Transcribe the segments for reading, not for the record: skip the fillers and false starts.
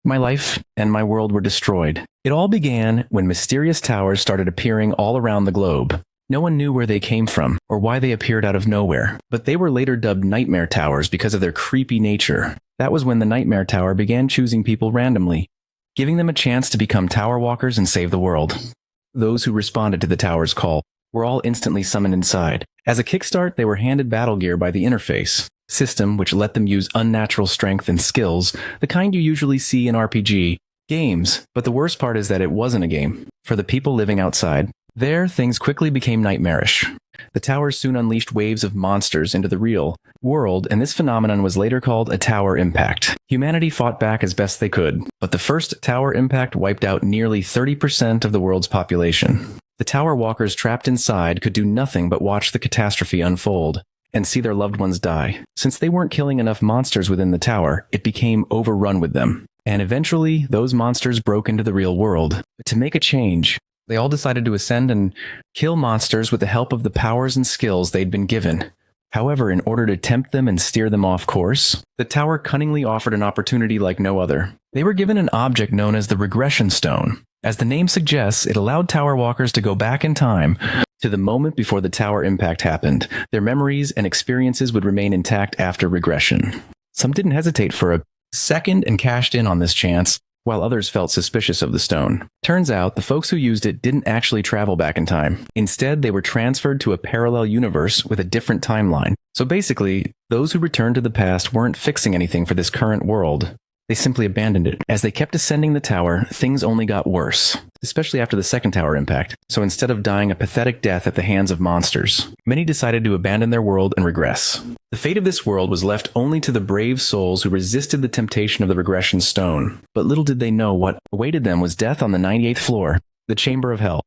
My life and my world were destroyed. It all began when mysterious towers started appearing all around the globe. No one knew where they came from or why they appeared out of nowhere, but they were later dubbed Nightmare Towers because of their creepy nature. That was when the Nightmare Tower began choosing people randomly, giving them a chance to become tower walkers and save the world. Those who responded to the tower's call were all instantly summoned inside. As a kickstart, they were handed battle gear by the interface system, which let them use unnatural strength and skills, the kind you usually see in RPG games. But the worst part is that it wasn't a game. For the people living outside, there, things quickly became nightmarish. The towers soon unleashed waves of monsters into the real world, and this phenomenon was later called a tower impact. Humanity fought back as best they could, but the first tower impact wiped out nearly 30% of the world's population. The tower walkers trapped inside could do nothing but watch the catastrophe unfold and see their loved ones die. Since they weren't killing enough monsters within the tower, it became overrun with them. And eventually, those monsters broke into the real world. But to make a change, they all decided to ascend and kill monsters with the help of the powers and skills they'd been given. However, in order to tempt them and steer them off course, the tower cunningly offered an opportunity like no other. They were given an object known as the Regression Stone. As the name suggests, it allowed tower walkers to go back in time to the moment before the tower impact happened. Their memories and experiences would remain intact after regression. Some didn't hesitate for a second and cashed in on this chance, while others felt suspicious of the stone. Turns out, the folks who used it didn't actually travel back in time. Instead, they were transferred to a parallel universe with a different timeline. So basically, those who returned to the past weren't fixing anything for this current world. They simply abandoned it. As they kept ascending the tower, things only got worse, especially after the second tower impact. So instead of dying a pathetic death at the hands of monsters, many decided to abandon their world and regress. The fate of this world was left only to the brave souls who resisted the temptation of the regression stone. But little did they know what awaited them was death on the 98th floor, the Chamber of Hell.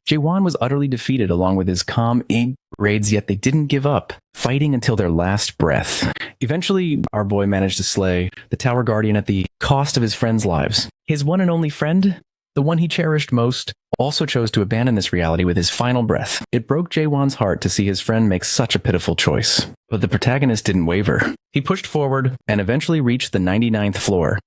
Jae-won was utterly defeated along with his calm raids, yet they didn't give up, fighting until their last breath. Eventually, our boy managed to slay the Tower Guardian at the cost of his friends' lives. His one and only friend, the one he cherished most, also chose to abandon this reality with his final breath. It broke Jae-won's heart to see his friend make such a pitiful choice. But the protagonist didn't waver. He pushed forward and eventually reached the 99th floor,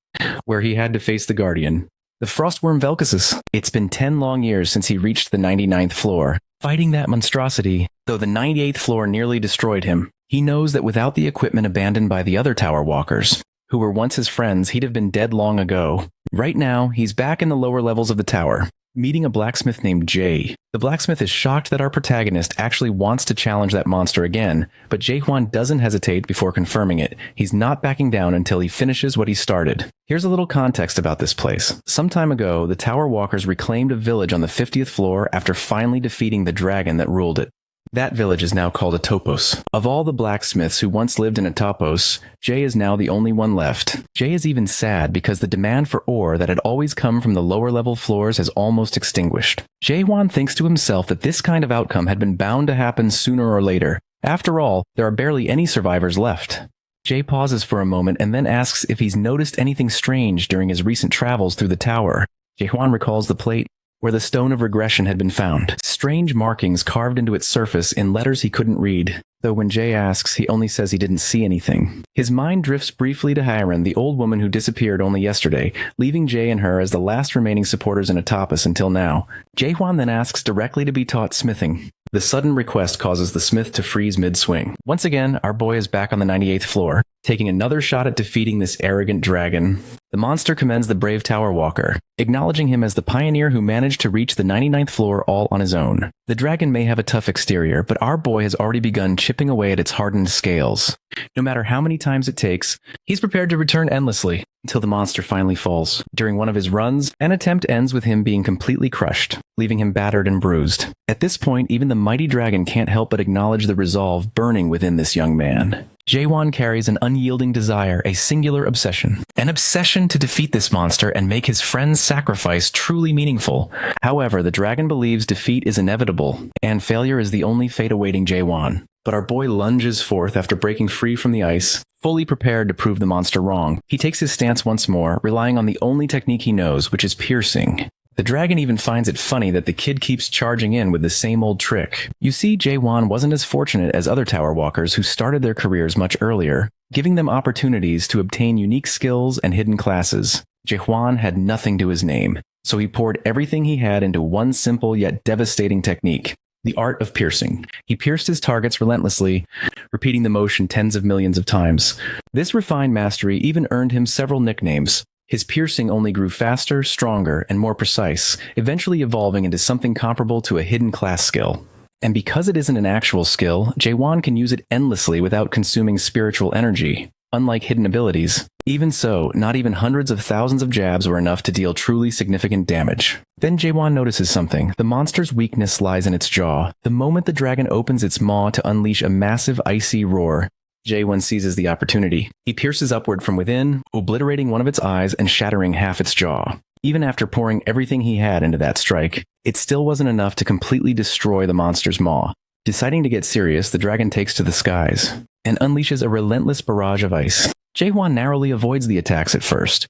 where he had to face the Guardian, the Frostworm Velkasus. It's been 10 long years since he reached the 99th floor. Fighting that monstrosity, though the 98th floor nearly destroyed him, he knows that without the equipment abandoned by the other tower walkers, who were once his friends, he'd have been dead long ago. Right now, he's back in the lower levels of the tower, meeting a blacksmith named Jay. The blacksmith is shocked that our protagonist actually wants to challenge that monster again, but Jae-won doesn't hesitate before confirming it. He's not backing down until he finishes what he started. Here's a little context about this place. Some time ago, the tower walkers reclaimed a village on the 50th floor after finally defeating the dragon that ruled it. That village is now called a topos. Of all the blacksmiths who once lived in a topos, Jay is now the only one left. Jay is even sad because the demand for ore that had always come from the lower level floors has almost extinguished. Jae-won thinks to himself that this kind of outcome had been bound to happen sooner or later. After all, there are barely any survivors left. Jay pauses for a moment and then asks if he's noticed anything strange during his recent travels through the tower. Jae-won recalls the plate where the stone of regression had been found. Strange markings carved into its surface in letters he couldn't read. Though when Jay asks, he only says he didn't see anything. His mind drifts briefly to Hyren, the old woman who disappeared only yesterday, leaving Jay and her as the last remaining supporters in Atopos until now. Jae-won then asks directly to be taught smithing. The sudden request causes the smith to freeze mid-swing. Once again, our boy is back on the 98th floor, taking another shot at defeating this arrogant dragon. The monster commends the brave tower walker, acknowledging him as the pioneer who managed to reach the 99th floor all on his own. The dragon may have a tough exterior, but our boy has already begun chipping away at its hardened scales. No matter how many times it takes, he's prepared to return endlessly until the monster finally falls. During one of his runs, an attempt ends with him being completely crushed, leaving him battered and bruised. At this point, even the mighty dragon can't help but acknowledge the resolve burning within this young man. Jae-won carries an unyielding desire, a singular obsession. An obsession to defeat this monster and make his friend's sacrifice truly meaningful. However, the dragon believes defeat is inevitable, and failure is the only fate awaiting Jae-won. But our boy lunges forth after breaking free from the ice, fully prepared to prove the monster wrong. He takes his stance once more, relying on the only technique he knows, which is piercing. The dragon even finds it funny that the kid keeps charging in with the same old trick. You see, Jae-won wasn't as fortunate as other tower walkers who started their careers much earlier, giving them opportunities to obtain unique skills and hidden classes. Jaehwan had nothing to his name, so he poured everything he had into one simple yet devastating technique. The art of piercing. He pierced his targets relentlessly, repeating the motion tens of millions of times. This refined mastery even earned him several nicknames. His piercing only grew faster, stronger, and more precise, eventually evolving into something comparable to a hidden class skill. And because it isn't an actual skill, Jaehwan can use it endlessly without consuming spiritual energy, unlike hidden abilities. Even so, not even hundreds of thousands of jabs were enough to deal truly significant damage. Then Jaehwan notices something. The monster's weakness lies in its jaw. The moment the dragon opens its maw to unleash a massive icy roar, Jaehwan seizes the opportunity. He pierces upward from within, obliterating one of its eyes and shattering half its jaw. Even after pouring everything he had into that strike, it still wasn't enough to completely destroy the monster's maw. Deciding to get serious, the dragon takes to the skies and unleashes a relentless barrage of ice. Jaehwan narrowly avoids the attacks at first,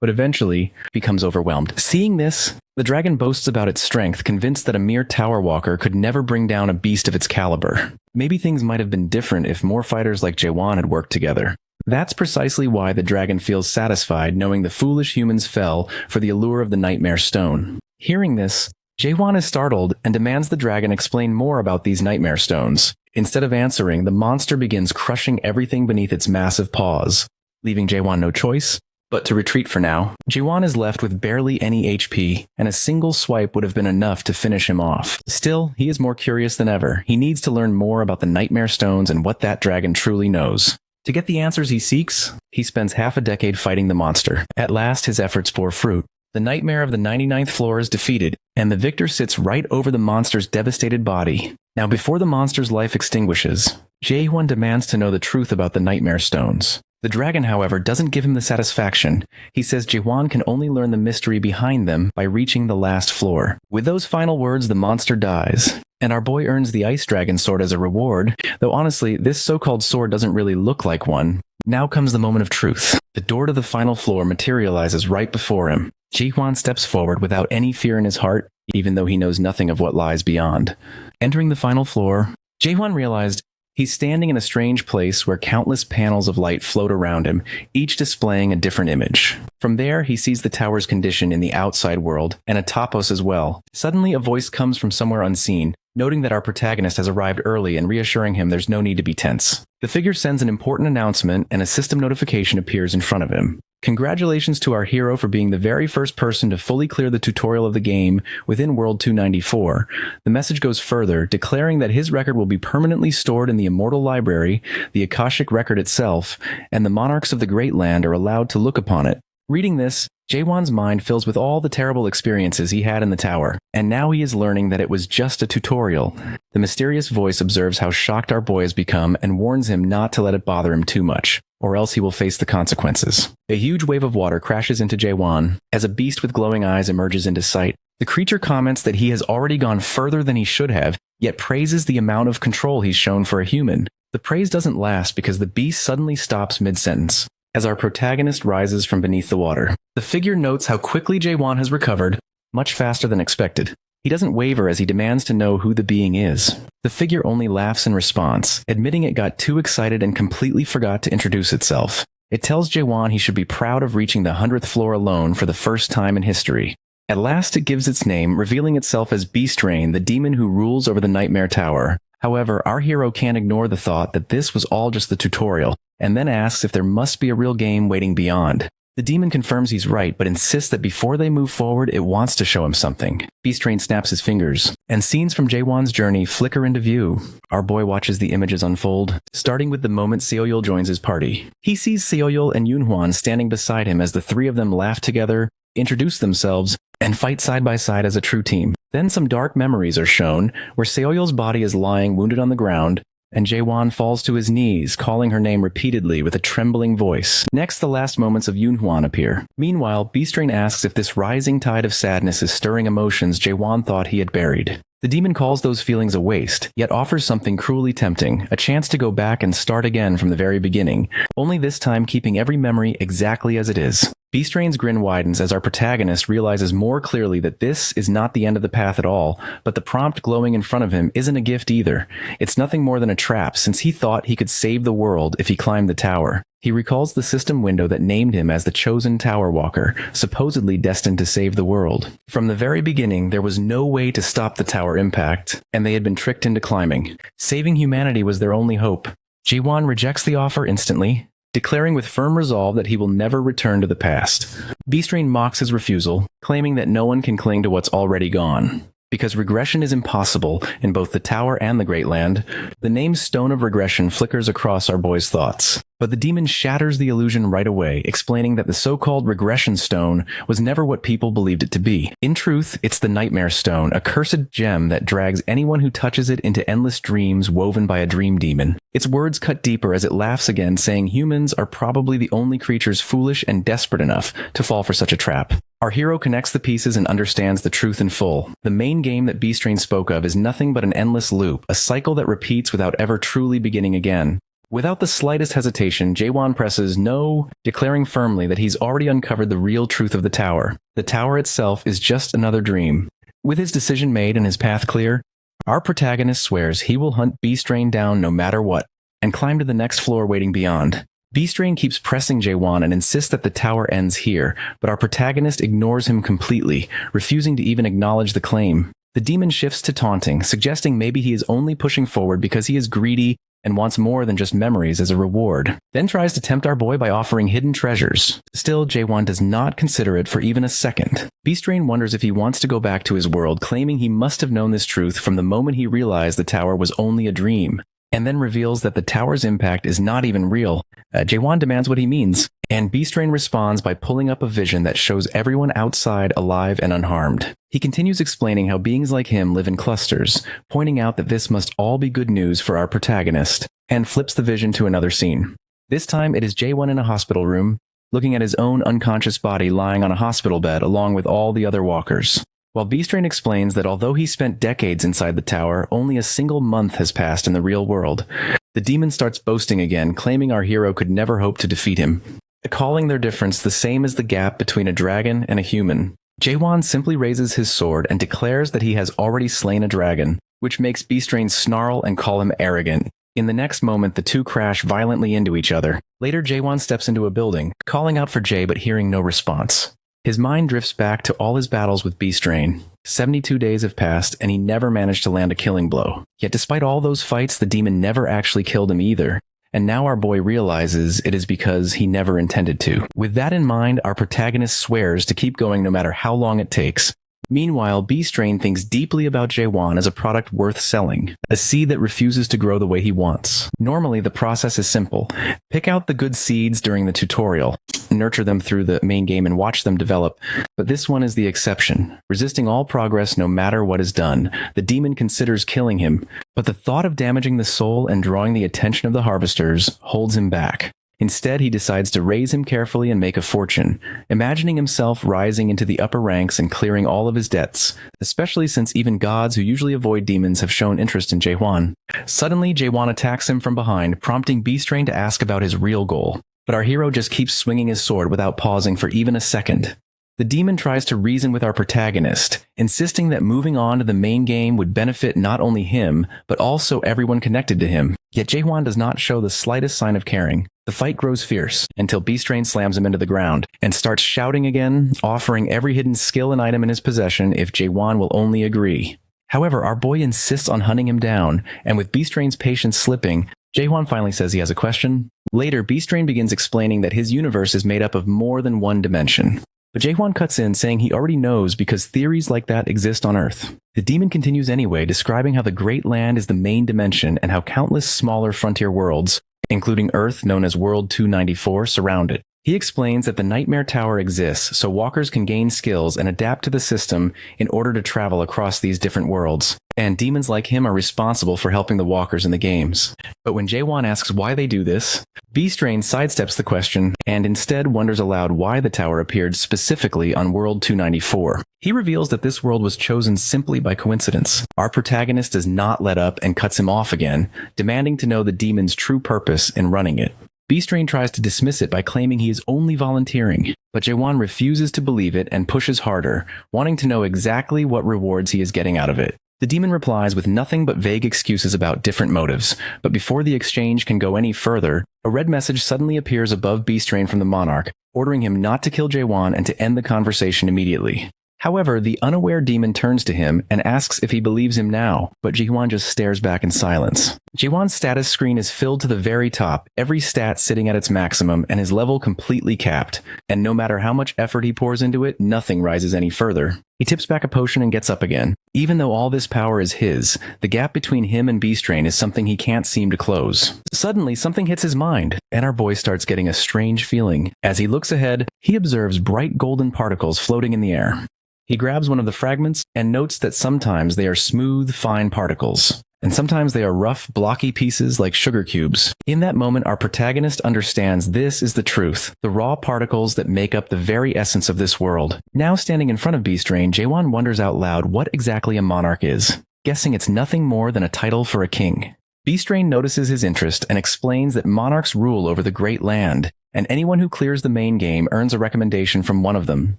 but eventually becomes overwhelmed. Seeing this, the dragon boasts about its strength, convinced that a mere tower walker could never bring down a beast of its caliber. Maybe things might have been different if more fighters like Jaehwan had worked together. That's precisely why the dragon feels satisfied knowing the foolish humans fell for the allure of the Nightmare Stone. Hearing this, Jaehwan is startled and demands the dragon explain more about these Nightmare Stones. Instead of answering, the monster begins crushing everything beneath its massive paws, leaving Jaehwan no choice but to retreat for now. Jaehwan is left with barely any HP, and a single swipe would have been enough to finish him off. Still, he is more curious than ever. He needs to learn more about the Nightmare Stones and what that dragon truly knows. To get the answers he seeks, he spends half a decade fighting the monster. At last, his efforts bore fruit. The nightmare of the 99th floor is defeated, and the victor sits right over the monster's devastated body. Now, before the monster's life extinguishes, Jaehwan demands to know the truth about the Nightmare Stones. The dragon, however, doesn't give him the satisfaction. He says Jaehwan can only learn the mystery behind them by reaching the last floor. With those final words, the monster dies, and our boy earns the Ice Dragon Sword as a reward, though honestly, this so-called sword doesn't really look like one. Now comes the moment of truth. The door to the final floor materializes right before him. Jaehwan steps forward without any fear in his heart, even though he knows nothing of what lies beyond. Entering the final floor, Jaehwan realized he's standing in a strange place where countless panels of light float around him, each displaying a different image. From there, he sees the tower's condition in the outside world, and a topos as well. Suddenly, a voice comes from somewhere unseen, noting that our protagonist has arrived early and reassuring him there's no need to be tense. The figure sends an important announcement, and a system notification appears in front of him. Congratulations to our hero for being the very first person to fully clear the tutorial of the game within World 294. The message goes further, declaring that his record will be permanently stored in the Immortal Library, the Akashic Record itself, and the monarchs of the Great Land are allowed to look upon it. Reading this, Jaehwan's mind fills with all the terrible experiences he had in the tower, and now he is learning that it was just a tutorial. The mysterious voice observes how shocked our boy has become and warns him not to let it bother him too much, or else he will face the consequences. A huge wave of water crashes into Jaehwan as a beast with glowing eyes emerges into sight. The creature comments that he has already gone further than he should have, yet praises the amount of control he's shown for a human. The praise doesn't last because the beast suddenly stops mid-sentence as our protagonist rises from beneath the water. The figure notes how quickly Jaehwan has recovered, much faster than expected. He doesn't waver as he demands to know who the being is. The figure only laughs in response, admitting it got too excited and completely forgot to introduce itself. It tells Jaehwan he should be proud of reaching the 100th floor alone for the first time in history. At last it gives its name, revealing itself as Beastrain, the demon who rules over the Nightmare Tower. However, our hero can't ignore the thought that this was all just the tutorial, and then asks if there must be a real game waiting beyond. The demon confirms he's right, but insists that before they move forward, it wants to show him something. Beastrain snaps his fingers, and scenes from Jaehwan's journey flicker into view. Our boy watches the images unfold, starting with the moment Seoyul joins his party. He sees Seoyul and Yoonhwan standing beside him as the three of them laugh together, introduce themselves, and fight side by side as a true team. Then some dark memories are shown, where Seoyul's body is lying wounded on the ground, and Jaehwan falls to his knees, calling her name repeatedly with a trembling voice. Next, the last moments of Yoonhwan appear. Meanwhile, Beastrain asks if this rising tide of sadness is stirring emotions Jaehwan thought he had buried. The demon calls those feelings a waste, yet offers something cruelly tempting, a chance to go back and start again from the very beginning, only this time keeping every memory exactly as it is. B-Strain's grin widens as our protagonist realizes more clearly that this is not the end of the path at all, but the prompt glowing in front of him isn't a gift either. It's nothing more than a trap, since he thought he could save the world if he climbed the tower. He recalls the system window that named him as the chosen Tower Walker, supposedly destined to save the world. From the very beginning, there was no way to stop the tower impact, and they had been tricked into climbing. Saving humanity was their only hope. Jaewon rejects the offer instantly, declaring with firm resolve that he will never return to the past. B-Strain mocks his refusal, claiming that no one can cling to what's already gone. Because regression is impossible in both the tower and the Great Land, the name Stone of Regression flickers across our boy's thoughts. But the demon shatters the illusion right away, explaining that the so-called regression stone was never what people believed it to be. In truth, it's the Nightmare Stone, a cursed gem that drags anyone who touches it into endless dreams woven by a dream demon. Its words cut deeper as it laughs again, saying humans are probably the only creatures foolish and desperate enough to fall for such a trap. Our hero connects the pieces and understands the truth in full. The main game that B-Strain spoke of is nothing but an endless loop, a cycle that repeats without ever truly beginning again. Without the slightest hesitation, Jaewon presses no, declaring firmly that he's already uncovered the real truth of the tower. The tower itself is just another dream. With his decision made and his path clear, our protagonist swears he will hunt B-Strain down no matter what, and climb to the next floor waiting beyond. B-Strain keeps pressing Jaewon and insists that the tower ends here, but our protagonist ignores him completely, refusing to even acknowledge the claim. The demon shifts to taunting, suggesting maybe he is only pushing forward because he is greedy and wants more than just memories as a reward, then tries to tempt our boy by offering hidden treasures. Still, Jaewon does not consider it for even a second. B-Strain wonders if he wants to go back to his world, claiming he must have known this truth from the moment he realized the tower was only a dream, and then reveals that the tower's impact is not even real. Jaewon demands what he means, and B-Strain responds by pulling up a vision that shows everyone outside alive and unharmed. He continues explaining how beings like him live in clusters, pointing out that this must all be good news for our protagonist, and flips the vision to another scene. This time it is Jaewon in a hospital room, looking at his own unconscious body lying on a hospital bed along with all the other walkers. While B-Strain explains that although he spent decades inside the tower, only a single month has passed in the real world. The demon starts boasting again, claiming our hero could never hope to defeat him, calling their difference the same as the gap between a dragon and a human. Jaewon simply raises his sword and declares that he has already slain a dragon, which makes B-Strain snarl and call him arrogant. In the next moment, the two crash violently into each other. Later, Jaewon steps into a building, calling out for Jae but hearing no response. His mind drifts back to all his battles with B-Strain. 72 days have passed, and he never managed to land a killing blow. Yet despite all those fights, the demon never actually killed him either. And now our boy realizes it is because he never intended to. With that in mind, our protagonist swears to keep going no matter how long it takes. Meanwhile, B-Strain thinks deeply about Jaewon as a product worth selling, a seed that refuses to grow the way he wants. Normally, the process is simple. Pick out the good seeds during the tutorial, nurture them through the main game, and watch them develop. But this one is the exception. Resisting all progress no matter what is done, the demon considers killing him, but the thought of damaging the soul and drawing the attention of the harvesters holds him back. Instead, he decides to raise him carefully and make a fortune, imagining himself rising into the upper ranks and clearing all of his debts, especially since even gods who usually avoid demons have shown interest in Jaewon. Suddenly, Jaewon attacks him from behind, prompting B-Strain to ask about his real goal. But our hero just keeps swinging his sword without pausing for even a second. The demon tries to reason with our protagonist, insisting that moving on to the main game would benefit not only him, but also everyone connected to him. Yet Jaewon does not show the slightest sign of caring. The fight grows fierce, until B-Strain slams him into the ground, and starts shouting again, offering every hidden skill and item in his possession if Jaewon will only agree. However, our boy insists on hunting him down, and with B-Strain's patience slipping, Jaewon finally says he has a question. Later, B-Strain begins explaining that his universe is made up of more than one dimension. But Jaewon cuts in, saying he already knows because theories like that exist on Earth. The demon continues anyway, describing how the Great Land is the main dimension and how countless smaller frontier worlds, including Earth known as World 294, surround it. He explains that the Nightmare Tower exists so walkers can gain skills and adapt to the system in order to travel across these different worlds, and demons like him are responsible for helping the walkers in the games. But when Jaewon asks why they do this, B-Strain sidesteps the question and instead wonders aloud why the tower appeared specifically on World 294. He reveals that this world was chosen simply by coincidence. Our protagonist does not let up and cuts him off again, demanding to know the demon's true purpose in running it. B-Strain tries to dismiss it by claiming he is only volunteering, but Jaewon refuses to believe it and pushes harder, wanting to know exactly what rewards he is getting out of it. The demon replies with nothing but vague excuses about different motives, but before the exchange can go any further, a red message suddenly appears above B-Strain from the monarch, ordering him not to kill Jaewon and to end the conversation immediately. However, the unaware demon turns to him and asks if he believes him now, but Jaewon just stares back in silence. Jaewon's status screen is filled to the very top, every stat sitting at its maximum and his level completely capped, and no matter how much effort he pours into it, nothing rises any further. He tips back a potion and gets up again. Even though all this power is his, the gap between him and B-Strain is something he can't seem to close. Suddenly, something hits his mind, and our boy starts getting a strange feeling. As he looks ahead, he observes bright golden particles floating in the air. He grabs one of the fragments and notes that sometimes they are smooth, fine particles, and sometimes they are rough, blocky pieces like sugar cubes. In that moment, our protagonist understands this is the truth, the raw particles that make up the very essence of this world. Now standing in front of B-Strain, Jaewon wonders out loud what exactly a monarch is, guessing it's nothing more than a title for a king. B-Strain notices his interest and explains that monarchs rule over the great land, and anyone who clears the main game earns a recommendation from one of them.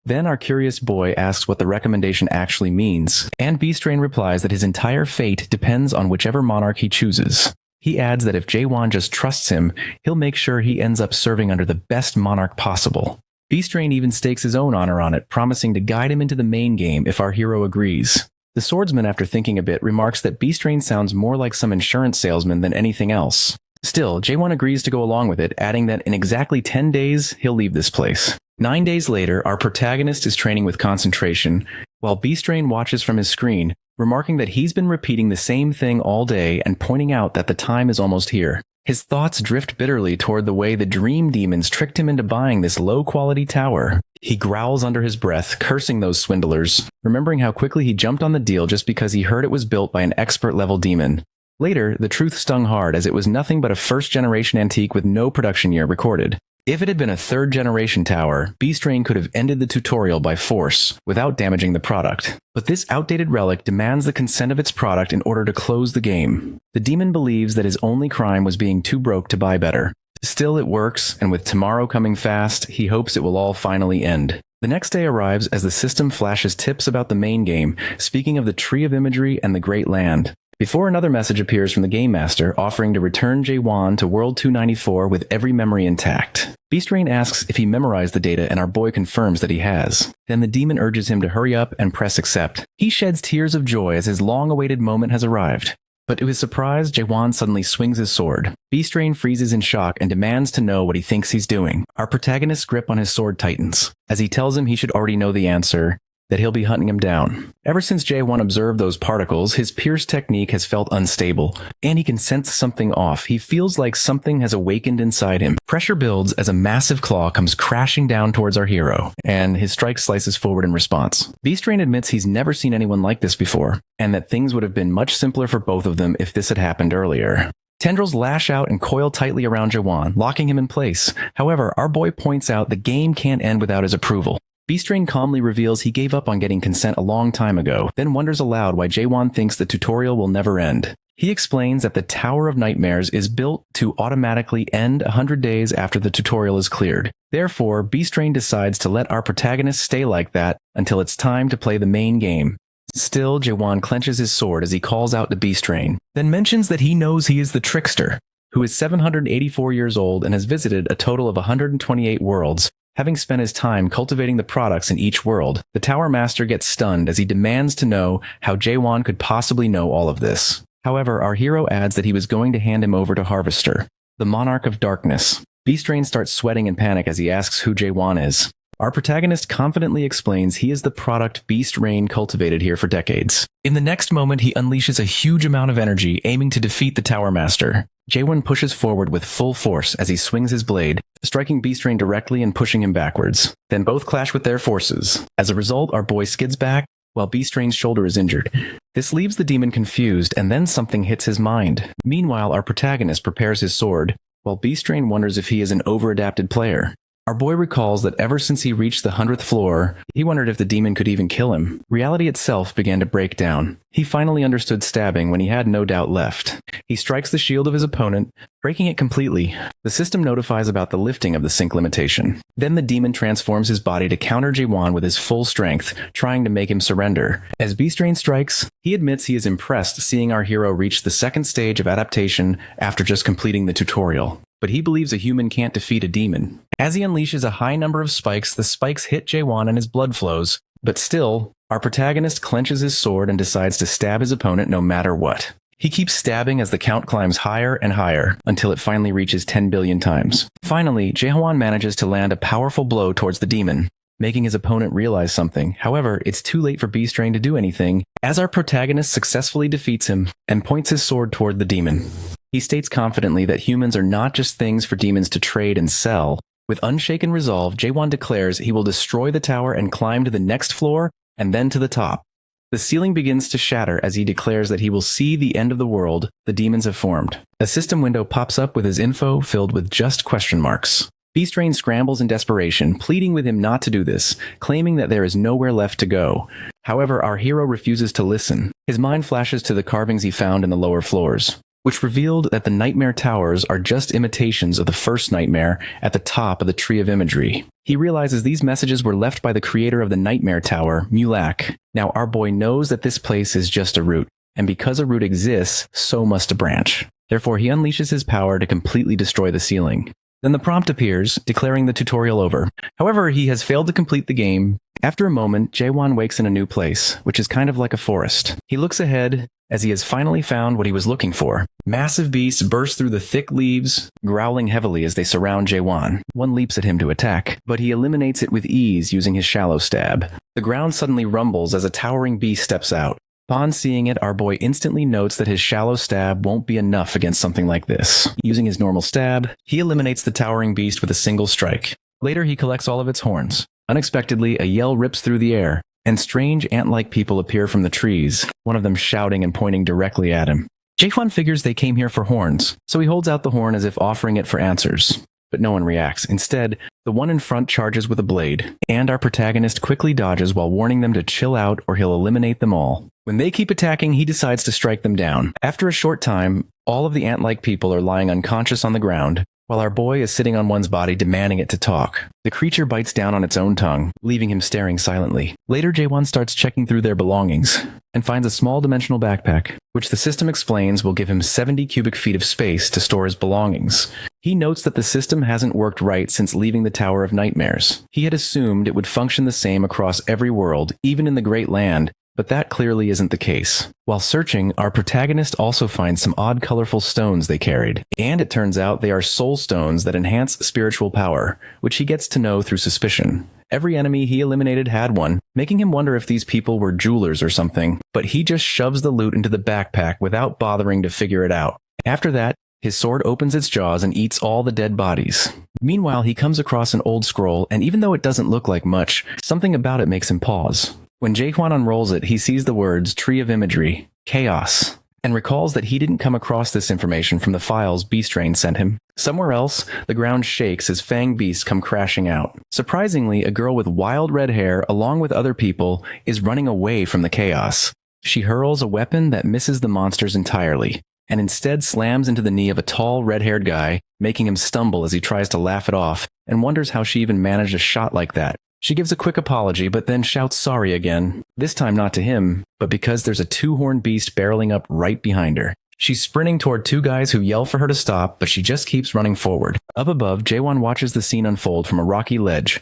Then our curious boy asks what the recommendation actually means, and B-Strain replies that his entire fate depends on whichever monarch he chooses. He adds that if Jaewon just trusts him, he'll make sure he ends up serving under the best monarch possible. B-Strain even stakes his own honor on it, promising to guide him into the main game if our hero agrees. The swordsman, after thinking a bit, remarks that B-Strain sounds more like some insurance salesman than anything else. Still, Jaewon agrees to go along with it, adding that in exactly 10 days, he'll leave this place. 9 days later, our protagonist is training with concentration, while B-Strain watches from his screen, remarking that he's been repeating the same thing all day and pointing out that the time is almost here. His thoughts drift bitterly toward the way the dream demons tricked him into buying this low-quality tower. He growls under his breath, cursing those swindlers, remembering how quickly he jumped on the deal just because he heard it was built by an expert-level demon. Later, the truth stung hard as it was nothing but a first-generation antique with no production year recorded. If it had been a third-generation tower, B-Strain could have ended the tutorial by force, without damaging the product. But this outdated relic demands the consent of its product in order to close the game. The demon believes that his only crime was being too broke to buy better. Still, it works, and with tomorrow coming fast, he hopes it will all finally end. The next day arrives as the system flashes tips about the main game, speaking of the Tree of Imagery and the Great Land. Before another message appears from the Game Master offering to return Jaewon to World 294 with every memory intact. B-Strain asks if he memorized the data and our boy confirms that he has. Then the demon urges him to hurry up and press accept. He sheds tears of joy as his long-awaited moment has arrived. But to his surprise, Jaewon suddenly swings his sword. B-Strain freezes in shock and demands to know what he thinks he's doing. Our protagonist's grip on his sword tightens, as he tells him he should already know the answer, that he'll be hunting him down. Ever since Jaewon observed those particles, his pierce technique has felt unstable, and he can sense something off. He feels like something has awakened inside him. Pressure builds as a massive claw comes crashing down towards our hero, and his strike slices forward in response. B-Strain admits he's never seen anyone like this before, and that things would have been much simpler for both of them if this had happened earlier. Tendrils lash out and coil tightly around Jaewon, locking him in place. However, our boy points out the game can't end without his approval. B-Strain calmly reveals he gave up on getting consent a long time ago, then wonders aloud why Jaewon thinks the tutorial will never end. He explains that the Tower of Nightmares is built to automatically end 100 days after the tutorial is cleared. Therefore, B-Strain decides to let our protagonist stay like that until it's time to play the main game. Still, Jaewon clenches his sword as he calls out to B-Strain, then mentions that he knows he is the trickster, who is 784 years old and has visited a total of 128 worlds. Having spent his time cultivating the products in each world, the Tower Master gets stunned as he demands to know how Jaewon could possibly know all of this. However, our hero adds that he was going to hand him over to Harvester, the Monarch of Darkness. B-Strain starts sweating in panic as he asks who Jaewon is. Our protagonist confidently explains he is the product B-Strain cultivated here for decades. In the next moment, he unleashes a huge amount of energy, aiming to defeat the Tower Master. Jaewon pushes forward with full force as he swings his blade, striking B-Strain directly and pushing him backwards. Then both clash with their forces. As a result, our boy skids back, while B-Strain's shoulder is injured. This leaves the demon confused, and then something hits his mind. Meanwhile, our protagonist prepares his sword, while B-Strain wonders if he is an over-adapted player. Our boy recalls that ever since he reached the 100th floor, he wondered if the demon could even kill him. Reality itself began to break down. He finally understood stabbing when he had no doubt left. He strikes the shield of his opponent, breaking it completely. The system notifies about the lifting of the sync limitation. Then the demon transforms his body to counter Jaewon with his full strength, trying to make him surrender. As Beast Rain strikes, he admits he is impressed seeing our hero reach the second stage of adaptation after just completing the tutorial. But he believes a human can't defeat a demon. As he unleashes a high number of spikes, the spikes hit Jaewon and his blood flows. But still, our protagonist clenches his sword and decides to stab his opponent no matter what. He keeps stabbing as the count climbs higher and higher until it finally reaches 10 billion times. Finally, Jaewon manages to land a powerful blow towards the demon, making his opponent realize something. However, it's too late for Beast Rain to do anything, as our protagonist successfully defeats him and points his sword toward the demon. He states confidently that humans are not just things for demons to trade and sell. With unshaken resolve, Jaewon declares he will destroy the tower and climb to the next floor and then to the top. The ceiling begins to shatter as he declares that he will see the end of the world the demons have formed. A system window pops up with his info filled with just question marks. Beast Rain scrambles in desperation, pleading with him not to do this, claiming that there is nowhere left to go. However, our hero refuses to listen. His mind flashes to the carvings he found in the lower floors, which revealed that the Nightmare Towers are just imitations of the first nightmare at the top of the Tree of Imagery. He realizes these messages were left by the creator of the Nightmare Tower, Mulak. Now our boy knows that this place is just a root, and because a root exists, so must a branch. Therefore, he unleashes his power to completely destroy the ceiling. Then the prompt appears, declaring the tutorial over. However, he has failed to complete the game. After a moment, Jaewon wakes in a new place, which is kind of like a forest. He looks ahead as he has finally found what he was looking for. Massive beasts burst through the thick leaves, growling heavily as they surround Jaewon. One leaps at him to attack, but he eliminates it with ease using his shallow stab. The ground suddenly rumbles as a towering beast steps out. Upon seeing it, our boy instantly notes that his shallow stab won't be enough against something like this. Using his normal stab, he eliminates the towering beast with a single strike. Later, he collects all of its horns. Unexpectedly, a yell rips through the air, and strange ant-like people appear from the trees, one of them shouting and pointing directly at him. Jaewon figures they came here for horns, so he holds out the horn as if offering it for answers. But no one reacts. Instead, the one in front charges with a blade, and our protagonist quickly dodges while warning them to chill out or he'll eliminate them all. When they keep attacking, he decides to strike them down. After a short time, all of the ant-like people are lying unconscious on the ground, while our boy is sitting on one's body demanding it to talk. The creature bites down on its own tongue, leaving him staring silently. Later, Jaewon starts checking through their belongings, and finds a small dimensional backpack, which the system explains will give him 70 cubic feet of space to store his belongings. He notes that the system hasn't worked right since leaving the Tower of Nightmares. He had assumed it would function the same across every world, even in the Great Land, but that clearly isn't the case. While searching, our protagonist also finds some odd colorful stones they carried, and it turns out they are soul stones that enhance spiritual power, which he gets to know through suspicion. Every enemy he eliminated had one, making him wonder if these people were jewelers or something, but he just shoves the loot into the backpack without bothering to figure it out. After that, his sword opens its jaws and eats all the dead bodies. Meanwhile, he comes across an old scroll, and even though it doesn't look like much, something about it makes him pause. When Jaewon unrolls it, he sees the words Tree of Imagery, Chaos, and recalls that he didn't come across this information from the files Beast Rain sent him. Somewhere else, the ground shakes as fanged beasts come crashing out. Surprisingly, a girl with wild red hair, along with other people, is running away from the chaos. She hurls a weapon that misses the monsters entirely, and instead slams into the knee of a tall, red-haired guy, making him stumble as he tries to laugh it off, and wonders how she even managed a shot like that. She gives a quick apology, but then shouts sorry again, this time not to him, but because there's a two-horned beast barreling up right behind her. She's sprinting toward two guys who yell for her to stop, but she just keeps running forward. Up above, Jaewon watches the scene unfold from a rocky ledge,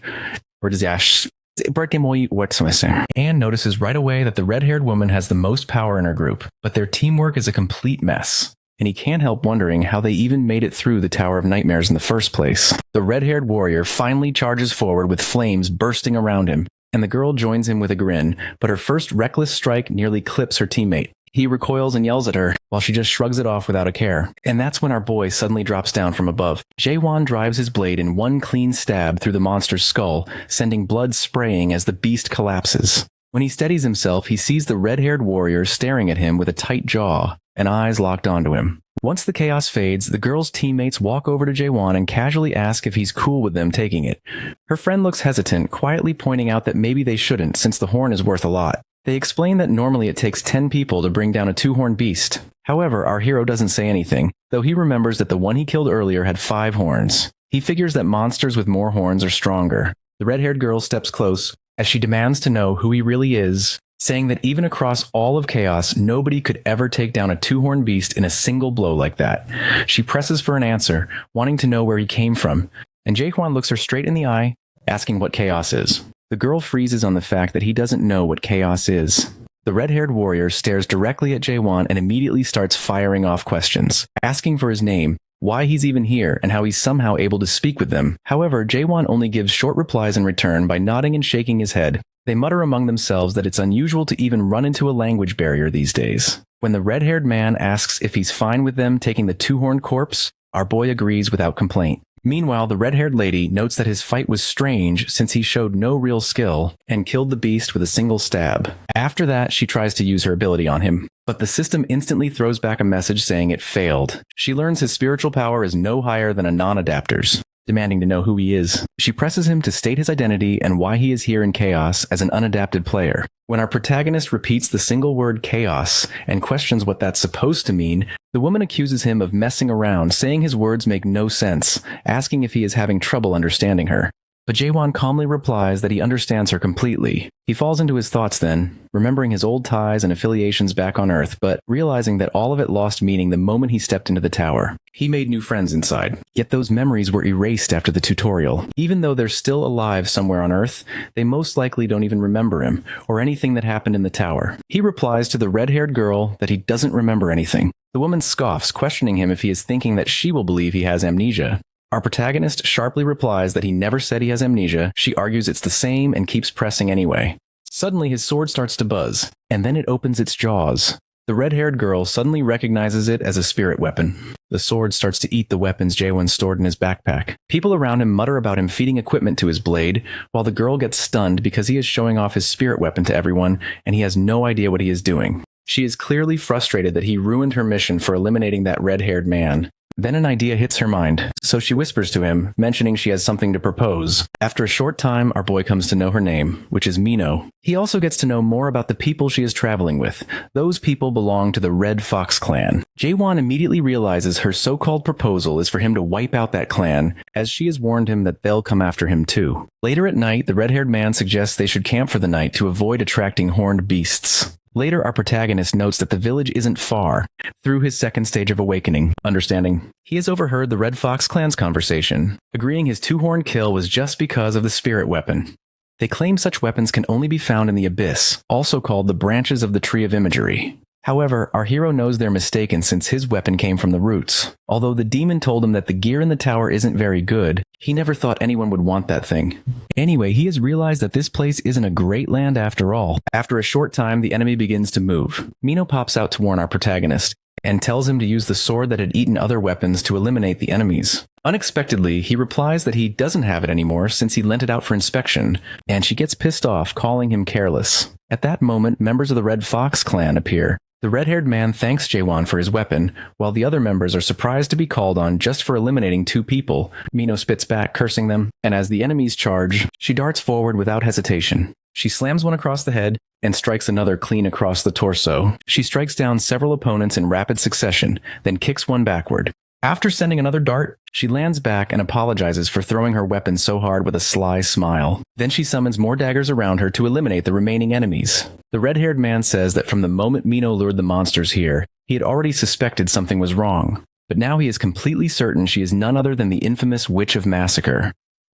and notices right away that the red-haired woman has the most power in her group, but their teamwork is a complete mess. And he can't help wondering how they even made it through the Tower of Nightmares in the first place. The red-haired warrior finally charges forward with flames bursting around him, and the girl joins him with a grin, but her first reckless strike nearly clips her teammate. He recoils and yells at her, while she just shrugs it off without a care. And that's when our boy suddenly drops down from above. Jaewon drives his blade in one clean stab through the monster's skull, sending blood spraying as the beast collapses. When he steadies himself, he sees the red-haired warrior staring at him with a tight jaw. and eyes locked onto him. Once the chaos fades, the girl's teammates walk over to Jaewon and casually ask if he's cool with them taking it. Her friend looks hesitant, quietly pointing out that maybe they shouldn't since the horn is worth a lot. They explain that normally it takes 10 people to bring down a 2-horned beast. However, our hero doesn't say anything, though he remembers that the one he killed earlier had 5 horns. He figures that monsters with more horns are stronger. The red-haired girl steps close as she demands to know who he really is, saying that even across all of chaos, nobody could ever take down a 2-horned beast in a single blow like that. She presses for an answer, wanting to know where he came from, and Jaehwan looks her straight in the eye, asking what chaos is. The girl freezes on the fact that he doesn't know what chaos is. The red-haired warrior stares directly at Jaehwan and immediately starts firing off questions, asking for his name, why he's even here, and how he's somehow able to speak with them. However, Jaehwan only gives short replies in return by nodding and shaking his head. They mutter among themselves that it's unusual to even run into a language barrier these days. When the red-haired man asks if he's fine with them taking the 2-horned corpse, our boy agrees without complaint. Meanwhile, the red-haired lady notes that his fight was strange since he showed no real skill and killed the beast with a single stab. After that, she tries to use her ability on him, but the system instantly throws back a message saying it failed. She learns his spiritual power is no higher than a non-adapter's, demanding to know who he is. She presses him to state his identity and why he is here in chaos as an unadapted player. When our protagonist repeats the single word chaos and questions what that's supposed to mean, the woman accuses him of messing around, saying his words make no sense, asking if he is having trouble understanding her. But Jaehwan calmly replies that he understands her completely. He falls into his thoughts then, remembering his old ties and affiliations back on Earth, but realizing that all of it lost meaning the moment he stepped into the tower. He made new friends inside, yet those memories were erased after the tutorial. Even though they're still alive somewhere on Earth, they most likely don't even remember him, or anything that happened in the tower. He replies to the red-haired girl that he doesn't remember anything. The woman scoffs, questioning him if he is thinking that she will believe he has amnesia. Our protagonist sharply replies that he never said he has amnesia. She argues it's the same and keeps pressing anyway. Suddenly his sword starts to buzz, and then it opens its jaws. The red-haired girl suddenly recognizes it as a spirit weapon. The sword starts to eat the weapons Jaehwan stored in his backpack. People around him mutter about him feeding equipment to his blade, while the girl gets stunned because he is showing off his spirit weapon to everyone, and he has no idea what he is doing. She is clearly frustrated that he ruined her mission for eliminating that red-haired man. Then an idea hits her mind, so she whispers to him, mentioning she has something to propose. After a short time, our boy comes to know her name, which is Mino. He also gets to know more about the people she is traveling with. Those people belong to the Red Fox clan. Jaehwan immediately realizes her so-called proposal is for him to wipe out that clan, as she has warned him that they'll come after him too. Later at night, the red-haired man suggests they should camp for the night to avoid attracting horned beasts. Later, our protagonist notes that the village isn't far, through his second stage of awakening, understanding. He has overheard the Red Fox clan's conversation, agreeing his 2-horn kill was just because of the spirit weapon. They claim such weapons can only be found in the Abyss, also called the branches of the Tree of Imagery. However, our hero knows they're mistaken since his weapon came from the roots. Although the demon told him that the gear in the tower isn't very good, he never thought anyone would want that thing. Anyway, he has realized that this place isn't a great land after all. After a short time, the enemy begins to move. Mino pops out to warn our protagonist, and tells him to use the sword that had eaten other weapons to eliminate the enemies. Unexpectedly, he replies that he doesn't have it anymore since he lent it out for inspection, and she gets pissed off, calling him careless. At that moment, members of the Red Fox clan appear. The red-haired man thanks Jaehwan for his weapon, while the other members are surprised to be called on just for eliminating 2 people. Mino spits back, cursing them, and as the enemies charge, she darts forward without hesitation. She slams one across the head and strikes another clean across the torso. She strikes down several opponents in rapid succession, then kicks one backward. After sending another dart, she lands back and apologizes for throwing her weapon so hard with a sly smile. Then she summons more daggers around her to eliminate the remaining enemies. The red-haired man says that from the moment Mino lured the monsters here, he had already suspected something was wrong. But now he is completely certain she is none other than the infamous Witch of Massacre.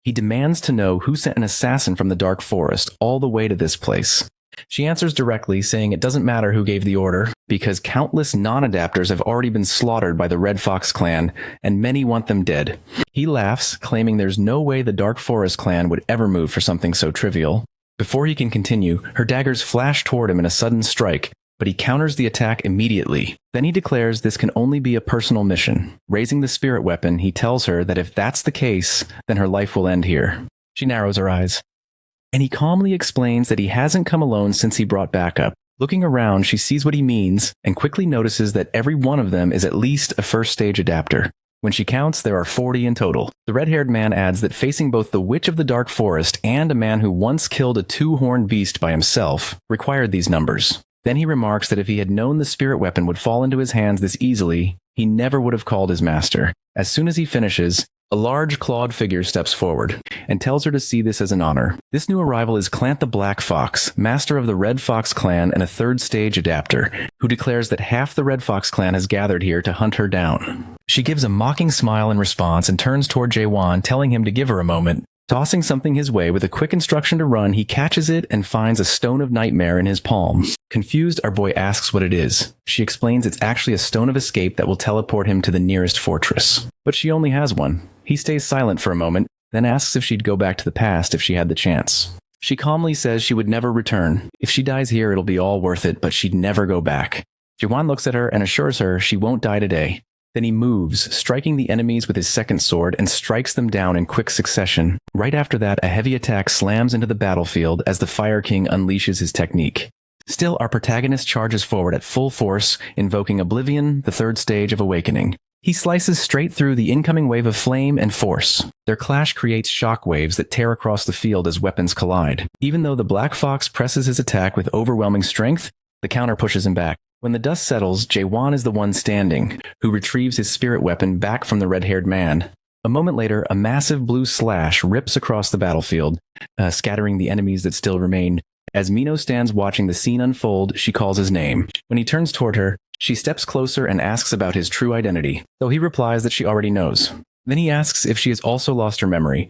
He demands to know who sent an assassin from the Dark Forest all the way to this place. She answers directly, saying it doesn't matter who gave the order, because countless non-adapters have already been slaughtered by the Red Fox clan, and many want them dead. He laughs, claiming there's no way the Dark Forest clan would ever move for something so trivial. Before he can continue, her daggers flash toward him in a sudden strike, but he counters the attack immediately. Then he declares this can only be a personal mission. Raising the spirit weapon, he tells her that if that's the case, then her life will end here. She narrows her eyes. And he calmly explains that he hasn't come alone since he brought backup. Looking around, she sees what he means and quickly notices that every one of them is at least a first stage adapter. When she counts, there are 40 in total. The red-haired man adds that facing both the Witch of the Dark Forest and a man who once killed a two-horned beast by himself required these numbers. Then he remarks that if he had known the spirit weapon would fall into his hands this easily, he never would have called his master. As soon as he finishes, a large clawed figure steps forward and tells her to see this as an honor. This new arrival is Clant the Black Fox, master of the Red Fox clan and a third stage adapter, who declares that half the Red Fox clan has gathered here to hunt her down. She gives a mocking smile in response and turns toward Jaewon, telling him to give her a moment. Tossing something his way with a quick instruction to run, he catches it and finds a stone of nightmare in his palm. Confused, our boy asks what it is. She explains it's actually a stone of escape that will teleport him to the nearest fortress. But she only has one. He stays silent for a moment, then asks if she'd go back to the past if she had the chance. She calmly says she would never return. If she dies here, it'll be all worth it, but she'd never go back. Jaewon looks at her and assures her she won't die today. Then he moves, striking the enemies with his second sword and strikes them down in quick succession. Right after that, a heavy attack slams into the battlefield as the Fire King unleashes his technique. Still, our protagonist charges forward at full force, invoking Oblivion, the third stage of awakening. He slices straight through the incoming wave of flame and force. Their clash creates shock waves that tear across the field as weapons collide. Even though the Black Fox presses his attack with overwhelming strength, the counter pushes him back. When the dust settles, Jaewon is the one standing, who retrieves his spirit weapon back from the red-haired man. A moment later, a massive blue slash rips across the battlefield, scattering the enemies that still remain. As Mino stands watching the scene unfold, she calls his name. When he turns toward her, she steps closer and asks about his true identity, though he replies that she already knows. Then he asks if she has also lost her memory,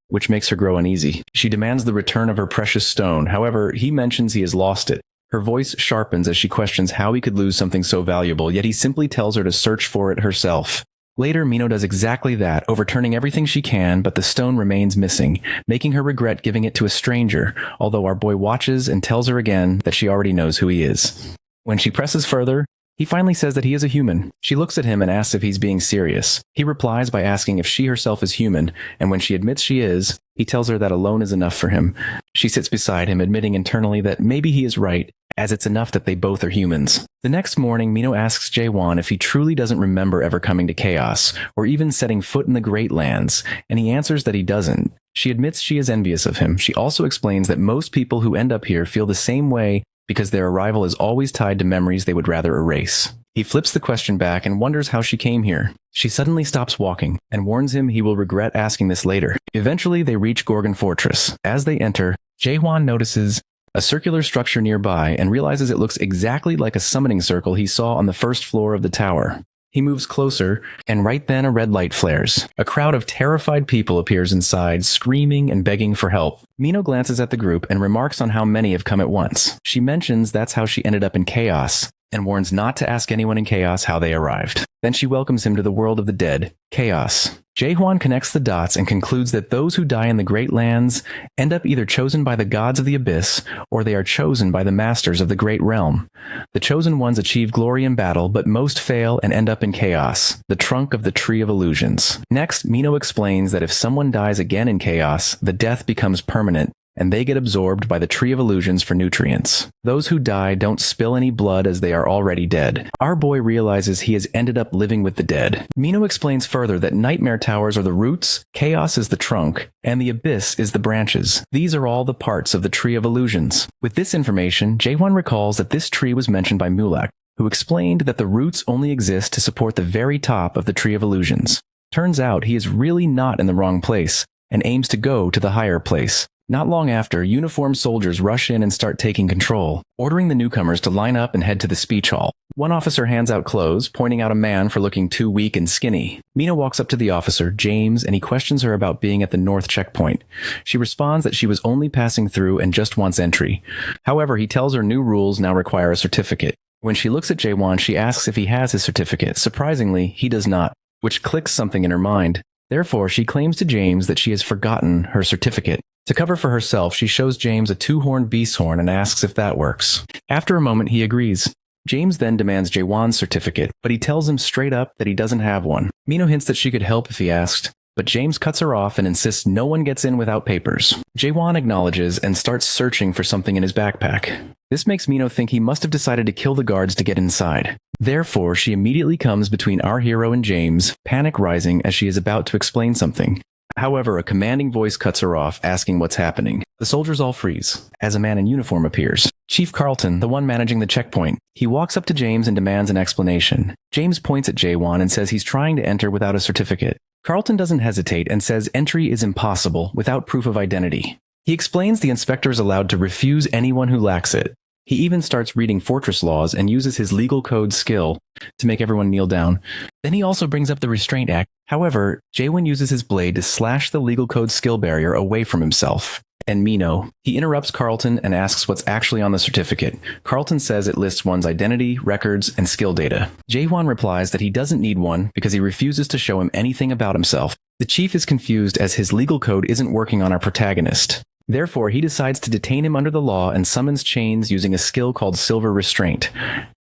which makes her grow uneasy. She demands the return of her precious stone. However, he mentions he has lost it. Her voice sharpens as she questions how he could lose something so valuable, yet he simply tells her to search for it herself. Later, Mino does exactly that, overturning everything she can, but the stone remains missing, making her regret giving it to a stranger, although our boy watches and tells her again that she already knows who he is. When she presses further, he finally says that he is a human. She looks at him and asks if he's being serious. He replies by asking if she herself is human, and when she admits she is, he tells her that alone is enough for him. She sits beside him, admitting internally that maybe he is right, as it's enough that they both are humans. The next morning, Mino asks Jaewon if he truly doesn't remember ever coming to Chaos, or even setting foot in the Great Lands, and he answers that he doesn't. She admits she is envious of him. She also explains that most people who end up here feel the same way because their arrival is always tied to memories they would rather erase. He flips the question back and wonders how she came here. She suddenly stops walking and warns him he will regret asking this later. Eventually, they reach Gorgon Fortress. As they enter, Jaewon notices a circular structure nearby and realizes it looks exactly like a summoning circle he saw on the first floor of the tower. He moves closer, and right then a red light flares. A crowd of terrified people appears inside, screaming and begging for help. Mino glances at the group and remarks on how many have come at once. She mentions that's how she ended up in Chaos, and warns not to ask anyone in Chaos how they arrived. Then she welcomes him to the world of the dead, Chaos. Jaewon connects the dots and concludes that those who die in the Great Lands end up either chosen by the gods of the abyss, or they are chosen by the masters of the Great Realm. The chosen ones achieve glory in battle, but most fail and end up in Chaos, the trunk of the Tree of Illusions. Next, Mino explains that if someone dies again in Chaos, the death becomes permanent, and they get absorbed by the Tree of Illusions for nutrients. Those who die don't spill any blood as they are already dead. Our boy realizes he has ended up living with the dead. Mino explains further that Nightmare Towers are the roots, Chaos is the trunk, and the Abyss is the branches. These are all the parts of the Tree of Illusions. With this information, Jaewon recalls that this tree was mentioned by Mulak, who explained that the roots only exist to support the very top of the Tree of Illusions. Turns out he is really not in the wrong place, and aims to go to the higher place. Not long after, uniformed soldiers rush in and start taking control, ordering the newcomers to line up and head to the speech hall. One officer hands out clothes, pointing out a man for looking too weak and skinny. Mino walks up to the officer, James, and he questions her about being at the North checkpoint. She responds that she was only passing through and just wants entry. However, he tells her new rules now require a certificate. When she looks at Jaewon, she asks if he has his certificate. Surprisingly, he does not, which clicks something in her mind. Therefore, she claims to James that she has forgotten her certificate. To cover for herself, she shows James a two-horned beast horn and asks if that works. After a moment, he agrees. James then demands Jaewon's certificate, but he tells him straight up that he doesn't have one. Mino hints that she could help if he asked, but James cuts her off and insists no one gets in without papers. Jaewon acknowledges and starts searching for something in his backpack. This makes Mino think he must have decided to kill the guards to get inside. Therefore, she immediately comes between our hero and James, panic rising as she is about to explain something. However, a commanding voice cuts her off, asking what's happening. The soldiers all freeze, as a man in uniform appears. Chief Carlton, the one managing the checkpoint. He walks up to James and demands an explanation. James points at Jaewon and says he's trying to enter without a certificate. Carlton doesn't hesitate and says entry is impossible without proof of identity. He explains the inspector is allowed to refuse anyone who lacks it. He even starts reading fortress laws and uses his legal code skill to make everyone kneel down. Then he also brings up the Restraint Act. However, Jaewon uses his blade to slash the legal code skill barrier away from himself. And Mino. He interrupts Carlton and asks what's actually on the certificate. Carlton says it lists one's identity, records, and skill data. Jaewon replies that he doesn't need one because he refuses to show him anything about himself. The chief is confused as his legal code isn't working on our protagonist. Therefore, he decides to detain him under the law and summons chains using a skill called Silver Restraint.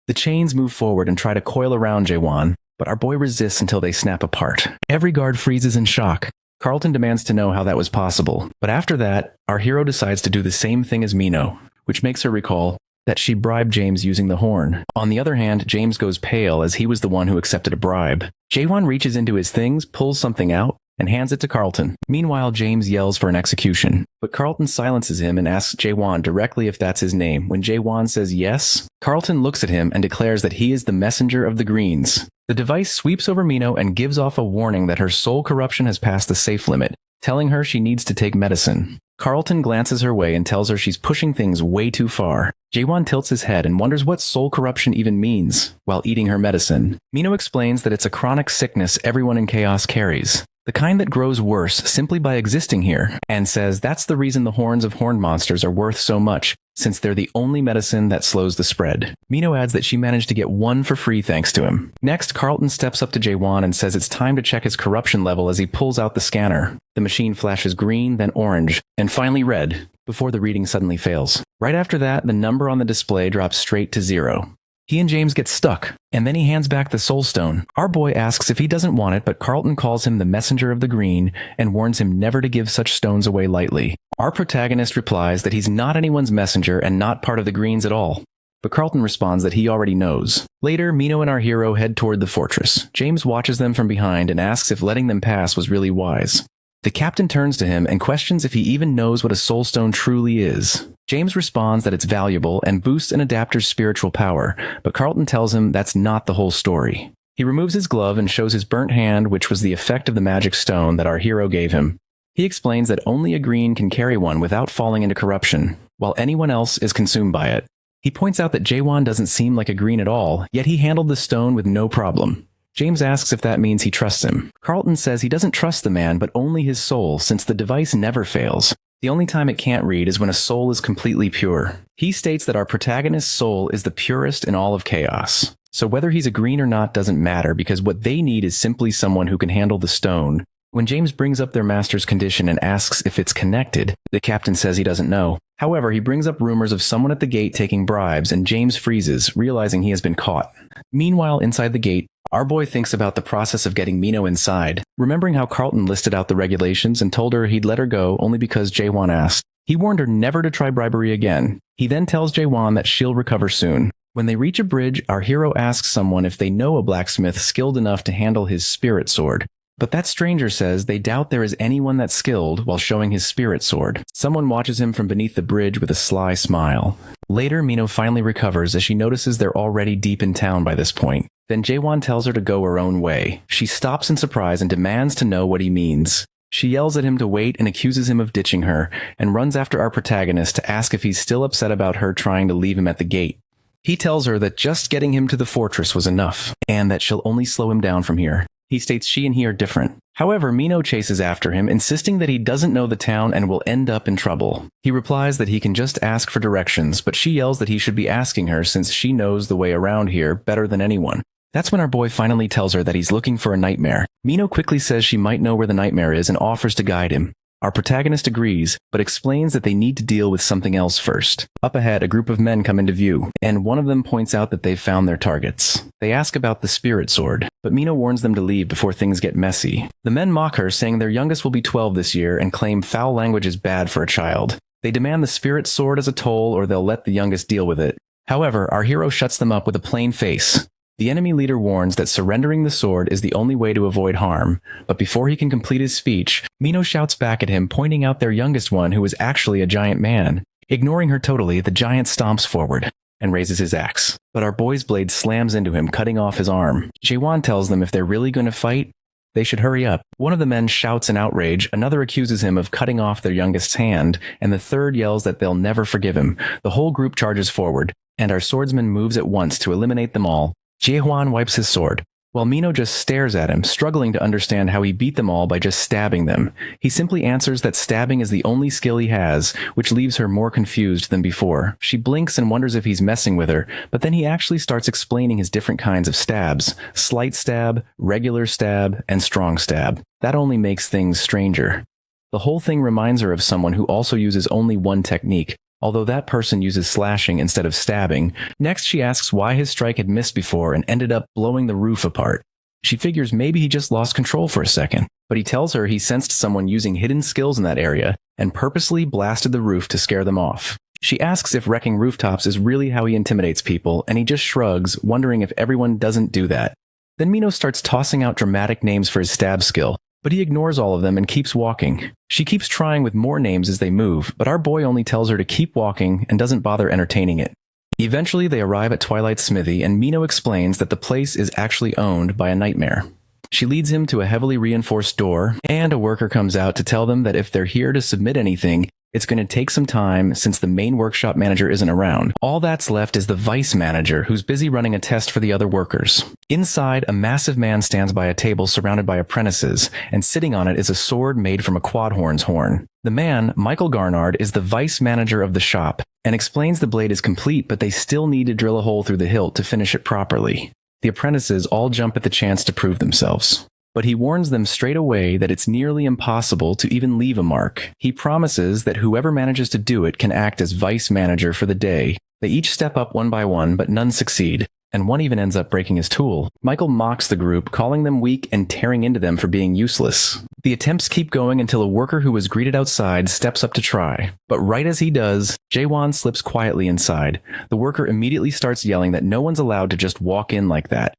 The chains move forward and try to coil around Jaewon, but our boy resists until they snap apart. Every guard freezes in shock. Carlton demands to know how that was possible, but after that, our hero decides to do the same thing as Mino, which makes her recall that she bribed James using the horn. On the other hand, James goes pale as he was the one who accepted a bribe. Jaewon reaches into his things, pulls something out, and hands it to Carlton. Meanwhile, James yells for an execution, but Carlton silences him and asks Jaewon directly if that's his name. When Jaewon says yes, Carlton looks at him and declares that he is the messenger of the Greens. The device sweeps over Mino and gives off a warning that her soul corruption has passed the safe limit, telling her she needs to take medicine. Carlton glances her way and tells her she's pushing things way too far. Jaewon tilts his head and wonders what soul corruption even means while eating her medicine. Mino explains that it's a chronic sickness everyone in Chaos carries, the kind that grows worse simply by existing here, and says that's the reason the horns of horned monsters are worth so much, since they're the only medicine that slows the spread. Mino adds that she managed to get one for free thanks to him. Next, Carlton steps up to Jaewon and says it's time to check his corruption level as he pulls out the scanner. The machine flashes green, then orange, and finally red, before the reading suddenly fails. Right after that, the number on the display drops straight to 0. He and James get stuck, and then he hands back the soul stone. Our boy asks if he doesn't want it, but Carlton calls him the messenger of the green and warns him never to give such stones away lightly. Our protagonist replies that he's not anyone's messenger and not part of the Greens at all, but Carlton responds that he already knows. Later, Mino and our hero head toward the fortress. James watches them from behind and asks if letting them pass was really wise. The captain turns to him and questions if he even knows what a soul stone truly is. James responds that it's valuable and boosts an adapter's spiritual power, but Carlton tells him that's not the whole story. He removes his glove and shows his burnt hand, which was the effect of the magic stone that our hero gave him. He explains that only a green can carry one without falling into corruption, while anyone else is consumed by it. He points out that Jaewon doesn't seem like a green at all, yet he handled the stone with no problem. James asks if that means he trusts him. Carlton says he doesn't trust the man, but only his soul, since the device never fails. The only time it can't read is when a soul is completely pure. He states that our protagonist's soul is the purest in all of Chaos. So whether he's a green or not doesn't matter, because what they need is simply someone who can handle the stone. When James brings up their master's condition and asks if it's connected, the captain says he doesn't know. However, he brings up rumors of someone at the gate taking bribes, and James freezes, realizing he has been caught. Meanwhile, inside the gate, our boy thinks about the process of getting Mino inside, remembering how Carlton listed out the regulations and told her he'd let her go only because Jaewon asked. He warned her never to try bribery again. He then tells Jaewon that she'll recover soon. When they reach a bridge, our hero asks someone if they know a blacksmith skilled enough to handle his spirit sword. But that stranger says they doubt there is anyone that's skilled while showing his spirit sword. Someone watches him from beneath the bridge with a sly smile. Later, Mino finally recovers as she notices they're already deep in town by this point. Then Jaewon tells her to go her own way. She stops in surprise and demands to know what he means. She yells at him to wait and accuses him of ditching her, and runs after our protagonist to ask if he's still upset about her trying to leave him at the gate. He tells her that just getting him to the fortress was enough, and that she'll only slow him down from here. He states she and he are different. However, Mino chases after him, insisting that he doesn't know the town and will end up in trouble. He replies that he can just ask for directions, but she yells that he should be asking her since she knows the way around here better than anyone. That's when our boy finally tells her that he's looking for a nightmare. Mino quickly says she might know where the nightmare is and offers to guide him. Our protagonist agrees, but explains that they need to deal with something else first. Up ahead, a group of men come into view, and one of them points out that they've found their targets. They ask about the spirit sword, but Mino warns them to leave before things get messy. The men mock her, saying their youngest will be 12 this year, and claim foul language is bad for a child. They demand the spirit sword as a toll, or they'll let the youngest deal with it. However, our hero shuts them up with a plain face. The enemy leader warns that surrendering the sword is the only way to avoid harm, but before he can complete his speech, Mino shouts back at him, pointing out their youngest one, who is actually a giant man. Ignoring her totally, the giant stomps forward and raises his axe. But our boy's blade slams into him, cutting off his arm. Jae-won tells them if they're really going to fight, they should hurry up. One of the men shouts in outrage, another accuses him of cutting off their youngest's hand, and the third yells that they'll never forgive him. The whole group charges forward, and our swordsman moves at once to eliminate them all. Jae-hwan wipes his sword, while Mino just stares at him, struggling to understand how he beat them all by just stabbing them. He simply answers that stabbing is the only skill he has, which leaves her more confused than before. She blinks and wonders if he's messing with her, but then he actually starts explaining his different kinds of stabs: slight stab, regular stab, and strong stab. That only makes things stranger. The whole thing reminds her of someone who also uses only one technique, although that person uses slashing instead of stabbing. Next, she asks why his strike had missed before and ended up blowing the roof apart. She figures maybe he just lost control for a second, but he tells her he sensed someone using hidden skills in that area and purposely blasted the roof to scare them off. She asks if wrecking rooftops is really how he intimidates people, and he just shrugs, wondering if everyone doesn't do that. Then Mino starts tossing out dramatic names for his stab skill, but he ignores all of them and keeps walking. She keeps trying with more names as they move, but our boy only tells her to keep walking and doesn't bother entertaining it. Eventually, they arrive at Twilight's smithy, and Mino explains that the place is actually owned by a nightmare. She leads him to a heavily reinforced door, and a worker comes out to tell them that if they're here to submit anything, it's going to take some time since the main workshop manager isn't around. All that's left is the vice manager, who's busy running a test for the other workers. Inside, a massive man stands by a table surrounded by apprentices, and sitting on it is a sword made from a quadhorn's horn. The man, Michael Garnard, is the vice manager of the shop, and explains the blade is complete, but they still need to drill a hole through the hilt to finish it properly. The apprentices all jump at the chance to prove themselves, but he warns them straight away that it's nearly impossible to even leave a mark. He promises that whoever manages to do it can act as vice manager for the day. They each step up one by one, but none succeed, and one even ends up breaking his tool. Michael mocks the group, calling them weak and tearing into them for being useless. The attempts keep going until a worker who was greeted outside steps up to try. But right as he does, Jae-won slips quietly inside. The worker immediately starts yelling that no one's allowed to just walk in like that.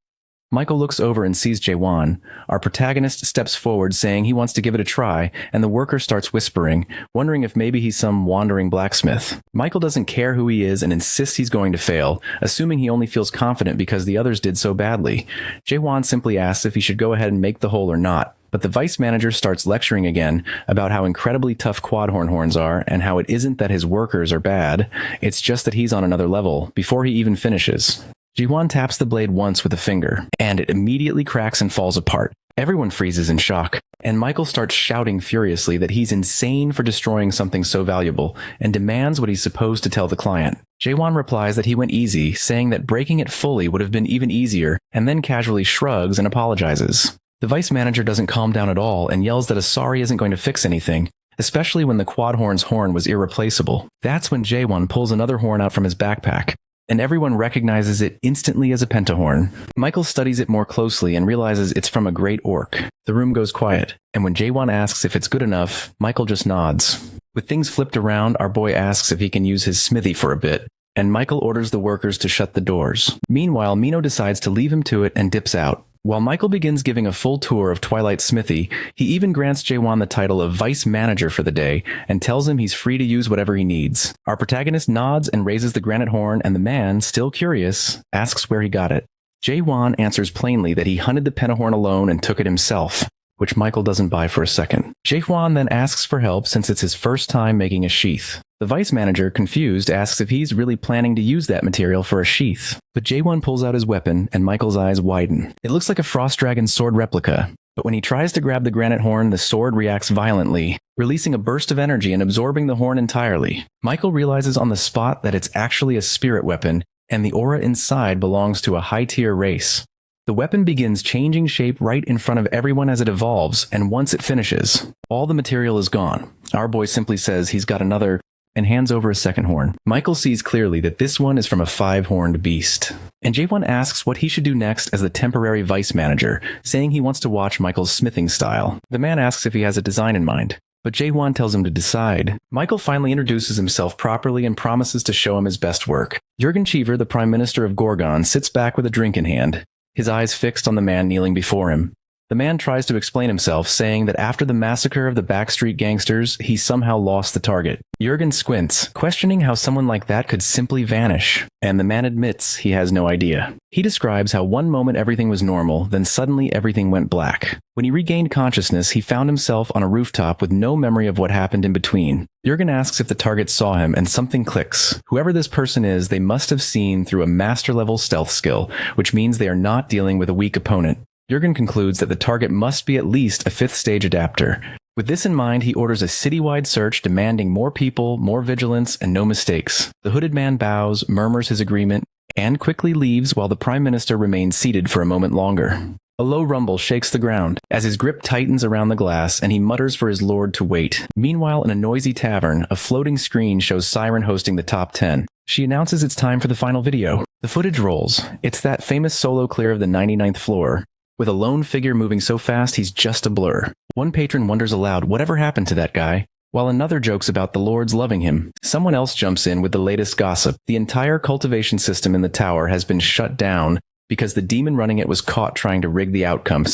Michael looks over and sees Jae-won. Our protagonist steps forward, saying he wants to give it a try, and the worker starts whispering, wondering if maybe he's some wandering blacksmith. Michael doesn't care who he is and insists he's going to fail, assuming he only feels confident because the others did so badly. Jae-won simply asks if he should go ahead and make the hole or not, but the vice manager starts lecturing again about how incredibly tough quadhorn horns are and how it isn't that his workers are bad, it's just that he's on another level, before he even finishes. Ji-won taps the blade once with a finger, and it immediately cracks and falls apart. Everyone freezes in shock, and Michael starts shouting furiously that he's insane for destroying something so valuable, and demands what he's supposed to tell the client. Jae-won replies that he went easy, saying that breaking it fully would have been even easier, and then casually shrugs and apologizes. The vice manager doesn't calm down at all and yells that a sorry isn't going to fix anything, especially when the quadhorn's horn was irreplaceable. That's when Jae-won pulls another horn out from his backpack, and everyone recognizes it instantly as a pentahorn. Michael studies it more closely and realizes it's from a great orc. The room goes quiet, and when Jae-won asks if it's good enough, Michael just nods. With things flipped around, our boy asks if he can use his smithy for a bit, and Michael orders the workers to shut the doors. Meanwhile, Mino decides to leave him to it and dips out. While Michael begins giving a full tour of Twilight's smithy, he even grants Jae-won the title of vice manager for the day and tells him he's free to use whatever he needs. Our protagonist nods and raises the granite horn, and the man, still curious, asks where he got it. Jae-won answers plainly that he hunted the pentahorn alone and took it himself, which Michael doesn't buy for a second. Jae-won then asks for help since it's his first time making a sheath. The vice manager, confused, asks if he's really planning to use that material for a sheath. But Jae-won pulls out his weapon, and Michael's eyes widen. It looks like a Frost Dragon sword replica, but when he tries to grab the granite horn, the sword reacts violently, releasing a burst of energy and absorbing the horn entirely. Michael realizes on the spot that it's actually a spirit weapon, and the aura inside belongs to a high-tier race. The weapon begins changing shape right in front of everyone as it evolves, and once it finishes, all the material is gone. Our boy simply says he's got another and hands over a second horn. Michael sees clearly that this one is from a 5-horned beast. And Jae-won asks what he should do next as the temporary vice manager, saying he wants to watch Michael's smithing style. The man asks if he has a design in mind, but Jae-won tells him to decide. Michael finally introduces himself properly and promises to show him his best work. Jurgen Cheever, the Prime Minister of Gorgon, sits back with a drink in hand, his eyes fixed on the man kneeling before him. The man tries to explain himself, saying that after the massacre of the backstreet gangsters, he somehow lost the target. Jurgen squints, questioning how someone like that could simply vanish, and the man admits he has no idea. He describes how one moment everything was normal, then suddenly everything went black. When he regained consciousness, he found himself on a rooftop with no memory of what happened in between. Jurgen asks if the target saw him, and something clicks. Whoever this person is, they must have seen through a master-level stealth skill, which means they are not dealing with a weak opponent. Jurgen concludes that the target must be at least a 5th stage adapter. With this in mind, he orders a citywide search demanding more people, more vigilance, and no mistakes. The hooded man bows, murmurs his agreement, and quickly leaves while the Prime Minister remains seated for a moment longer. A low rumble shakes the ground as his grip tightens around the glass and he mutters for his lord to wait. Meanwhile, in a noisy tavern, a floating screen shows Siren hosting the top 10. She announces it's time for the final video. The footage rolls. It's that famous solo clear of the 99th floor, with a lone figure moving so fast he's just a blur. One patron wonders aloud whatever happened to that guy, while another jokes about the lords loving him. Someone else jumps in with the latest gossip. The entire cultivation system in the tower has been shut down because the demon running it was caught trying to rig the outcome.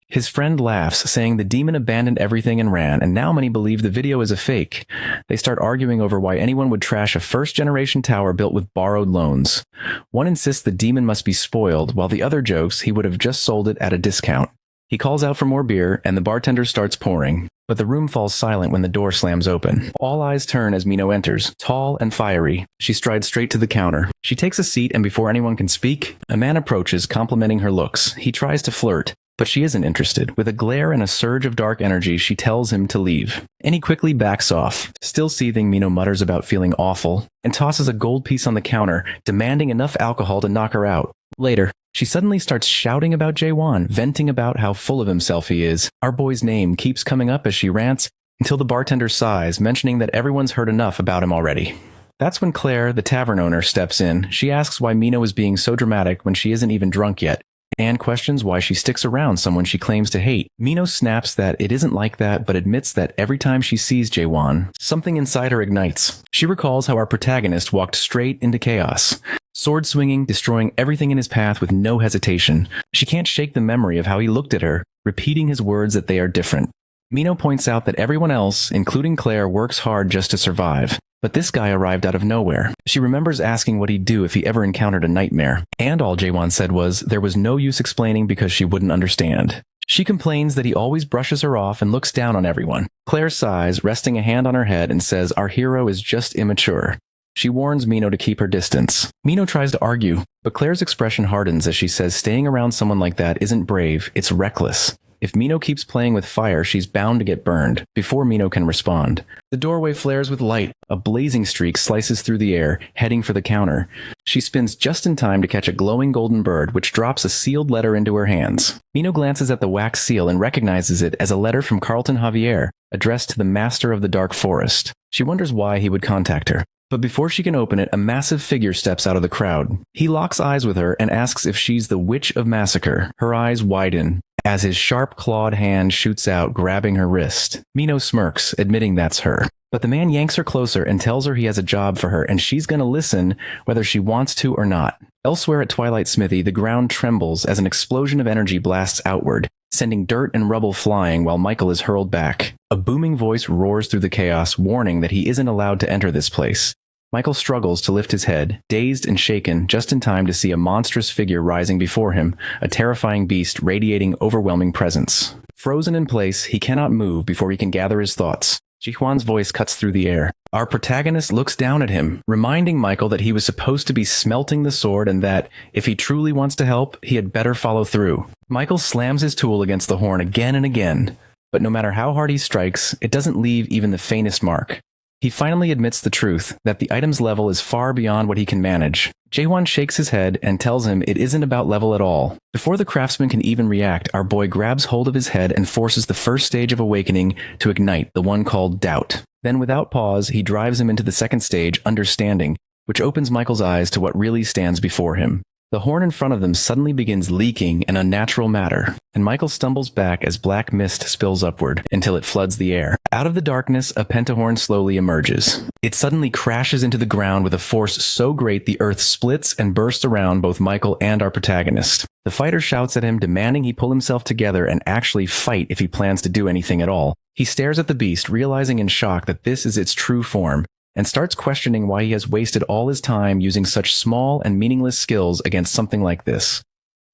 His friend laughs, saying the demon abandoned everything and ran, and now many believe the video is a fake. They start arguing over why anyone would trash a first-generation tower built with borrowed loans. One insists the demon must be spoiled, while the other jokes he would have just sold it at a discount. He calls out for more beer, and the bartender starts pouring, but the room falls silent when the door slams open. All eyes turn as Mino enters, tall and fiery. She strides straight to the counter. She takes a seat, and before anyone can speak, a man approaches, complimenting her looks. He tries to flirt, but she isn't interested. With a glare and a surge of dark energy, she tells him to leave. And he quickly backs off. Still seething, Mino mutters about feeling awful, and tosses a gold piece on the counter, demanding enough alcohol to knock her out. Later, she suddenly starts shouting about Jae-won, venting about how full of himself he is. Our boy's name keeps coming up as she rants, until the bartender sighs, mentioning that everyone's heard enough about him already. That's when Claire, the tavern owner, steps in. She asks why Mino is being so dramatic when she isn't even drunk yet, and questions why she sticks around someone she claims to hate. Mino snaps that it isn't like that, but admits that every time she sees Jae-won, something inside her ignites. She recalls how our protagonist walked straight into chaos, sword swinging, destroying everything in his path with no hesitation. She can't shake the memory of how he looked at her, repeating his words that they are different. Mino points out that everyone else, including Claire, works hard just to survive. But this guy arrived out of nowhere. She remembers asking what he'd do if he ever encountered a nightmare. And all Jae-won said was there was no use explaining because she wouldn't understand. She complains that he always brushes her off and looks down on everyone. Claire sighs, resting a hand on her head, and says our hero is just immature. She warns Mino to keep her distance. Mino tries to argue, but Claire's expression hardens as she says staying around someone like that isn't brave, it's reckless. If Mino keeps playing with fire, she's bound to get burned, before Mino can respond. The doorway flares with light. A blazing streak slices through the air, heading for the counter. She spins just in time to catch a glowing golden bird, which drops a sealed letter into her hands. Mino glances at the wax seal and recognizes it as a letter from Carlton Javier, addressed to the Master of the Dark Forest. She wonders why he would contact her. But before she can open it, a massive figure steps out of the crowd. He locks eyes with her and asks if she's the Witch of Massacre. Her eyes widen as his sharp clawed hand shoots out, grabbing her wrist. Mino smirks, admitting that's her. But the man yanks her closer and tells her he has a job for her and she's gonna listen whether she wants to or not. Elsewhere at Twilight Smithy, the ground trembles as an explosion of energy blasts outward, sending dirt and rubble flying while Michael is hurled back. A booming voice roars through the chaos, warning that he isn't allowed to enter this place. Michael struggles to lift his head, dazed and shaken, just in time to see a monstrous figure rising before him, a terrifying beast radiating overwhelming presence. Frozen in place, he cannot move before he can gather his thoughts. Ji-hwan's voice cuts through the air. Our protagonist looks down at him, reminding Michael that he was supposed to be smelting the sword and that, if he truly wants to help, he had better follow through. Michael slams his tool against the horn again and again, but no matter how hard he strikes, it doesn't leave even the faintest mark. He finally admits the truth, that the item's level is far beyond what he can manage. Jaewon shakes his head and tells him it isn't about level at all. Before the craftsman can even react, our boy grabs hold of his head and forces the first stage of awakening to ignite, the one called doubt. Then without pause, he drives him into the second stage, understanding, which opens Michael's eyes to what really stands before him. The horn in front of them suddenly begins leaking an unnatural matter, and Michael stumbles back as black mist spills upward until it floods the air. Out of the darkness, a pentahorn slowly emerges. It suddenly crashes into the ground with a force so great the earth splits and bursts around both Michael and our protagonist. The fighter shouts at him, demanding he pull himself together and actually fight if he plans to do anything at all. He stares at the beast, realizing in shock that this is its true form, and starts questioning why he has wasted all his time using such small and meaningless skills against something like this.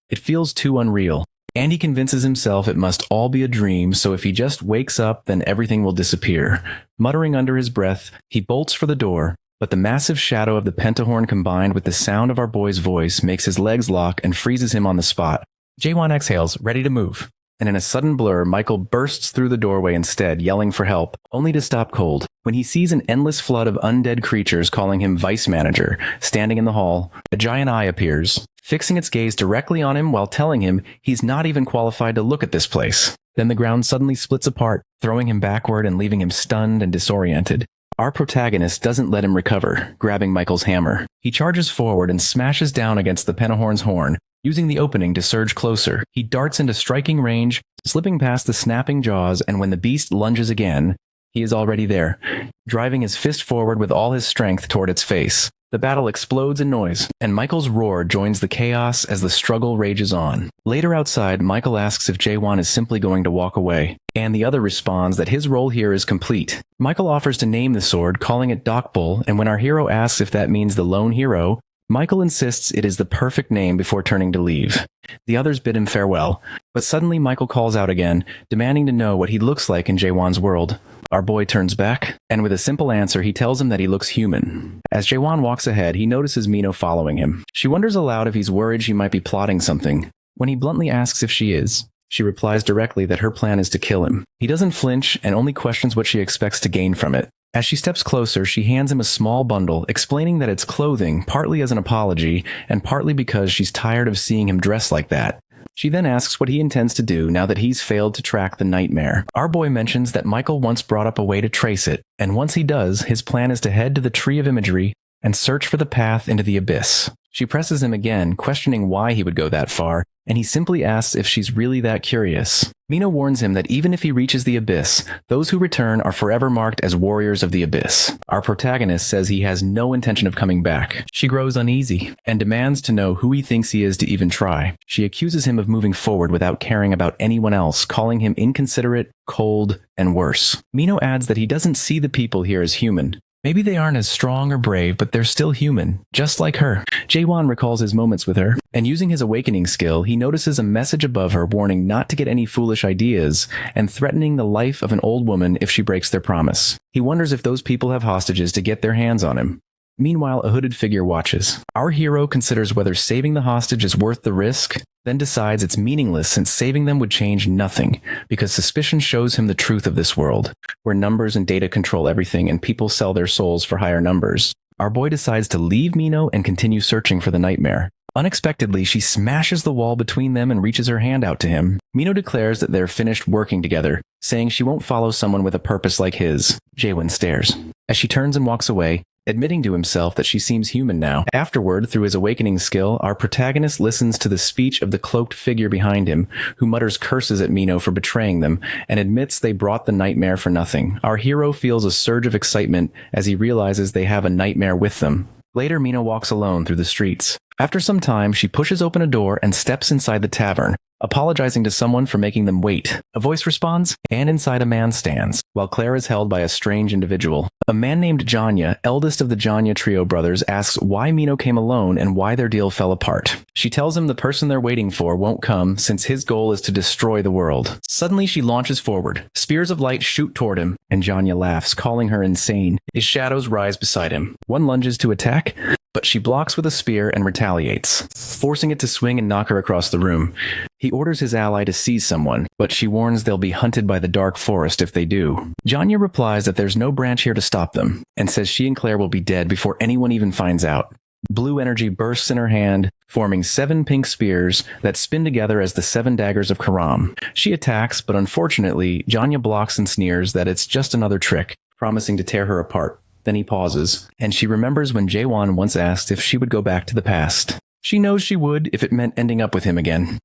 It feels too unreal, and he convinces himself it must all be a dream, so if he just wakes up, then everything will disappear. Muttering under his breath, he bolts for the door, but the massive shadow of the pentahorn combined with the sound of our boy's voice makes his legs lock and freezes him on the spot. Jaewon exhales, ready to move. And in a sudden blur, Michael bursts through the doorway instead, yelling for help, only to stop cold when he sees an endless flood of undead creatures calling him vice manager. Standing in the hall, a giant eye appears, fixing its gaze directly on him while telling him he's not even qualified to look at this place. Then the ground suddenly splits apart, throwing him backward and leaving him stunned and disoriented. Our protagonist doesn't let him recover, grabbing Michael's hammer. He charges forward and smashes down against the pentahorn's horn, using the opening to surge closer. He darts into striking range, slipping past the snapping jaws, and when the beast lunges again, he is already there, driving his fist forward with all his strength toward its face. The battle explodes in noise, and Michael's roar joins the chaos as the struggle rages on. Later outside, Michael asks if Jaewon is simply going to walk away, and the other responds that his role here is complete. Michael offers to name the sword, calling it Dokbul, and when our hero asks if that means the lone hero, Michael insists it is the perfect name before turning to leave. The others bid him farewell, but suddenly Michael calls out again, demanding to know what he looks like in Jaewon's world. Our boy turns back, and with a simple answer, he tells him that he looks human. As Jaewon walks ahead, he notices Mino following him. She wonders aloud if he's worried she might be plotting something. When he bluntly asks if she is, she replies directly that her plan is to kill him. He doesn't flinch and only questions what she expects to gain from it. As she steps closer, she hands him a small bundle, explaining that it's clothing, partly as an apology, and partly because she's tired of seeing him dressed like that. She then asks what he intends to do now that he's failed to track the nightmare. Our boy mentions that Michael once brought up a way to trace it, and once he does, his plan is to head to the Tree of Imagery and search for the path into the abyss. She presses him again, questioning why he would go that far, and he simply asks if she's really that curious. Mino warns him that even if he reaches the abyss, those who return are forever marked as warriors of the abyss. Our protagonist says he has no intention of coming back. She grows uneasy and demands to know who he thinks he is to even try. She accuses him of moving forward without caring about anyone else, calling him inconsiderate, cold, and worse. Mino adds that he doesn't see the people here as human. Maybe they aren't as strong or brave, but they're still human, just like her. Jaewon recalls his moments with her, and using his awakening skill, he notices a message above her warning not to get any foolish ideas and threatening the life of an old woman if she breaks their promise. He wonders if those people have hostages to get their hands on him. Meanwhile, a hooded figure watches. Our hero considers whether saving the hostage is worth the risk, then decides it's meaningless since saving them would change nothing, because suspicion shows him the truth of this world, where numbers and data control everything and people sell their souls for higher numbers. Our boy decides to leave Mino and continue searching for the nightmare. Unexpectedly, she smashes the wall between them and reaches her hand out to him. Mino declares that they're finished working together, saying she won't follow someone with a purpose like his. Jaewon stares as she turns and walks away, admitting to himself that she seems human now. Afterward, through his awakening skill, our protagonist listens to the speech of the cloaked figure behind him, who mutters curses at Mino for betraying them, and admits they brought the nightmare for nothing. Our hero feels a surge of excitement as he realizes they have a nightmare with them. Later, Mino walks alone through the streets. After some time, she pushes open a door and steps inside the tavern, apologizing to someone for making them wait. A voice responds, and inside a man stands, while Claire is held by a strange individual. A man named Janya, eldest of the Janya trio brothers, asks why Mino came alone and why their deal fell apart. She tells him the person they're waiting for won't come since his goal is to destroy the world. Suddenly she launches forward. Spears of light shoot toward him, and Janya laughs, calling her insane. His shadows rise beside him. One lunges to attack, but she blocks with a spear and retaliates, forcing it to swing and knock her across the room. He orders his ally to seize someone, but she warns they'll be hunted by the dark forest if they do. Janya replies that there's no branch here to stop them, and says she and Claire will be dead before anyone even finds out. Blue energy bursts in her hand, forming 7 pink spears that spin together as the 7 daggers of Karam. She attacks, but unfortunately, Janya blocks and sneers that it's just another trick, promising to tear her apart. Then he pauses, and she remembers when Jaewon once asked if she would go back to the past. She knows she would if it meant ending up with him again.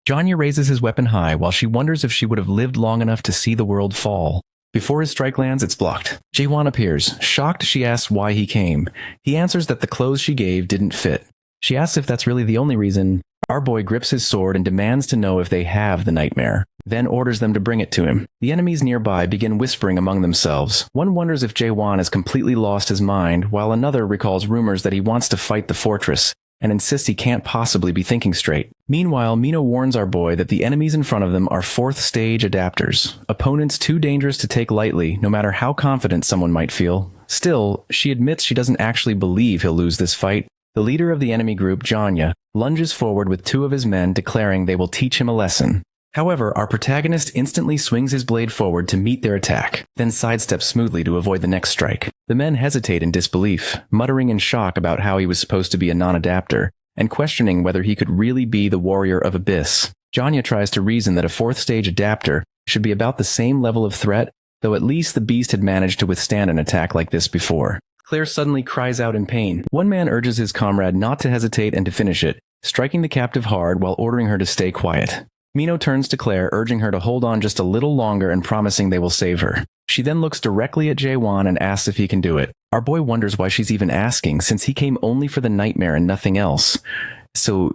Janya raises his weapon high while she wonders if she would have lived long enough to see the world fall. Before his strike lands, it's blocked. Jaewon appears. Shocked, she asks why he came. He answers that the clothes she gave didn't fit. She asks if that's really the only reason. Our boy grips his sword and demands to know if they have the nightmare, then orders them to bring it to him. The enemies nearby begin whispering among themselves. One wonders if Jaewon has completely lost his mind, while another recalls rumors that he wants to fight the fortress, and insists he can't possibly be thinking straight. Meanwhile, Mino warns our boy that the enemies in front of them are 4th stage adapters, opponents too dangerous to take lightly, no matter how confident someone might feel. Still, she admits she doesn't actually believe he'll lose this fight. The leader of the enemy group, Janya, lunges forward with 2 of his men, declaring they will teach him a lesson. However, our protagonist instantly swings his blade forward to meet their attack, then sidesteps smoothly to avoid the next strike. The men hesitate in disbelief, muttering in shock about how he was supposed to be a non-adapter, and questioning whether he could really be the warrior of Abyss. Janya tries to reason that a 4th stage adapter should be about the same level of threat, though at least the beast had managed to withstand an attack like this before. Claire suddenly cries out in pain. One man urges his comrade not to hesitate and to finish it, striking the captive hard while ordering her to stay quiet. Mino turns to Claire, urging her to hold on just a little longer and promising they will save her. She then looks directly at Jaewon and asks if he can do it. Our boy wonders why she's even asking, since he came only for the nightmare and nothing else. So,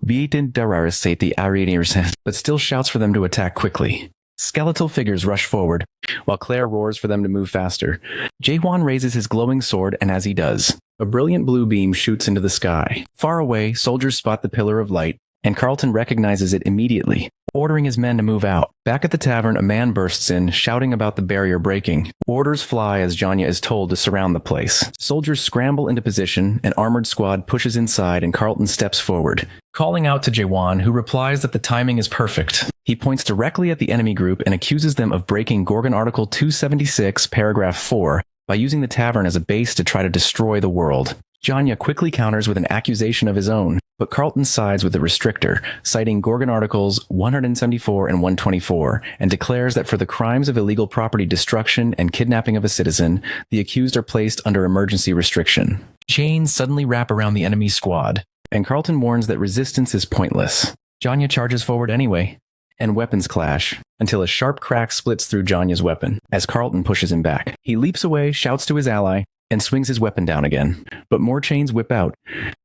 but still shouts for them to attack quickly. Skeletal figures rush forward, while Claire roars for them to move faster. Jaewon raises his glowing sword, and as he does, a brilliant blue beam shoots into the sky. Far away, soldiers spot the pillar of light, and Carlton recognizes it immediately, ordering his men to move out. Back at the tavern, a man bursts in, shouting about the barrier breaking. Orders fly as Janya is told to surround the place. Soldiers scramble into position, an armored squad pushes inside, and Carlton steps forward, calling out to Jaewon, who replies that the timing is perfect. He points directly at the enemy group and accuses them of breaking Gorgon Article 276, paragraph 4, by using the tavern as a base to try to destroy the world. Janya quickly counters with an accusation of his own, but Carlton sides with the restrictor, citing Gorgon Articles 174 and 124, and declares that for the crimes of illegal property destruction and kidnapping of a citizen, the accused are placed under emergency restriction. Chains suddenly wrap around the enemy squad, and Carlton warns that resistance is pointless. Janya charges forward anyway, and weapons clash, until a sharp crack splits through Janya's weapon, as Carlton pushes him back. He leaps away, shouts to his ally, and swings his weapon down again. But more chains whip out,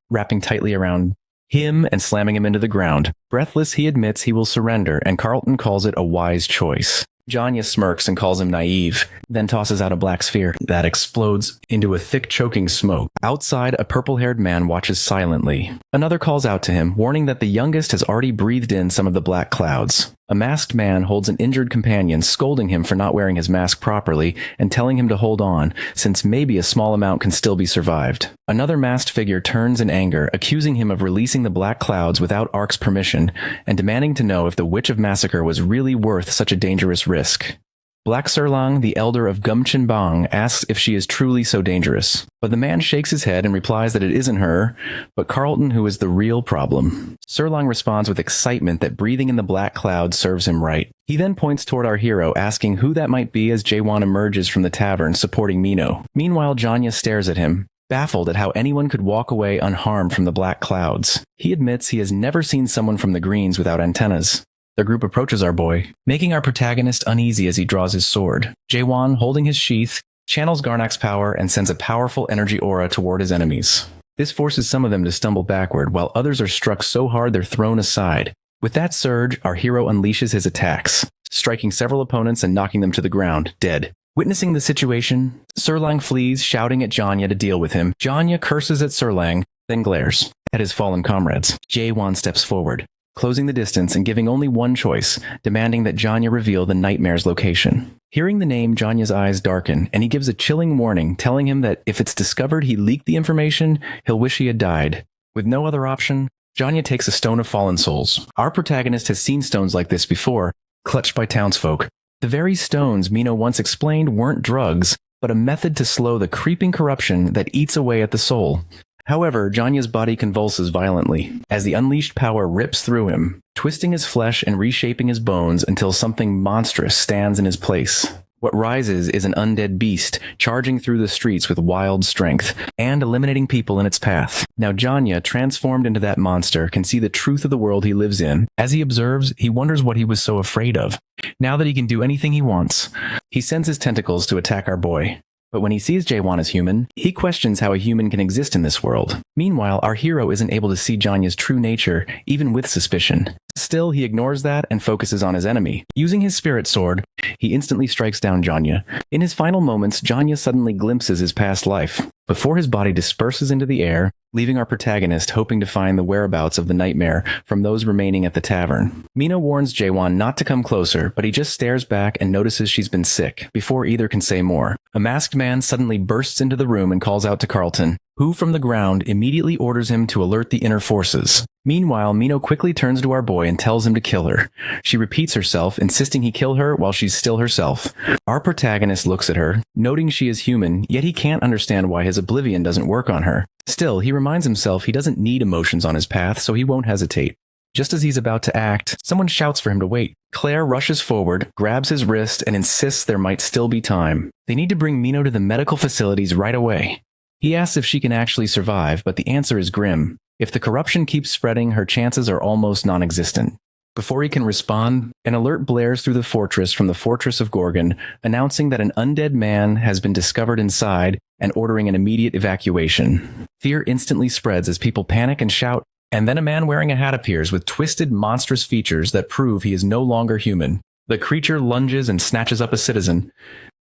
wrapping tightly around him and slamming him into the ground. Breathless, he admits he will surrender, and Carlton calls it a wise choice. Janya smirks and calls him naive, then tosses out a black sphere that explodes into a thick choking smoke. Outside, a purple-haired man watches silently. Another calls out to him, warning that the youngest has already breathed in some of the black clouds. A masked man holds an injured companion, scolding him for not wearing his mask properly and telling him to hold on, since maybe a small amount can still be survived. Another masked figure turns in anger, accusing him of releasing the black clouds without Ark's permission, and demanding to know if the Witch of Massacre was really worth such a dangerous risk. Black Serlang, the elder of Gumchin Bang, asks if she is truly so dangerous. But the man shakes his head and replies that it isn't her, but Carlton who is the real problem. Serlang responds with excitement that breathing in the black cloud serves him right. He then points toward our hero, asking who that might be as Jaewon emerges from the tavern supporting Mino. Meanwhile, Janya stares at him, baffled at how anyone could walk away unharmed from the black clouds. He admits he has never seen someone from the Greens without antennas. The group approaches our boy, making our protagonist uneasy as he draws his sword. Jaewon, holding his sheath, channels Garnak's power and sends a powerful energy aura toward his enemies. This forces some of them to stumble backward, while others are struck so hard they're thrown aside. With that surge, our hero unleashes his attacks, striking several opponents and knocking them to the ground, dead. Witnessing the situation, Serlang flees, shouting at Janya to deal with him. Janya curses at Serlang, then glares at his fallen comrades. Jaewon steps forward, closing the distance and giving only one choice, demanding that Janya reveal the nightmare's location. Hearing the name, Janya's eyes darken, and he gives a chilling warning, telling him that if it's discovered he leaked the information, he'll wish he had died. With no other option, Janya takes a stone of fallen souls. Our protagonist has seen stones like this before, clutched by townsfolk. The very stones Mino once explained weren't drugs, but a method to slow the creeping corruption that eats away at the soul. However, Janya's body convulses violently as the unleashed power rips through him, twisting his flesh and reshaping his bones until something monstrous stands in his place. What rises is an undead beast, charging through the streets with wild strength, and eliminating people in its path. Now Janya, transformed into that monster, can see the truth of the world he lives in. As he observes, he wonders what he was so afraid of. Now that he can do anything he wants, he sends his tentacles to attack our boy. But when he sees Jaewon as human, he questions how a human can exist in this world. Meanwhile, our hero isn't able to see Janya's true nature, even with suspicion. Still, he ignores that and focuses on his enemy. Using his spirit sword, he instantly strikes down Janya. In his final moments, Janya suddenly glimpses his past life, before his body disperses into the air, leaving our protagonist hoping to find the whereabouts of the nightmare from those remaining at the tavern. Mino warns Jaewon not to come closer, but he just stares back and notices she's been sick, before either can say more. A masked man suddenly bursts into the room and calls out to Carlton, who from the ground immediately orders him to alert the inner forces. Meanwhile, Mino quickly turns to our boy and tells him to kill her. She repeats herself, insisting he kill her while she's still herself. Our protagonist looks at her, noting she is human, yet he can't understand why his oblivion doesn't work on her. Still, he reminds himself he doesn't need emotions on his path, so he won't hesitate. Just as he's about to act, someone shouts for him to wait. Claire rushes forward, grabs his wrist, and insists there might still be time. They need to bring Mino to the medical facilities right away. He asks if she can actually survive, but the answer is grim. If the corruption keeps spreading, her chances are almost non-existent. Before he can respond, an alert blares through the fortress from the Fortress of Gorgon, announcing that an undead man has been discovered inside and ordering an immediate evacuation. Fear instantly spreads as people panic and shout, and then a man wearing a hat appears with twisted, monstrous features that prove he is no longer human. The creature lunges and snatches up a citizen,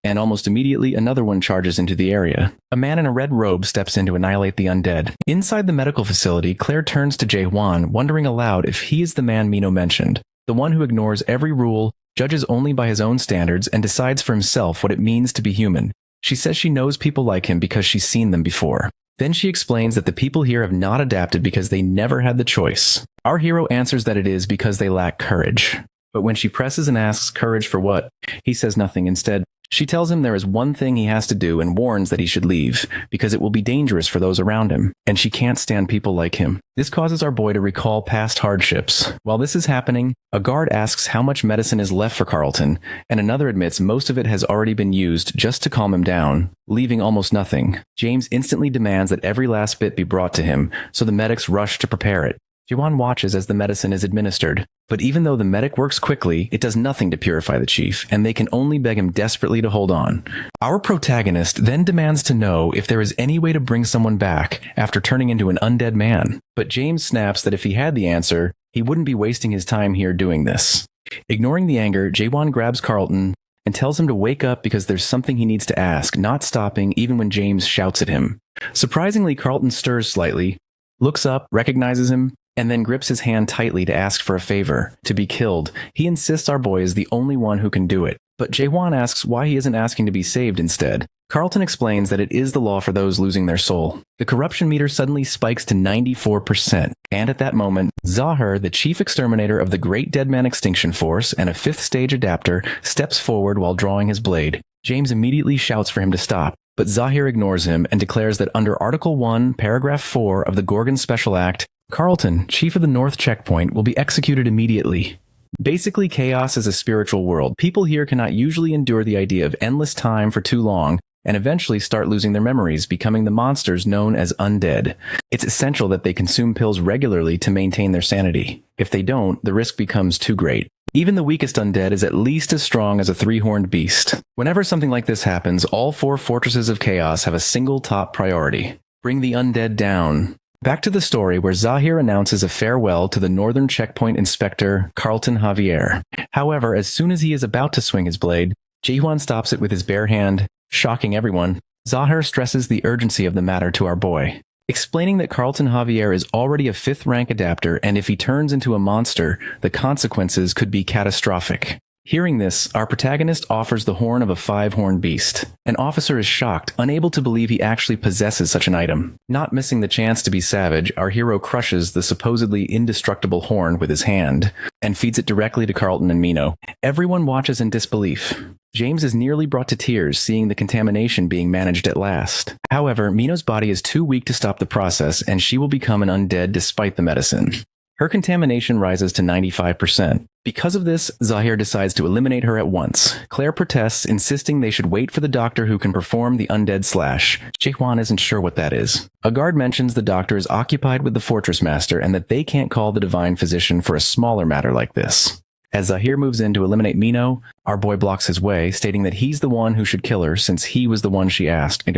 and almost immediately another one charges into the area. A man in a red robe steps in to annihilate the undead. Inside the medical facility, Claire turns to Jaewon, wondering aloud if he is the man Mino mentioned, the one who ignores every rule, judges only by his own standards, and decides for himself what it means to be human. She says she knows people like him because she's seen them before. Then she explains that the people here have not adapted because they never had the choice. Our hero answers that it is because they lack courage. But when she presses and asks courage for what, he says nothing. Instead, she tells him there is one thing he has to do and warns that he should leave, because it will be dangerous for those around him, and she can't stand people like him. This causes our boy to recall past hardships. While this is happening, a guard asks how much medicine is left for Carlton, and another admits most of it has already been used just to calm him down, leaving almost nothing. James instantly demands that every last bit be brought to him, so the medics rush to prepare it. Jaewon watches as the medicine is administered, but even though the medic works quickly, it does nothing to purify the chief, and they can only beg him desperately to hold on. Our protagonist then demands to know if there is any way to bring someone back after turning into an undead man, but James snaps that if he had the answer, he wouldn't be wasting his time here doing this. Ignoring the anger, Jaewon grabs Carlton and tells him to wake up because there's something he needs to ask, not stopping even when James shouts at him. Surprisingly, Carlton stirs slightly, looks up, recognizes him, and then grips his hand tightly to ask for a favor, to be killed. He insists our boy is the only one who can do it. But Jaewon asks why he isn't asking to be saved instead. Carlton explains that it is the law for those losing their soul. The corruption meter suddenly spikes to 94%, and at that moment, Zahir, the chief exterminator of the Great Deadman Extinction Force and a 5th stage adapter, steps forward while drawing his blade. James immediately shouts for him to stop, but Zahir ignores him and declares that under Article 1, Paragraph 4 of the Gorgon Special Act, Carlton, chief of the North Checkpoint, will be executed immediately. Basically, chaos is a spiritual world. People here cannot usually endure the idea of endless time for too long, and eventually start losing their memories, becoming the monsters known as undead. It's essential that they consume pills regularly to maintain their sanity. If they don't, the risk becomes too great. Even the weakest undead is at least as strong as a 3-horned beast. Whenever something like this happens, all 4 fortresses of chaos have a single top priority: bring the undead down. Back to the story where Zahir announces a farewell to the Northern Checkpoint Inspector, Carlton Javier. However, as soon as he is about to swing his blade, Jaewon stops it with his bare hand, shocking everyone. Zahir stresses the urgency of the matter to our boy. explaining that Carlton Javier is already a 5th rank adapter, and if he turns into a monster, the consequences could be catastrophic. Hearing this, our protagonist offers the horn of a 5-horned beast. An officer is shocked, unable to believe he actually possesses such an item. Not missing the chance to be savage, our hero crushes the supposedly indestructible horn with his hand, and feeds it directly to Carlton and Mino. Everyone watches in disbelief. James is nearly brought to tears seeing the contamination being managed at last. However, Mino's body is too weak to stop the process, and she will become an undead despite the medicine. Her contamination rises to 95%. Because of this, Zahir decides to eliminate her at once. Claire protests, insisting they should wait for the doctor who can perform the undead slash. Jaehwan isn't sure what that is. A guard mentions the doctor is occupied with the fortress master and that they can't call the divine physician for a smaller matter like this. As Zahir moves in to eliminate Mino, our boy blocks his way, stating that he's the one who should kill her since he was the one she asked.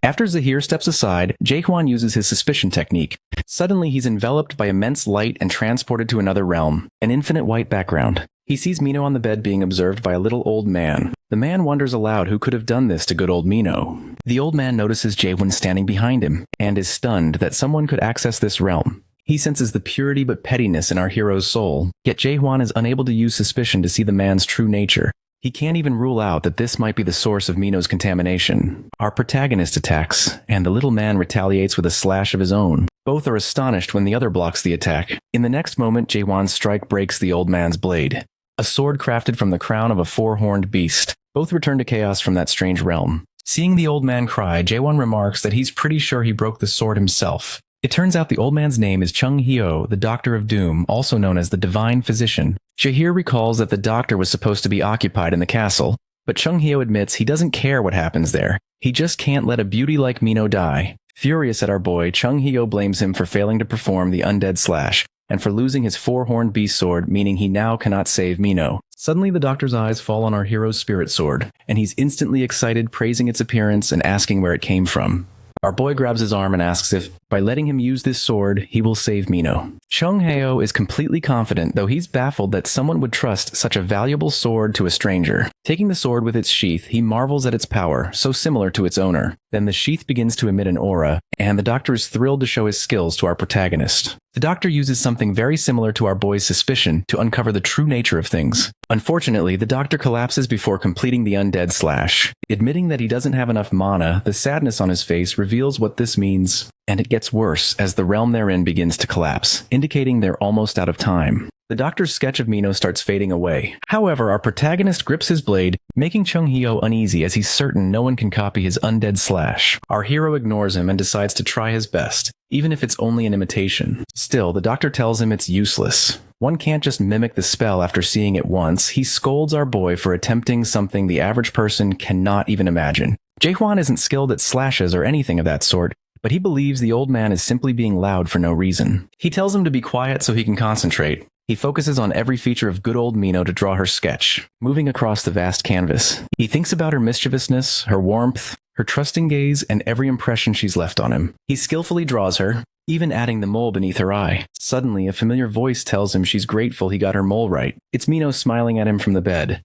After Zahir steps aside, Jaehwan uses his suspicion technique. Suddenly, he's enveloped by immense light and transported to another realm, an infinite white background. He sees Mino on the bed being observed by a little old man. The man wonders aloud who could have done this to good old Mino. The old man notices Jaehwan standing behind him, and is stunned that someone could access this realm. He senses the purity but pettiness in our hero's soul, yet Jaehwan is unable to use suspicion to see the man's true nature. He can't even rule out that this might be the source of Mino's contamination. Our protagonist attacks, and the little man retaliates with a slash of his own. Both are astonished when the other blocks the attack. In the next moment, Jaehwan's strike breaks the old man's blade. A sword crafted from the crown of a 4-horned beast. Both return to chaos from that strange realm. Seeing the old man cry, Jaehwan remarks that he's pretty sure he broke the sword himself. It turns out the old man's name is Chung Hyo, the Doctor of Doom, also known as the Divine Physician. Zahir recalls that the doctor was supposed to be occupied in the castle, but Chung Hyo admits he doesn't care what happens there. He just can't let a beauty like Mino die. Furious at our boy, Chung Hyo blames him for failing to perform the undead slash, and for losing his 4-horned beast sword, meaning he now cannot save Mino. Suddenly, the doctor's eyes fall on our hero's spirit sword, and he's instantly excited, praising its appearance and asking where it came from. Our boy grabs his arm and asks if, by letting him use this sword, he will save Mino. Chung Hyo is completely confident, though he's baffled that someone would trust such a valuable sword to a stranger. Taking the sword with its sheath, he marvels at its power, so similar to its owner. Then the sheath begins to emit an aura, and the doctor is thrilled to show his skills to our protagonist. The doctor uses something very similar to our boy's suspicion to uncover the true nature of things. Unfortunately, the doctor collapses before completing the undead slash. Admitting that he doesn't have enough mana, the sadness on his face reveals what this means, and it gets worse as the realm they're in begins to collapse, indicating they're almost out of time. The doctor's sketch of Mino starts fading away. However, our protagonist grips his blade, making Chung Hyo uneasy as he's certain no one can copy his undead slash. Our hero ignores him and decides to try his best, even if it's only an imitation. Still, the doctor tells him it's useless. One can't just mimic the spell after seeing it once. He scolds our boy for attempting something the average person cannot even imagine. Jaehwan isn't skilled at slashes or anything of that sort, but he believes the old man is simply being loud for no reason. He tells him to be quiet so he can concentrate. He focuses on every feature of good old Mino to draw her sketch, moving across the vast canvas. He thinks about her mischievousness, her warmth, her trusting gaze, and every impression she's left on him. He skillfully draws her, even adding the mole beneath her eye. Suddenly, a familiar voice tells him she's grateful he got her mole right. It's Mino smiling at him from the bed.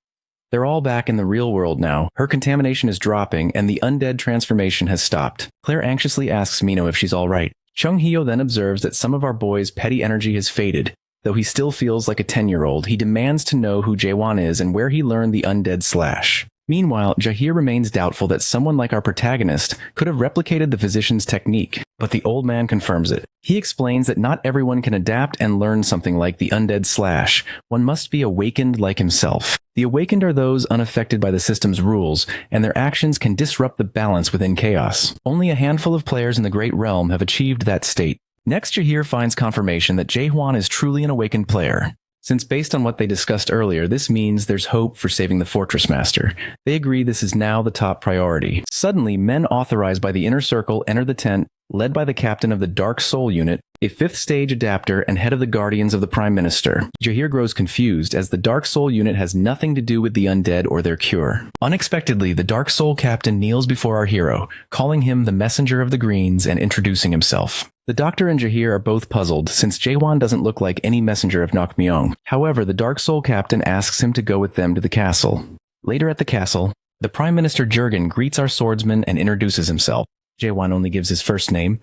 They're all back in the real world now. Her contamination is dropping, and the undead transformation has stopped. Claire anxiously asks Mino if she's all right. Chung Hyo then observes that some of our boy's petty energy has faded. Though he still feels like a 10-year-old, he demands to know who Jaehwan is and where he learned the undead slash. Meanwhile, Zahir remains doubtful that someone like our protagonist could have replicated the physician's technique, but the old man confirms it. He explains that not everyone can adapt and learn something like the undead slash. One must be awakened like himself. The awakened are those unaffected by the system's rules, and their actions can disrupt the balance within chaos. Only a handful of players in the Great Realm have achieved that state. Next, Zahir finds confirmation that Jaehwan is truly an awakened player. Since based on what they discussed earlier, this means there's hope for saving the Fortress Master. They agree this is now the top priority. Suddenly, men authorized by the Inner Circle enter the tent, led by the captain of the Dark Soul Unit, a 5th stage adapter and head of the Guardians of the Prime Minister. Zahir grows confused as the Dark Soul Unit has nothing to do with the undead or their cure. Unexpectedly, the Dark Soul Captain kneels before our hero, calling him the Messenger of the Greens and introducing himself. The Doctor and Zahir are both puzzled, since Jaehwan doesn't look like any messenger of Nakmyeong. However, the Dark Soul Captain asks him to go with them to the castle. Later at the castle, the Prime Minister Jurgen greets our swordsman and introduces himself. Jae-won only gives his first name,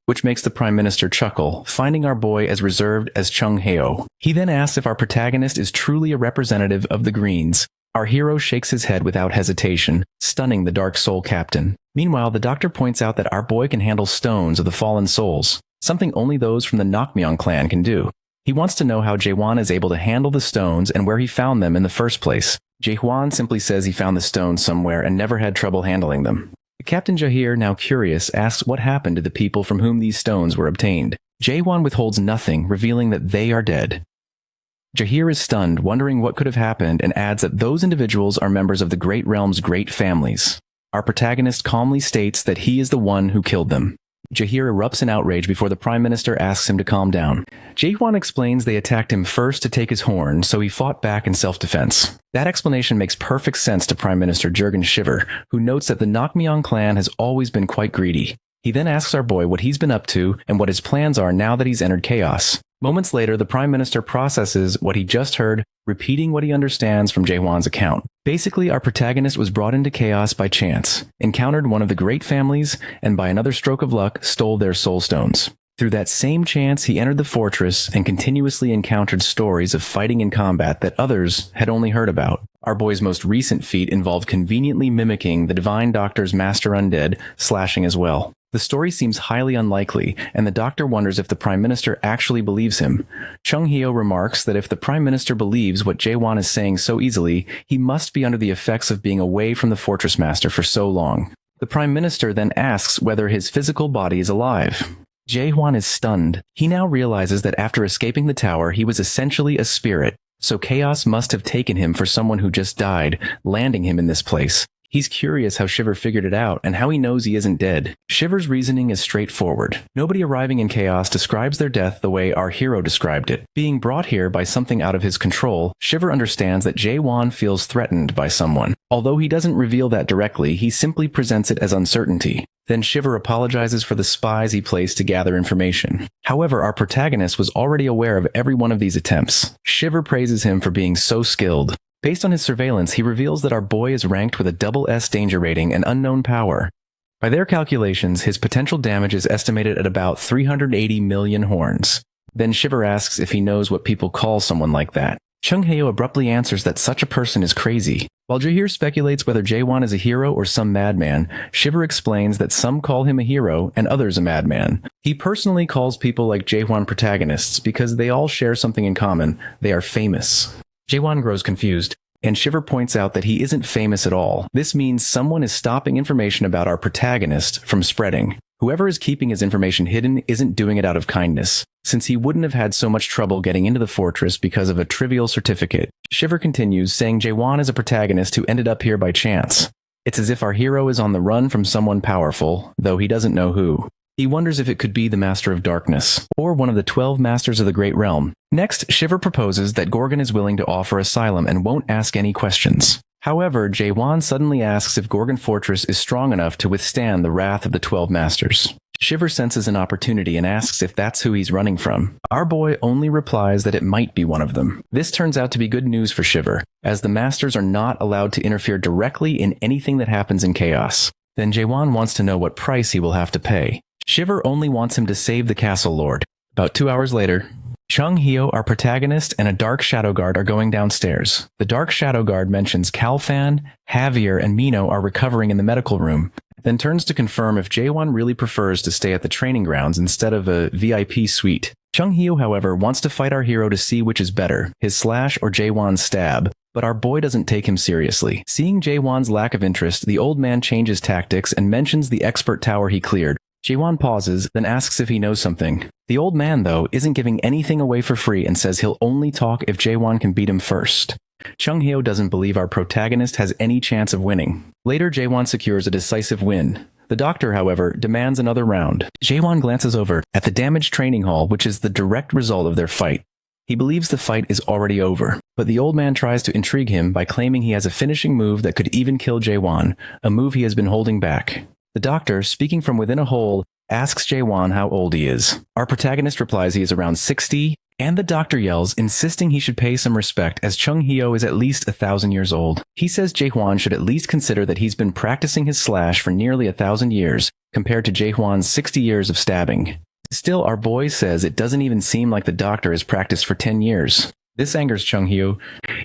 which makes the Prime Minister chuckle, finding our boy as reserved as Chung Heo. He then asks if our protagonist is truly a representative of the Greens. Our hero shakes his head without hesitation, stunning the Dark Soul captain. Meanwhile, the doctor points out that our boy can handle stones of the fallen souls, something only those from the Nakmyeon clan can do. He wants to know how Jae-won is able to handle the stones and where he found them in the first place. Jae-won simply says he found the stones somewhere and never had trouble handling them. Captain Jahir, now curious, asks what happened to the people from whom these stones were obtained. Jae-won withholds nothing, revealing that they are dead. Jahir is stunned, wondering what could have happened, and adds that those individuals are members of the Great Realm's great families. Our protagonist calmly states that he is the one who killed them. Jahir erupts in outrage before the Prime Minister asks him to calm down. Jae-won explains they attacked him first to take his horn, so he fought back in self-defense. That explanation makes perfect sense to Prime Minister Jurgen Shiver, who notes that the Nakmyeon clan has always been quite greedy. He then asks our boy what he's been up to and what his plans are now that he's entered chaos. Moments later, the Prime Minister processes what he just heard, repeating what he understands from Jae-won's account. Basically, our protagonist was brought into chaos by chance, encountered one of the great families, and by another stroke of luck, stole their soul stones. Through that same chance, he entered the fortress and continuously encountered stories of fighting and combat that others had only heard about. Our boy's most recent feat involved conveniently mimicking the Divine Doctor's Master Undead, slashing as well. The story seems highly unlikely, and the Doctor wonders if the Prime Minister actually believes him. Chung Heo remarks that if the Prime Minister believes what Jae-won is saying so easily, he must be under the effects of being away from the Fortress Master for so long. The Prime Minister then asks whether his physical body is alive. Jae-won is stunned. He now realizes that after escaping the tower, he was essentially a spirit, so chaos must have taken him for someone who just died, landing him in this place. He's curious how Shiver figured it out and how he knows he isn't dead. Shiver's reasoning is straightforward. Nobody arriving in chaos describes their death the way our hero described it. Being brought here by something out of his control, Shiver understands that Jae-won feels threatened by someone. Although he doesn't reveal that directly, he simply presents it as uncertainty. Then Shiver apologizes for the spies he placed to gather information. However, our protagonist was already aware of every one of these attempts. Shiver praises him for being so skilled. Based on his surveillance, he reveals that our boy is ranked with a SS danger rating and unknown power. By their calculations, his potential damage is estimated at about 380 million horns. Then Shiver asks if he knows what people call someone like that. Chung Heo abruptly answers that such a person is crazy. While Jahir speculates whether Jae-won is a hero or some madman, Shiver explains that some call him a hero and others a madman. He personally calls people like Jae-won protagonists because they all share something in common. They are famous. Jae-won grows confused, and Shiver points out that he isn't famous at all. This means someone is stopping information about our protagonist from spreading. Whoever is keeping his information hidden isn't doing it out of kindness, since he wouldn't have had so much trouble getting into the fortress because of a trivial certificate. Shiver continues, saying Jae-won is a protagonist who ended up here by chance. It's as if our hero is on the run from someone powerful, though he doesn't know who. He wonders if it could be the Master of Darkness, or one of the 12 Masters of the Great Realm. Next, Shiver proposes that Gorgon is willing to offer asylum and won't ask any questions. However, Jae-won suddenly asks if Gorgon Fortress is strong enough to withstand the wrath of the 12 Masters. Shiver senses an opportunity and asks if that's who he's running from. Our boy only replies that it might be one of them. This turns out to be good news for Shiver, as the Masters are not allowed to interfere directly in anything that happens in chaos. Then Jae-won wants to know what price he will have to pay. Shiver only wants him to save the Castle Lord. About 2 hours later, Chung Heo, our protagonist, and a Dark Shadow Guard are going downstairs. The Dark Shadow Guard mentions Kalfan, Javier, and Mino are recovering in the medical room, then turns to confirm if Jae-won really prefers to stay at the training grounds instead of a VIP suite. Chung Heo, however, wants to fight our hero to see which is better, his slash or Jae-won's stab. But our boy doesn't take him seriously. Seeing Jae-won's lack of interest, the old man changes tactics and mentions the expert tower he cleared. Jae-won pauses, then asks if he knows something. The old man, though, isn't giving anything away for free and says he'll only talk if Jae-won can beat him first. Chung Heo doesn't believe our protagonist has any chance of winning. Later, Jae-won secures a decisive win. The doctor, however, demands another round. Jae-won glances over at the damaged training hall, which is the direct result of their fight. He believes the fight is already over, but the old man tries to intrigue him by claiming he has a finishing move that could even kill Jae-won, a move he has been holding back. The doctor, speaking from within a hole, asks Jae-won how old he is. Our protagonist replies he is around 60, and the doctor yells, insisting he should pay some respect as Chung Heo is at least 1,000 years old. He says Jae-won should at least consider that he's been practicing his slash for nearly 1,000 years, compared to Jaehwan's 60 years of stabbing. Still, our boy says it doesn't even seem like the doctor has practiced for 10 years. This angers Chung Hyo,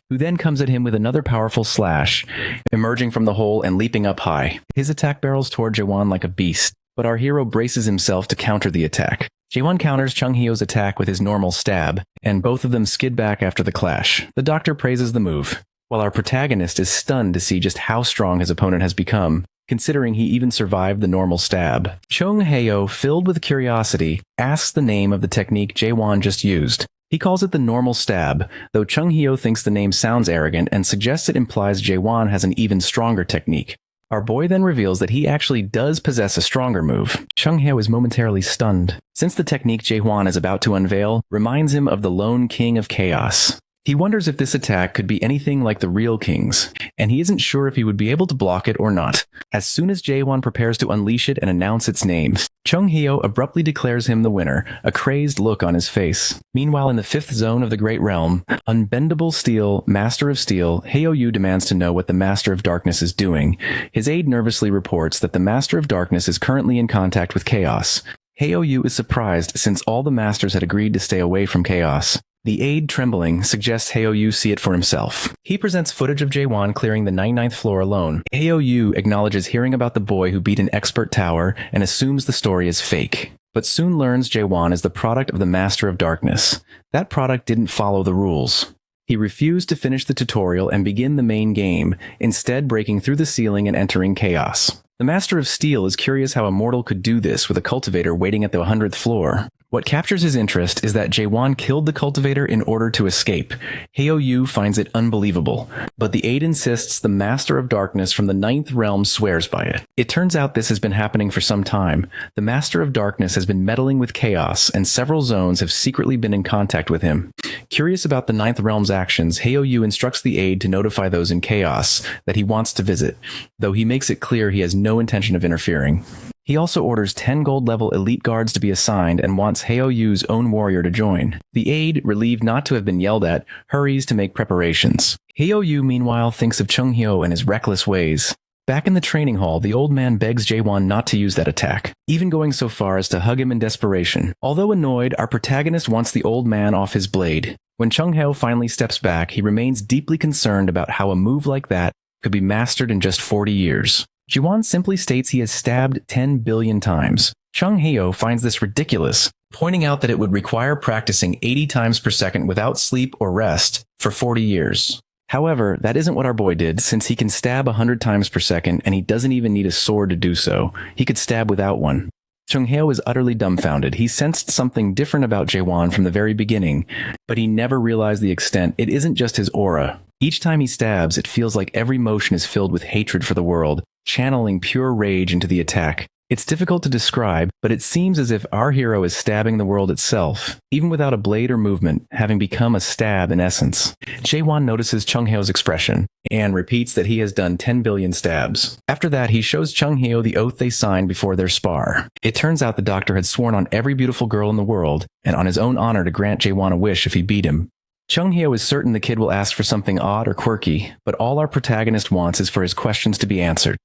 who then comes at him with another powerful slash, emerging from the hole and leaping up high. His attack barrels toward Jaehwan like a beast, but our hero braces himself to counter the attack. Jaehwan counters Chung Hyo's attack with his normal stab, and both of them skid back after the clash. The doctor praises the move, while our protagonist is stunned to see just how strong his opponent has become, considering he even survived the normal stab. Chung Hyo, filled with curiosity, asks the name of the technique Jaehwan just used. He calls it the normal stab, though Chung Hyo thinks the name sounds arrogant and suggests it implies Jaehwan has an even stronger technique. Our boy then reveals that he actually does possess a stronger move. Chung Hyo is momentarily stunned, since the technique Jaehwan is about to unveil reminds him of the lone king of chaos. He wonders if this attack could be anything like the real king's, and he isn't sure if he would be able to block it or not. As soon as Jaehwan prepares to unleash it and announce its name, Chung Hyo abruptly declares him the winner, a crazed look on his face. Meanwhile, in the fifth zone of the Great Realm, Unbendable Steel, Master of Steel, Hyo Yu demands to know what the Master of Darkness is doing. His aide nervously reports that the Master of Darkness is currently in contact with Chaos. Hyo Yu is surprised since all the Masters had agreed to stay away from Chaos. The aide, trembling, suggests Hyo Yu see it for himself. He presents footage of Jaehwan clearing the 99th floor alone. Hyo Yu acknowledges hearing about the boy who beat an expert tower and assumes the story is fake, but soon learns Jaehwan is the product of the Master of Darkness. That product didn't follow the rules. He refused to finish the tutorial and begin the main game, instead breaking through the ceiling and entering Chaos. The Master of Steel is curious how a mortal could do this with a cultivator waiting at the 100th floor. What captures his interest is that Jaehwan killed the cultivator in order to escape. Hyo Yu finds it unbelievable, but the aide insists the Master of Darkness from the 9th realm swears by it. It turns out this has been happening for some time. The Master of Darkness has been meddling with Chaos, and several zones have secretly been in contact with him. Curious about the 9th realm's actions, Hyo Yu instructs the aide to notify those in Chaos that he wants to visit, though he makes it clear he has no intention of interfering. He also orders 10 gold-level elite guards to be assigned and wants Hyo Yu's own warrior to join. The aide, relieved not to have been yelled at, hurries to make preparations. Hyo Yu, meanwhile, thinks of Chung Hyo and his reckless ways. Back in the training hall, the old man begs Jaehwan not to use that attack, even going so far as to hug him in desperation. Although annoyed, our protagonist wants the old man off his blade. When Chung Hyo finally steps back, he remains deeply concerned about how a move like that could be mastered in just 40 years. Jaehwan simply states he has stabbed 10 billion times. Chung Hyo finds this ridiculous, pointing out that it would require practicing 80 times per second without sleep or rest for 40 years. However, that isn't what our boy did, since he can stab 100 times per second and he doesn't even need a sword to do so. He could stab without one. Chung Hyo is utterly dumbfounded. He sensed something different about Jaehwan from the very beginning, but he never realized the extent. It isn't just his aura. Each time he stabs, it feels like every motion is filled with hatred for the world, channeling pure rage into the attack. It's difficult to describe, but it seems as if our hero is stabbing the world itself, even without a blade or movement, having become a stab in essence. Jaehwan notices Chung Hyo's expression, and repeats that he has done 10 billion stabs. After that, he shows Chung Hyo the oath they signed before their spar. It turns out the doctor had sworn on every beautiful girl in the world, and on his own honor to grant Jaehwan a wish if he beat him. Chung Hyo is certain the kid will ask for something odd or quirky, but all our protagonist wants is for his questions to be answered.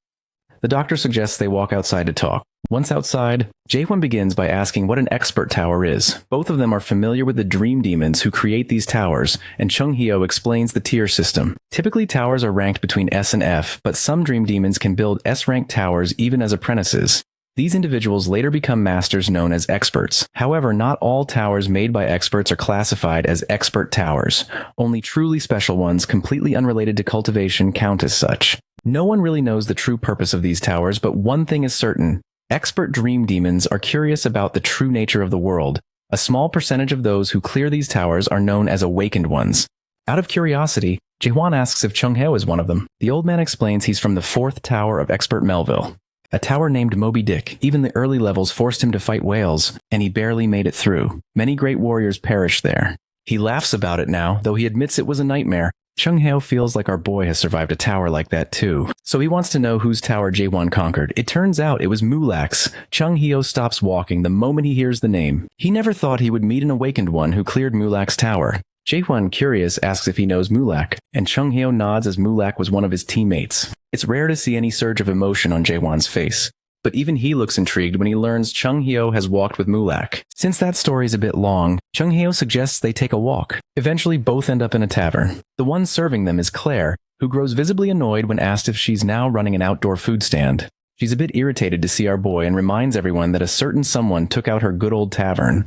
The doctor suggests they walk outside to talk. Once outside, Jaehwan begins by asking what an expert tower is. Both of them are familiar with the dream demons who create these towers, and Chung Hyo explains the tier system. Typically, towers are ranked between S and F, but some dream demons can build S-ranked towers even as apprentices. These individuals later become masters known as experts. However, not all towers made by experts are classified as expert towers. Only truly special ones, completely unrelated to cultivation, count as such. No one really knows the true purpose of these towers, but one thing is certain. Expert dream demons are curious about the true nature of the world. A small percentage of those who clear these towers are known as awakened ones. Out of curiosity, Jaehwan asks if Chung Hyo is one of them. The old man explains he's from the 4th tower of Expert Melville. A tower named Moby Dick. Even the early levels forced him to fight whales, and he barely made it through. Many great warriors perished there. He laughs about it now, though he admits it was a nightmare. Chung Hyo feels like our boy has survived a tower like that too, so he wants to know whose tower Jaehwan conquered. It turns out it was Mulak's. Chung Hyo stops walking the moment he hears the name. He never thought he would meet an awakened one who cleared Mulak's tower. Jaehwan, curious, asks if he knows Mulak, and Chung Hyo nods as Mulak was one of his teammates. It's rare to see any surge of emotion on Jaehwan's face. but even he looks intrigued when he learns Chung Hyo has walked with Mulak. Since that story is a bit long, Chung Hyo suggests they take a walk. Eventually, both end up in a tavern. The one serving them is Claire, who grows visibly annoyed when asked if she's now running an outdoor food stand. She's a bit irritated to see our boy and reminds everyone that a certain someone took out her good old tavern.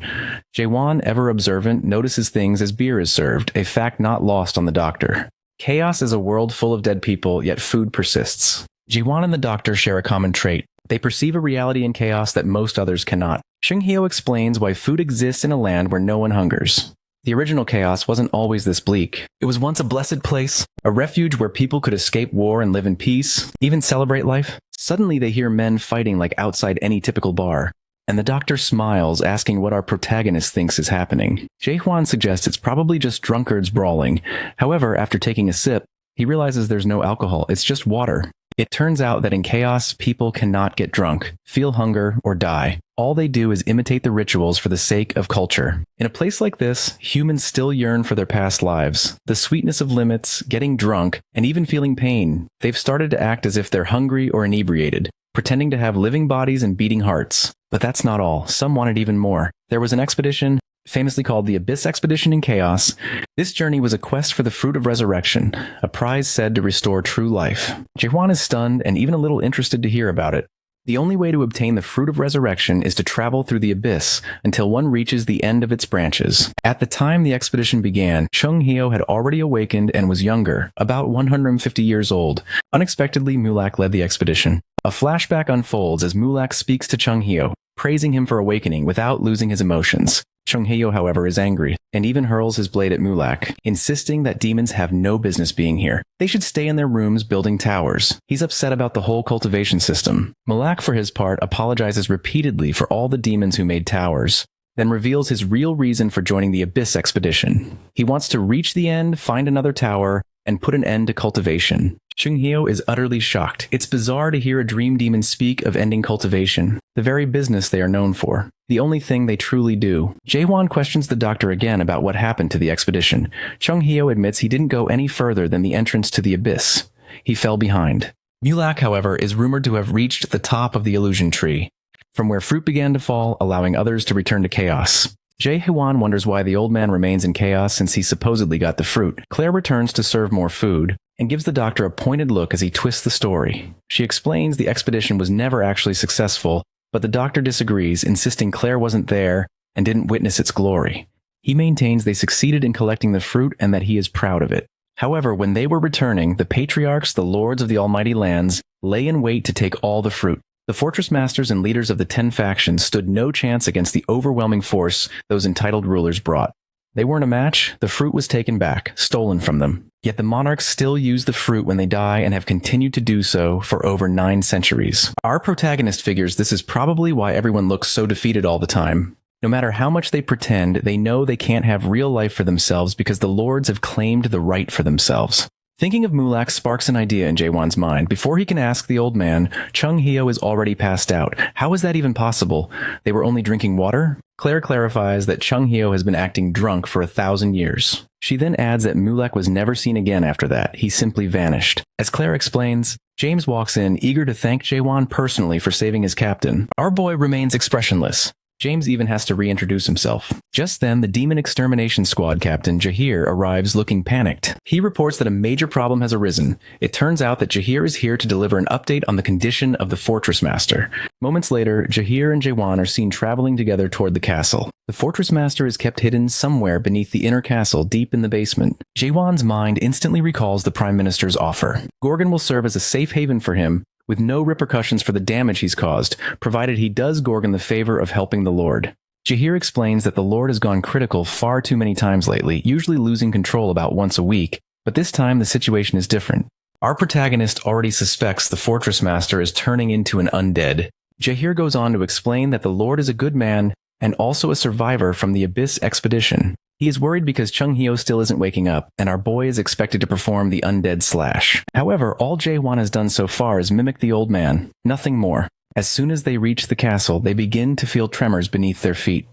Jaewon, ever observant, notices things as beer is served, a fact not lost on the doctor. Chaos is a world full of dead people, yet food persists. Jaewon and the doctor share a common trait. They perceive a reality in chaos that most others cannot. Chung Hyo explains why food exists in a land where no one hungers. The original chaos wasn't always this bleak. It was once a blessed place, a refuge where people could escape war and live in peace, even celebrate life. Suddenly they hear men fighting like outside any typical bar, and the doctor smiles, asking what our protagonist thinks is happening. Jaehwan suggests it's probably just drunkards brawling. However, after taking a sip, he realizes there's no alcohol, it's just water. It turns out that in chaos, people cannot get drunk, feel hunger, or die. All they do is imitate the rituals for the sake of culture. In a place like this, humans still yearn for their past lives, the sweetness of limits, getting drunk, and even feeling pain. They've started to act as if they're hungry or inebriated, pretending to have living bodies and beating hearts. But that's not all. Some wanted even more. There was an expedition, famously called the Abyss Expedition in Chaos. This journey was a quest for the Fruit of Resurrection, a prize said to restore true life. Jaehwan is stunned and even a little interested to hear about it. The only way to obtain the Fruit of Resurrection is to travel through the abyss until one reaches the end of its branches. At the time the expedition began, Chung Hyo had already awakened and was younger, about 150 years old. Unexpectedly, Mulak led the expedition. A flashback unfolds as Mulak speaks to Chung Hyo, praising him for awakening without losing his emotions. Chung Hyo, however, is angry, and even hurls his blade at Mulak, insisting that demons have no business being here. They should stay in their rooms building towers. He's upset about the whole cultivation system. Mulak, for his part, apologizes repeatedly for all the demons who made towers, then reveals his real reason for joining the Abyss Expedition. He wants to reach the end, find another tower, and put an end to cultivation. Chung Hyo is utterly shocked. It's bizarre to hear a dream demon speak of ending cultivation, the very business they are known for, the only thing they truly do. Jaehwan questions the doctor again about what happened to the expedition. Chung Hyo admits he didn't go any further than the entrance to the abyss. He fell behind. Mulak, however, is rumored to have reached the top of the illusion tree, from where fruit began to fall, allowing others to return to chaos. Jaehwan wonders why the old man remains in chaos since he supposedly got the fruit. Claire returns to serve more food, and gives the doctor a pointed look as he twists the story. She explains the expedition was never actually successful, but the doctor disagrees, insisting Claire wasn't there and didn't witness its glory. He maintains they succeeded in collecting the fruit and that he is proud of it. However, when they were returning, the patriarchs, the lords of the almighty lands, lay in wait to take all the fruit. The fortress masters and leaders of the 10 factions stood no chance against the overwhelming force those entitled rulers brought. They weren't a match. The fruit was taken back, stolen from them. Yet the monarchs still use the fruit when they die and have continued to do so for over 9 centuries. Our protagonist figures this is probably why everyone looks so defeated all the time. No matter how much they pretend, they know they can't have real life for themselves because the lords have claimed the right for themselves. Thinking of Mulak sparks an idea in Jaehwan's mind. Before he can ask the old man, Chung Hyo is already passed out. How is that even possible? They were only drinking water? Claire clarifies that Chung Hyo has been acting drunk for 1,000 years. She then adds that Mulak was never seen again after that. He simply vanished. As Claire explains, James walks in, eager to thank Jaehwan personally for saving his captain. Our boy remains expressionless. James even has to reintroduce himself. Just then, the Demon Extermination Squad captain, Jahir, arrives looking panicked. He reports that a major problem has arisen. It turns out that Jahir is here to deliver an update on the condition of the Fortress Master. Moments later, Jahir and Jaehwan are seen traveling together toward the castle. The Fortress Master is kept hidden somewhere beneath the inner castle, deep in the basement. Jaehwan's mind instantly recalls the Prime Minister's offer. Gorgon will serve as a safe haven for him, with no repercussions for the damage he's caused, provided he does Gorgon the favor of helping the Lord. Jahir explains that the Lord has gone critical far too many times lately, usually losing control about once a week, but this time the situation is different. Our protagonist already suspects the Fortress Master is turning into an undead. Jahir goes on to explain that the Lord is a good man and also a survivor from the Abyss expedition. He is worried because Chung Hyo still isn't waking up, and our boy is expected to perform the undead slash. However, all Jaehwan has done so far is mimic the old man, nothing more. As soon as they reach the castle, they begin to feel tremors beneath their feet.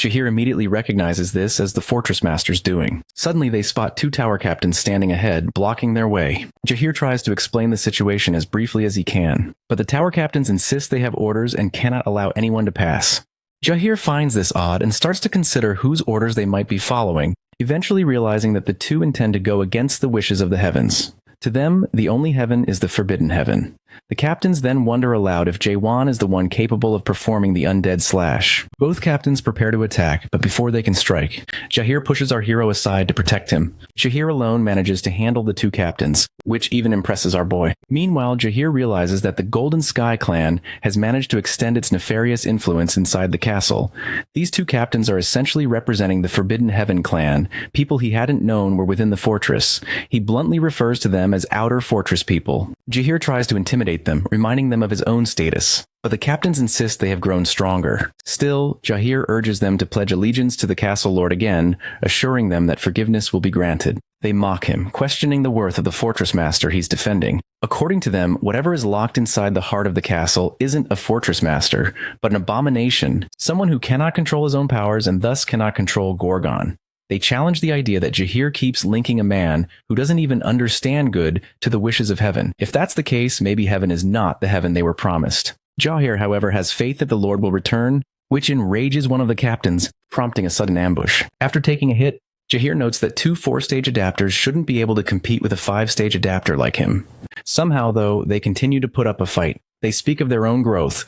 Jahir immediately recognizes this as the fortress master's doing. Suddenly, they spot two tower captains standing ahead, blocking their way. Jahir tries to explain the situation as briefly as he can, but the tower captains insist they have orders and cannot allow anyone to pass. Jahir finds this odd and starts to consider whose orders they might be following, eventually realizing that the two intend to go against the wishes of the heavens. To them, the only heaven is the forbidden heaven. The captains then wonder aloud if Jaewon is the one capable of performing the undead slash. Both captains prepare to attack, but before they can strike, Jahir pushes our hero aside to protect him. Jahir alone manages to handle the two captains, which even impresses our boy. Meanwhile, Jahir realizes that the Golden Sky clan has managed to extend its nefarious influence inside the castle. These two captains are essentially representing the Forbidden Heaven clan, people he hadn't known were within the fortress. He bluntly refers to them as outer fortress people. Jahir tries to intimidate them, reminding them of his own status, but the captains insist they have grown stronger. Still, Jahir urges them to pledge allegiance to the castle lord again, assuring them that forgiveness will be granted. They mock him, questioning the worth of the fortress master he's defending. According to them, whatever is locked inside the heart of the castle isn't a fortress master, but an abomination, someone who cannot control his own powers and thus cannot control Gorgon. They challenge the idea that Jahir keeps linking a man who doesn't even understand good to the wishes of heaven. If that's the case, maybe heaven is not the heaven they were promised. Jahir, however, has faith that the Lord will return, which enrages one of the captains, prompting a sudden ambush. After taking a hit, Jahir notes that two 4-stage adapters shouldn't be able to compete with a 5-stage adapter like him. Somehow, though, they continue to put up a fight. They speak of their own growth,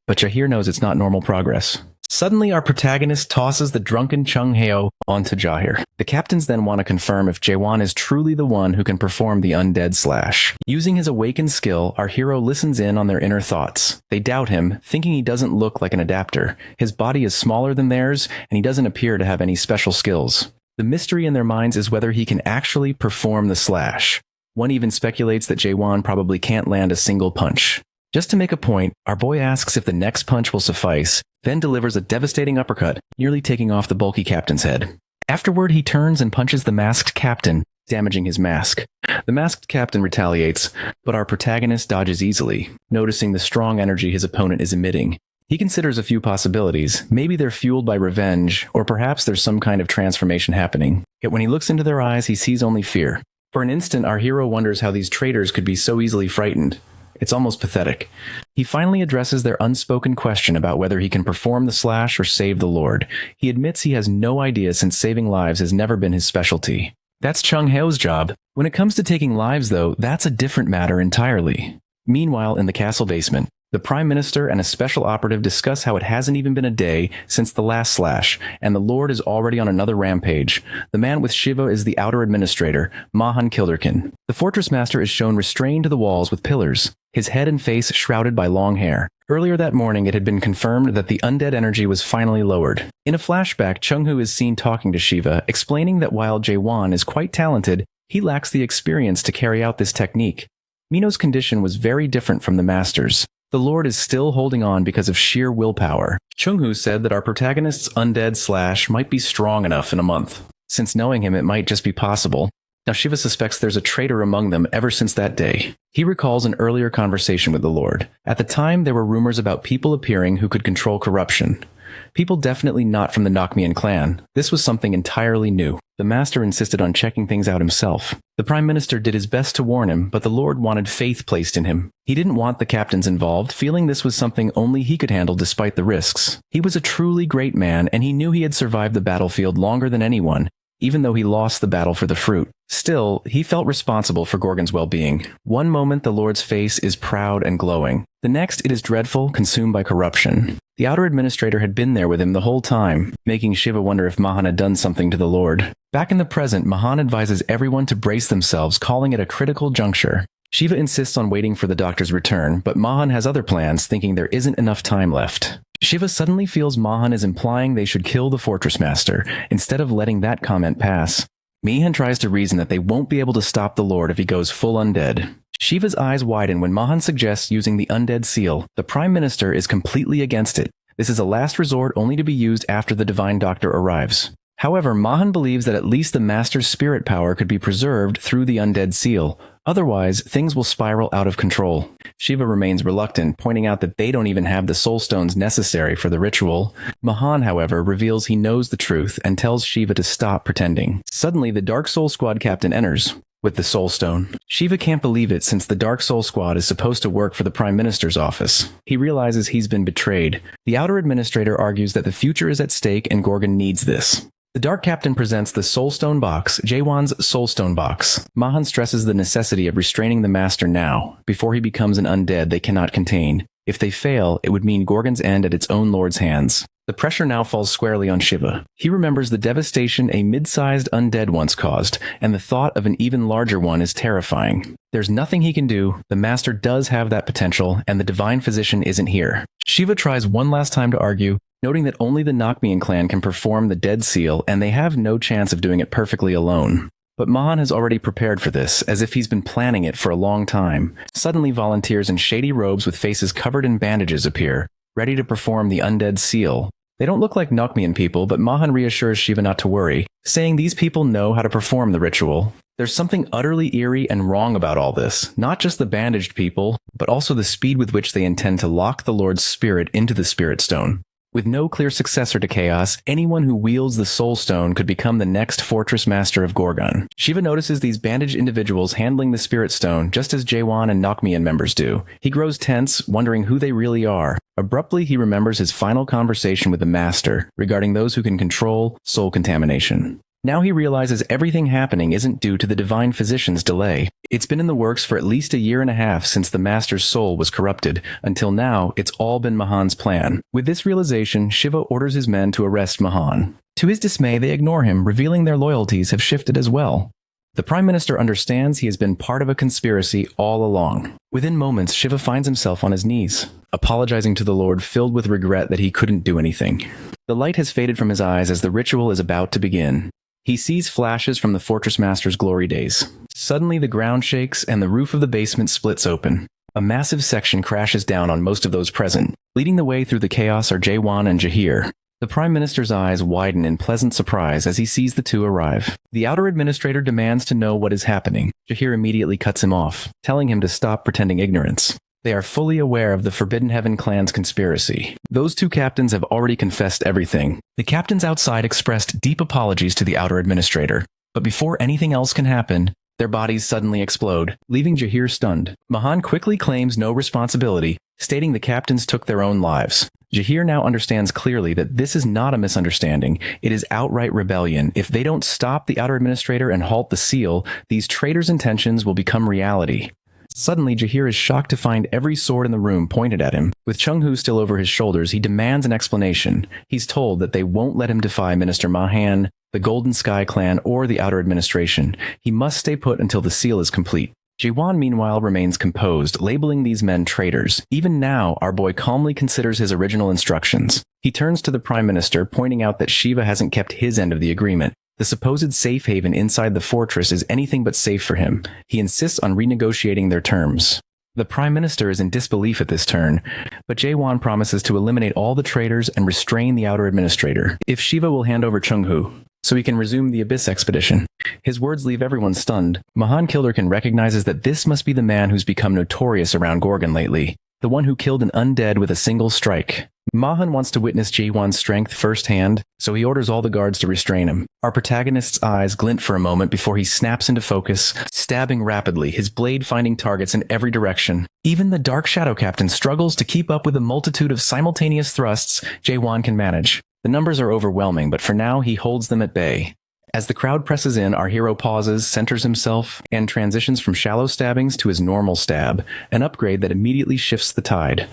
but Jahir knows it's not normal progress. Suddenly, our protagonist tosses the drunken Chung Heo onto Jahir. The captains then want to confirm if Jaewon is truly the one who can perform the undead slash. Using his awakened skill, our hero listens in on their inner thoughts. They doubt him, thinking he doesn't look like an adapter. His body is smaller than theirs, and he doesn't appear to have any special skills. The mystery in their minds is whether he can actually perform the slash. One even speculates that Jaewon probably can't land a single punch. Just to make a point, our boy asks if the next punch will suffice, then delivers a devastating uppercut, nearly taking off the bulky captain's head. Afterward, he turns and punches the masked captain, damaging his mask. The masked captain retaliates, but our protagonist dodges easily, noticing the strong energy his opponent is emitting. He considers a few possibilities. Maybe they're fueled by revenge, or perhaps there's some kind of transformation happening. Yet when he looks into their eyes, he sees only fear. For an instant, our hero wonders how these traitors could be so easily frightened. It's almost pathetic. He finally addresses their unspoken question about whether he can perform the slash or save the Lord. He admits he has no idea since saving lives has never been his specialty. That's Chung Heo's job. When it comes to taking lives, though, that's a different matter entirely. Meanwhile, in the castle basement, the Prime Minister and a special operative discuss how it hasn't even been a day since the last slash, and the Lord is already on another rampage. The man with Shiva is the outer administrator, Mahan Kilderkin. The fortress master is shown restrained to the walls with pillars, his head and face shrouded by long hair. Earlier that morning, it had been confirmed that the undead energy was finally lowered. In a flashback, Chung-Hoo is seen talking to Shiva, explaining that while Jaewon is quite talented, he lacks the experience to carry out this technique. Mino's condition was very different from the master's. The Lord is still holding on because of sheer willpower. Chung-Hoo said that our protagonist's undead slash might be strong enough in a month. Since knowing him, it might just be possible. Now Shiva suspects there's a traitor among them ever since that day. He recalls an earlier conversation with the Lord. At the time, there were rumors about people appearing who could control corruption. People definitely not from the Nakmian clan. This was something entirely new. The master insisted on checking things out himself. The Prime Minister did his best to warn him, but the Lord wanted faith placed in him. He didn't want the captains involved, feeling this was something only he could handle despite the risks. He was a truly great man, and he knew he had survived the battlefield longer than anyone, even though he lost the battle for the fruit. Still, he felt responsible for Gorgon's well-being. One moment the Lord's face is proud and glowing. The next it is dreadful, consumed by corruption. The outer administrator had been there with him the whole time, making Shiva wonder if Mahan had done something to the Lord. Back in the present, Mahan advises everyone to brace themselves, calling it a critical juncture. Shiva insists on waiting for the doctor's return, but Mahan has other plans, thinking there isn't enough time left. Shiva suddenly feels Mahan is implying they should kill the fortress master, instead of letting that comment pass. Mahan tries to reason that they won't be able to stop the Lord if he goes full undead. Shiva's eyes widen when Mahan suggests using the undead seal. The Prime Minister is completely against it. This is a last resort only to be used after the Divine Doctor arrives. However, Mahan believes that at least the Master's spirit power could be preserved through the undead seal. Otherwise, things will spiral out of control. Shiva remains reluctant, pointing out that they don't even have the soul stones necessary for the ritual. Mahan, however, reveals he knows the truth and tells Shiva to stop pretending. Suddenly, the Dark Soul Squad captain enters with the Soul Stone. Shiva can't believe it since the Dark Soul Squad is supposed to work for the Prime Minister's office. He realizes he's been betrayed. The Outer Administrator argues that the future is at stake and Gorgon needs this. The Dark Captain presents the Soul Stone Box, Jaewon's Soul Stone Box. Mahan stresses the necessity of restraining the Master now, before he becomes an undead they cannot contain. If they fail, it would mean Gorgon's end at its own lord's hands. The pressure now falls squarely on Shiva. He remembers the devastation a mid-sized undead once caused, and the thought of an even larger one is terrifying. There's nothing he can do, the Master does have that potential, and the Divine Physician isn't here. Shiva tries one last time to argue, noting that only the Nakmian clan can perform the Dead Seal, and they have no chance of doing it perfectly alone. But Mahan has already prepared for this, as if he's been planning it for a long time. Suddenly, volunteers in shady robes with faces covered in bandages appear, ready to perform the undead seal. They don't look like Nakmian people, but Mahan reassures Shiva not to worry, saying these people know how to perform the ritual. There's something utterly eerie and wrong about all this, not just the bandaged people, but also the speed with which they intend to lock the Lord's spirit into the Spirit Stone. With no clear successor to Chaos, anyone who wields the Soul Stone could become the next Fortress Master of Gorgon. Shiva notices these bandaged individuals handling the Spirit Stone just as Jaewon and Nakmian members do. He grows tense, wondering who they really are. Abruptly, he remembers his final conversation with the Master regarding those who can control soul contamination. Now he realizes everything happening isn't due to the Divine Physician's delay. It's been in the works for at least a year and a half since the Master's soul was corrupted. Until now, it's all been Mahan's plan. With this realization, Shiva orders his men to arrest Mahan. To his dismay, they ignore him, revealing their loyalties have shifted as well. The Prime Minister understands he has been part of a conspiracy all along. Within moments, Shiva finds himself on his knees, apologizing to the Lord, filled with regret that he couldn't do anything. The light has faded from his eyes as the ritual is about to begin. He sees flashes from the Fortress Master's glory days. Suddenly the ground shakes and the roof of the basement splits open. A massive section crashes down on most of those present. Leading the way through the chaos are Jaewon and Jahir. The Prime Minister's eyes widen in pleasant surprise as he sees the two arrive. The Outer Administrator demands to know what is happening. Jahir immediately cuts him off, telling him to stop pretending ignorance. They are fully aware of the Forbidden Heaven clan's conspiracy. Those two captains have already confessed everything. The captains outside expressed deep apologies to the Outer Administrator, but before anything else can happen, their bodies suddenly explode, leaving Jahir stunned. Mahan quickly claims no responsibility, stating the captains took their own lives. Jahir now understands clearly that this is not a misunderstanding, it is outright rebellion. If they don't stop the Outer Administrator and halt the seal, these traitors' intentions will become reality. Suddenly, Jahir is shocked to find every sword in the room pointed at him. With Chung-Hu still over his shoulders, he demands an explanation. He's told that they won't let him defy Minister Mahan, the Golden Sky Clan, or the Outer Administration. He must stay put until the seal is complete. Jaewon, meanwhile, remains composed, labeling these men traitors. Even now, our boy calmly considers his original instructions. He turns to the Prime Minister, pointing out that Shiva hasn't kept his end of the agreement. The supposed safe haven inside the fortress is anything but safe for him. He insists on renegotiating their terms. The Prime Minister is in disbelief at this turn, but Jaewon promises to eliminate all the traitors and restrain the Outer Administrator, if Shiva will hand over Chung-Hu, so he can resume the Abyss expedition. His words leave everyone stunned. Mahan Kilderkin recognizes that this must be the man who's become notorious around Gorgon lately, the one who killed an undead with a single strike. Mahan wants to witness Jaewon's strength firsthand, so he orders all the guards to restrain him. Our protagonist's eyes glint for a moment before he snaps into focus, stabbing rapidly, his blade finding targets in every direction. Even the Dark Shadow Captain struggles to keep up with the multitude of simultaneous thrusts Jaewon can manage. The numbers are overwhelming, but for now he holds them at bay. As the crowd presses in, our hero pauses, centers himself, and transitions from shallow stabbings to his normal stab, an upgrade that immediately shifts the tide.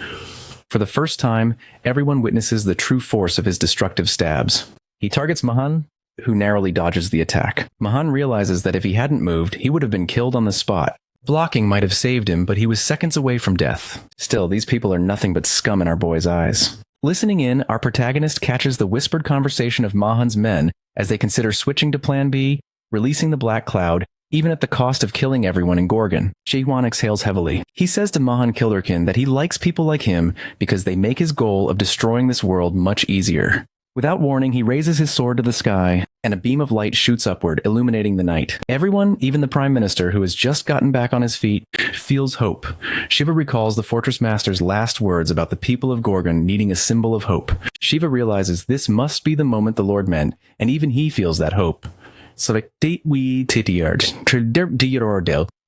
For the first time, everyone witnesses the true force of his destructive stabs. He targets Mahan, who narrowly dodges the attack. Mahan realizes that if he hadn't moved, he would have been killed on the spot. Blocking might have saved him, but he was seconds away from death. Still, these people are nothing but scum in our boy's eyes. Listening in, our protagonist catches the whispered conversation of Mahan's men as they consider switching to Plan B, releasing the Black Cloud, even at the cost of killing everyone in Gorgon. Jaewon exhales heavily. He says to Mahan Kilderkin that he likes people like him because they make his goal of destroying this world much easier. Without warning, he raises his sword to the sky, and a beam of light shoots upward, illuminating the night. Everyone, even the Prime Minister, who has just gotten back on his feet, feels hope. Shiva recalls the Fortress Master's last words about the people of Gorgon needing a symbol of hope. Shiva realizes this must be the moment the Lord meant, and even he feels that hope.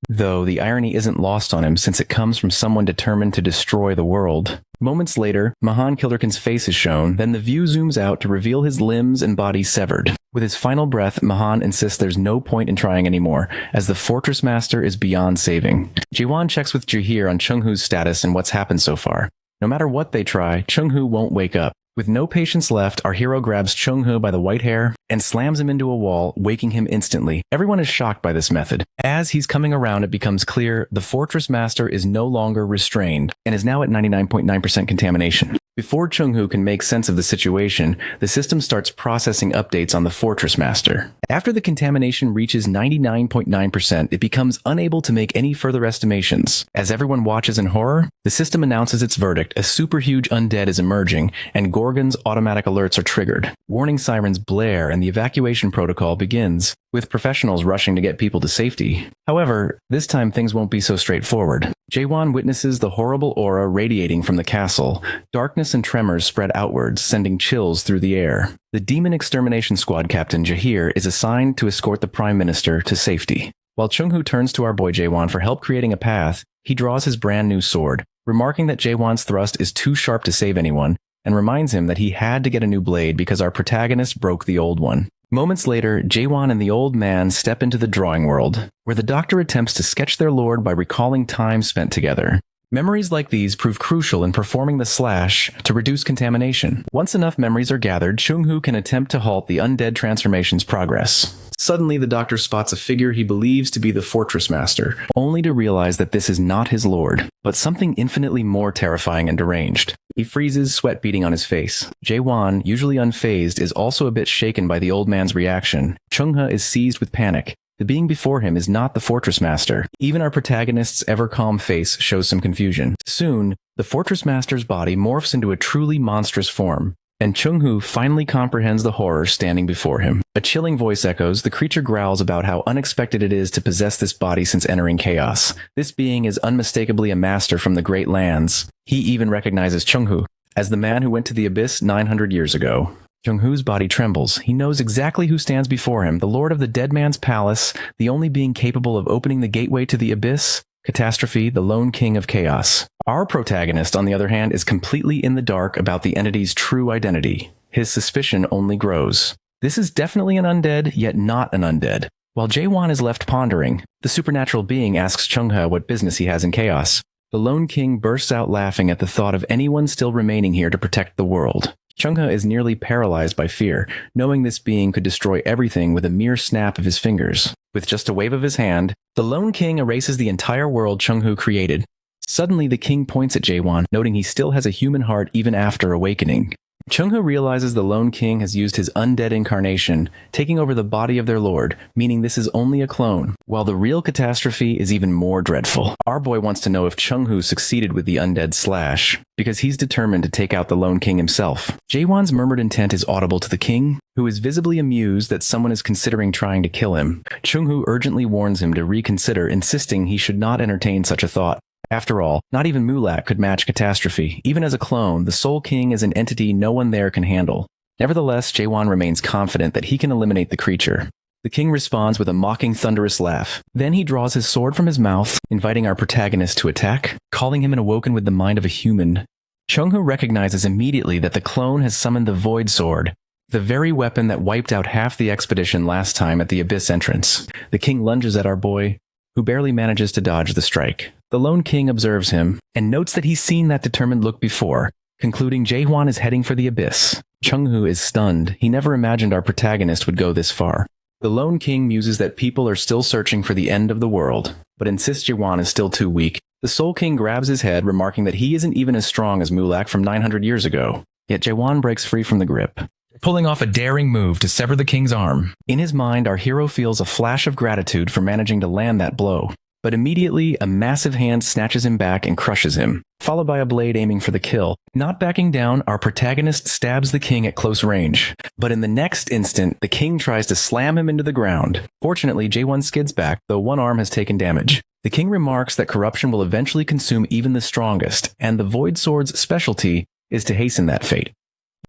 Though the irony isn't lost on him since it comes from someone determined to destroy the world. Moments later, Mahan Kilderkin's face is shown, then the view zooms out to reveal his limbs and body severed. With his final breath, Mahan insists there's no point in trying anymore, as the Fortress Master is beyond saving. Jaewon checks with Jahir on Chung-hoo's status and what's happened so far. No matter what they try, Chung-hoo won't wake up. With no patience left, our hero grabs Chung-hoo by the white hair and slams him into a wall, waking him instantly. Everyone is shocked by this method. As he's coming around, it becomes clear the Fortress Master is no longer restrained and is now at 99.9% contamination. Before Chung-hoo can make sense of the situation, the system starts processing updates on the Fortress Master. After the contamination reaches 99.9%, it becomes unable to make any further estimations. As everyone watches in horror, the system announces its verdict: a super huge undead is emerging, and Gorgon's automatic alerts are triggered. Warning sirens blare and the evacuation protocol begins, with professionals rushing to get people to safety. However, this time things won't be so straightforward. Jaewon witnesses the horrible aura radiating from the castle. Darkness and tremors spread outwards, sending chills through the air. The Demon Extermination Squad Captain Jahir is assigned to escort the Prime Minister to safety. While Chung-hoo turns to our boy Jaewon for help creating a path, he draws his brand new sword, remarking that Jaewon's thrust is too sharp to save anyone, and reminds him that he had to get a new blade because our protagonist broke the old one. Moments later, Jaewon and the old man step into the drawing world, where the doctor attempts to sketch their lord by recalling time spent together. Memories like these prove crucial in performing the slash to reduce contamination. Once enough memories are gathered, Chung-hoo can attempt to halt the undead transformation's progress. Suddenly, the doctor spots a figure he believes to be the Fortress Master, only to realize that this is not his lord, but something infinitely more terrifying and deranged. He freezes, sweat beading on his face. Jaewon, usually unfazed, is also a bit shaken by the old man's reaction. Chung-hoo is seized with panic. The being before him is not the Fortress Master. Even our protagonist's ever-calm face shows some confusion. Soon, the Fortress Master's body morphs into a truly monstrous form, and Chung-hoo finally comprehends the horror standing before him. A chilling voice echoes. The creature growls about how unexpected it is to possess this body since entering chaos. This being is unmistakably a master from the Great Lands. He even recognizes Chung-hoo as the man who went to the Abyss 900 years ago. Chung-hoo's body trembles. He knows exactly who stands before him, the Lord of the Dead Man's Palace, the only being capable of opening the gateway to the Abyss, Catastrophe, the lone king of chaos. Our protagonist, on the other hand, is completely in the dark about the entity's true identity. His suspicion only grows. This is definitely an undead, yet not an undead. While Jaewon is left pondering, the supernatural being asks Chung-hoo what business he has in chaos. The lone king bursts out laughing at the thought of anyone still remaining here to protect the world. Chung-hoo is nearly paralyzed by fear, knowing this being could destroy everything with a mere snap of his fingers. With just a wave of his hand, the lone king erases the entire world Chung-hoo created. Suddenly, the king points at Jaewon, noting he still has a human heart even after awakening. Chung-hoo realizes the lone king has used his undead incarnation, taking over the body of their lord, meaning this is only a clone, while the real catastrophe is even more dreadful. Our boy wants to know if Chung-hoo succeeded with the undead slash, because he's determined to take out the lone king himself. Jaewon's murmured intent is audible to the king, who is visibly amused that someone is considering trying to kill him. Chung-hoo urgently warns him to reconsider, insisting he should not entertain such a thought. After all, not even Mulak could match Catastrophe. Even as a clone, the Soul King is an entity no one there can handle. Nevertheless, Jaewon remains confident that he can eliminate the creature. The king responds with a mocking, thunderous laugh. Then he draws his sword from his mouth, inviting our protagonist to attack, calling him an awoken with the mind of a human. Chung-hoo recognizes immediately that the clone has summoned the Void Sword, the very weapon that wiped out half the expedition last time at the Abyss entrance. The king lunges at our boy, who barely manages to dodge the strike. The lone king observes him, and notes that he's seen that determined look before, concluding Jaewon is heading for the Abyss. Chung-hoo is stunned. He never imagined our protagonist would go this far. The lone king muses that people are still searching for the end of the world, but insists Jaewon is still too weak. The Soul King grabs his head, remarking that he isn't even as strong as Mulak from 900 years ago. Yet Jaewon breaks free from the grip, pulling off a daring move to sever the king's arm. In his mind, our hero feels a flash of gratitude for managing to land that blow. but immediately a massive hand snatches him back and crushes him, followed by a blade aiming for the kill. Not backing down, our protagonist stabs the king at close range, but in the next instant, the king tries to slam him into the ground. Fortunately, Jae-won skids back, though one arm has taken damage. The king remarks that corruption will eventually consume even the strongest, and the Void Sword's specialty is to hasten that fate.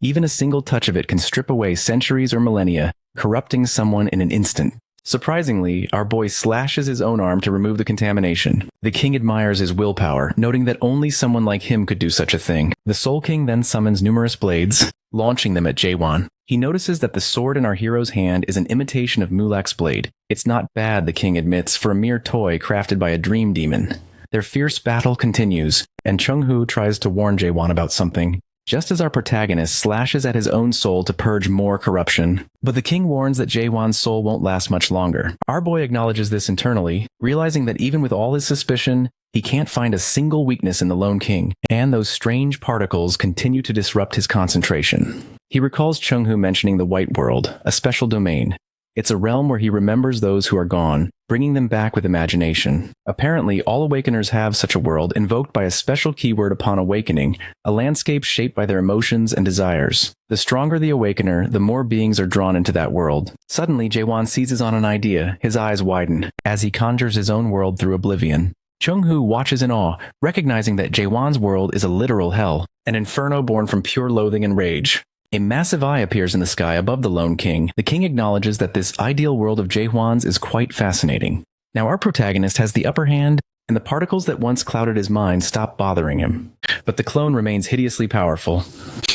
Even a single touch of it can strip away centuries or millennia, corrupting someone in an instant. Surprisingly, our boy slashes his own arm to remove the contamination. The king admires his willpower, noting that only someone like him could do such a thing. The Soul King then summons numerous blades, launching them at Jae-won. He notices that the sword in our hero's hand is an imitation of Mulak's blade. It's not bad, the king admits, for a mere toy crafted by a dream demon. Their fierce battle continues, and Chung-hoo tries to warn Jae-won about something, just as our protagonist slashes at his own soul to purge more corruption. But the king warns that Jae-won's soul won't last much longer. Our boy acknowledges this internally, realizing that even with all his suspicion, he can't find a single weakness in the Lone King, and those strange particles continue to disrupt his concentration. He recalls Chung-hoo mentioning the White World, a special domain. It's a realm where he remembers those who are gone, bringing them back with imagination. Apparently, all awakeners have such a world invoked by a special keyword upon awakening, a landscape shaped by their emotions and desires. The stronger the awakener, the more beings are drawn into that world. Suddenly, Jae-won seizes on an idea, his eyes widen, as he conjures his own world through oblivion. Chung-hoo watches in awe, recognizing that Jae-won's world is a literal hell, an inferno born from pure loathing and rage. A massive eye appears in the sky above the Lone King. The king acknowledges that this ideal world of Jae-won's is quite fascinating. Now our protagonist has the upper hand, and the particles that once clouded his mind stop bothering him. But the clone remains hideously powerful.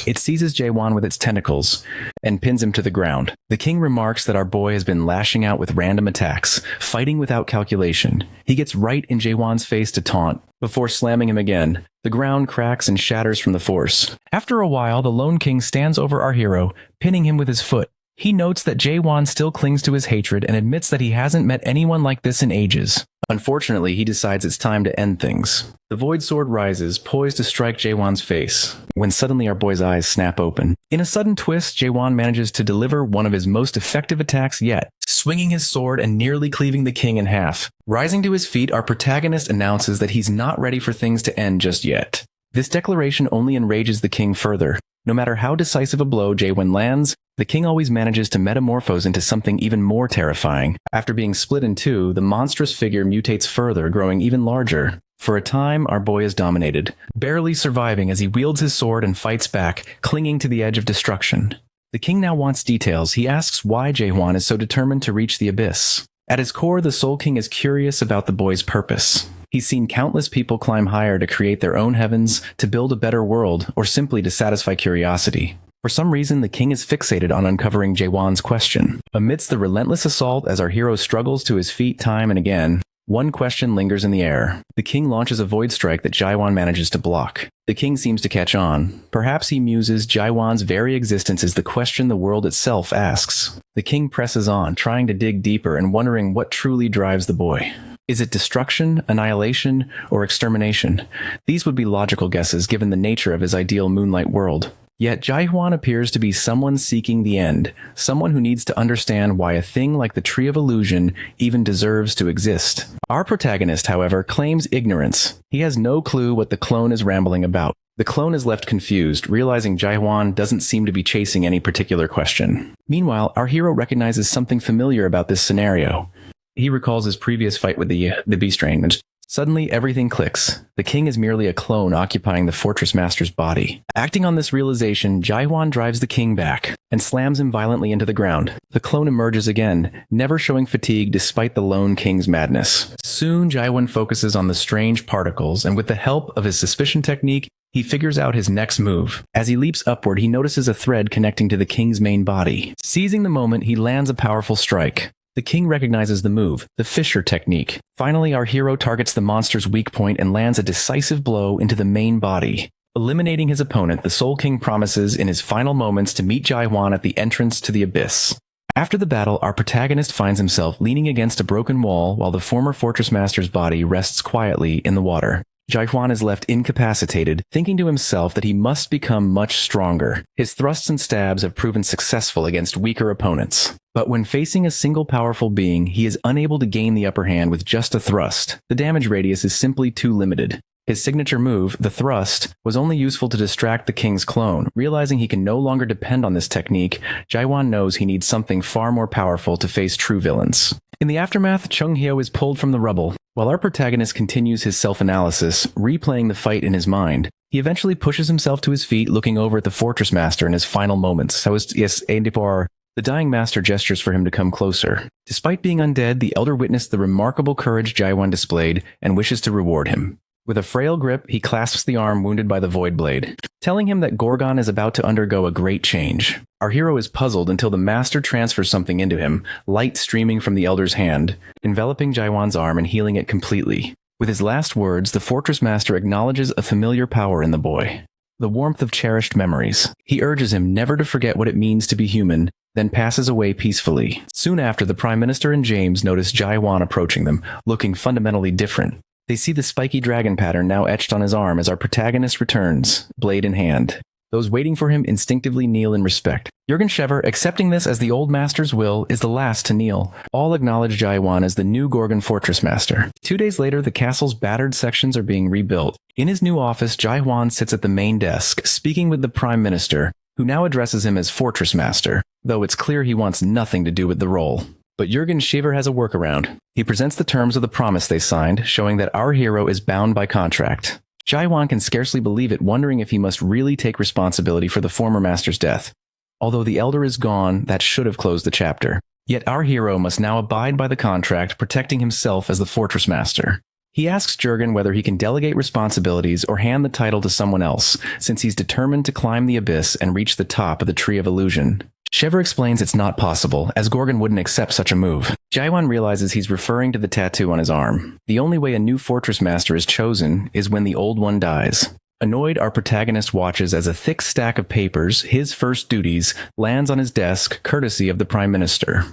It seizes Jae-won with its tentacles and pins him to the ground. The king remarks that our boy has been lashing out with random attacks, fighting without calculation. He gets right in Jae-won's face to taunt, before slamming him again. The ground cracks and shatters from the force. After a while, the Lone King stands over our hero, pinning him with his foot. He notes that Jae-won still clings to his hatred and admits that he hasn't met anyone like this in ages. Unfortunately, he decides it's time to end things. The Void Sword rises, poised to strike Jae-won's face, when suddenly our boy's eyes snap open. In a sudden twist, Jae-won manages to deliver one of his most effective attacks yet, swinging his sword and nearly cleaving the king in half. Rising to his feet, our protagonist announces that he's not ready for things to end just yet. This declaration only enrages the king further. No matter how decisive a blow Jae-won lands, the king always manages to metamorphose into something even more terrifying. After being split in two, the monstrous figure mutates further, growing even larger. For a time, our boy is dominated, barely surviving as he wields his sword and fights back, clinging to the edge of destruction. The king now wants details. He asks why Jae-won is so determined to reach the abyss. At his core, the Soul King is curious about the boy's purpose. He's seen countless people climb higher to create their own heavens, to build a better world, or simply to satisfy curiosity. For some reason, the king is fixated on uncovering Jae-won's question. Amidst the relentless assault as our hero struggles to his feet time and again, one question lingers in the air. The king launches a void strike that Jae-won manages to block. The king seems to catch on. Perhaps he muses Jae-won's very existence is the question the world itself asks. The king presses on, trying to dig deeper and wondering what truly drives the boy. Is it destruction, annihilation, or extermination? These would be logical guesses given the nature of his ideal moonlight world. Yet Jae-won appears to be someone seeking the end, someone who needs to understand why a thing like the Tree of Illusion even deserves to exist. Our protagonist, however, claims ignorance. He has no clue what the clone is rambling about. The clone is left confused, realizing Jae-won doesn't seem to be chasing any particular question. Meanwhile, our hero recognizes something familiar about this scenario. He recalls his previous fight with the Beast Rain. Suddenly, everything clicks. The king is merely a clone occupying the Fortress Master's body. Acting on this realization, Jae-won drives the king back and slams him violently into the ground. The clone emerges again, never showing fatigue despite the Lone King's madness. Soon, Jae-won focuses on the strange particles, and with the help of his suspicion technique, he figures out his next move. As he leaps upward, he notices a thread connecting to the king's main body. Seizing the moment, he lands a powerful strike. The king recognizes the move, the Fisher technique. Finally, our hero targets the monster's weak point and lands a decisive blow into the main body. Eliminating his opponent, the Soul King promises in his final moments to meet Jae-won at the entrance to the abyss. After the battle, our protagonist finds himself leaning against a broken wall while the former Fortress Master's body rests quietly in the water. Jaihuan is left incapacitated, thinking to himself that he must become much stronger. His thrusts and stabs have proven successful against weaker opponents. But when facing a single powerful being, he is unable to gain the upper hand with just a thrust. The damage radius is simply too limited. His signature move, the thrust, was only useful to distract the king's clone. Realizing he can no longer depend on this technique, Jaihuan knows he needs something far more powerful to face true villains. In the aftermath, Chung Hyo is pulled from the rubble. While our protagonist continues his self-analysis, replaying the fight in his mind, he eventually pushes himself to his feet, looking over at the Fortress Master in his final moments. The dying master gestures for him to come closer. Despite being undead, the elder witnessed the remarkable courage Jaihuan displayed and wishes to reward him. With a frail grip, he clasps the arm wounded by the Void Blade, telling him that Gorgon is about to undergo a great change. Our hero is puzzled until the master transfers something into him, light streaming from the elder's hand, enveloping Jaihuan's arm and healing it completely. With his last words, the Fortress Master acknowledges a familiar power in the boy, the warmth of cherished memories. He urges him never to forget what it means to be human, then passes away peacefully. Soon after, the Prime Minister and James notice Jaihuan approaching them, looking fundamentally different. They see the spiky dragon pattern now etched on his arm as our protagonist returns, blade in hand. Those waiting for him instinctively kneel in respect. Jürgen Schever, accepting this as the old master's will, is the last to kneel. All acknowledge Jaihuan as the new Gorgon Fortress Master. 2 days later, the castle's battered sections are being rebuilt. In his new office, Jaihuan sits at the main desk, speaking with the Prime Minister, who now addresses him as Fortress Master, though it's clear he wants nothing to do with the role. But Jürgen Schever has a workaround. He presents the terms of the promise they signed, showing that our hero is bound by contract. Jaihuan can scarcely believe it, wondering if he must really take responsibility for the former master's death. Although the elder is gone, that should have closed the chapter. Yet our hero must now abide by the contract, protecting himself as the Fortress Master. He asks Jürgen whether he can delegate responsibilities or hand the title to someone else, since he's determined to climb the abyss and reach the top of the Tree of Illusion. Schever explains it's not possible, as Gorgon wouldn't accept such a move. Jaihuan realizes he's referring to the tattoo on his arm. The only way a new Fortress Master is chosen is when the old one dies. Annoyed, our protagonist watches as a thick stack of papers, his first duties, lands on his desk, courtesy of the Prime Minister.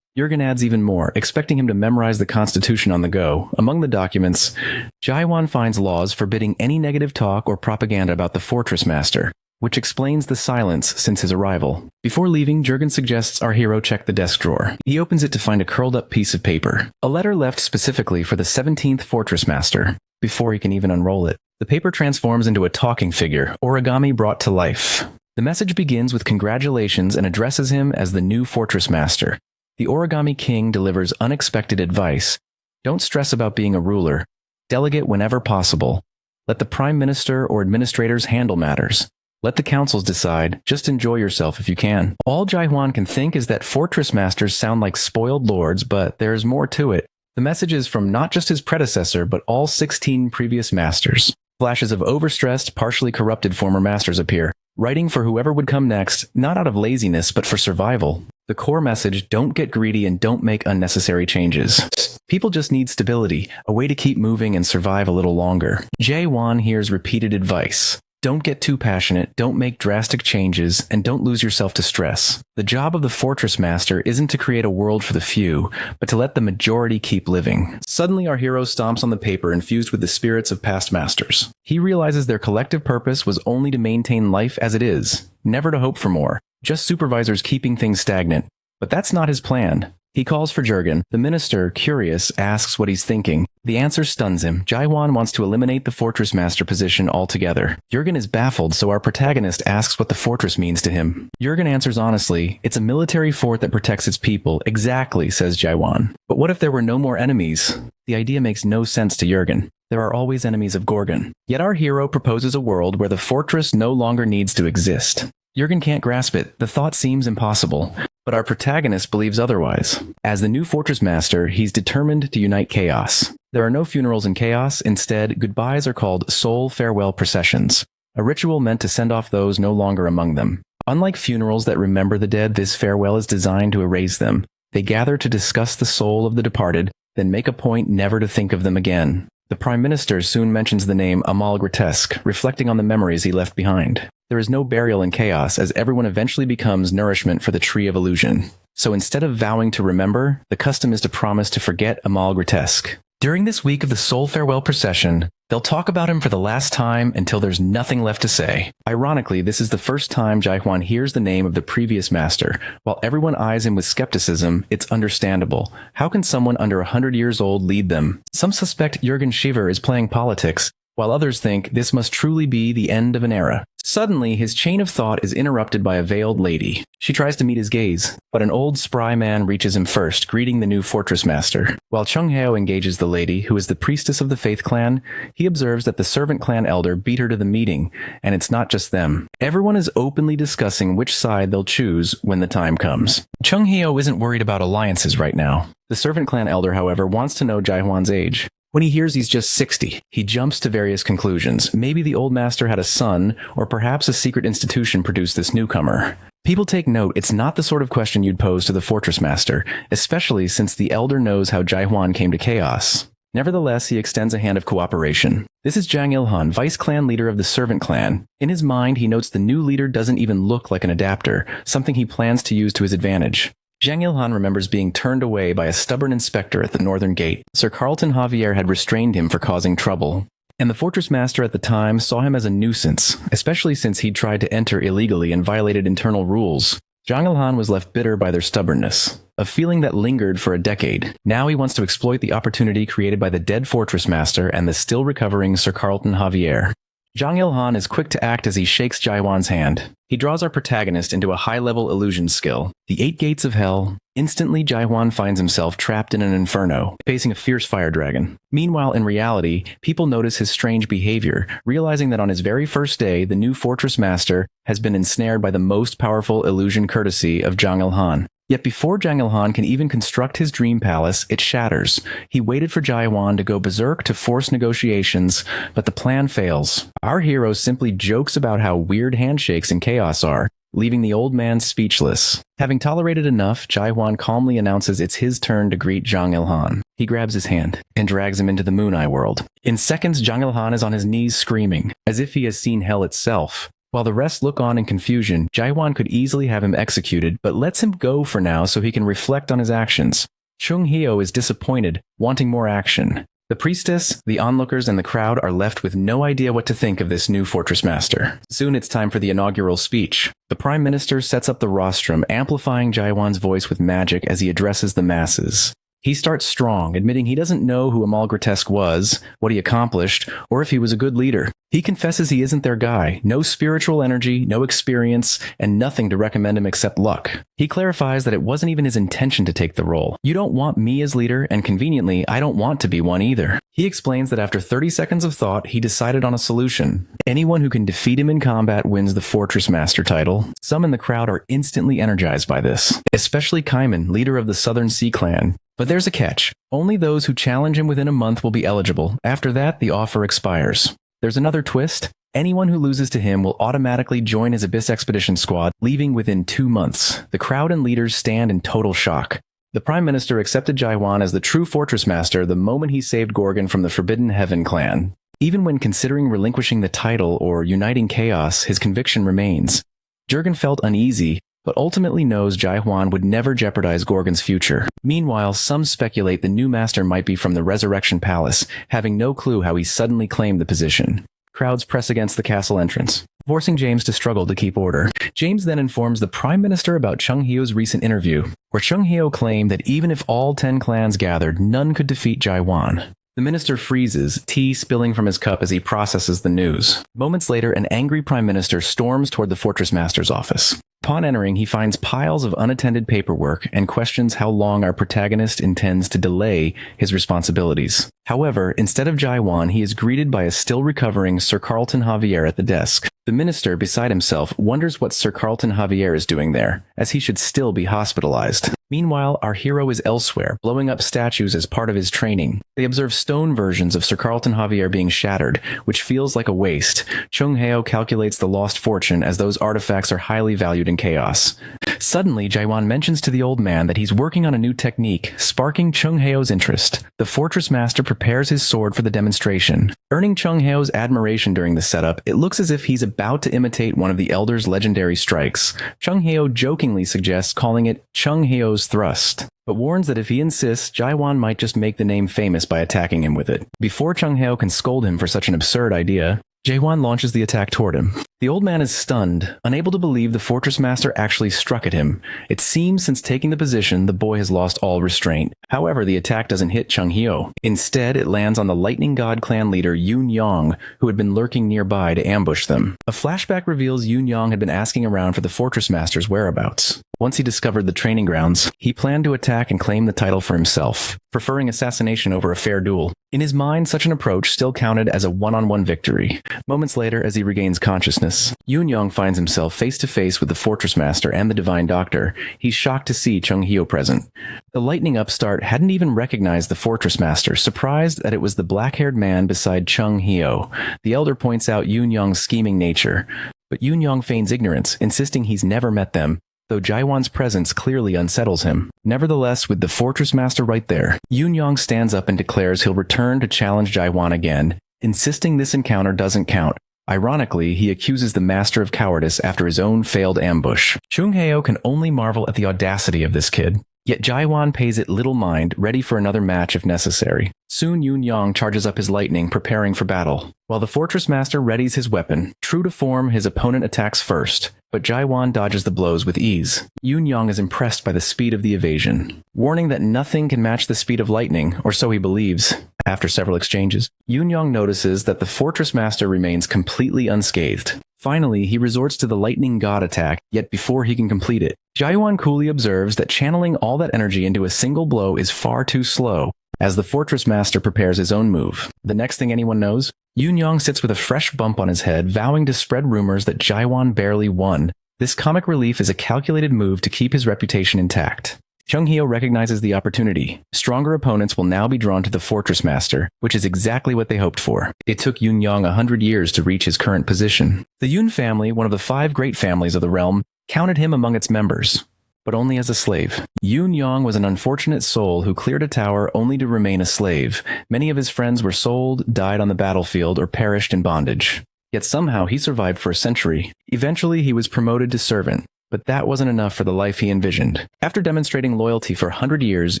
Jürgen adds even more, expecting him to memorize the Constitution on the go. Among the documents, Jaihuan finds laws forbidding any negative talk or propaganda about the Fortress Master, which explains the silence since his arrival. Before leaving, Jürgen suggests our hero check the desk drawer. He opens it to find a curled-up piece of paper, a letter left specifically for the 17th Fortress Master. Before he can even unroll it, the paper transforms into a talking figure, origami brought to life. The message begins with congratulations and addresses him as the new Fortress Master. The Origami King delivers unexpected advice. Don't stress about being a ruler. Delegate whenever possible. Let the Prime Minister or administrators handle matters. Let the councils decide. Just enjoy yourself if you can. All Jaihuan can think is that Fortress Masters sound like spoiled lords, but there's more to it. The message is from not just his predecessor, but all 16 previous masters. Flashes of overstressed, partially corrupted former masters appear, writing for whoever would come next, not out of laziness, but for survival. The core message, don't get greedy and don't make unnecessary changes. People just need stability, a way to keep moving and survive a little longer. Jaihuan hears repeated advice. Don't get too passionate, don't make drastic changes, and don't lose yourself to stress. The job of the Fortress Master isn't to create a world for the few, but to let the majority keep living. Suddenly our hero stomps on the paper infused with the spirits of past masters. He realizes their collective purpose was only to maintain life as it is, never to hope for more, just supervisors keeping things stagnant. But that's not his plan. He calls for Jürgen. The minister, curious, asks what he's thinking. The answer stuns him. Jaihuan wants to eliminate the Fortress Master position altogether. Jürgen is baffled, so our protagonist asks what the fortress means to him. Jürgen answers honestly, it's a military fort that protects its people. Exactly, says Jaihuan. But what if there were no more enemies? The idea makes no sense to Jürgen. There are always enemies of Gorgon. Yet our hero proposes a world where the fortress no longer needs to exist. Jürgen can't grasp it. The thought seems impossible. But our protagonist believes otherwise. As the new Fortress Master, he's determined to unite chaos. There are no funerals in chaos. Instead, goodbyes are called soul farewell processions, a ritual meant to send off those no longer among them. Unlike funerals that remember the dead, this farewell is designed to erase them. They gather to discuss the soul of the departed, then make a point never to think of them again. The Prime Minister soon mentions the name Amal Grotesque, reflecting on the memories he left behind. There is no burial in chaos, as everyone eventually becomes nourishment for the Tree of Illusion. So instead of vowing to remember, the custom is to promise to forget Amal Grotesque. During this week of the Soul Farewell Procession, they'll talk about him for the last time until there's nothing left to say. Ironically, this is the first time Jaihwan hears the name of the previous master. While everyone eyes him with skepticism, it's understandable. How can someone under 100 years old lead them? Some suspect Jürgen Shiver is playing politics, while others think this must truly be the end of an era. Suddenly, his chain of thought is interrupted by a veiled lady. She tries to meet his gaze, but an old spry man reaches him first, greeting the new fortress master. While Chung Heo engages the lady, who is the priestess of the Faith Clan, he observes that the servant clan elder beat her to the meeting, and it's not just them. Everyone is openly discussing which side they'll choose when the time comes. Chung Heo isn't worried about alliances right now. The servant clan elder, however, wants to know Jaihwan's age. When he hears he's just 60, he jumps to various conclusions. Maybe the old master had a son, or perhaps a secret institution produced this newcomer. People take note, it's not the sort of question you'd pose to the fortress master, especially since the elder knows how Jaihwan came to chaos. Nevertheless, he extends a hand of cooperation. This is Jang Il-han, vice clan leader of the servant clan. In his mind, he notes the new leader doesn't even look like an adapter, something he plans to use to his advantage. Jang Il-han remembers being turned away by a stubborn inspector at the northern gate. Sir Carlton Javier had restrained him for causing trouble, and the fortress master at the time saw him as a nuisance, especially since he'd tried to enter illegally and violated internal rules. Jang Il-han was left bitter by their stubbornness, a feeling that lingered for a decade. Now he wants to exploit the opportunity created by the dead fortress master and the still recovering Sir Carlton Javier. Jang Il-han is quick to act as he shakes Jaihwan's hand. He draws our protagonist into a high-level illusion skill, the 8 gates of hell. Instantly, Jaihwan finds himself trapped in an inferno, facing a fierce fire dragon. Meanwhile, in reality, people notice his strange behavior, realizing that on his very first day, the new fortress master has been ensnared by the most powerful illusion courtesy of Jang Il-han. Yet before Jang Il-han can even construct his dream palace, it shatters. He waited for Jaihwan to go berserk to force negotiations, but the plan fails. Our hero simply jokes about how weird handshakes and chaos are, leaving the old man speechless. Having tolerated enough, Jaihwan calmly announces it's his turn to greet Jang Il-han. He grabs his hand and drags him into the Moon Eye world. In seconds, Jang Il-han is on his knees screaming, as if he has seen hell itself. While the rest look on in confusion, Jaihwan could easily have him executed, but lets him go for now so he can reflect on his actions. Chung Heo is disappointed, wanting more action. The priestess, the onlookers, and the crowd are left with no idea what to think of this new fortress master. Soon it's time for the inaugural speech. The prime minister sets up the rostrum, amplifying Jaihwan's voice with magic as he addresses the masses. He starts strong, admitting he doesn't know who Amal Grotesk was, what he accomplished, or if he was a good leader. He confesses he isn't their guy, no spiritual energy, no experience, and nothing to recommend him except luck. He clarifies that it wasn't even his intention to take the role. You don't want me as leader, and conveniently, I don't want to be one either. He explains that after 30 seconds of thought, he decided on a solution. Anyone who can defeat him in combat wins the Fortress Master title. Some in the crowd are instantly energized by this, especially Kaiman, leader of the Southern Sea Clan. But there's a catch. Only those who challenge him within a month will be eligible. After that, the offer expires. There's another twist. Anyone who loses to him will automatically join his Abyss Expedition squad, leaving within 2 months. The crowd and leaders stand in total shock. The Prime Minister accepted Jaihwan as the true Fortress Master the moment he saved Gorgon from the Forbidden Heaven clan. Even when considering relinquishing the title or uniting chaos, his conviction remains. Jürgen felt uneasy, but ultimately knows Jaihwan would never jeopardize Gorgon's future. Meanwhile, some speculate the new master might be from the Resurrection Palace, having no clue how he suddenly claimed the position. Crowds press against the castle entrance, forcing James to struggle to keep order. James then informs the Prime Minister about Chung Heo's recent interview, where Chung Heo claimed that even if all 10 clans gathered, none could defeat Jaihwan. The minister freezes, tea spilling from his cup as he processes the news. Moments later, an angry Prime Minister storms toward the Fortress Master's office. Upon entering, he finds piles of unattended paperwork and questions how long our protagonist intends to delay his responsibilities. However, instead of Jaihwan, he is greeted by a still recovering Sir Carlton Javier at the desk. The minister, beside himself, wonders what Sir Carlton Javier is doing there, as he should still be hospitalized. Meanwhile, our hero is elsewhere, blowing up statues as part of his training. They observe stone versions of Sir Carlton Javier being shattered, which feels like a waste. Chung Heo calculates the lost fortune as those artifacts are highly valued in chaos. Suddenly, Jaihwan mentions to the old man that he's working on a new technique, sparking Chung Heo's interest. The Fortress Master prepares his sword for the demonstration. Earning Chung Heo's admiration during the setup, it looks as if he's about to imitate one of the Elder's legendary strikes. Chung Heo jokingly suggests calling it Chung Heo's Hyo's thrust, but warns that if he insists, Jaiwan might just make the name famous by attacking him with it. Before Chung Hyo can scold him for such an absurd idea, Jaewon launches the attack toward him. The old man is stunned, unable to believe the Fortress Master actually struck at him. It seems since taking the position, the boy has lost all restraint. However, the attack doesn't hit Chung Hyo. Instead, it lands on the Lightning God clan leader Yoon Yong, who had been lurking nearby to ambush them. A flashback reveals Yoon Yong had been asking around for the Fortress Master's whereabouts. Once he discovered the training grounds, he planned to attack and claim the title for himself, preferring assassination over a fair duel. In his mind, such an approach still counted as a one-on-one victory. Moments later, as he regains consciousness, Yoon Yong finds himself face-to-face with the Fortress Master and the Divine Doctor. He's shocked to see Chung Hyo present. The lightning upstart hadn't even recognized the Fortress Master, surprised that it was the black-haired man beside Chung Hyo. The Elder points out Yoon Yong's scheming nature, but Yoon Yong feigns ignorance, insisting he's never met them, though Jaiwan's presence clearly unsettles him. Nevertheless, with the Fortress Master right there, Yoon Yong stands up and declares he'll return to challenge Jaiwan again, insisting this encounter doesn't count. Ironically, he accuses the Master of cowardice after his own failed ambush. Chung Hyo can only marvel at the audacity of this kid. Yet Jaiwan pays it little mind, ready for another match if necessary. Soon Yoon Yong charges up his lightning, preparing for battle. While the Fortress Master readies his weapon, true to form, his opponent attacks first, but Jaiwan dodges the blows with ease. Yoon Yong is impressed by the speed of the evasion, warning that nothing can match the speed of lightning, or so he believes. After several exchanges, Yoon Yong notices that the Fortress Master remains completely unscathed. Finally, he resorts to the Lightning God attack, yet before he can complete it, Jaiwan coolly observes that channeling all that energy into a single blow is far too slow, as the Fortress Master prepares his own move. The next thing anyone knows, Yoon Yong sits with a fresh bump on his head, vowing to spread rumors that Jaiwan barely won. This comic relief is a calculated move to keep his reputation intact. Chung Hyo recognizes the opportunity. Stronger opponents will now be drawn to the Fortress Master, which is exactly what they hoped for. It took Yoon Yong 100 years to reach his current position. The Yoon family, one of the 5 great families of the realm, counted him among its members, but only as a slave. Yoon Yong was an unfortunate soul who cleared a tower only to remain a slave. Many of his friends were sold, died on the battlefield, or perished in bondage. Yet somehow he survived for a century. Eventually he was promoted to servant. But that wasn't enough for the life he envisioned. After demonstrating loyalty for 100 years,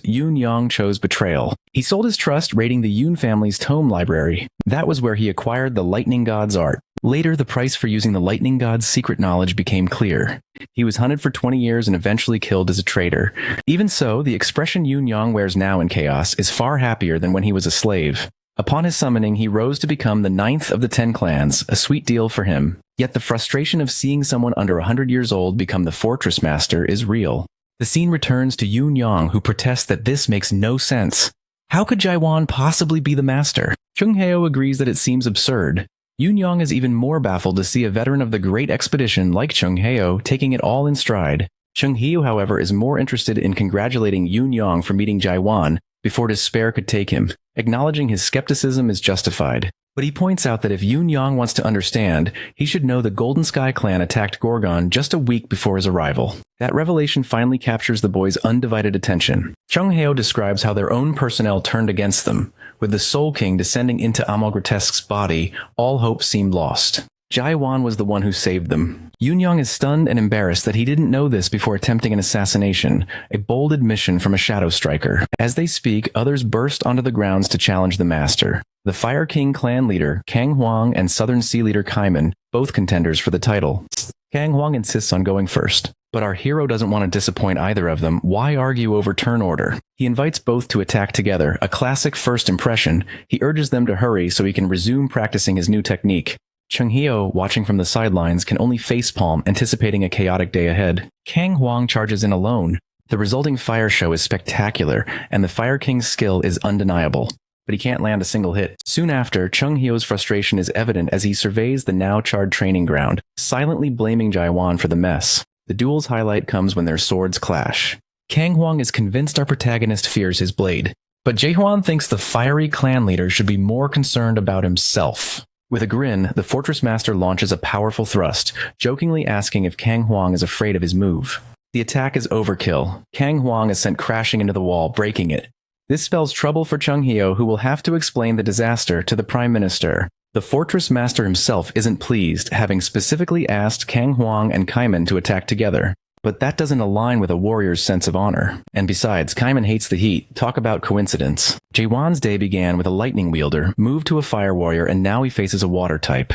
Yoon Yong chose betrayal. He sold his trust, raiding the Yoon family's tome library. That was where he acquired the Lightning God's art. Later, the price for using the Lightning God's secret knowledge became clear. He was hunted for 20 years and eventually killed as a traitor. Even so, the expression Yoon Yong wears now in Chaos is far happier than when he was a slave. Upon his summoning, he rose to become the 9th of the 10 clans, a sweet deal for him. Yet the frustration of seeing someone under 100 years old become the Fortress Master is real. The scene returns to Yoon Yong, who protests that this makes no sense. How could Jaiwan possibly be the master? Chung Hyo agrees that it seems absurd. Yoon Yong is even more baffled to see a veteran of the Great Expedition like Chung Hyo taking it all in stride. Chung Hyo, however, is more interested in congratulating Yoon Yong for meeting Jaiwan before despair could take him, acknowledging his skepticism is justified. But he points out that if Yoon Yong wants to understand, he should know the Golden Sky clan attacked Gorgon just a week before his arrival. That revelation finally captures the boy's undivided attention. Chung Hyo describes how their own personnel turned against them. With the Soul King descending into Amalgratesk's body, all hope seemed lost. Jaiwan was the one who saved them. Yoon Yong is stunned and embarrassed that he didn't know this before attempting an assassination, a bold admission from a Shadow Striker. As they speak, others burst onto the grounds to challenge the Master. The Fire King clan leader, Kang Hwang, and Southern Sea leader Kaiman, both contenders for the title. Kang Hwang insists on going first, but our hero doesn't want to disappoint either of them. Why argue over turn order? He invites both to attack together, a classic first impression. He urges them to hurry so he can resume practicing his new technique. Chung Hyo, watching from the sidelines, can only facepalm, anticipating a chaotic day ahead. Kang Hwang charges in alone. The resulting fire show is spectacular, and the Fire King's skill is undeniable. But he can't land a single hit. Soon after, Chung Hyo's frustration is evident as he surveys the now charred training ground, silently blaming Jaiwan for the mess. The duel's highlight comes when their swords clash. Kang Hwang is convinced our protagonist fears his blade, but Jaehwan thinks the fiery clan leader should be more concerned about himself. With a grin, the Fortress Master launches a powerful thrust, jokingly asking if Kang Hwang is afraid of his move. The attack is overkill. Kang Hwang is sent crashing into the wall, breaking it. This spells trouble for Chung Hyo, who will have to explain the disaster to the Prime Minister. The Fortress Master himself isn't pleased, having specifically asked Kang Hwang and Kaiman to attack together. but that doesn't align with a warrior's sense of honor. And besides, Kaiman hates the heat. Talk about coincidence. Jaewon's day began with a lightning wielder, moved to a fire warrior, and now he faces a water type.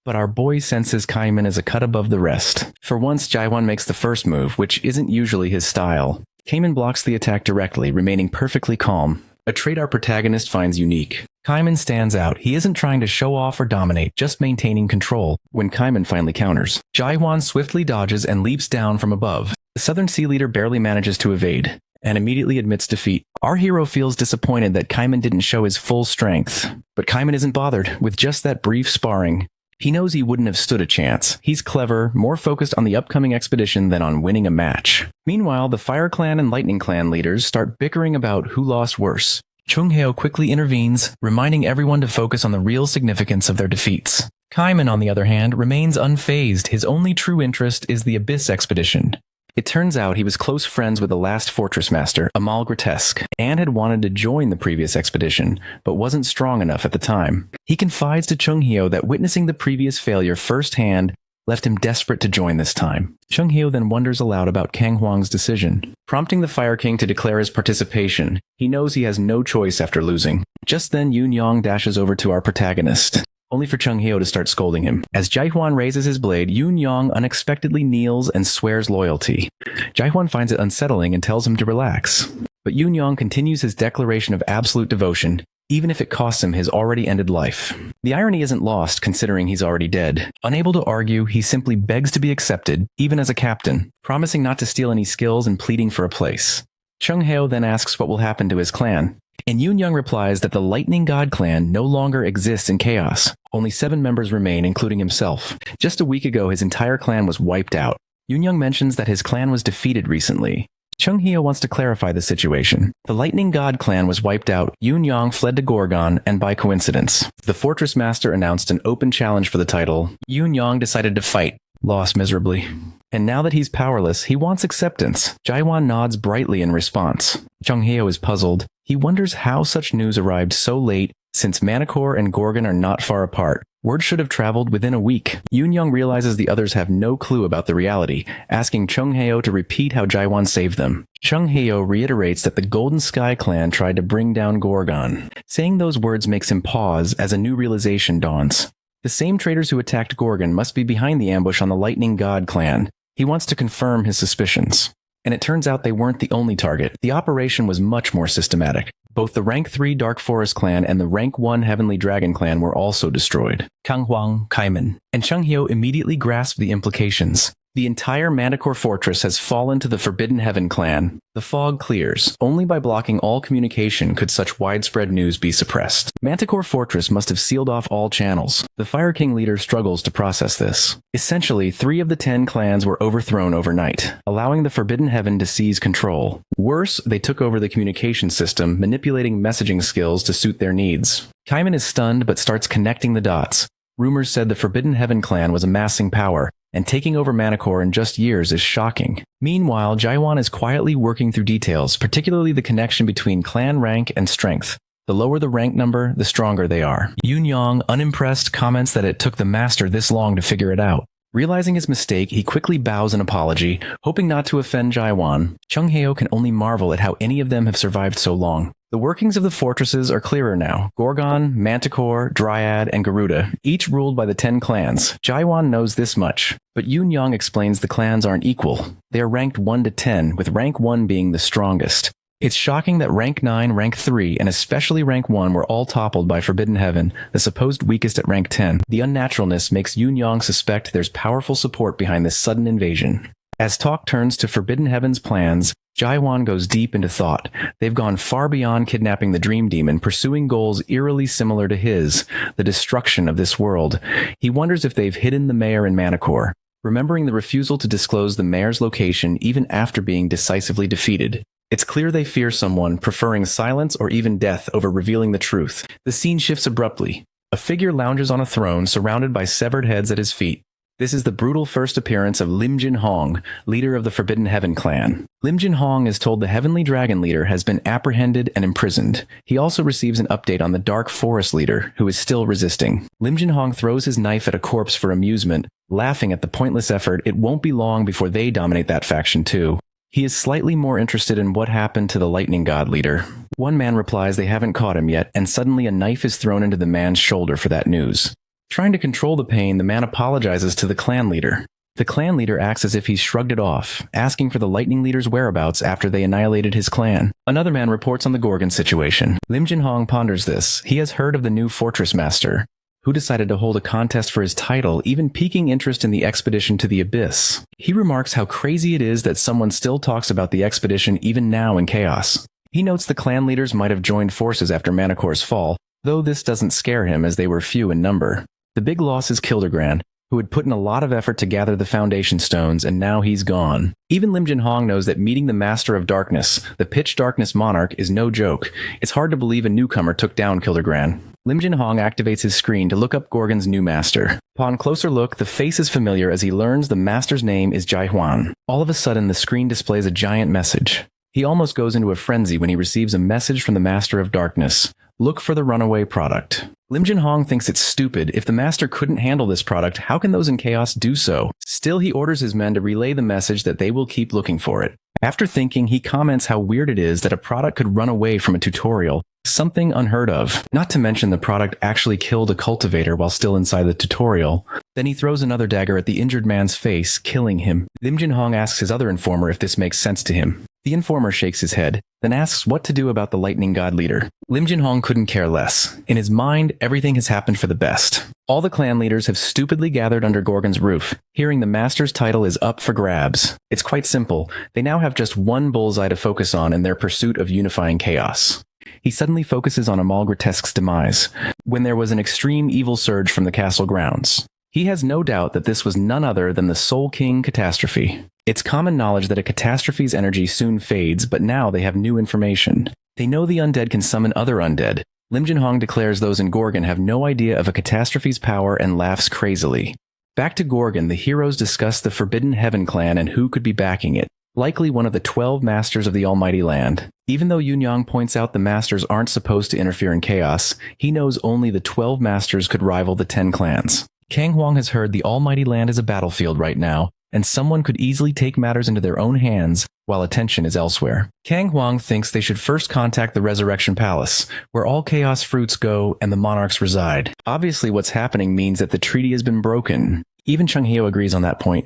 But our boy senses Kaiman is a cut above the rest. For once, Jaewon makes the first move, which isn't usually his style. Kaiman blocks the attack directly, remaining perfectly calm, a trait our protagonist finds unique. Kaiman stands out. He isn't trying to show off or dominate, just maintaining control. When Kaiman finally counters, Jaewon swiftly dodges and leaps down from above. The Southern Sea Leader barely manages to evade, and immediately admits defeat. Our hero feels disappointed that Kaiman didn't show his full strength. But Kaiman isn't bothered. With just that brief sparring, he knows he wouldn't have stood a chance. He's clever, more focused on the upcoming expedition than on winning a match. Meanwhile, the Fire Clan and Lightning Clan leaders start bickering about who lost worse. Chung-hyo quickly intervenes, reminding everyone to focus on the real significance of their defeats. Kaiman, on the other hand, remains unfazed. His only true interest is the Abyss expedition. It turns out he was close friends with the last fortress master, Amal Grotesque, and had wanted to join the previous expedition, but wasn't strong enough at the time. He confides to Chung-hyo that witnessing the previous failure firsthand left him desperate to join this time. Chung-hyo then wonders aloud about Kang Hwang's decision. Prompting the Fire King to declare his participation, he knows he has no choice after losing. Just then, Yoon-young dashes over to our protagonist, only for Chung-hyo to start scolding him. As Jae-hwan raises his blade, Yoon-young unexpectedly kneels and swears loyalty. Jae-hwan finds it unsettling and tells him to relax. But Yoon-young continues his declaration of absolute devotion, even if it costs him his already ended life. The irony isn't lost, considering he's already dead. Unable to argue, he simply begs to be accepted, even as a captain, promising not to steal any skills and pleading for a place. Chung-hyo then asks what will happen to his clan, and Yoon-young replies that the Lightning God clan no longer exists in chaos. Only 7 members remain, including himself. Just a week ago, his entire clan was wiped out. Yoon-young mentions that his clan was defeated recently. Chung-hyo wants to clarify the situation. The Lightning God clan was wiped out, Yoon-young fled to Gorgon, and by coincidence, the Fortress Master announced an open challenge for the title. Yoon-young decided to fight, lost miserably. And now that he's powerless, he wants acceptance. Jae-won nods brightly in response. Chung-hyo is puzzled. He wonders how such news arrived so late, since Manticore and Gorgon are not far apart. Word should have traveled within a week. Yoon-young realizes the others have no clue about the reality, asking Chung-hyo to repeat how Jae-won saved them. Chung-hyo reiterates that the Golden Sky clan tried to bring down Gorgon. Saying those words makes him pause as a new realization dawns. The same traitors who attacked Gorgon must be behind the ambush on the Lightning God clan. He wants to confirm his suspicions. And it turns out they weren't the only target. The operation was much more systematic. Both the Rank 3 Dark Forest clan and the Rank 1 Heavenly Dragon clan were also destroyed. Kang Hwang, Kaiman, and Chung-hyo immediately grasped the implications. The entire Manticore fortress has fallen to the Forbidden Heaven clan. The fog clears. Only by blocking all communication could such widespread news be suppressed. Manticore Fortress must have sealed off all channels. The Fire King leader struggles to process this. Essentially, 3 of the 10 clans were overthrown overnight, allowing the Forbidden Heaven to seize control. Worse, they took over the communication system, manipulating messaging skills to suit their needs. Kaiman is stunned but starts connecting the dots. Rumors said the Forbidden Heaven clan was amassing power, and taking over Manticore in just years is shocking. Meanwhile, Jae-won is quietly working through details, particularly the connection between clan rank and strength. The lower the rank number, the stronger they are. Yoon-young, unimpressed, comments that it took the master this long to figure it out. Realizing his mistake, he quickly bows an apology, hoping not to offend Jae-won. Chung-hyo can only marvel at how any of them have survived so long. The workings of the fortresses are clearer now. Gorgon, Manticore, Dryad, and Garuda, each ruled by the 10 clans. Jae-won knows this much, but Yoon-young explains the clans aren't equal. They are ranked 1 to 10, with rank 1 being the strongest. It's shocking that rank 9, rank 3, and especially rank 1 were all toppled by Forbidden Heaven, the supposed weakest at rank 10. The unnaturalness makes Yoon-young suspect there's powerful support behind this sudden invasion. As talk turns to Forbidden Heaven's plans, Jae-won goes deep into thought. They've gone far beyond kidnapping the Dream Demon, pursuing goals eerily similar to his, the destruction of this world. He wonders if they've hidden the mayor in Manticore, remembering the refusal to disclose the mayor's location even after being decisively defeated. It's clear they fear someone, preferring silence or even death over revealing the truth. The scene shifts abruptly. A figure lounges on a throne, surrounded by severed heads at his feet. This is the brutal first appearance of Lim Jin-hong, leader of the Forbidden Heaven clan. Lim Jin-hong is told the Heavenly Dragon leader has been apprehended and imprisoned. He also receives an update on the Dark Forest leader, who is still resisting. Lim Jin-hong throws his knife at a corpse for amusement, Laughing at the pointless effort, it won't be long before they dominate that faction too. He is slightly more interested in what happened to the lightning god leader. One man replies they haven't caught him yet, and suddenly a knife is thrown into the man's shoulder for that news. Trying to control the pain, the man apologizes to the clan leader. The clan leader acts as if he's shrugged it off, asking for the lightning leader's whereabouts after they annihilated his clan. Another man reports on the Gorgon situation. Lim Jin-hong ponders this. He has heard of the new fortress master, who decided to hold a contest for his title, even piquing interest in the expedition to the Abyss. He remarks how crazy it is that someone still talks about the expedition even now in Chaos. He notes the clan leaders might have joined forces after Manicor's fall, though this doesn't scare him as they were few in number. The big loss is Kildergran, who had put in a lot of effort to gather the foundation stones, and now he's gone. Even Lim Jin-hong knows that meeting the Master of Darkness, the Pitch Darkness Monarch, is no joke. It's hard to believe a newcomer took down Kildergran. Lim Jin-hong activates his screen to look up Gorgon's new master. Upon closer look, the face is familiar as he learns the master's name is Jai Huan. All of a sudden, the screen displays a giant message. He almost goes into a frenzy when he receives a message from the Master of Darkness. Look for the runaway product. Lim Jin-hong thinks it's stupid. If the master couldn't handle this product, how can those in Chaos do so? Still, he orders his men to relay the message that they will keep looking for it. After thinking, he comments how weird it is that a product could run away from a tutorial, something unheard of. Not to mention the product actually killed a cultivator while still inside the tutorial. Then he throws another dagger at the injured man's face, killing him. Lim Jin-hong asks his other informer if this makes sense to him. The informer shakes his head, then asks what to do about the lightning god leader. Lim Jin-hong couldn't care less. In his mind, everything has happened for the best. All the clan leaders have stupidly gathered under Gorgon's roof, hearing the master's title is up for grabs. It's quite simple. They now have just one bullseye to focus on in their pursuit of unifying Chaos. He suddenly focuses on Amal Grotesque's demise, when there was an extreme evil surge from the castle grounds. He has no doubt that this was none other than the Soul King catastrophe. It's common knowledge that a catastrophe's energy soon fades, but now they have new information. They know the undead can summon other undead. Lim Jin-hong declares those in Gorgon have no idea of a catastrophe's power and laughs crazily. Back to Gorgon, the heroes discuss the Forbidden Heaven clan and who could be backing it. Likely one of the 12 masters of the Almighty Land. Even though Yun-yang points out the masters aren't supposed to interfere in Chaos, he knows only the 12 masters could rival the 10 clans. Kang Huang has heard the Almighty Land is a battlefield right now, and someone could easily take matters into their own hands while attention is elsewhere. Kang Huang thinks they should first contact the Resurrection Palace, where all Chaos fruits go and the monarchs reside. Obviously what's happening means that the treaty has been broken. Even Chung Hyo agrees on that point.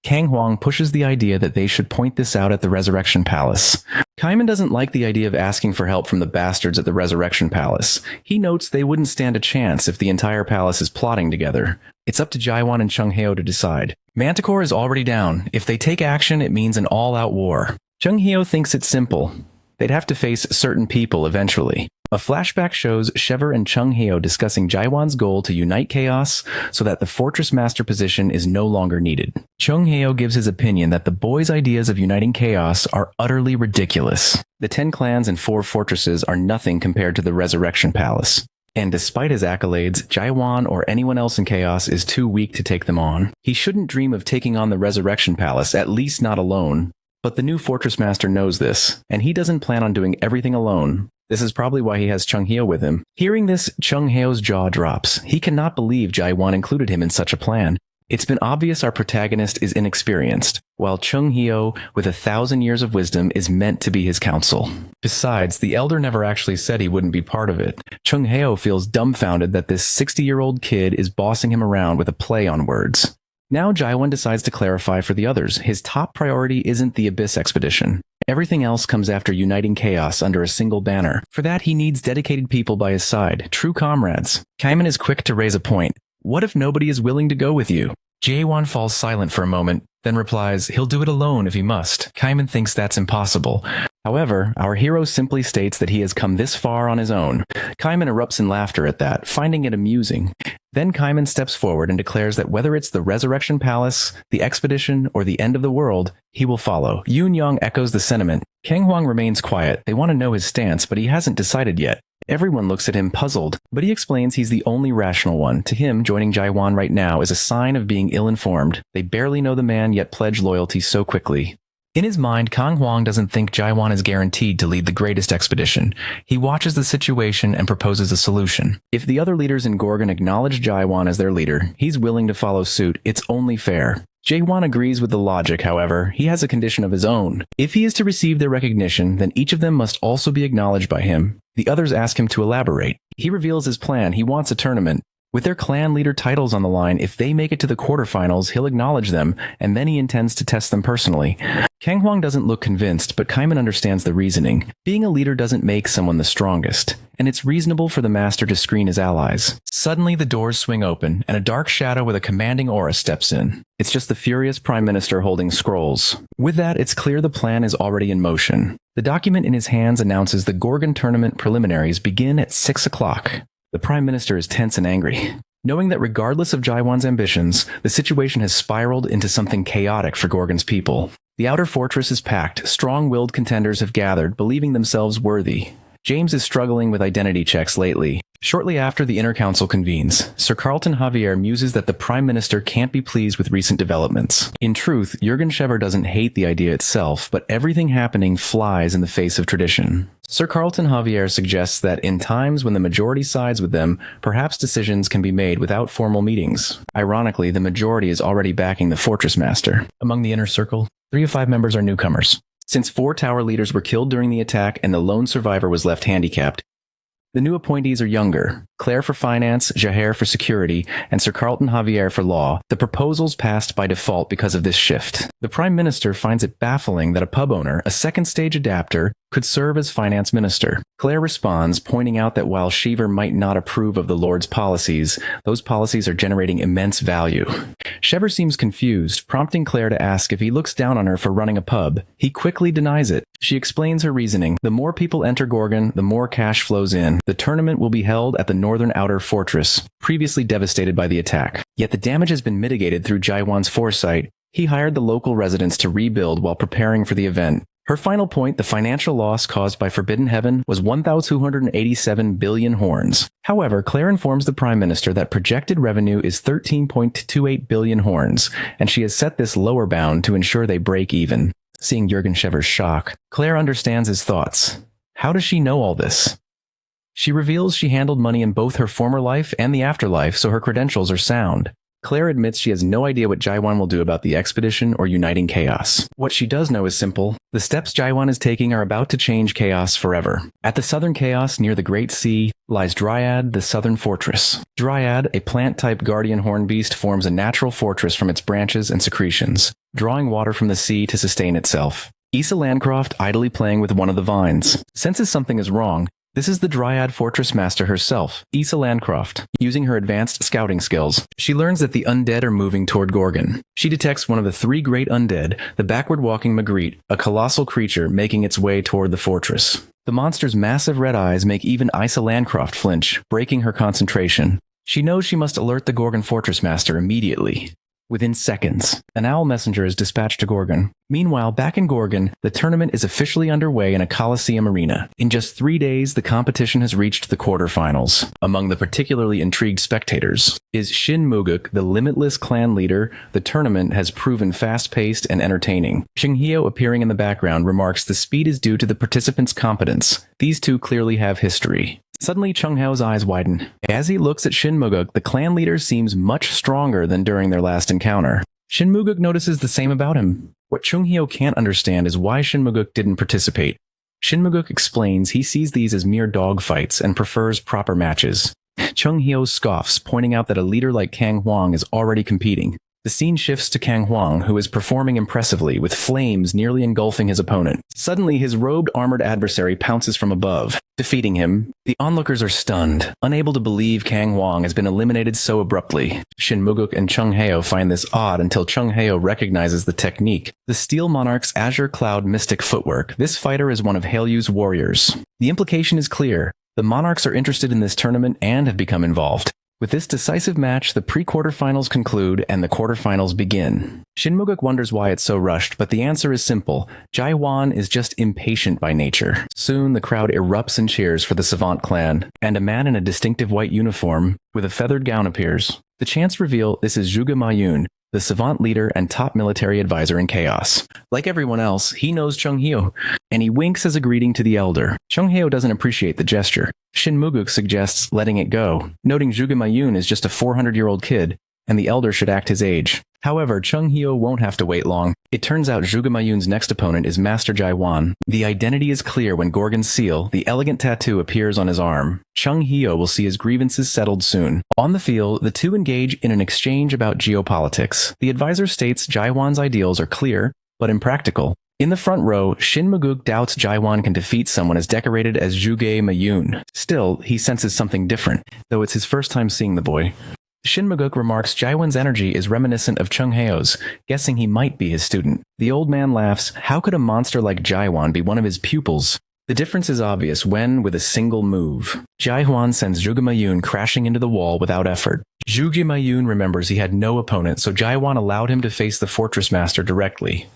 Kang Huang pushes the idea that they should point this out at the Resurrection Palace. Kaiman doesn't like the idea of asking for help from the bastards at the Resurrection Palace. He notes they wouldn't stand a chance if the entire palace is plotting together. It's up to Jaiwan and Chung Hyo to decide. Manticore is already down. If they take action, it means an all-out war. Chung Hyo thinks it's simple. They'd have to face certain people eventually. A flashback shows Shever and Chung Hyo discussing Jaiwan's goal to unite Chaos so that the Fortress Master position is no longer needed. Chung Hyo gives his opinion that the boys' ideas of uniting Chaos are utterly ridiculous. The 10 clans and 4 fortresses are nothing compared to the Resurrection Palace. And despite his accolades, Jaiwan or anyone else in Chaos is too weak to take them on. He shouldn't dream of taking on the Resurrection Palace, at least not alone. But the new Fortress Master knows this, and he doesn't plan on doing everything alone. This is probably why he has Chung Hyo with him. Hearing this, Chung Hyo's jaw drops. He cannot believe Jaiwan included him in such a plan. It's been obvious our protagonist is inexperienced, while Chung Hyo, with 1,000 years of wisdom, is meant to be his counsel. Besides, the elder never actually said he wouldn't be part of it. Chung Hyo feels dumbfounded that this 60-year-old kid is bossing him around with a play on words. Now Jaiwan decides to clarify for the others. His top priority isn't the Abyss expedition. Everything else comes after uniting Chaos under a single banner. For that, he needs dedicated people by his side, true comrades. Kaiman is quick to raise a point. What if nobody is willing to go with you? Jaiwan falls silent for a moment, then replies he'll do it alone if he must. Kaiman thinks that's impossible. However, our hero simply states that he has come this far on his own. Kaiman erupts in laughter at that, finding it amusing. Then Kaiman steps forward and declares that whether it's the Resurrection Palace, the expedition, or the end of the world, he will follow. Yun-yang echoes the sentiment. Kang Huang remains quiet. They want to know his stance, but he hasn't decided yet. Everyone looks at him puzzled, but he explains he's the only rational one. To him, joining Jaiwan right now is a sign of being ill-informed. They barely know the man, yet pledge loyalty so quickly. In his mind, Kang Huang doesn't think Jaiwan is guaranteed to lead the greatest expedition. He watches the situation and proposes a solution. If the other leaders in Gorgon acknowledge Jaiwan as their leader, he's willing to follow suit. It's only fair. Jaiwan agrees with the logic, however. He has a condition of his own. If he is to receive their recognition, then each of them must also be acknowledged by him. The others ask him to elaborate. He reveals his plan. He wants a tournament. With their clan leader titles on the line, if they make it to the quarterfinals, he'll acknowledge them, and then he intends to test them personally. Kang Huang doesn't look convinced, but Kaiman understands the reasoning. Being a leader doesn't make someone the strongest, and it's reasonable for the master to screen his allies. Suddenly, the doors swing open, and a dark shadow with a commanding aura steps in. It's just the furious prime minister holding scrolls. With that, it's clear the plan is already in motion. The document in his hands announces the Gorgon tournament preliminaries begin at 6 o'clock. The prime minister is tense and angry, knowing that regardless of Jaiwan's ambitions, the situation has spiraled into something chaotic for Gorgon's people. The outer fortress is packed. Strong-willed contenders have gathered, believing themselves worthy. James is struggling with identity checks lately. Shortly after the inner council convenes, Sir Carlton Javier muses that the prime minister can't be pleased with recent developments. In truth, Jürgen Schever doesn't hate the idea itself, but everything happening flies in the face of tradition. Sir Carlton Javier suggests that in times when the majority sides with them, perhaps decisions can be made without formal meetings. Ironically, the majority is already backing the fortress master. Among the inner circle, 3 of 5 members are newcomers. Since 4 tower leaders were killed during the attack and the lone survivor was left handicapped, the new appointees are younger. Claire for finance, Jaher for security, and Sir Carlton Javier for law. The proposals passed by default because of this shift. The Prime Minister finds it baffling that a pub owner, a second-stage adapter, could serve as finance minister. Claire responds, pointing out that while Shiver might not approve of the Lord's policies, those policies are generating immense value. Shiver seems confused, prompting Claire to ask if he looks down on her for running a pub. He quickly denies it. She explains her reasoning. The more people enter Gorgon, the more cash flows in. The tournament will be held at the northern outer fortress, previously devastated by the attack. Yet the damage has been mitigated through Jaiwan's foresight. He hired the local residents to rebuild while preparing for the event. Her final point, the financial loss caused by Forbidden Heaven, was 1,287 billion horns. However, Claire informs the Prime Minister that projected revenue is 13.28 billion horns, and she has set this lower bound to ensure they break even. Seeing Jürgen Schever's shock, Claire understands his thoughts. How does she know all this? She reveals she handled money in both her former life and the afterlife, so her credentials are sound. Claire admits she has no idea what Jaiwan will do about the expedition or uniting chaos. What she does know is simple. The steps Jaiwan is taking are about to change chaos forever. At the southern chaos near the Great Sea lies Dryad, the southern fortress. Dryad, a plant-type guardian horn beast, forms a natural fortress from its branches and secretions, drawing water from the sea to sustain itself. Issa Landcroft idly playing with one of the vines senses something is wrong. This is the Dryad Fortress Master herself, Issa Landcroft. Using her advanced scouting skills, she learns that the undead are moving toward Gorgon. She detects one of the 3 great undead, the backward-walking Magritte, a colossal creature making its way toward the fortress. The monster's massive red eyes make even Issa Landcroft flinch, breaking her concentration. She knows she must alert the Gorgon Fortress Master immediately. Within seconds, an owl messenger is dispatched to Gorgon. Meanwhile, back in Gorgon, the tournament is officially underway in a Colosseum arena. In just 3 days, the competition has reached the quarterfinals. Among the particularly intrigued spectators is Shin Muguk, the limitless clan leader. The tournament has proven fast-paced and entertaining. Chung Hyo, appearing in the background, remarks the speed is due to the participants' competence. These two clearly have history. Suddenly, Chung Hao's eyes widen. As he looks at Shin Muguk, the clan leader seems much stronger than during their last encounter. Shin Muguk notices the same about him. What Chung Hyo can't understand is why Shin Muguk didn't participate. Shin Muguk explains he sees these as mere dogfights and prefers proper matches. Chung Hyo scoffs, pointing out that a leader like Kang Huang is already competing. The scene shifts to Kang Huang, who is performing impressively, with flames nearly engulfing his opponent. Suddenly, his robed armored adversary pounces from above, defeating him. The onlookers are stunned, unable to believe Kang Huang has been eliminated so abruptly. Shin Muguk and Chung Hyo find this odd until Chung Hyo recognizes the technique. The Steel Monarch's Azure Cloud Mystic footwork. This fighter is one of Haelyu's warriors. The implication is clear. The Monarchs are interested in this tournament and have become involved. With this decisive match, the pre-quarterfinals conclude and the quarterfinals begin. Shin Muguk wonders why it's so rushed, but the answer is simple. Jaiwan is just impatient by nature. Soon, the crowd erupts in cheers for the Savant clan, and a man in a distinctive white uniform with a feathered gown appears. The chants reveal this is Zhuge Mayun, the savant leader and top military advisor in Chaos. Like everyone else, he knows Chung Hyo, and he winks as a greeting to the elder. Chung Hyo doesn't appreciate the gesture. Shin Muguk suggests letting it go, noting Zhuge Mayun is just a 400-year-old kid, and the elder should act his age. However, Chung Hyo won't have to wait long. It turns out Zhuge Mayun's next opponent is Master Jaiwan. The identity is clear when Gorgon's seal, the elegant tattoo, appears on his arm. Chung Hyo will see his grievances settled soon. On the field, the two engage in an exchange about geopolitics. The advisor states Jaiwan's ideals are clear, but impractical. In the front row, Shin Muguk doubts Jaiwan can defeat someone as decorated as Zhuge Mayun. Still, he senses something different, though it's his first time seeing the boy. Shin Muguk remarks Jaiwan's energy is reminiscent of Chung Hyo's, guessing he might be his student. The old man laughs. How could a monster like Jaiwan be one of his pupils? The difference is obvious when, with a single move, Jaiwan sends Zhuge Mayun crashing into the wall without effort. Zhuge Mayun remembers he had no opponent, so Jaiwan allowed him to face the fortress master directly.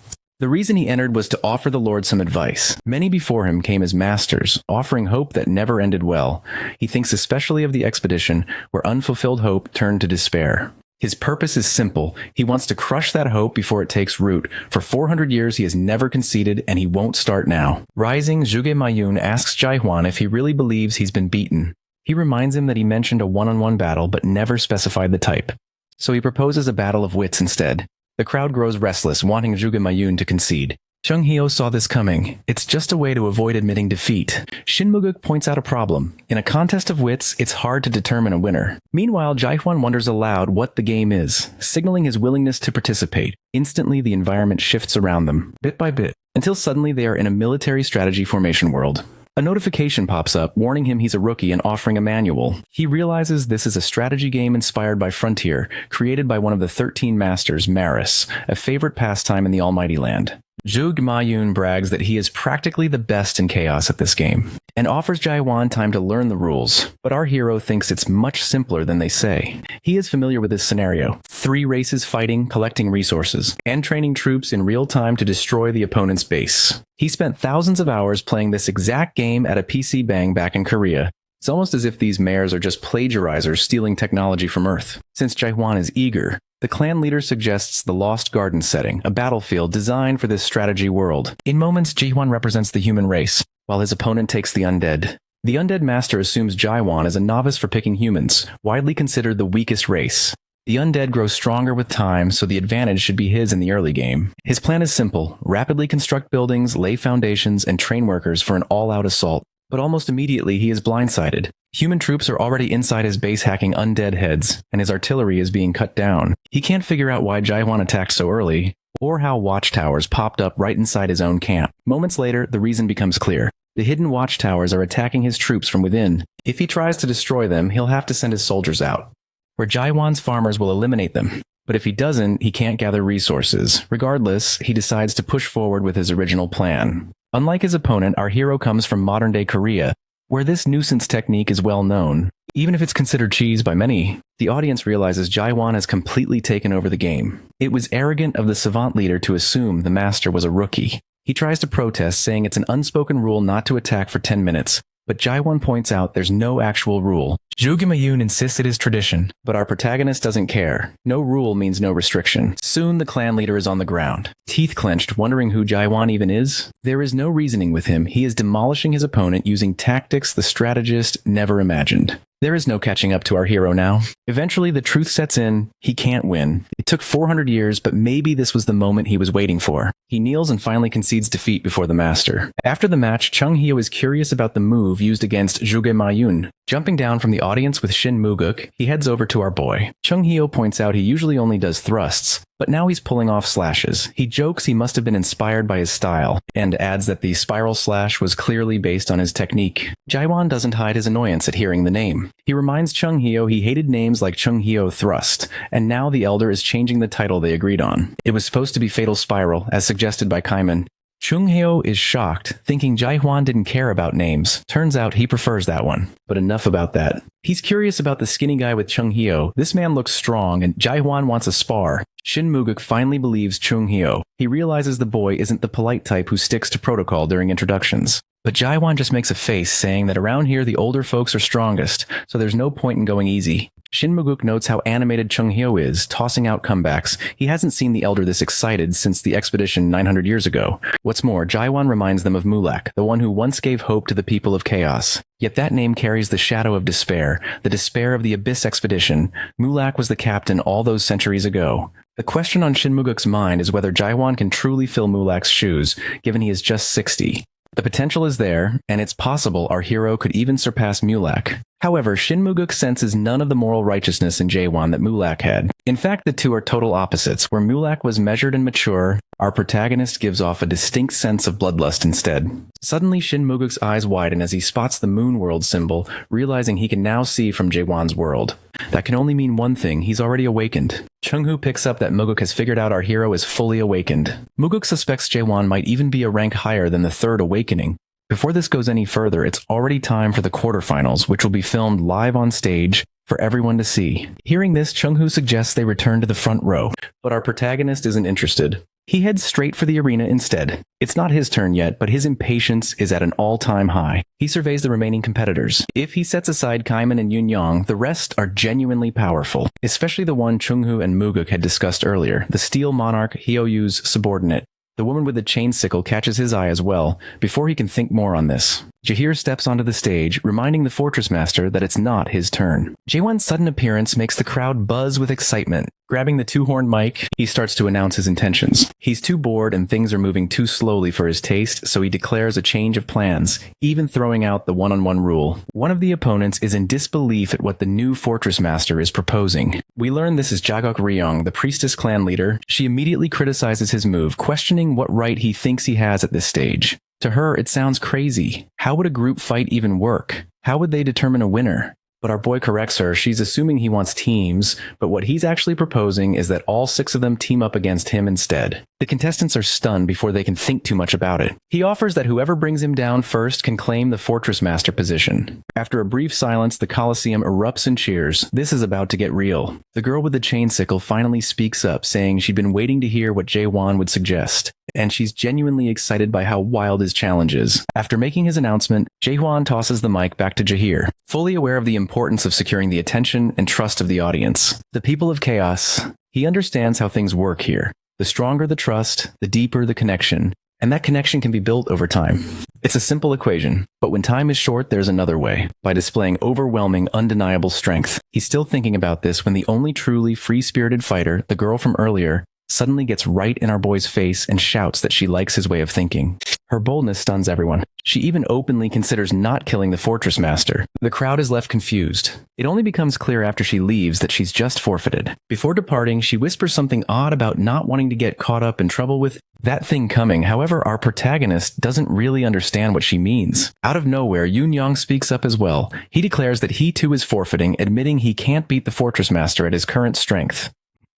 The reason he entered was to offer the Lord some advice. Many before him came as masters, offering hope that never ended well. He thinks especially of the expedition, where unfulfilled hope turned to despair. His purpose is simple. He wants to crush that hope before it takes root. For 400 years he has never conceded, and he won't start now. Rising, Zhuge Mayun asks Jaiwan if he really believes he's been beaten. He reminds him that he mentioned a one-on-one battle but never specified the type. So he proposes a battle of wits instead. The crowd grows restless, wanting Zhuge Mayun to concede. Chung Hyo saw this coming. It's just a way to avoid admitting defeat. Shin Muguk points out a problem. In a contest of wits, it's hard to determine a winner. Meanwhile, Jaiwan wonders aloud what the game is, signaling his willingness to participate. Instantly, the environment shifts around them, bit by bit, until suddenly they are in a military strategy formation world. A notification pops up, warning him he's a rookie and offering a manual. He realizes this is a strategy game inspired by Frontier, created by one of the 13 masters, Maris, a favorite pastime in the Almighty Land. Zhuge Mayun brags that he is practically the best in Chaos at this game, and offers Jaiwan time to learn the rules, but our hero thinks it's much simpler than they say. He is familiar with this scenario: 3 races fighting, collecting resources, and training troops in real time to destroy the opponent's base. He spent thousands of hours playing this exact game at a PC Bang back in Korea. It's almost as if these mayors are just plagiarizers stealing technology from Earth. Since Jaiwan is eager, the clan leader suggests the Lost Garden setting, a battlefield designed for this strategy world. In moments, Jaiwan represents the human race, while his opponent takes the undead. The undead master assumes Jaiwan is a novice for picking humans, widely considered the weakest race. The undead grows stronger with time, so the advantage should be his in the early game. His plan is simple: rapidly construct buildings, lay foundations, and train workers for an all-out assault. But almost immediately he is blindsided. Human troops are already inside his base hacking undead heads, and his artillery is being cut down. He can't figure out why Jaiwan attacked so early, or how watchtowers popped up right inside his own camp. Moments later, the reason becomes clear. The hidden watchtowers are attacking his troops from within. If he tries to destroy them, he'll have to send his soldiers out, where Jaiwan's farmers will eliminate them. But if he doesn't, he can't gather resources. Regardless, he decides to push forward with his original plan. Unlike his opponent, our hero comes from modern-day Korea, where this nuisance technique is well known. Even if it's considered cheese by many, the audience realizes Jaiwan has completely taken over the game. It was arrogant of the savant leader to assume the master was a rookie. He tries to protest, saying it's an unspoken rule not to attack for 10 minutes. But Jaiwan points out there's no actual rule. Zhuge Mayun insists it is tradition, but our protagonist doesn't care. No rule means no restriction. Soon the clan leader is on the ground, teeth clenched, wondering who Jaiwan even is. There is no reasoning with him. He is demolishing his opponent using tactics the strategist never imagined. There is no catching up to our hero now. Eventually, the truth sets in. He can't win. It took 400 years, but maybe this was the moment he was waiting for. He kneels and finally concedes defeat before the master. After the match, Chung Hyo is curious about the move used against Zhuge Mayun. Jumping down from the audience with Shin Muguk, he heads over to our boy. Chung Hyo points out he usually only does thrusts, but now he's pulling off slashes. He jokes he must have been inspired by his style, and adds that the spiral slash was clearly based on his technique. Jaiwan doesn't hide his annoyance at hearing the name. He reminds Chung Hyo he hated names like Chung Hyo Thrust, and now the elder is changing the title they agreed on. It was supposed to be Fatal Spiral, as suggested by Kaiman. Chung Hyo is shocked, thinking Jaiwan didn't care about names. Turns out he prefers that one. But enough about that. He's curious about the skinny guy with Chung Hyo. This man looks strong, and Jaiwan wants a spar. Shin Muguk finally believes Chung Hyo. He realizes the boy isn't the polite type who sticks to protocol during introductions. But Jaiwan just makes a face, saying that around here the older folks are strongest, so there's no point in going easy. Shin Muguk notes how animated Chung Hyo is, tossing out comebacks. He hasn't seen the elder this excited since the expedition 900 years ago. What's more, Jaiwan reminds them of Mulak, the one who once gave hope to the people of Chaos. Yet that name carries the shadow of despair, the despair of the Abyss expedition. Mulak was the captain all those centuries ago. The question on Shin Muguk's mind is whether Jaiwan can truly fill Mulak's shoes, given he is just 60. The potential is there, and it's possible our hero could even surpass Mulak. However, Shin Muguk senses none of the moral righteousness in Jaiwan that Mulak had. In fact, the two are total opposites. Where Mulak was measured and mature, our protagonist gives off a distinct sense of bloodlust instead. Suddenly, Shin Muguk's eyes widen as he spots the moon world symbol, realizing he can now see from Jaiwan's world. That can only mean one thing: he's already awakened. Chung-hoo picks up that Muguk has figured out our hero is fully awakened. Muguk suspects Jaiwan might even be a rank higher than the third awakening. Before this goes any further, it's already time for the quarterfinals, which will be filmed live on stage for everyone to see. Hearing this, Chung-hoo suggests they return to the front row, but our protagonist isn't interested. He heads straight for the arena instead. It's not his turn yet, but his impatience is at an all-time high. He surveys the remaining competitors. If he sets aside Kaiman and Yoon-young, the rest are genuinely powerful, especially the one Chung-hoo and Muguk had discussed earlier, the Steel Monarch Hyo-yu's subordinate. The woman with the chain sickle catches his eye as well, before he can think more on this. Jahir steps onto the stage, reminding the Fortress Master that it's not his turn. Jaiwan's sudden appearance makes the crowd buzz with excitement. Grabbing the two-horned mic, he starts to announce his intentions. He's too bored and things are moving too slowly for his taste, so he declares a change of plans, even throwing out the one-on-one rule. One of the opponents is in disbelief at what the new Fortress Master is proposing. We learn this is Jagok Ryong, the priestess clan leader. She immediately criticizes his move, questioning what right he thinks he has at this stage. To her, it sounds crazy. How would a group fight even work? How would they determine a winner? But our boy corrects her. She's assuming he wants teams, but what he's actually proposing is that all 6 of them team up against him instead. The contestants are stunned before they can think too much about it. He offers that whoever brings him down first can claim the Fortress Master position. After a brief silence, the Colosseum erupts in cheers. This is about to get real. The girl with the chain sickle finally speaks up, saying she'd been waiting to hear what Jaiwan would suggest, and she's genuinely excited by how wild his challenge is. After making his announcement, Jaiwan tosses the mic back to Jahir, fully aware of the importance of securing the attention and trust of the audience. The people of Chaos. He understands how things work here. The stronger the trust, the deeper the connection, and that connection can be built over time. It's a simple equation, but when time is short, there's another way, by displaying overwhelming, undeniable strength. He's still thinking about this when the only truly free-spirited fighter, the girl from earlier, suddenly gets right in our boy's face and shouts that she likes his way of thinking. Her boldness stuns everyone. She even openly considers not killing the Fortress Master. The crowd is left confused. It only becomes clear after she leaves that she's just forfeited. Before departing, she whispers something odd about not wanting to get caught up in trouble with that thing coming. However, our protagonist doesn't really understand what she means. Out of nowhere, Yoon-young speaks up as well. He declares that he too is forfeiting, admitting he can't beat the Fortress Master at his current strength.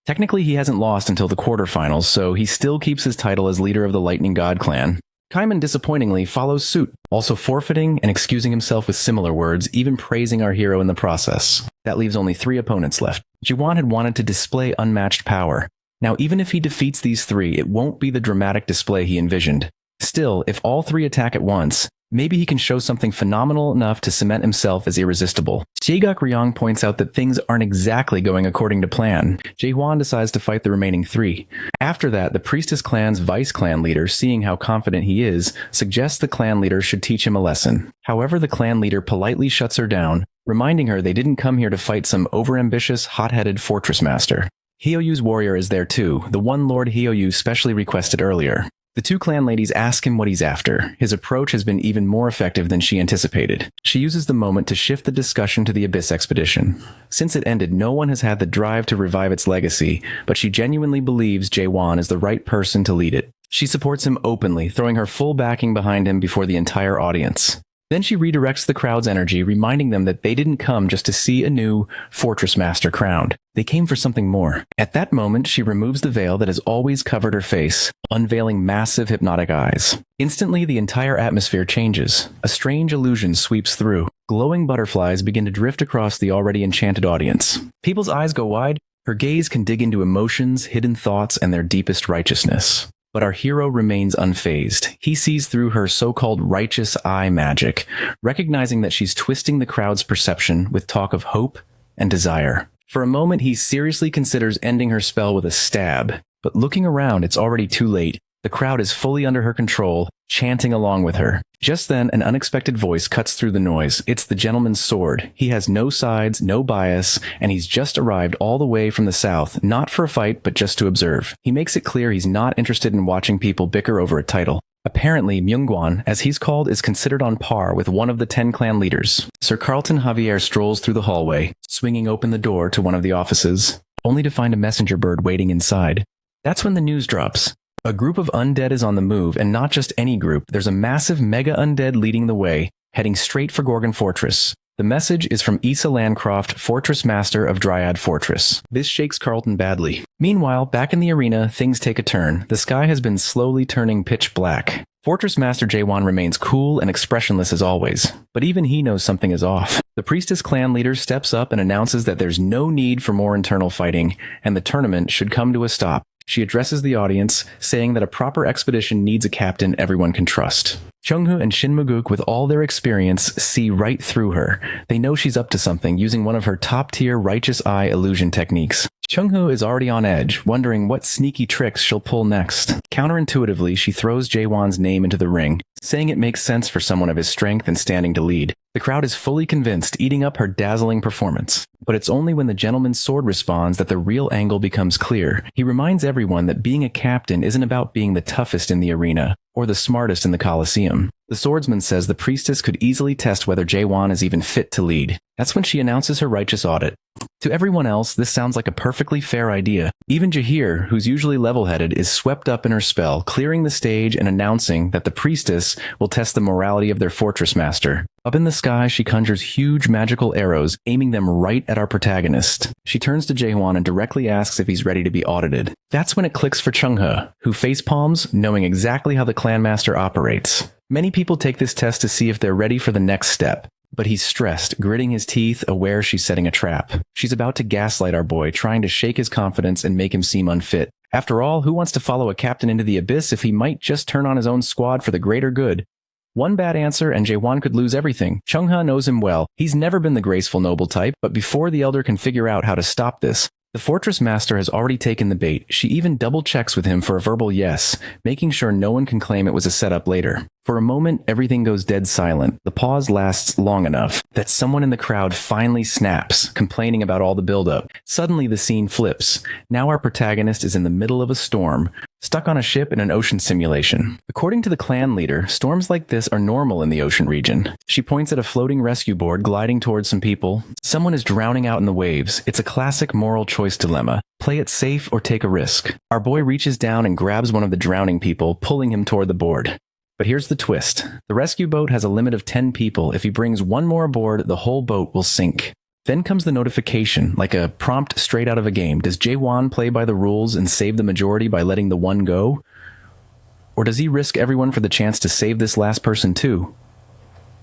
Technically, he hasn't lost until the quarterfinals, so he still keeps his title as leader of the Lightning God clan. Kaiman disappointingly follows suit, also forfeiting and excusing himself with similar words, even praising our hero in the process. That leaves only 3 opponents left. Jiwan had wanted to display unmatched power. Now, even if he defeats these 3, it won't be the dramatic display he envisioned. Still, if all 3 attack at once, maybe he can show something phenomenal enough to cement himself as irresistible. Jagok Ryong points out that things aren't exactly going according to plan. Jae-hwan decides to fight the remaining 3. After that, the Priestess clan's vice-clan leader, seeing how confident he is, suggests the clan leader should teach him a lesson. However, the clan leader politely shuts her down, reminding her they didn't come here to fight some overambitious, hot-headed Fortress Master. Hyo-yu's warrior is there too, the one Lord Hyo-yu specially requested earlier. The 2 clan ladies ask him what he's after. His approach has been even more effective than she anticipated. She uses the moment to shift the discussion to the Abyss expedition. Since it ended, no one has had the drive to revive its legacy, but she genuinely believes Jae-won is the right person to lead it. She supports him openly, throwing her full backing behind him before the entire audience. Then she redirects the crowd's energy, reminding them that they didn't come just to see a new Fortress Master crowned. They came for something more. At that moment, she removes the veil that has always covered her face, unveiling massive hypnotic eyes. Instantly, the entire atmosphere changes. A strange illusion sweeps through. Glowing butterflies begin to drift across the already enchanted audience. People's eyes go wide. Her gaze can dig into emotions, hidden thoughts, and their deepest righteousness. But our hero remains unfazed. He sees through her so-called righteous eye magic, recognizing that she's twisting the crowd's perception with talk of hope and desire. For a moment, he seriously considers ending her spell with a stab, but looking around, it's already too late. The crowd is fully under her control, chanting along with her. Just then, an unexpected voice cuts through the noise. It's the gentleman's sword. He has no sides, no bias, and he's just arrived all the way from the south, not for a fight, but just to observe. He makes it clear he's not interested in watching people bicker over a title. Apparently, Myungguan, as he's called, is considered on par with one of the 10 clan leaders. Sir Carlton Javier strolls through the hallway, swinging open the door to one of the offices, only to find a messenger bird waiting inside. That's when the news drops. A group of undead is on the move, and not just any group. There's a massive mega undead leading the way, heading straight for Gorgon Fortress. The message is from Issa Landcroft, Fortress Master of Dryad Fortress. This shakes Carlton badly. Meanwhile, back in the arena, things take a turn. The sky has been slowly turning pitch black. Fortress Master Jaewon remains cool and expressionless as always, but even he knows something is off. The Priestess clan leader steps up and announces that there's no need for more internal fighting, and the tournament should come to a stop. She addresses the audience, saying that a proper expedition needs a captain everyone can trust. Chungho and Shin Maguk, with all their experience, see right through her. They know she's up to something, using one of her top-tier righteous eye illusion techniques. Chungho is already on edge, wondering what sneaky tricks she'll pull next. Counterintuitively, she throws Jaewon's name into the ring, saying it makes sense for someone of his strength and standing to lead. The crowd is fully convinced, eating up her dazzling performance. But it's only when the gentleman's sword responds that the real angle becomes clear. He reminds everyone that being a captain isn't about being the toughest in the arena, or the smartest in the Colosseum. The swordsman says the priestess could easily test whether Jaewon is even fit to lead. That's when she announces her righteous audit. To everyone else, this sounds like a perfectly fair idea. Even Jahir, who's usually level-headed, is swept up in her spell, clearing the stage and announcing that the priestess will test the morality of their fortress master. Up in the sky, she conjures huge magical arrows, aiming them right at our protagonist. She turns to Jaewon and directly asks if he's ready to be audited. That's when it clicks for Chungho, who facepalms, knowing exactly how the clan master operates. Many people take this test to see if they're ready for the next step. But he's stressed, gritting his teeth, aware she's setting a trap. She's about to gaslight our boy, trying to shake his confidence and make him seem unfit. After all, who wants to follow a captain into the abyss if he might just turn on his own squad for the greater good? One bad answer and Jaewon could lose everything. Chungha knows him well. He's never been the graceful noble type, but before the elder can figure out how to stop this, the fortress master has already taken the bait. She even double-checks with him for a verbal yes, making sure no one can claim it was a setup later. For a moment, everything goes dead silent. The pause lasts long enough that someone in the crowd finally snaps, complaining about all the buildup. Suddenly, the scene flips. Now our protagonist is in the middle of a storm, stuck on a ship in an ocean simulation. According to the clan leader, storms like this are normal in the ocean region. She points at a floating rescue board gliding towards some people. Someone is drowning out in the waves. It's a classic moral choice dilemma. Play it safe or take a risk. Our boy reaches down and grabs one of the drowning people, pulling him toward the board. But here's the twist. The rescue boat has a limit of 10 people. If he brings one more aboard, the whole boat will sink. Then comes the notification, like a prompt straight out of a game. Does Jaewon play by the rules and save the majority by letting the one go? Or does he risk everyone for the chance to save this last person too?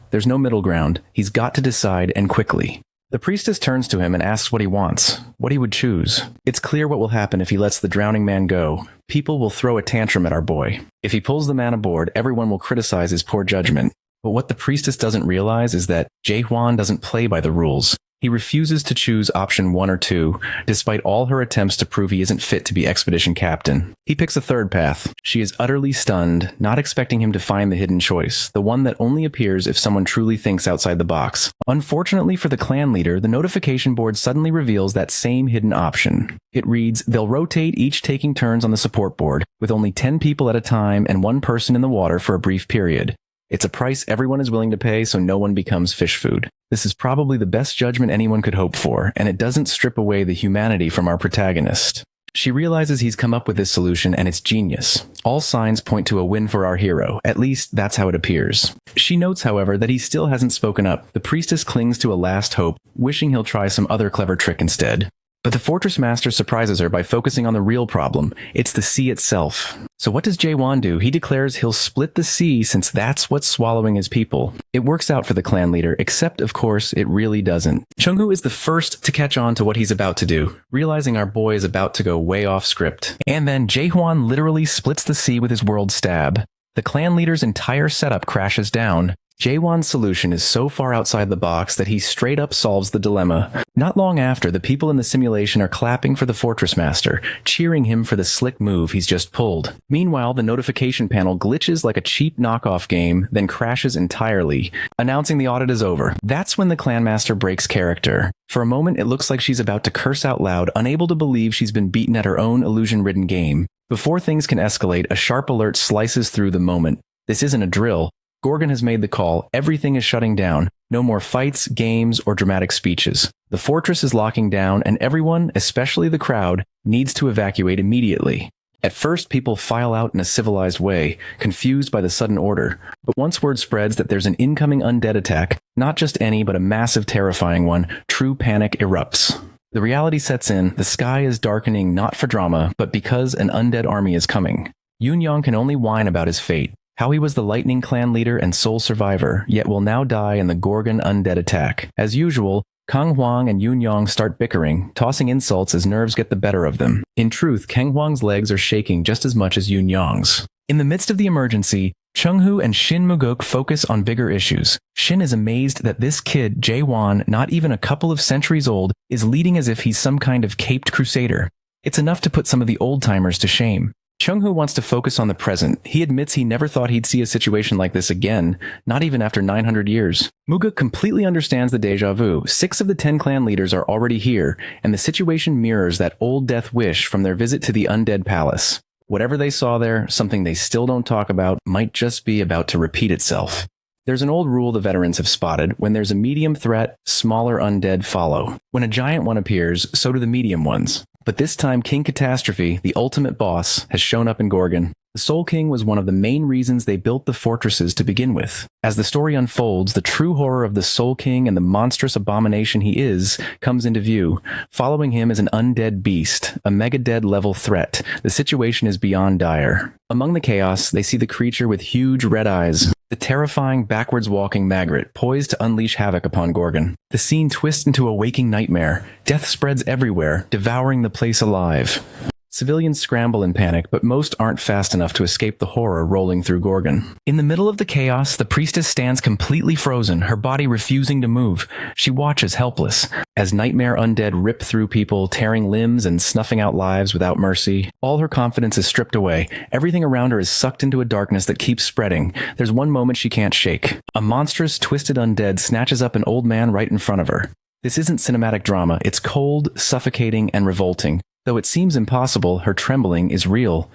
There's no middle ground. He's got to decide, and quickly. The priestess turns to him and asks what he wants, what he would choose. It's clear what will happen if he lets the drowning man go. People will throw a tantrum at our boy. If he pulls the man aboard, everyone will criticize his poor judgment. But what the priestess doesn't realize is that Jaewon doesn't play by the rules. He refuses to choose option 1 or 2, despite all her attempts to prove he isn't fit to be expedition captain. He picks a third path. She is utterly stunned, not expecting him to find the hidden choice, the one that only appears if someone truly thinks outside the box. Unfortunately for the clan leader, the notification board suddenly reveals that same hidden option. It reads, they'll rotate, each taking turns on the support board, with only 10 people at a time and one person in the water for a brief period. It's a price everyone is willing to pay so no one becomes fish food. This is probably the best judgment anyone could hope for, and it doesn't strip away the humanity from our protagonist. She realizes he's come up with this solution and it's genius. All signs point to a win for our hero, at least that's how it appears. She notes, however, that he still hasn't spoken up. The priestess clings to a last hope, wishing he'll try some other clever trick instead. But the fortress master surprises her by focusing on the real problem. It's the sea itself. So what does Jaewon do? He declares he'll split the sea since that's what's swallowing his people. It works out for the clan leader, except, of course, it really doesn't. Chungho is the first to catch on to what he's about to do, realizing our boy is about to go way off script. And then Jaewon literally splits the sea with his world stab. The clan leader's entire setup crashes down. Jaewon's solution is so far outside the box that he straight up solves the dilemma. Not long after, the people in the simulation are clapping for the Fortress Master, cheering him for the slick move he's just pulled. Meanwhile, the notification panel glitches like a cheap knockoff game, then crashes entirely, announcing the audit is over. That's when the Clan Master breaks character. For a moment, it looks like she's about to curse out loud, unable to believe she's been beaten at her own illusion-ridden game. Before things can escalate, a sharp alert slices through the moment. This isn't a drill. Gorgon has made the call. Everything is shutting down. No more fights, games, or dramatic speeches. The fortress is locking down, and everyone, especially the crowd, needs to evacuate immediately. At first, people file out in a civilized way, confused by the sudden order. But once word spreads that there's an incoming undead attack, not just any, but a massive, terrifying one, true panic erupts. The reality sets in. The sky is darkening not for drama, but because an undead army is coming. Yoon-young can only whine about his fate. How he was the Lightning Clan leader and sole survivor, yet will now die in the Gorgon undead attack. As usual, Kang Hwang and Yoon-young start bickering, tossing insults as nerves get the better of them. In truth, Kang Hwang's legs are shaking just as much as Yoon-young's. In the midst of the emergency, Chung-hoo and Shin Muguk focus on bigger issues. Shin is amazed that this kid, Jaewon, not even a couple of centuries old, is leading as if he's some kind of caped crusader. It's enough to put some of the old-timers to shame. Chung-hoo wants to focus on the present. He admits he never thought he'd see a situation like this again, not even after 900 years. Muguk completely understands the deja vu. 6 of the 10 clan leaders are already here, and the situation mirrors that old death wish from their visit to the undead palace. Whatever they saw there, something they still don't talk about, might just be about to repeat itself. There's an old rule the veterans have spotted. When there's a medium threat, smaller undead follow. When a giant one appears, so do the medium ones. But this time, King Catastrophe, the ultimate boss, has shown up in Gorgon. The Soul King was one of the main reasons they built the fortresses to begin with. As the story unfolds, the true horror of the Soul King and the monstrous abomination he is comes into view. Following him is an undead beast, a mega-dead level threat. The situation is beyond dire. Among the chaos, they see the creature with huge red eyes. The terrifying, backwards-walking Magret, poised to unleash havoc upon Gorgon. The scene twists into a waking nightmare. Death spreads everywhere, devouring the place alive. Civilians scramble in panic, but most aren't fast enough to escape the horror rolling through Gorgon. In the middle of the chaos, the priestess stands completely frozen, her body refusing to move. She watches helpless, as nightmare undead rip through people, tearing limbs and snuffing out lives without mercy. All her confidence is stripped away. Everything around her is sucked into a darkness that keeps spreading. There's one moment she can't shake. A monstrous, twisted undead snatches up an old man right in front of her. This isn't cinematic drama. It's cold, suffocating, and revolting. Though it seems impossible, her trembling is real.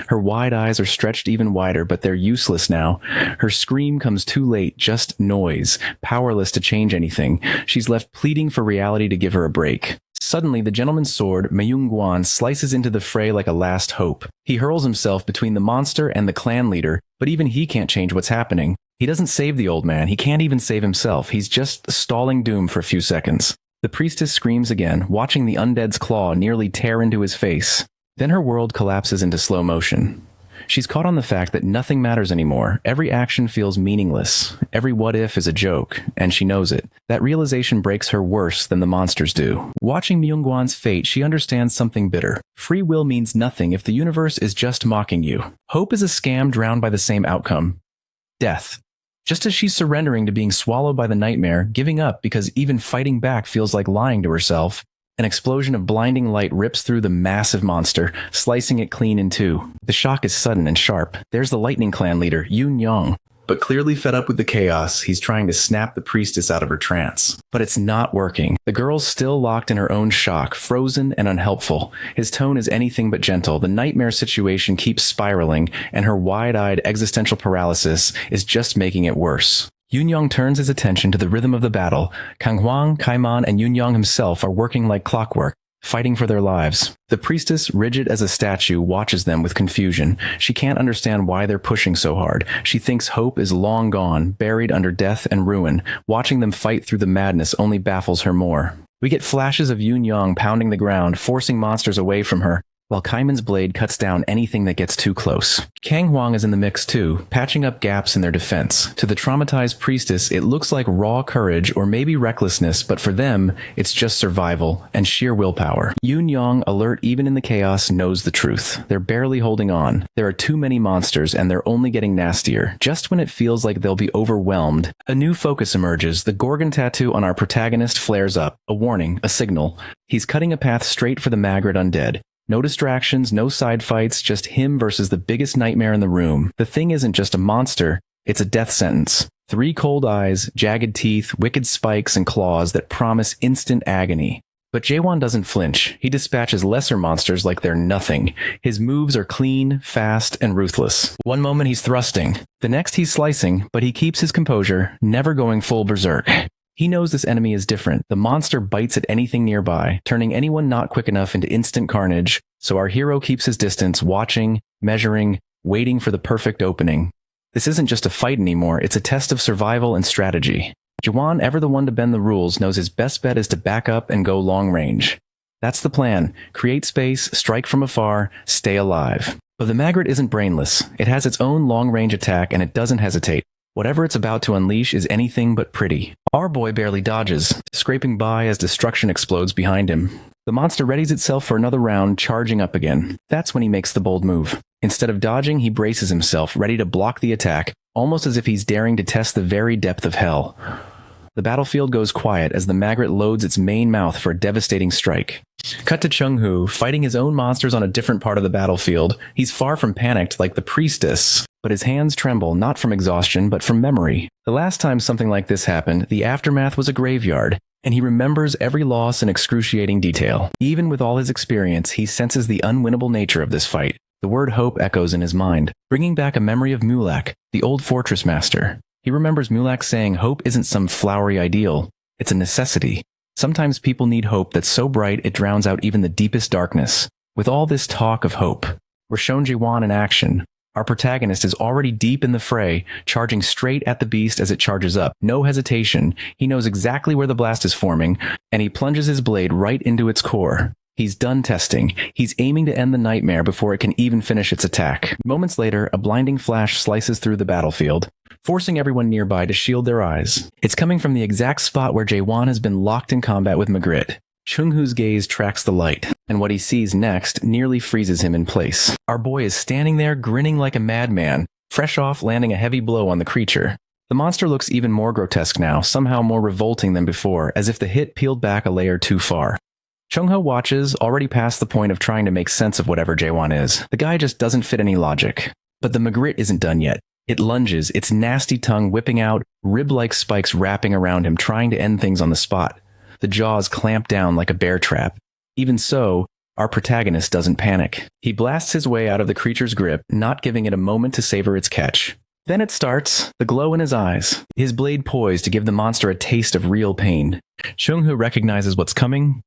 Her wide eyes are stretched even wider, but they're useless now. Her scream comes too late, just noise, powerless to change anything. She's left pleading for reality to give her a break. Suddenly, the gentleman's sword, Mayung-gwan, slices into the fray like a last hope. He hurls himself between the monster and the clan leader, but even he can't change what's happening. He doesn't save the old man. He can't even save himself. He's just stalling doom for a few seconds. The priestess screams again, watching the undead's claw nearly tear into his face. Then her world collapses into slow motion. She's caught on the fact that nothing matters anymore. Every action feels meaningless. Every what-if is a joke, and she knows it. That realization breaks her worse than the monsters do. Watching Myung-gwan's fate, she understands something bitter. Free will means nothing if the universe is just mocking you. Hope is a scam drowned by the same outcome: death. Just as she's surrendering to being swallowed by the nightmare, giving up because even fighting back feels like lying to herself, an explosion of blinding light rips through the massive monster, slicing it clean in two. The shock is sudden and sharp. There's the Lightning Clan leader, Yoon-young. But clearly fed up with the chaos, he's trying to snap the priestess out of her trance. But it's not working. The girl's still locked in her own shock, frozen and unhelpful. His tone is anything but gentle. The nightmare situation keeps spiraling, and her wide-eyed existential paralysis is just making it worse. Yoon-young turns his attention to the rhythm of the battle. Kang Hwang, Kaiman, and Yoon-young himself are working like clockwork, fighting for their lives. The priestess, rigid as a statue, watches them with confusion. She can't understand why they're pushing so hard. She thinks hope is long gone, buried under death and ruin. Watching them fight through the madness only baffles her more. We get flashes of Yoon-young pounding the ground, forcing monsters away from her. while Kaiman's blade cuts down anything that gets too close. Kang Huang is in the mix too, patching up gaps in their defense. To the traumatized priestess, it looks like raw courage or maybe recklessness, but for them, it's just survival and sheer willpower. Yoon Young, alert even in the chaos, knows the truth. They're barely holding on. There are too many monsters and they're only getting nastier. Just when it feels like they'll be overwhelmed, a new focus emerges. The Gorgon tattoo on our protagonist flares up. A warning, a signal. He's cutting a path straight for the Magret undead. No distractions, no side fights, just him versus the biggest nightmare in the room. The thing isn't just a monster, it's a death sentence. 3 cold eyes, jagged teeth, wicked spikes and claws that promise instant agony. But Jaewon doesn't flinch. He dispatches lesser monsters like they're nothing. His moves are clean, fast, and ruthless. One moment he's thrusting, the next he's slicing, but he keeps his composure, never going full berserk. He knows this enemy is different. The monster bites at anything nearby, turning anyone not quick enough into instant carnage, so our hero keeps his distance, watching, measuring, waiting for the perfect opening. This isn't just a fight anymore, it's a test of survival and strategy. Jaewon, ever the one to bend the rules, knows his best bet is to back up and go long range. That's the plan. Create space, strike from afar, stay alive. But the Magret isn't brainless. It has its own long-range attack and it doesn't hesitate. Whatever it's about to unleash is anything but pretty. Our boy barely dodges, scraping by as destruction explodes behind him. The monster readies itself for another round, charging up again. That's when he makes the bold move. Instead of dodging, he braces himself, ready to block the attack, almost as if he's daring to test the very depth of hell. The battlefield goes quiet as the Magret loads its main mouth for a devastating strike. Cut to Chung-Hoo, fighting his own monsters on a different part of the battlefield. He's far from panicked like the priestess, but his hands tremble not from exhaustion but from memory. The last time something like this happened, the aftermath was a graveyard, and he remembers every loss in excruciating detail. Even with all his experience, he senses the unwinnable nature of this fight. The word hope echoes in his mind, bringing back a memory of Mulak, the old fortress master. He remembers Mulak saying hope isn't some flowery ideal, it's a necessity. Sometimes people need hope that's so bright it drowns out even the deepest darkness. With all this talk of hope, we're shown Jaewon in action. Our protagonist is already deep in the fray, charging straight at the beast as it charges up. No hesitation. He knows exactly where the blast is forming, and he plunges his blade right into its core. He's done testing. He's aiming to end the nightmare before it can even finish its attack. Moments later, a blinding flash slices through the battlefield, forcing everyone nearby to shield their eyes. It's coming from the exact spot where Jaewon has been locked in combat with Magret. Chung-Hoo's gaze tracks the light, and what he sees next nearly freezes him in place. Our boy is standing there grinning like a madman, fresh off landing a heavy blow on the creature. The monster looks even more grotesque now, somehow more revolting than before, as if the hit peeled back a layer too far. Chung-Ho watches, already past the point of trying to make sense of whatever Jaewon is. The guy just doesn't fit any logic. But the Magret isn't done yet. It lunges, its nasty tongue whipping out, rib-like spikes wrapping around him, trying to end things on the spot. The jaws clamp down like a bear trap. Even so, our protagonist doesn't panic. He blasts his way out of the creature's grip, not giving it a moment to savor its catch. Then it starts, the glow in his eyes, his blade poised to give the monster a taste of real pain. Chung-Ho recognizes what's coming,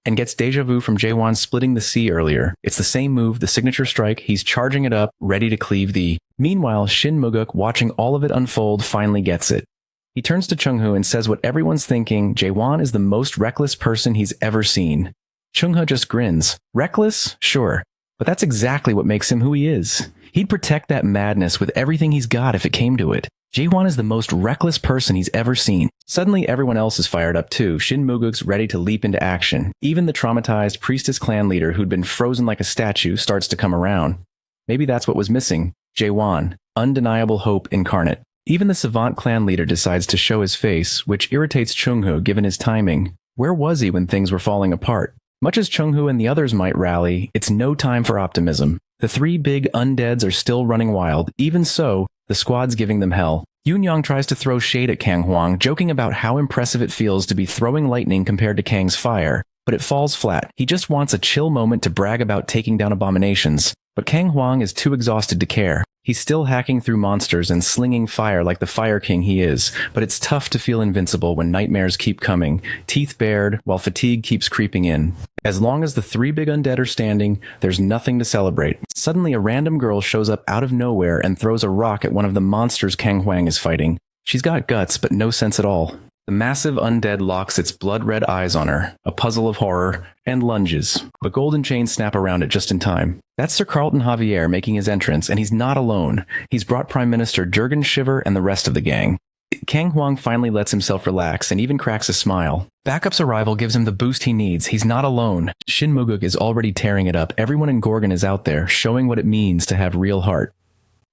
and gets deja vu from Jaewon splitting the sea earlier. It's the same move, the signature strike. He's charging it up, ready to cleave the... Meanwhile, Shin Muguk, watching all of it unfold, finally gets it. He turns to Chung-Ho and says what everyone's thinking: Jaewon is the most reckless person he's ever seen. Chung-Ho just grins. Reckless? Sure. But that's exactly what makes him who he is. He'd protect that madness with everything he's got if it came to it. Jaewon is the most reckless person he's ever seen. Suddenly, everyone else is fired up too. Shin Muguk's ready to leap into action. Even the traumatized priestess clan leader who'd been frozen like a statue starts to come around. Maybe that's what was missing. Jaewon. Undeniable hope incarnate. Even the savant clan leader decides to show his face, which irritates Chung-Ho given his timing. Where was he when things were falling apart? Much as Chung-Ho and the others might rally, it's no time for optimism. The 3 big undeads are still running wild. Even so, the squad's giving them hell. Yoon Young tries to throw shade at Kang Huang, joking about how impressive it feels to be throwing lightning compared to Kang's fire, but it falls flat. He just wants a chill moment to brag about taking down abominations. But Kang Huang is too exhausted to care. He's still hacking through monsters and slinging fire like the Fire King he is, but it's tough to feel invincible when nightmares keep coming, teeth bared, while fatigue keeps creeping in. As long as the 3 big undead are standing, there's nothing to celebrate. Suddenly, a random girl shows up out of nowhere and throws a rock at one of the monsters Kang Huang is fighting. She's got guts, but no sense at all. The massive undead locks its blood-red eyes on her, a puzzle of horror, and lunges, but golden chains snap around it just in time. That's Sir Carlton Javier making his entrance, and he's not alone. He's brought Prime Minister Jurgen Shiver and the rest of the gang. Kang Huang finally lets himself relax and even cracks a smile. Backup's arrival gives him the boost he needs. He's not alone. Shin Muguk is already tearing it up. Everyone in Gorgon is out there, showing what it means to have real heart.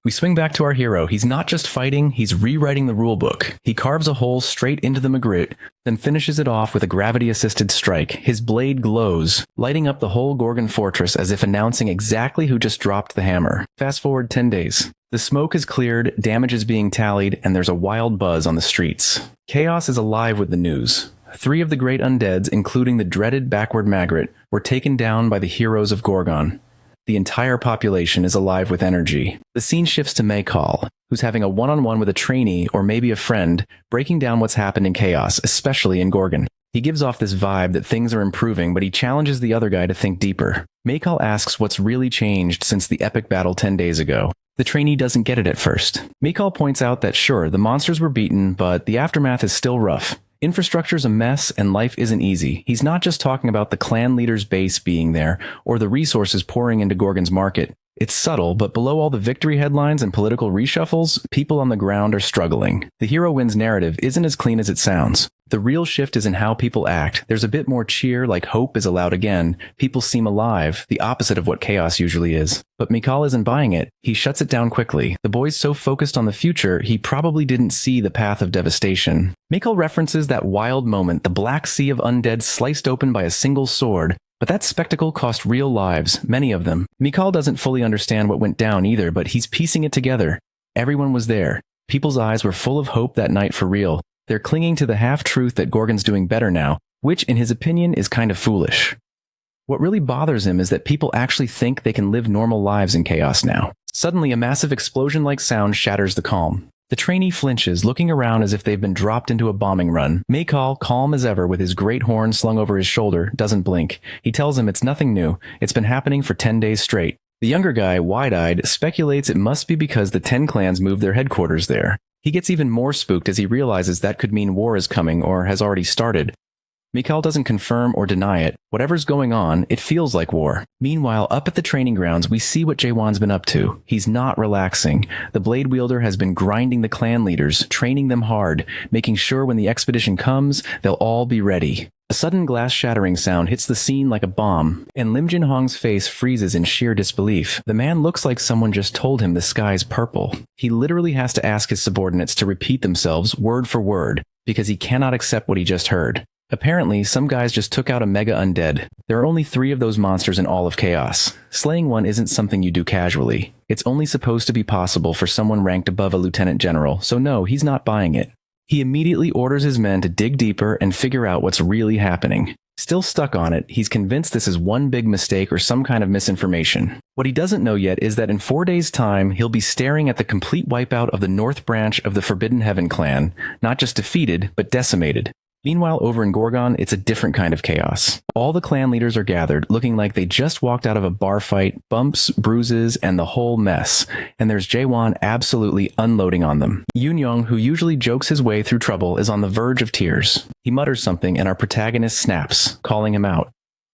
We swing back to our hero. He's not just fighting, he's rewriting the rulebook. He carves a hole straight into the Magritte, then finishes it off with a gravity-assisted strike. His blade glows, lighting up the whole Gorgon fortress as if announcing exactly who just dropped the hammer. Fast forward 10 days. The smoke is cleared, damage is being tallied, and there's a wild buzz on the streets. Chaos is alive with the news. 3 of the great undeads, including the dreaded backward Magritte, were taken down by the heroes of Gorgon. The entire population is alive with energy. The scene shifts to Maykal, who's having a one-on-one with a trainee or maybe a friend, breaking down what's happened in Chaos, especially in Gorgon. He gives off this vibe that things are improving, but he challenges the other guy to think deeper. Maykal asks what's really changed since the epic battle 10 days ago. The trainee doesn't get it at first. Maykal points out that sure, the monsters were beaten, but the aftermath is still rough. Infrastructure's a mess and life isn't easy. He's not just talking about the clan leader's base being there or the resources pouring into Gorgon's market. It's subtle, but below all the victory headlines and political reshuffles, people on the ground are struggling. The hero wins narrative isn't as clean as it sounds. The real shift is in how people act. There's a bit more cheer, like hope is allowed again. People seem alive, the opposite of what chaos usually is. But Mikal isn't buying it. He shuts it down quickly. The boy's so focused on the future, he probably didn't see the path of devastation. Mikal references that wild moment, the black sea of undead sliced open by a single sword. But that spectacle cost real lives, many of them. Mikal doesn't fully understand what went down either, but he's piecing it together. Everyone was there. People's eyes were full of hope that night for real. They're clinging to the half-truth that Gorgon's doing better now, which, in his opinion, is kind of foolish. What really bothers him is that people actually think they can live normal lives in chaos now. Suddenly, a massive explosion-like sound shatters the calm. The trainee flinches, looking around as if they've been dropped into a bombing run. Maykal, calm as ever with his great horn slung over his shoulder, doesn't blink. He tells him it's nothing new. It's been happening for 10 days straight. The younger guy, wide-eyed, speculates it must be because the 10 clans moved their headquarters there. He gets even more spooked as he realizes that could mean war is coming or has already started. Mikal doesn't confirm or deny it. Whatever's going on, it feels like war. Meanwhile, up at the training grounds, we see what Jaewon's been up to. He's not relaxing. The blade wielder has been grinding the clan leaders, training them hard, making sure when the expedition comes, they'll all be ready. A sudden glass shattering sound hits the scene like a bomb, and Lim Jin Hong's face freezes in sheer disbelief. The man looks like someone just told him the sky's purple. He literally has to ask his subordinates to repeat themselves word for word, because he cannot accept what he just heard. Apparently, some guys just took out a mega undead. There are only 3 of those monsters in all of Chaos. Slaying one isn't something you do casually. It's only supposed to be possible for someone ranked above a lieutenant general, so no, he's not buying it. He immediately orders his men to dig deeper and figure out what's really happening. Still stuck on it, he's convinced this is one big mistake or some kind of misinformation. What he doesn't know yet is that in 4 days' time, he'll be staring at the complete wipeout of the North Branch of the Forbidden Heaven clan, not just defeated, but decimated. Meanwhile, over in Gorgon, it's a different kind of chaos. All the clan leaders are gathered, looking like they just walked out of a bar fight, bumps, bruises, and the whole mess. And there's Jaewon absolutely unloading on them. Yoon-young, who usually jokes his way through trouble, is on the verge of tears. He mutters something, and our protagonist snaps, calling him out.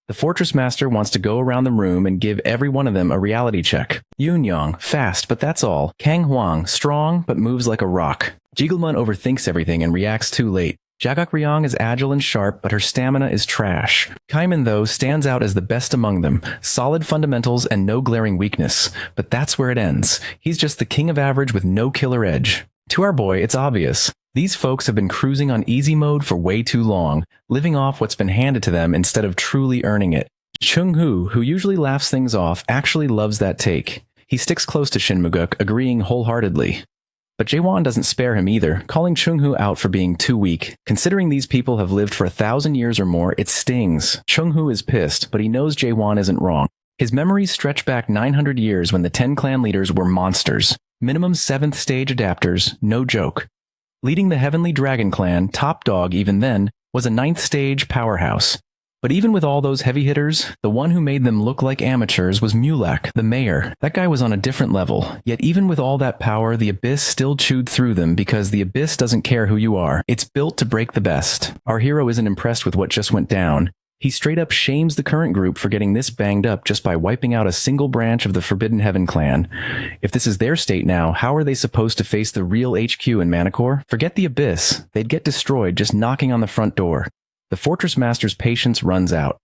The fortress master wants to go around the room and give every one of them a reality check. Yoon-young, fast, but that's all. Kang Hwang, strong, but moves like a rock. Jigelmun overthinks everything and reacts too late. Jagok Ryong is agile and sharp, but her stamina is trash. Kaiman, though, stands out as the best among them. Solid fundamentals and no glaring weakness. But that's where it ends. He's just the king of average with no killer edge. To our boy, it's obvious. These folks have been cruising on easy mode for way too long, living off what's been handed to them instead of truly earning it. Chung-hoo, who usually laughs things off, actually loves that take. He sticks close to Shin Muguk, agreeing wholeheartedly. But Jaewon doesn't spare him either, calling Chung-hoo out for being too weak. Considering these people have lived for 1,000 years or more, it stings. Chung-hoo is pissed, but he knows Jaewon isn't wrong. His memories stretch back 900 years when the 10 clan leaders were monsters. Minimum 7th stage adapters, no joke. Leading the Heavenly Dragon clan, top dog even then, was a 9th stage powerhouse. But even with all those heavy hitters, the one who made them look like amateurs was Mulak, the mayor. That guy was on a different level. Yet even with all that power, the Abyss still chewed through them because the Abyss doesn't care who you are. It's built to break the best. Our hero isn't impressed with what just went down. He straight up shames the current group for getting this banged up just by wiping out a single branch of the Forbidden Heaven clan. If this is their state now, how are they supposed to face the real HQ in Manticore? Forget the Abyss. They'd get destroyed just knocking on the front door. The Fortress Master's patience runs out.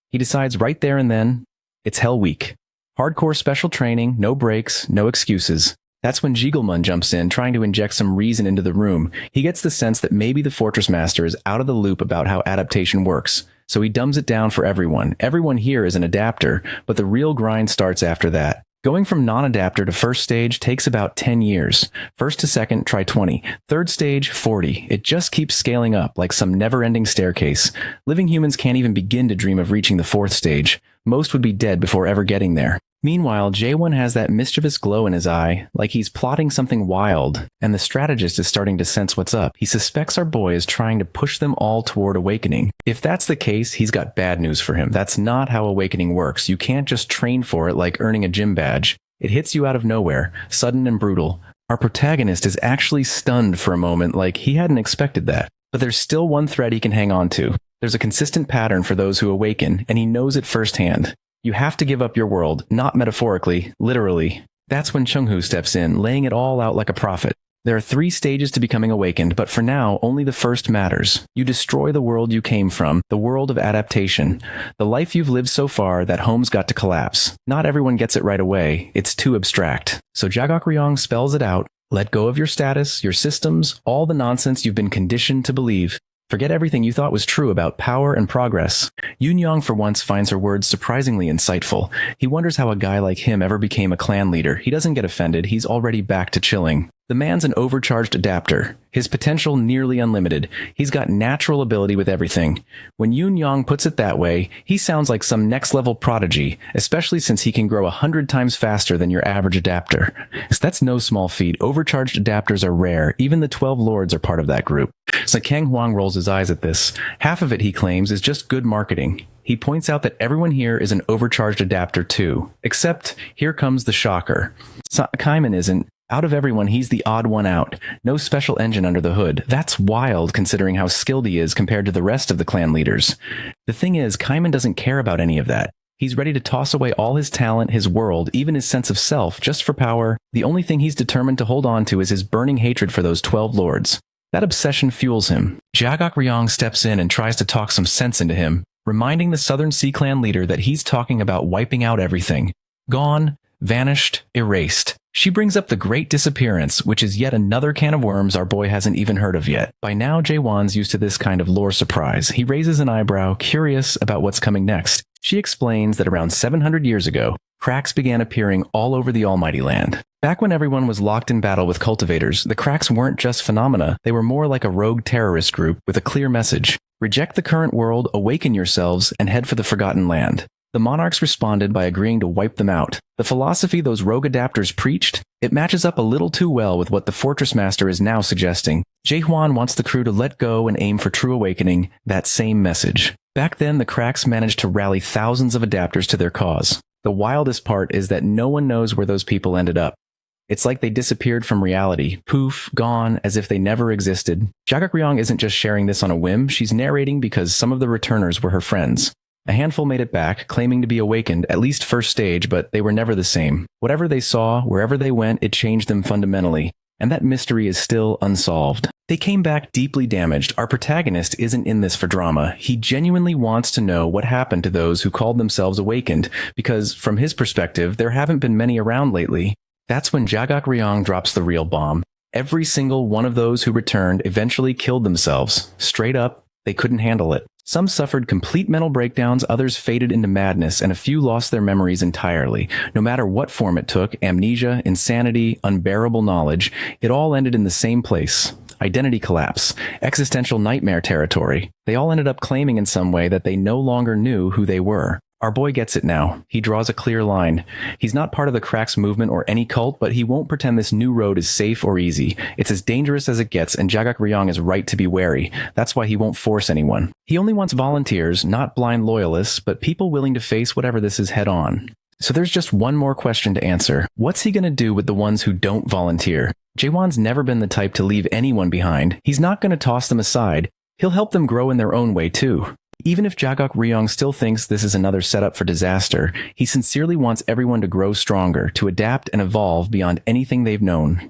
He decides right there and then, it's Hell Week. Hardcore special training, no breaks, no excuses. That's when Jigelmun jumps in, trying to inject some reason into the room. He gets the sense that maybe the Fortress Master is out of the loop about how adaptation works, so he dumbs it down for everyone. Everyone here is an adapter, but the real grind starts after that. Going from non-adapter to first stage takes about 10 years. First to second, try 20. Third stage, 40. It just keeps scaling up like some never-ending staircase. Living humans can't even begin to dream of reaching the fourth stage. Most would be dead before ever getting there. Meanwhile, Jaewon has that mischievous glow in his eye, like he's plotting something wild, and the strategist is starting to sense what's up. He suspects our boy is trying to push them all toward awakening. If that's the case, he's got bad news for him. That's not how awakening works. You can't just train for it like earning a gym badge. It hits you out of nowhere, sudden and brutal. Our protagonist is actually stunned for a moment, like he hadn't expected that. But there's still one thread he can hang on to. There's a consistent pattern for those who awaken, and he knows it firsthand. You have to give up your world, not metaphorically, literally. That's when Chunghu steps in, laying it all out like a prophet. There are 3 stages to becoming awakened, but for now, only the first matters. You destroy the world you came from, the world of adaptation. The life you've lived so far, that home's got to collapse. Not everyone gets it right away. It's too abstract. So Jagok Ryong spells it out. Let go of your status, your systems, all the nonsense you've been conditioned to believe. Forget everything you thought was true about power and progress. Yoon Young for once finds her words surprisingly insightful. He wonders how a guy like him ever became a clan leader. He doesn't get offended. He's already back to chilling. The man's an overcharged adapter. His potential nearly unlimited. He's got natural ability with everything. When Yoon Young puts it that way, he sounds like some next-level prodigy, especially since he can grow 100 times faster than your average adapter. So that's no small feat. Overcharged adapters are rare. Even the 12 Lords are part of that group. So Kang Hwang rolls his eyes at this. Half of it, he claims, is just good marketing. He points out that everyone here is an overcharged adapter too. Except, here comes the shocker. Kaiman isn't. Out of everyone, he's the odd one out. No special engine under the hood. That's wild considering how skilled he is compared to the rest of the clan leaders. The thing is, Kaiman doesn't care about any of that. He's ready to toss away all his talent, his world, even his sense of self, just for power. The only thing he's determined to hold on to is his burning hatred for those 12 lords. That obsession fuels him. Jagok Ryong steps in and tries to talk some sense into him, reminding the Southern Sea Clan leader that he's talking about wiping out everything. Gone, vanished, erased. She brings up the Great Disappearance, which is yet another can of worms our boy hasn't even heard of yet. By now, Jaewon's used to this kind of lore surprise. He raises an eyebrow, curious about what's coming next. She explains that around 700 years ago, cracks began appearing all over the Almighty Land. Back when everyone was locked in battle with cultivators, the cracks weren't just phenomena. They were more like a rogue terrorist group with a clear message. Reject the current world, awaken yourselves, and head for the Forgotten Land. The monarchs responded by agreeing to wipe them out. The philosophy those rogue adapters preached, it matches up a little too well with what the Fortress Master is now suggesting. Jaehwan wants the crew to let go and aim for true awakening, that same message. Back then, the cracks managed to rally thousands of adapters to their cause. The wildest part is that no one knows where those people ended up. It's like they disappeared from reality, poof, gone, as if they never existed. Jagok Ryong isn't just sharing this on a whim, she's narrating because some of the returners were her friends. A handful made it back, claiming to be awakened, at least first stage, but they were never the same. Whatever they saw, wherever they went, it changed them fundamentally. And that mystery is still unsolved. They came back deeply damaged. Our protagonist isn't in this for drama. He genuinely wants to know what happened to those who called themselves awakened, because from his perspective, there haven't been many around lately. That's when Jagok Ryong drops the real bomb. Every single one of those who returned eventually killed themselves. Straight up, they couldn't handle it. Some suffered complete mental breakdowns, others faded into madness, and a few lost their memories entirely. No matter what form it took, amnesia, insanity, unbearable knowledge, it all ended in the same place. Identity collapse, existential nightmare territory. They all ended up claiming in some way that they no longer knew who they were. Our boy gets it now. He draws a clear line. He's not part of the Cracks movement or any cult, but he won't pretend this new road is safe or easy. It's as dangerous as it gets, and Jagak Ryong is right to be wary. That's why he won't force anyone. He only wants volunteers, not blind loyalists, but people willing to face whatever this is head on. So there's just one more question to answer. What's he going to do with the ones who don't volunteer? Jaewon's never been the type to leave anyone behind. He's not going to toss them aside. He'll help them grow in their own way too. Even if Jagak Ryong still thinks this is another setup for disaster, he sincerely wants everyone to grow stronger, to adapt and evolve beyond anything they've known.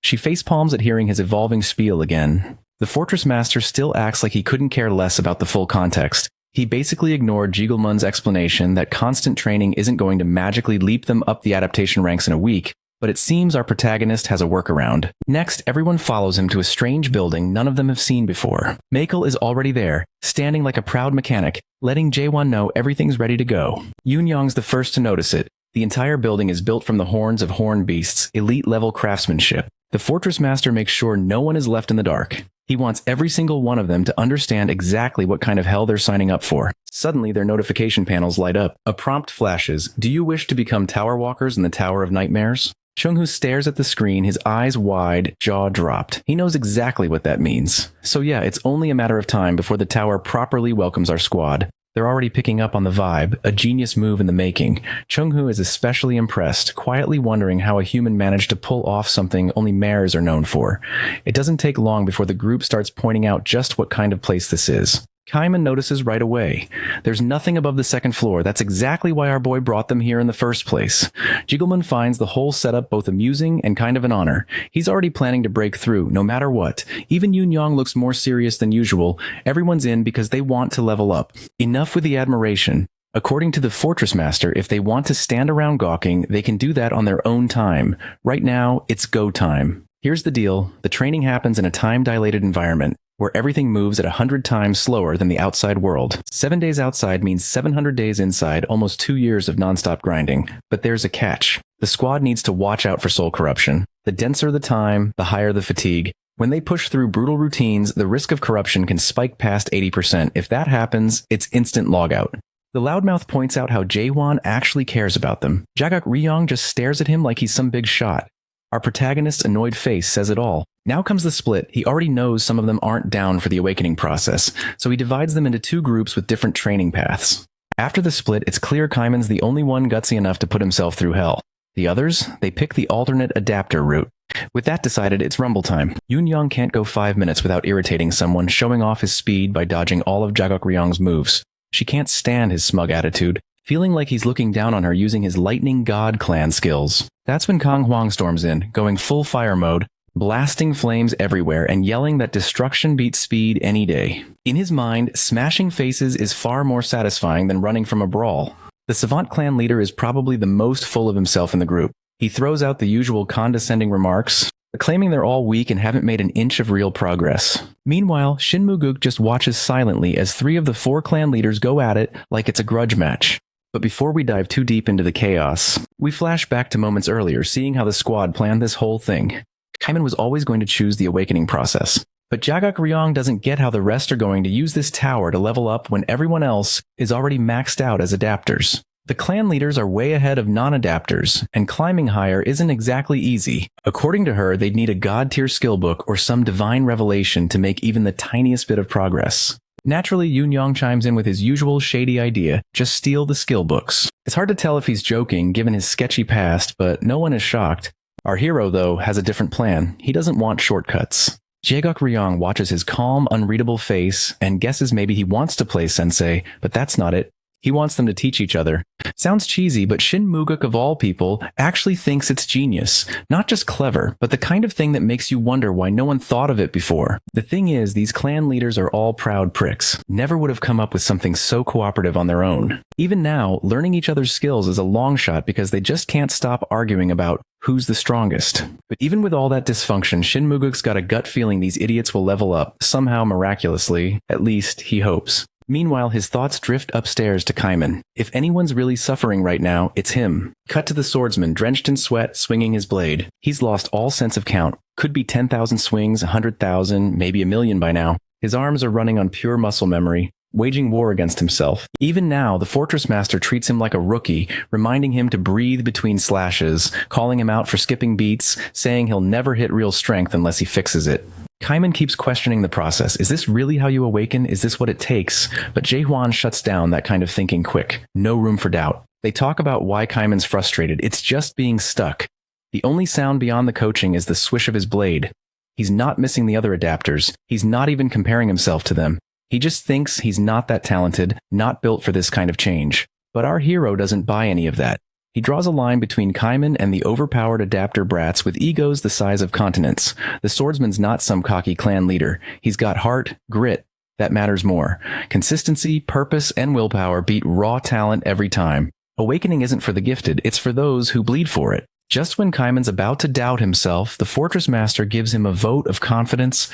She facepalms at hearing his evolving spiel again. The Fortress Master still acts like he couldn't care less about the full context. He basically ignored Jigelmun's explanation that constant training isn't going to magically leap them up the adaptation ranks in a week, but it seems our protagonist has a workaround. Next, everyone follows him to a strange building none of them have seen before. Makel is already there, standing like a proud mechanic, letting Jaewon know everything's ready to go. Yoon-young's the first to notice it. The entire building is built from the horns of horned beasts, elite-level craftsmanship. The Fortress Master makes sure no one is left in the dark. He wants every single one of them to understand exactly what kind of hell they're signing up for. Suddenly, their notification panels light up. A prompt flashes. Do you wish to become Tower Walkers in the Tower of Nightmares? Chung-hoo stares at the screen, his eyes wide, jaw dropped. He knows exactly what that means. So yeah, it's only a matter of time before the tower properly welcomes our squad. They're already picking up on the vibe, a genius move in the making. Chung-hoo is especially impressed, quietly wondering how a human managed to pull off something only mares are known for. It doesn't take long before the group starts pointing out just what kind of place this is. Kaiman notices right away. There's nothing above the second floor. That's exactly why our boy brought them here in the first place. Jigelmun finds the whole setup both amusing and kind of an honor. He's already planning to break through, no matter what. Even Yoon-young looks more serious than usual. Everyone's in because they want to level up. Enough with the admiration. According to the Fortress Master, if they want to stand around gawking, they can do that on their own time. Right now, it's go time. Here's the deal. The training happens in a time-dilated environment, where everything moves at 100 times slower than the outside world. 7 days outside means 700 days inside, almost 2 years of nonstop grinding. But there's a catch. The squad needs to watch out for soul corruption. The denser the time, the higher the fatigue. When they push through brutal routines, the risk of corruption can spike past 80%. If that happens, it's instant logout. The loudmouth points out how Jaewon actually cares about them. Jagak Ryong just stares at him like he's some big shot. Our protagonist's annoyed face says it all. Now comes the split. He already knows some of them aren't down for the awakening process, so he divides them into 2 groups with different training paths. After the split, it's clear Kaiman's the only one gutsy enough to put himself through hell. The others, they pick the alternate adapter route. With that decided, it's rumble time. Yoon-young can't go 5 minutes without irritating someone, showing off his speed by dodging all of Jagak Ryong's moves. She can't stand his smug attitude, feeling like he's looking down on her using his Lightning God clan skills. That's when Kang Hwang storms in, going full fire mode, blasting flames everywhere and yelling that destruction beats speed any day. In his mind, smashing faces is far more satisfying than running from a brawl. The Savant clan leader is probably the most full of himself in the group. He throws out the usual condescending remarks, claiming they're all weak and haven't made an inch of real progress. Meanwhile, Shin Moo-guk just watches silently as 3 of the 4 clan leaders go at it like it's a grudge match. But before we dive too deep into the chaos, we flash back to moments earlier, seeing how the squad planned this whole thing. Kaiman was always going to choose the awakening process. But Jagak Ryong doesn't get how the rest are going to use this tower to level up when everyone else is already maxed out as adapters. The clan leaders are way ahead of non-adapters, and climbing higher isn't exactly easy. According to her, they'd need a god-tier skill book or some divine revelation to make even the tiniest bit of progress. Naturally, Yoon-young chimes in with his usual shady idea, just steal the skill books. It's hard to tell if he's joking, given his sketchy past, but no one is shocked. Our hero, though, has a different plan. He doesn't want shortcuts. Jaeguk Ryong watches his calm, unreadable face and guesses maybe he wants to play sensei, but that's not it. He wants them to teach each other. Sounds cheesy, but Shin Moo-guk of all people actually thinks it's genius. Not just clever, but the kind of thing that makes you wonder why no one thought of it before. The thing is, these clan leaders are all proud pricks. Never would have come up with something so cooperative on their own. Even now, learning each other's skills is a long shot because they just can't stop arguing about who's the strongest. But even with all that dysfunction, Shin Moo-guk's got a gut feeling these idiots will level up, somehow miraculously. At least, he hopes. Meanwhile, his thoughts drift upstairs to Kaiman. If anyone's really suffering right now, it's him. Cut to the swordsman, drenched in sweat, swinging his blade. He's lost all sense of count. Could be 10,000 swings, 100,000, maybe 1,000,000 by now. His arms are running on pure muscle memory. waging war against himself. Even now, the Fortress Master treats him like a rookie, reminding him to breathe between slashes, calling him out for skipping beats, saying he'll never hit real strength unless he fixes it. Kaiman keeps questioning the process. Is this really how you awaken? Is this what it takes? But Jae-hwan shuts down that kind of thinking quick. No room for doubt. They talk about why Kaiman's frustrated. It's just being stuck. The only sound beyond the coaching is the swish of his blade. He's not missing the other adapters. He's not even comparing himself to them. He just thinks he's not that talented, not built for this kind of change. But our hero doesn't buy any of that. He draws a line between Kaiman and the overpowered adapter brats with egos the size of continents. The swordsman's not some cocky clan leader. He's got heart, grit. That matters more. Consistency, purpose, and willpower beat raw talent every time. Awakening isn't for the gifted, it's for those who bleed for it. Just when Kaiman's about to doubt himself, the Fortress Master gives him a vote of confidence.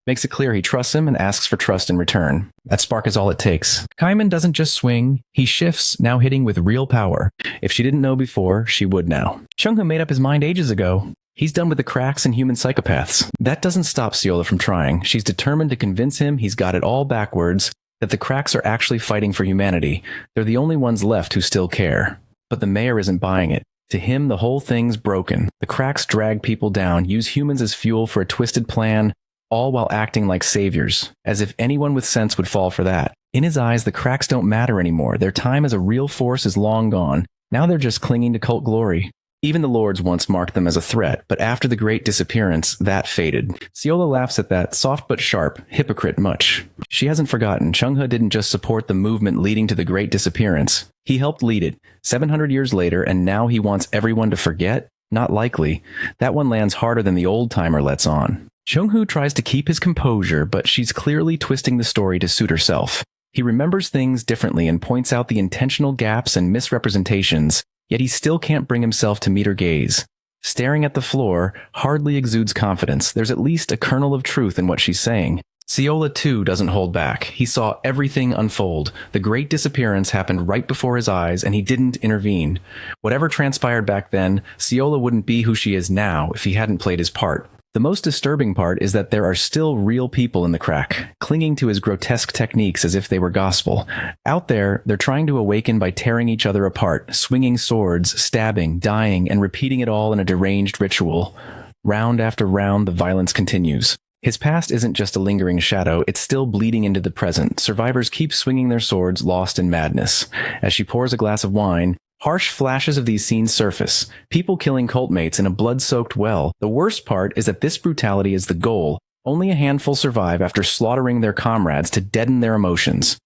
Makes it clear he trusts him and asks for trust in return. That spark is all it takes. Kaiman doesn't just swing, he shifts, now hitting with real power. If she didn't know before, she would now. Chung-hoo made up his mind ages ago. He's done with the cracks and human psychopaths. That doesn't stop Seola from trying. She's determined to convince him he's got it all backwards, that the cracks are actually fighting for humanity. They're the only ones left who still care. But the mayor isn't buying it. To him, the whole thing's broken. The cracks drag people down, use humans as fuel for a twisted plan, all while acting like saviors, as if anyone with sense would fall for that. In his eyes, the cracks don't matter anymore. Their time as a real force is long gone. Now they're just clinging to cult glory. Even the lords once marked them as a threat, but after the Great Disappearance, that faded. Seola laughs at that, soft but sharp, hypocrite much. She hasn't forgotten, Chung-hoo didn't just support the movement leading to the Great Disappearance. He helped lead it, 700 years later, and now he wants everyone to forget? Not likely. That one lands harder than the old-timer lets on. Chung-hoo tries to keep his composure, but she's clearly twisting the story to suit herself. He remembers things differently and points out the intentional gaps and misrepresentations, yet he still can't bring himself to meet her gaze. Staring at the floor hardly exudes confidence. There's at least a kernel of truth in what she's saying. Seola, too, doesn't hold back. He saw everything unfold. The Great Disappearance happened right before his eyes, and he didn't intervene. Whatever transpired back then, Seola wouldn't be who she is now if he hadn't played his part. The most disturbing part is that there are still real people in the crack, clinging to his grotesque techniques as if they were gospel. Out there, they're trying to awaken by tearing each other apart, swinging swords, stabbing, dying, and repeating it all in a deranged ritual. Round after round, the violence continues. His past isn't just a lingering shadow, it's still bleeding into the present. Survivors keep swinging their swords, lost in madness. As she pours a glass of wine, harsh flashes of these scenes surface. People killing cultmates in a blood-soaked well. The worst part is that this brutality is the goal. Only a handful survive after slaughtering their comrades to deaden their emotions.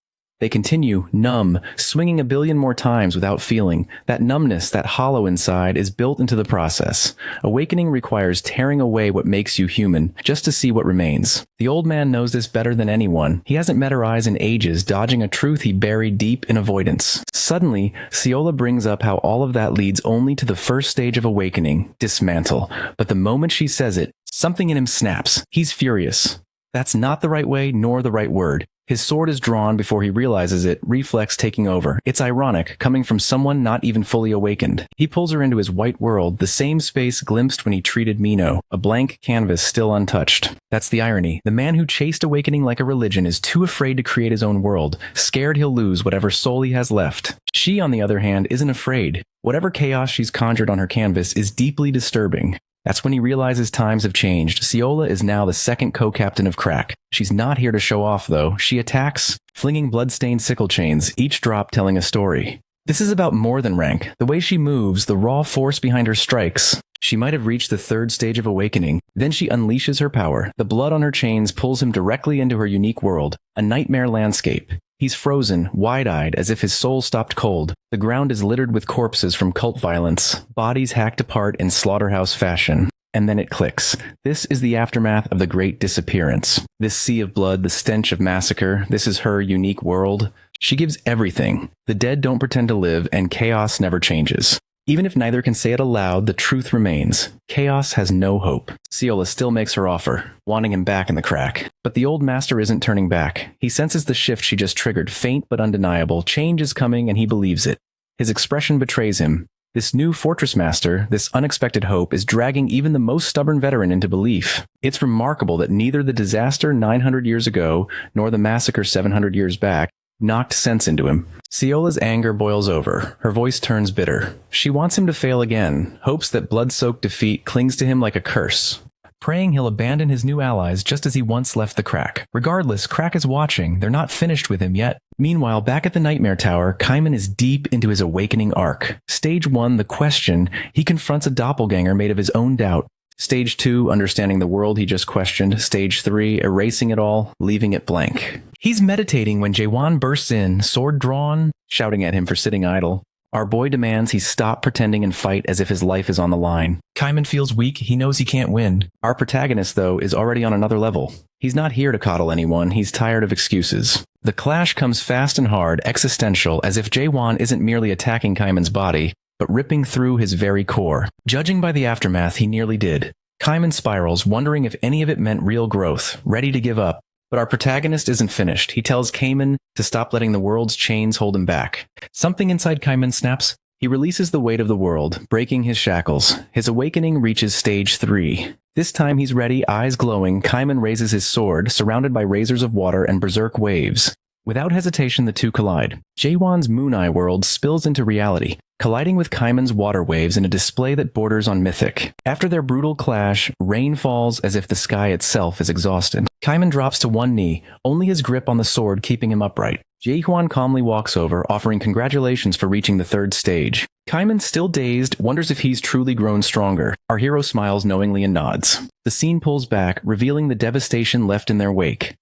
They continue, numb, swinging a billion more times without feeling. That numbness, that hollow inside, is built into the process. Awakening requires tearing away what makes you human, just to see what remains. The old man knows this better than anyone. He hasn't met her eyes in ages, dodging a truth he buried deep in avoidance. Suddenly, Seola brings up how all of that leads only to the first stage of awakening, dismantle. But the moment she says it, something in him snaps. He's furious. That's not the right way, nor the right word. His sword is drawn before he realizes it, reflex taking over. It's ironic, coming from someone not even fully awakened. He pulls her into his white world, the same space glimpsed when he treated Mino, a blank canvas still untouched. That's the irony. The man who chased awakening like a religion is too afraid to create his own world, scared he'll lose whatever soul he has left. She, on the other hand, isn't afraid. Whatever chaos she's conjured on her canvas is deeply disturbing. That's when he realizes times have changed. Seola is now the second co-captain of Crack. She's not here to show off, though. She attacks, flinging blood-stained sickle chains, each drop telling a story. This is about more than rank. The way she moves, the raw force behind her strikes. She might have reached the third stage of awakening. Then she unleashes her power. The blood on her chains pulls him directly into her unique world, a nightmare landscape. He's frozen, wide-eyed, as if his soul stopped cold. The ground is littered with corpses from cult violence, bodies hacked apart in slaughterhouse fashion. And then it clicks. This is the aftermath of the Great Disappearance. This sea of blood, the stench of massacre, this is her unique world. She gives everything. The dead don't pretend to live, and chaos never changes. Even if neither can say it aloud, the truth remains. Chaos has no hope. Seola still makes her offer, wanting him back in the crack. But the old master isn't turning back. He senses the shift she just triggered, faint but undeniable. Change is coming, and he believes it. His expression betrays him. This new fortress master, this unexpected hope, is dragging even the most stubborn veteran into belief. It's remarkable that neither the disaster 900 years ago nor the massacre 700 years back knocked sense into him. Ciola's anger boils over. Her voice turns bitter. She wants him to fail again, hopes that blood-soaked defeat clings to him like a curse, praying he'll abandon his new allies just as he once left the Crack. Regardless, Crack is watching. They're not finished with him yet. Meanwhile, back at the Nightmare Tower, Kaiman is deep into his awakening arc. Stage 1, the question, he confronts a doppelganger made of his own doubt. Stage 2, understanding the world he just questioned. Stage 3, erasing it all, leaving it blank. He's meditating when Jaewon bursts in, sword drawn, shouting at him for sitting idle. Our boy demands he stop pretending and fight as if his life is on the line. Kaiman feels weak. He knows he can't win. Our protagonist, though, is already on another level. He's not here to coddle anyone. He's tired of excuses. The clash comes fast and hard, existential, as if Jaewon isn't merely attacking Kaiman's body, but ripping through his very core. Judging by the aftermath, he nearly did. Kaiman spirals, wondering if any of it meant real growth, ready to give up. But our protagonist isn't finished. He tells Kaiman to stop letting the world's chains hold him back. Something inside Kaiman snaps. He releases the weight of the world, breaking his shackles. His awakening reaches stage 3. This time he's ready, eyes glowing. Kaiman raises his sword, surrounded by razors of water and berserk waves. Without hesitation, the two collide. Jaewon's Moon Eye world spills into reality, colliding with Kaiman's water waves in a display that borders on mythic. After their brutal clash, rain falls as if the sky itself is exhausted. Kaiman drops to one knee, only his grip on the sword keeping him upright. Jaehwan calmly walks over, offering congratulations for reaching the 3rd stage. Kaiman, still dazed, wonders if he's truly grown stronger. Our hero smiles knowingly and nods. The scene pulls back, revealing the devastation left in their wake.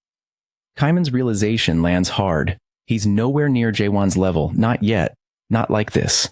Kaiman's realization lands hard. He's nowhere near Jaewon's level, not yet, not like this.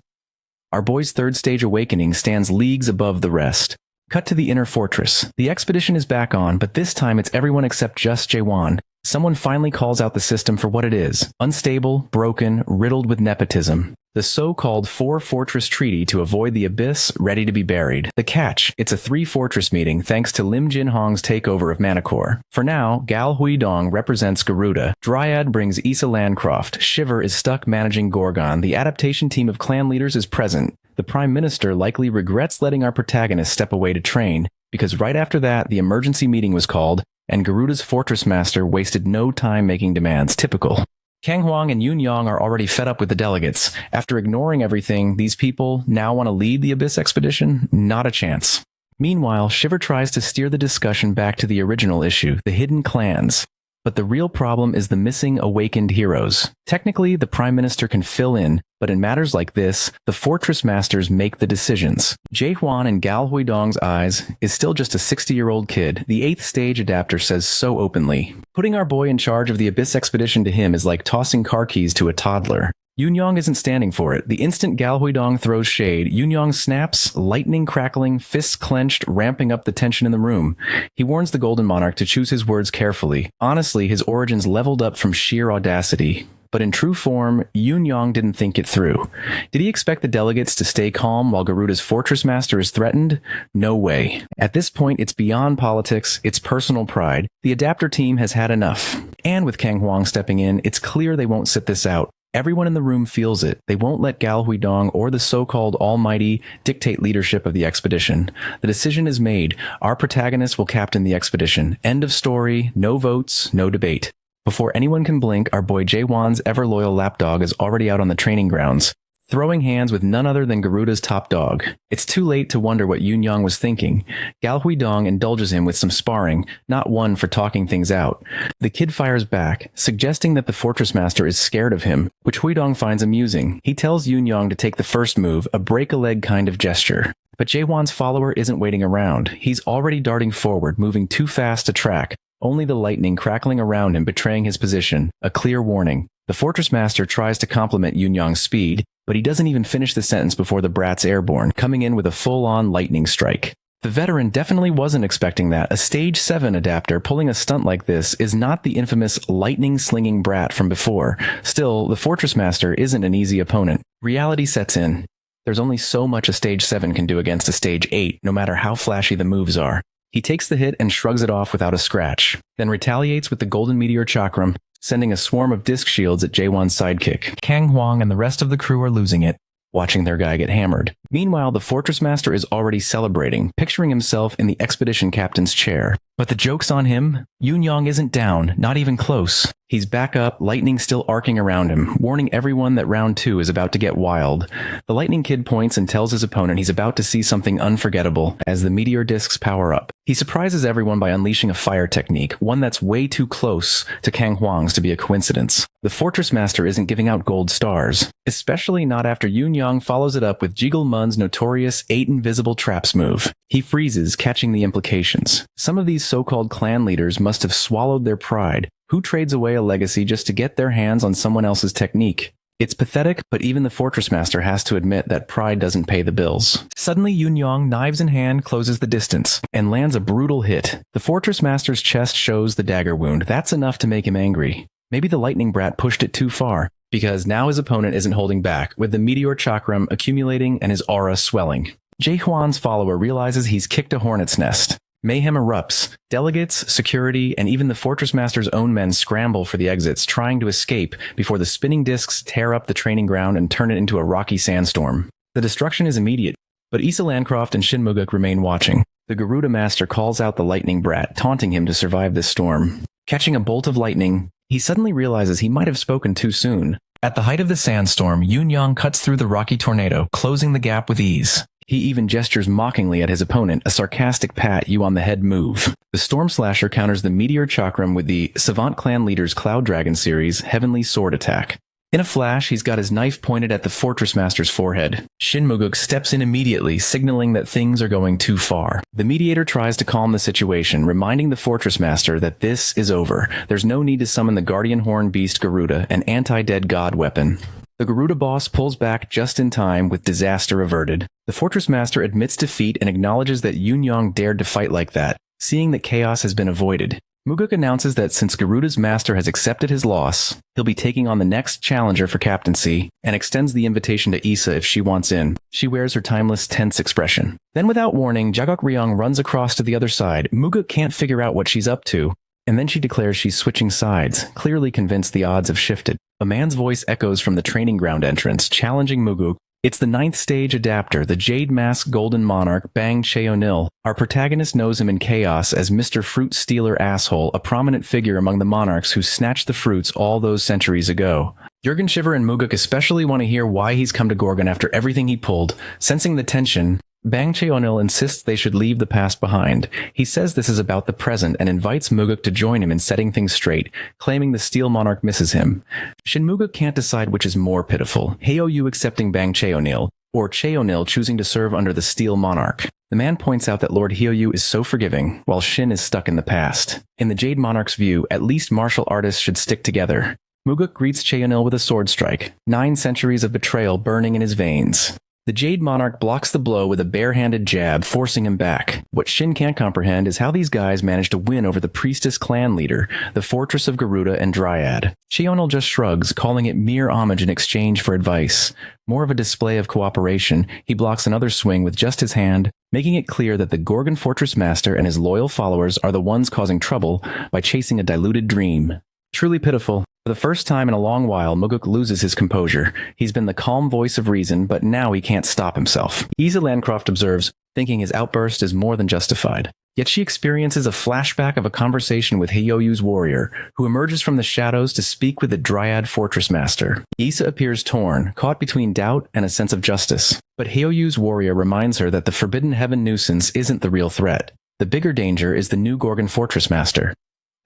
Our boy's 3rd stage awakening stands leagues above the rest. Cut to the inner fortress. The expedition is back on, but this time it's everyone except just Jaewon. Someone finally calls out the system for what it is. Unstable, broken, riddled with nepotism. The so-called 4-fortress treaty to avoid the abyss, ready to be buried. The catch, it's a 3-fortress meeting thanks to Lim Jin-hong's takeover of Manticore. For now, Gal Huidong represents Garuda. Dryad brings Issa Landcroft. Shiver is stuck managing Gorgon. The adaptation team of clan leaders is present. The Prime Minister likely regrets letting our protagonist step away to train, because right after that, the emergency meeting was called, and Garuda's fortress master wasted no time making demands. Typical. Kang Huang and Yoon Yang are already fed up with the delegates. After ignoring everything, these people now want to lead the Abyss expedition? Not a chance. Meanwhile, Shiver tries to steer the discussion back to the original issue, the hidden clans. But the real problem is the missing awakened heroes. Technically, the Prime Minister can fill in, but in matters like this, the Fortress Masters make the decisions. Jaehwan in Gal Huidong's eyes is still just a 60-year-old kid. The 8th stage adapter says so openly. Putting our boy in charge of the Abyss expedition to him is like tossing car keys to a toddler. Yoon Yang isn't standing for it. The instant Gal Huidong throws shade, Yoon Yang snaps, lightning crackling, fists clenched, ramping up the tension in the room. He warns the Golden Monarch to choose his words carefully. Honestly, his origins leveled up from sheer audacity. But in true form, Yoon Yang didn't think it through. Did he expect the delegates to stay calm while Garuda's fortress master is threatened? No way. At this point, it's beyond politics, it's personal pride. The adapter team has had enough. And with Kang Huang stepping in, it's clear they won't sit this out. Everyone in the room feels it. They won't let Gal Huidong or the so-called Almighty dictate leadership of the expedition. The decision is made. Our protagonist will captain the expedition. End of story. No votes, no debate. Before anyone can blink, our boy Jaewon's ever-loyal lapdog is already out on the training grounds, throwing hands with none other than Garuda's top dog. It's too late to wonder what Yoon Yang was thinking. Gal Huidong indulges him with some sparring, not one for talking things out. The kid fires back, suggesting that the fortress master is scared of him, which Huidong finds amusing. He tells Yoon Yang to take the first move, a break-a-leg kind of gesture. But Jaewon's follower isn't waiting around. He's already darting forward, moving too fast to track. Only the lightning crackling around him betraying his position, a clear warning. The Fortress Master tries to compliment Yoon Yang's speed, but he doesn't even finish the sentence before the brat's airborne, coming in with a full-on lightning strike. The veteran definitely wasn't expecting that. A Stage 7 adapter pulling a stunt like this is not the infamous lightning-slinging brat from before. Still, the Fortress Master isn't an easy opponent. Reality sets in. There's only so much a Stage 7 can do against a Stage 8, no matter how flashy the moves are. He takes the hit and shrugs it off without a scratch, then retaliates with the Golden Meteor Chakram, sending a swarm of disc shields at Jaewon's sidekick. Kang Huang and the rest of the crew are losing it. watching their guy get hammered. Meanwhile, the Fortress Master is already celebrating, picturing himself in the expedition captain's chair. But the joke's on him. Yun-Yang isn't down, not even close. He's back up, lightning still arcing around him, warning everyone that round 2 is about to get wild. The Lightning Kid points and tells his opponent he's about to see something unforgettable as the meteor discs power up. He surprises everyone by unleashing a fire technique, one that's way too close to Kang Huang's to be a coincidence. The Fortress Master isn't giving out gold stars, especially not after Yun-Yang follows it up with Jiggle Mun's notorious 8 invisible traps move. He freezes, catching the implications. Some of these so-called clan leaders must have swallowed their pride. Who trades away a legacy just to get their hands on someone else's technique? It's pathetic, but even the Fortress Master has to admit that pride doesn't pay the bills. Suddenly, Yun-Yang, knives in hand, closes the distance and lands a brutal hit. The Fortress Master's chest shows the dagger wound. That's enough to make him angry. Maybe the lightning brat pushed it too far, because now his opponent isn't holding back, with the meteor chakram accumulating and his aura swelling. Jae Hwan's follower realizes he's kicked a hornet's nest. Mayhem erupts. Delegates, security, and even the Fortress Master's own men scramble for the exits, trying to escape before the spinning discs tear up the training ground and turn it into a rocky sandstorm. The destruction is immediate, but Issa Landcroft and Shin Muguk remain watching. The Garuda Master calls out the lightning brat, taunting him to survive this storm. Catching a bolt of lightning, he suddenly realizes he might have spoken too soon. At the height of the sandstorm, Yun-Yang cuts through the rocky tornado, closing the gap with ease. He even gestures mockingly at his opponent, a sarcastic pat you on the head move. The Storm Slasher counters the Meteor Chakram with the Savant Clan Leader's Cloud Dragon series Heavenly Sword attack. In a flash, he's got his knife pointed at the Fortress Master's forehead. Shin Muguk steps in immediately, signaling that things are going too far. The Mediator tries to calm the situation, reminding the Fortress Master that this is over. There's no need to summon the Guardian Horn Beast Garuda, an anti-dead god weapon. The Garuda boss pulls back just in time with disaster averted. The Fortress Master admits defeat and acknowledges that Yun-Yang dared to fight like that, seeing that chaos has been avoided. Muguk announces that since Garuda's master has accepted his loss, he'll be taking on the next challenger for captaincy, and extends the invitation to Issa if she wants in. She wears her timeless tense expression. Then without warning, Jagok Ryong runs across to the other side. Muguk can't figure out what she's up to, and then she declares she's switching sides, clearly convinced the odds have shifted. A man's voice echoes from the training ground entrance, challenging Muguk. It's the 9th stage adapter, the Jade Mask Golden Monarch, Bang Cheonil. Our protagonist knows him in Chaos as Mr. Fruit Stealer Asshole, a prominent figure among the monarchs who snatched the fruits all those centuries ago. Jurgen Shiver and Muguk especially want to hear why he's come to Gorgon after everything he pulled. Sensing the tension, Bang Cheonil insists they should leave the past behind. He says this is about the present and invites Muguk to join him in setting things straight, claiming the Steel Monarch misses him. Shin Muguk can't decide which is more pitiful, Heoyu accepting Bang Cheonil, or Cheonil choosing to serve under the Steel Monarch. The man points out that Lord Heoyu is so forgiving, while Shin is stuck in the past. In the Jade Monarch's view, at least martial artists should stick together. Muguk greets Cheonil with a sword strike, 9 centuries of betrayal burning in his veins. The Jade Monarch blocks the blow with a bare-handed jab, forcing him back. What Shin can't comprehend is how these guys managed to win over the Priestess clan leader, the Fortress of Garuda and Dryad. Cheonil just shrugs, calling it mere homage in exchange for advice. More of a display of cooperation, he blocks another swing with just his hand, making it clear that the Gorgon Fortress Master and his loyal followers are the ones causing trouble by chasing a diluted dream. Truly pitiful. For the first time in a long while, Muguk loses his composure. He's been the calm voice of reason, but now he can't stop himself. Issa Landcroft observes, thinking his outburst is more than justified. Yet she experiences a flashback of a conversation with Heyoyu's warrior, who emerges from the shadows to speak with the Dryad Fortress Master. Issa appears torn, caught between doubt and a sense of justice. But Heyoyu's warrior reminds her that the Forbidden Heaven nuisance isn't the real threat. The bigger danger is the new Gorgon Fortress Master.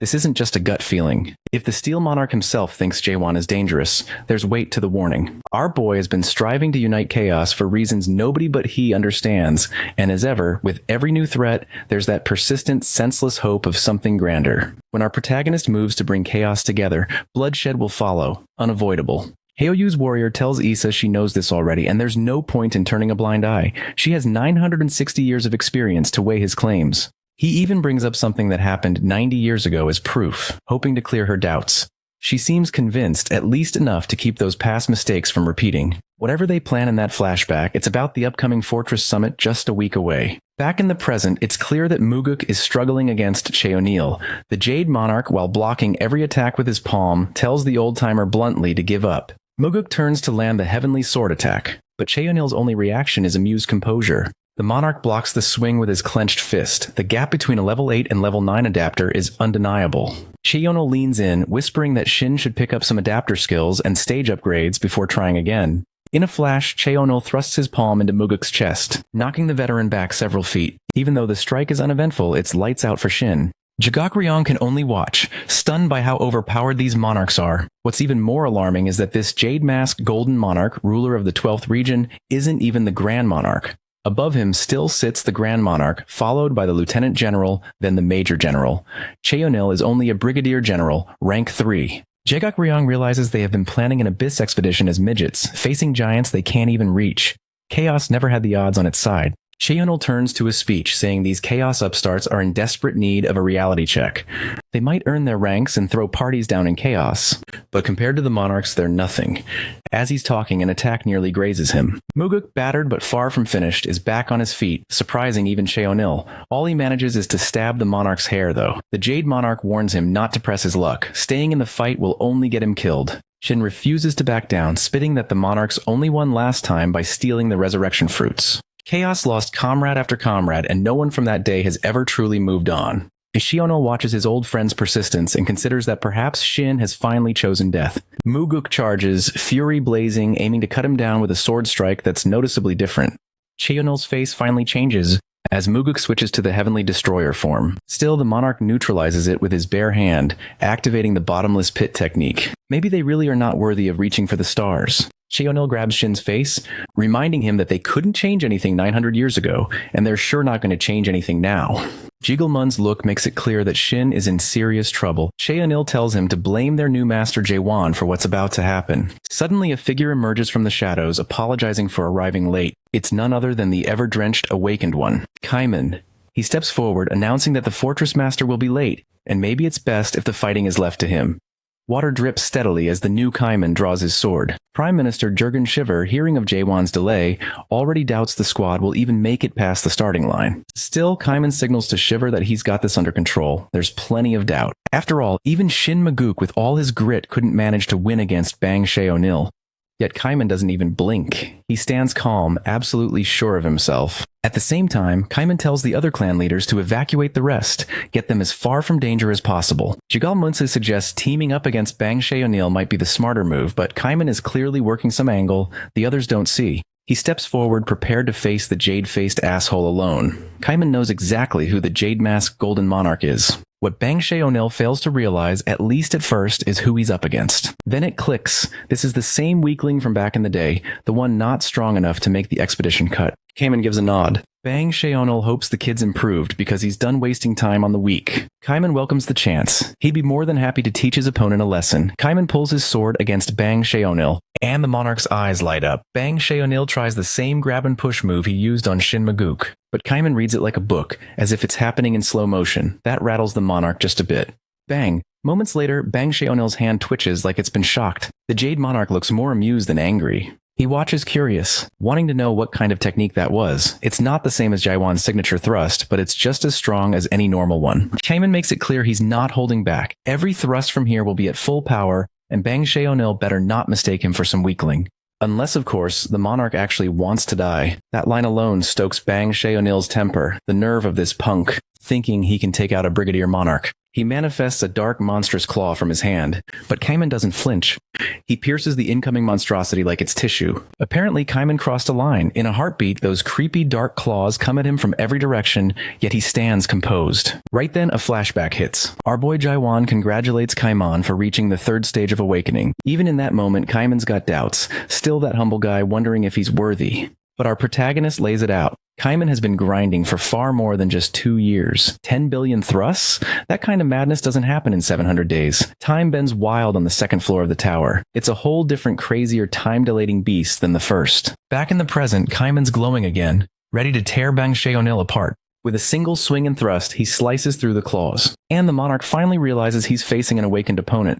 This isn't just a gut feeling. If the Steel Monarch himself thinks Jaewon is dangerous, there's weight to the warning. Our boy has been striving to unite Chaos for reasons nobody but he understands, and as ever, with every new threat, there's that persistent, senseless hope of something grander. When our protagonist moves to bring Chaos together, bloodshed will follow, unavoidable. Heoyu's warrior tells Issa she knows this already, and there's no point in turning a blind eye. She has 960 years of experience to weigh his claims. He even brings up something that happened 90 years ago as proof, hoping to clear her doubts. She seems convinced, at least enough to keep those past mistakes from repeating. Whatever they plan in that flashback, it's about the upcoming Fortress Summit just a week away. Back in the present, it's clear that Muguk is struggling against Cheonil. The Jade Monarch, while blocking every attack with his palm, tells the old-timer bluntly to give up. Muguk turns to land the heavenly sword attack, but Cheonil's only reaction is amused composure. The monarch blocks the swing with his clenched fist. The gap between a level 8 and level 9 adapter is undeniable. Cheonil leans in, whispering that Shin should pick up some adapter skills and stage upgrades before trying again. In a flash, Cheonil thrusts his palm into Muguk's chest, knocking the veteran back several feet. Even though the strike is uneventful, it's lights out for Shin. Jagak Ryong can only watch, stunned by how overpowered these monarchs are. What's even more alarming is that this jade-masked golden monarch, ruler of the 12th region, isn't even the Grand Monarch. Above him still sits the Grand Monarch, followed by the Lieutenant General, then the Major General. Cheonil is only a Brigadier General, rank 3. Jagak Ryong realizes they have been planning an abyss expedition as midgets, facing giants they can't even reach. Chaos never had the odds on its side. Cheonil turns to his speech, saying these chaos upstarts are in desperate need of a reality check. They might earn their ranks and throw parties down in chaos, but compared to the monarchs, they're nothing. As he's talking, an attack nearly grazes him. Muguk, battered but far from finished, is back on his feet, surprising even Cheonil. All he manages is to stab the monarch's hair, though. The Jade Monarch warns him not to press his luck. Staying in the fight will only get him killed. Shin refuses to back down, spitting that the monarchs only won last time by stealing the resurrection fruits. Chaos lost comrade after comrade, and no one from that day has ever truly moved on. Cheonil watches his old friend's persistence and considers that perhaps Shin has finally chosen death. Muguk charges, fury blazing, aiming to cut him down with a sword strike that's noticeably different. Cheonil's face finally changes as Muguk switches to the Heavenly Destroyer form. Still, the monarch neutralizes it with his bare hand, activating the bottomless pit technique. Maybe they really are not worthy of reaching for the stars. Cheonil grabs Shin's face, reminding him that they couldn't change anything 900 years ago, and they're sure not going to change anything now. Jigglemun's look makes it clear that Shin is in serious trouble. Cheonil tells him to blame their new master Jaewon for what's about to happen. Suddenly, a figure emerges from the shadows, apologizing for arriving late. It's none other than the ever-drenched Awakened One, Kaiman. He steps forward, announcing that the Fortress Master will be late, and maybe it's best if the fighting is left to him. Water drips steadily as the new Kaiman draws his sword. Prime Minister Jurgen Shiver, hearing of Jaewon's delay, already doubts the squad will even make it past the starting line. Still, Kaiman signals to Shiver that he's got this under control. There's plenty of doubt. After all, even Shin Maguk with all his grit couldn't manage to win against Bang Cheonil. Yet Kaiman doesn't even blink. He stands calm, absolutely sure of himself. At the same time, Kaiman tells the other clan leaders to evacuate the rest, get them as far from danger as possible. Jigal Munsu suggests teaming up against Bang Cheonil might be the smarter move, but Kaiman is clearly working some angle the others don't see. He steps forward, prepared to face the jade-faced asshole alone. Kaiman knows exactly who the jade-masked Golden Monarch is. What Bang Cheonil fails to realize, at least at first, is who he's up against. Then it clicks. This is the same weakling from back in the day, the one not strong enough to make the expedition cut. Kaiman gives a nod. Bang Cheonil hopes the kid's improved because he's done wasting time on the weak. Kaiman welcomes the chance. He'd be more than happy to teach his opponent a lesson. Kaiman pulls his sword against Bang Cheonil, and the monarch's eyes light up. Bang Cheonil tries the same grab-and-push move he used on Shin Maguk, but Kaiman reads it like a book, as if it's happening in slow motion. That rattles the monarch just a bit. Bang! Moments later, Bang Cheonil's hand twitches like it's been shocked. The Jade Monarch looks more amused than angry. He watches curious, wanting to know what kind of technique that was. It's not the same as Jaewon's signature thrust, but it's just as strong as any normal one. Kaiman makes it clear he's not holding back. Every thrust from here will be at full power, and Bang Cheonil better not mistake him for some weakling. Unless, of course, the monarch actually wants to die. That line alone stokes Bang Cheonil's temper, the nerve of this punk, thinking he can take out a brigadier monarch. He manifests a dark, monstrous claw from his hand, but Kaiman doesn't flinch. He pierces the incoming monstrosity like it's tissue. Apparently, Kaiman crossed a line. In a heartbeat, those creepy, dark claws come at him from every direction, yet he stands composed. Right then, a flashback hits. Our boy Jaewon congratulates Kaiman for reaching the third stage of awakening. Even in that moment, Kaiman's got doubts, still that humble guy wondering if he's worthy. But our protagonist lays it out. Kaiman has been grinding for far more than just 2 years. 10 billion thrusts? That kind of madness doesn't happen in 700 days. Time bends wild on the second floor of the tower. It's a whole different, crazier, time-dilating beast than the first. Back in the present, Kaiman's glowing again, ready to tear Bang Cheonil apart. With a single swing and thrust, he slices through the claws. And the monarch finally realizes he's facing an awakened opponent.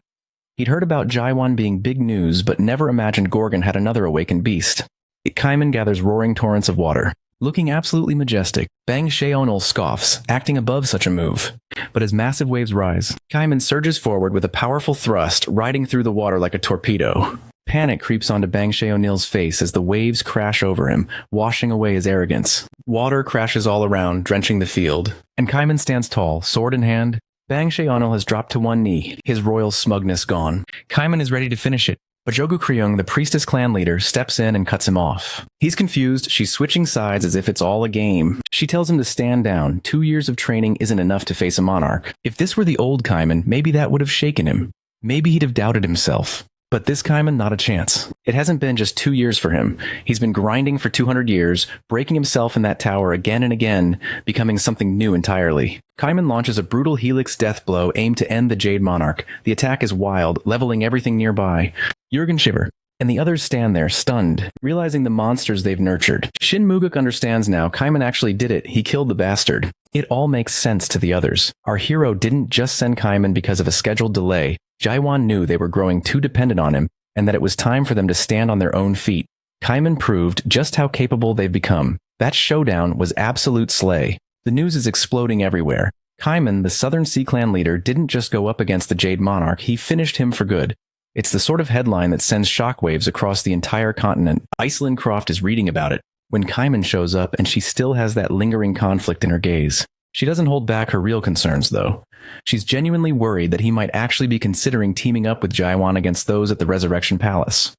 He'd heard about Jaewon being big news, but never imagined Gorgon had another awakened beast. Kaiman gathers roaring torrents of water. Looking absolutely majestic, Bang Cheonil scoffs, acting above such a move. But as massive waves rise, Kaiman surges forward with a powerful thrust, riding through the water like a torpedo. Panic creeps onto Bang O'Neill's face as the waves crash over him, washing away his arrogance. Water crashes all around, drenching the field. And Kaiman stands tall, sword in hand. Bang O'Neill has dropped to one knee, his royal smugness gone. Kaiman is ready to finish it, but Jogu Kryung, the priestess clan leader, steps in and cuts him off. He's confused, she's switching sides as if it's all a game. She tells him to stand down. 2 years of training isn't enough to face a monarch. If this were the old Kaiman, maybe that would have shaken him. Maybe he'd have doubted himself. But this Kaiman, not a chance. It hasn't been just 2 years for him. He's been grinding for 200 years, breaking himself in that tower again and again, becoming something new entirely. Kaiman launches a brutal helix death blow aimed to end the Jade Monarch. The attack is wild, leveling everything nearby. Jurgen shiver, and the others stand there, stunned, realizing the monsters they've nurtured. Shin Muguk understands now Kaiman actually did it. He killed the bastard. It all makes sense to the others. Our hero didn't just send Kaiman because of a scheduled delay. Jaiwan knew they were growing too dependent on him, and that it was time for them to stand on their own feet. Kaiman proved just how capable they've become. That showdown was absolute slay. The news is exploding everywhere. Kaiman, the Southern Sea Clan leader, didn't just go up against the Jade Monarch, he finished him for good. It's the sort of headline that sends shockwaves across the entire continent. Iceland Croft is reading about it when Kaiman shows up, and she still has that lingering conflict in her gaze. She doesn't hold back her real concerns, though. She's genuinely worried that he might actually be considering teaming up with Jaiwan against those at the Resurrection Palace.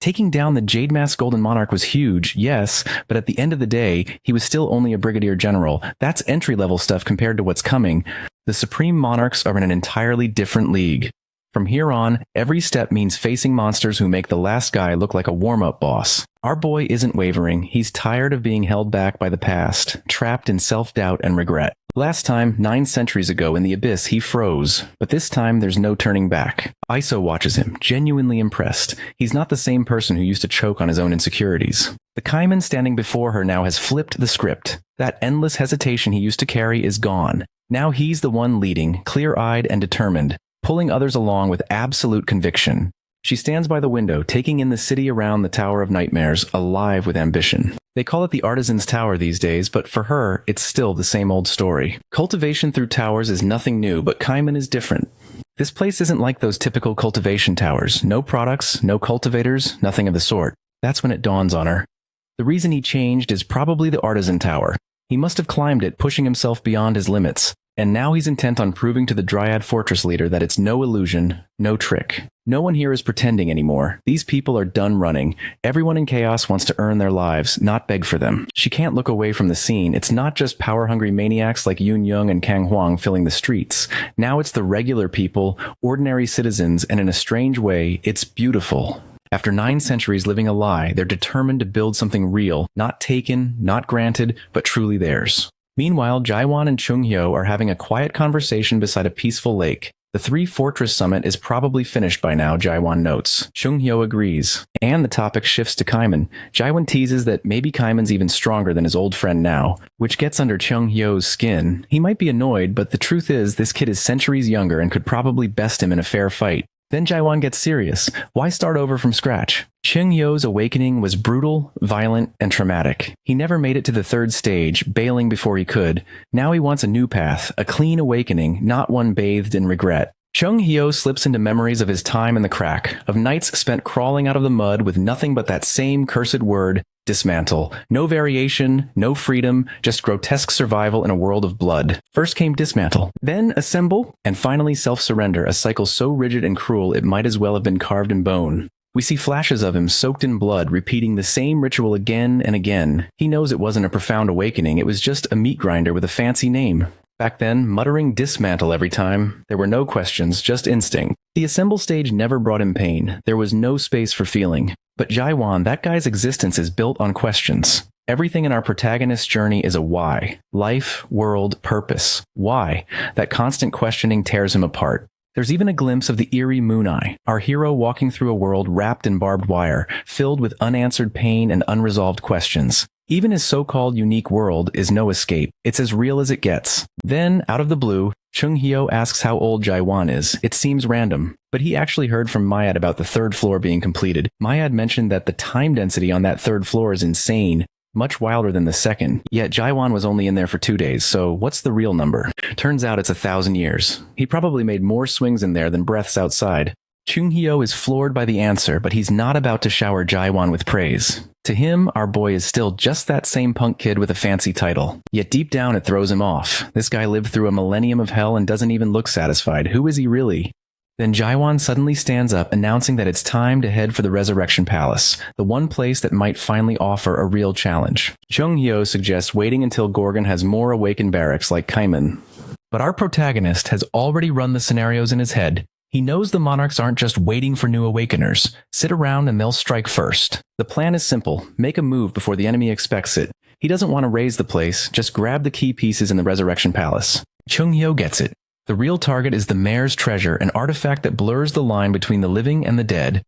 Taking down the Jade Mask Golden Monarch was huge, yes, but at the end of the day, he was still only a brigadier general. That's entry-level stuff compared to what's coming. The Supreme Monarchs are in an entirely different league. From here on, every step means facing monsters who make the last guy look like a warm-up boss. Our boy isn't wavering. He's tired of being held back by the past, trapped in self-doubt and regret. Last time, 9 centuries ago in the Abyss, he froze, but this time there's no turning back. Iso watches him, genuinely impressed. He's not the same person who used to choke on his own insecurities. The Kaiman standing before her now has flipped the script. That endless hesitation he used to carry is gone. Now he's the one leading, clear-eyed and determined, pulling others along with absolute conviction. She stands by the window, taking in the city around the Tower of Nightmares, alive with ambition. They call it the Artisan's Tower these days, but for her, it's still the same old story. Cultivation through towers is nothing new, but Kaiman is different. This place isn't like those typical cultivation towers. No products, no cultivators, nothing of the sort. That's when it dawns on her. The reason he changed is probably the Artisan Tower. He must have climbed it, pushing himself beyond his limits. And now he's intent on proving to the Dryad Fortress leader that it's no illusion, no trick. No one here is pretending anymore. These people are done running. Everyone in Chaos wants to earn their lives, not beg for them. She can't look away from the scene. It's not just power-hungry maniacs like Yoon Young and Kang Huang filling the streets. Now it's the regular people, ordinary citizens, and in a strange way, it's beautiful. After 9 centuries living a lie, they're determined to build something real, not taken, not granted, but truly theirs. Meanwhile, Jaiwan and Chung Hyo are having a quiet conversation beside a peaceful lake. The 3-Fortress Summit is probably finished by now, Jaiwan notes. Chung Hyo agrees. And the topic shifts to Kaiman. Jaiwan teases that maybe Kaiman's even stronger than his old friend now, which gets under Chung Hyo's skin. He might be annoyed, but the truth is this kid is centuries younger and could probably best him in a fair fight. Then Jaiwan gets serious. Why start over from scratch? Chung Hyo's awakening was brutal, violent, and traumatic. He never made it to the 3rd stage, bailing before he could. Now he wants a new path, a clean awakening, not one bathed in regret. Chung Hyo slips into memories of his time in the crack, of nights spent crawling out of the mud with nothing but that same cursed word, dismantle. No variation, no freedom, just grotesque survival in a world of blood. First came dismantle, then assemble, and finally self-surrender, a cycle so rigid and cruel it might as well have been carved in bone. We see flashes of him soaked in blood, repeating the same ritual again and again. He knows it wasn't a profound awakening, it was just a meat grinder with a fancy name. Back then, muttering dismantle every time. There were no questions, just instinct. The assemble stage never brought him pain. There was no space for feeling. But Jaiwan, that guy's existence is built on questions. Everything in our protagonist's journey is a why. Life, world, purpose. Why? That constant questioning tears him apart. There's even a glimpse of the eerie Moon Eye, our hero walking through a world wrapped in barbed wire, filled with unanswered pain and unresolved questions. Even his so-called unique world is no escape. It's as real as it gets. Then, out of the blue, Chung Hyo asks how old Jaiwan is. It seems random, but he actually heard from Mayad about the 3rd floor being completed. Mayad mentioned that the time density on that 3rd floor is insane, much wilder than the 2nd. Yet Jaiwan was only in there for 2 days, so what's the real number? Turns out it's 1,000 years. He probably made more swings in there than breaths outside. Chung-hyo is floored by the answer, but he's not about to shower Jaewon with praise. To him, our boy is still just that same punk kid with a fancy title. Yet deep down it throws him off. This guy lived through a millennium of hell and doesn't even look satisfied. Who is he really? Then Jaewon suddenly stands up, announcing that it's time to head for the Resurrection Palace, the one place that might finally offer a real challenge. Chung-hyo suggests waiting until Gorgon has more awakened barracks like Kaiman. But our protagonist has already run the scenarios in his head. He knows the monarchs aren't just waiting for new awakeners. Sit around and they'll strike first. The plan is simple. Make a move before the enemy expects it. He doesn't want to raise the place, just grab the key pieces in the Resurrection Palace. Chung-hyo gets it. The real target is the mayor's treasure, an artifact that blurs the line between the living and the dead.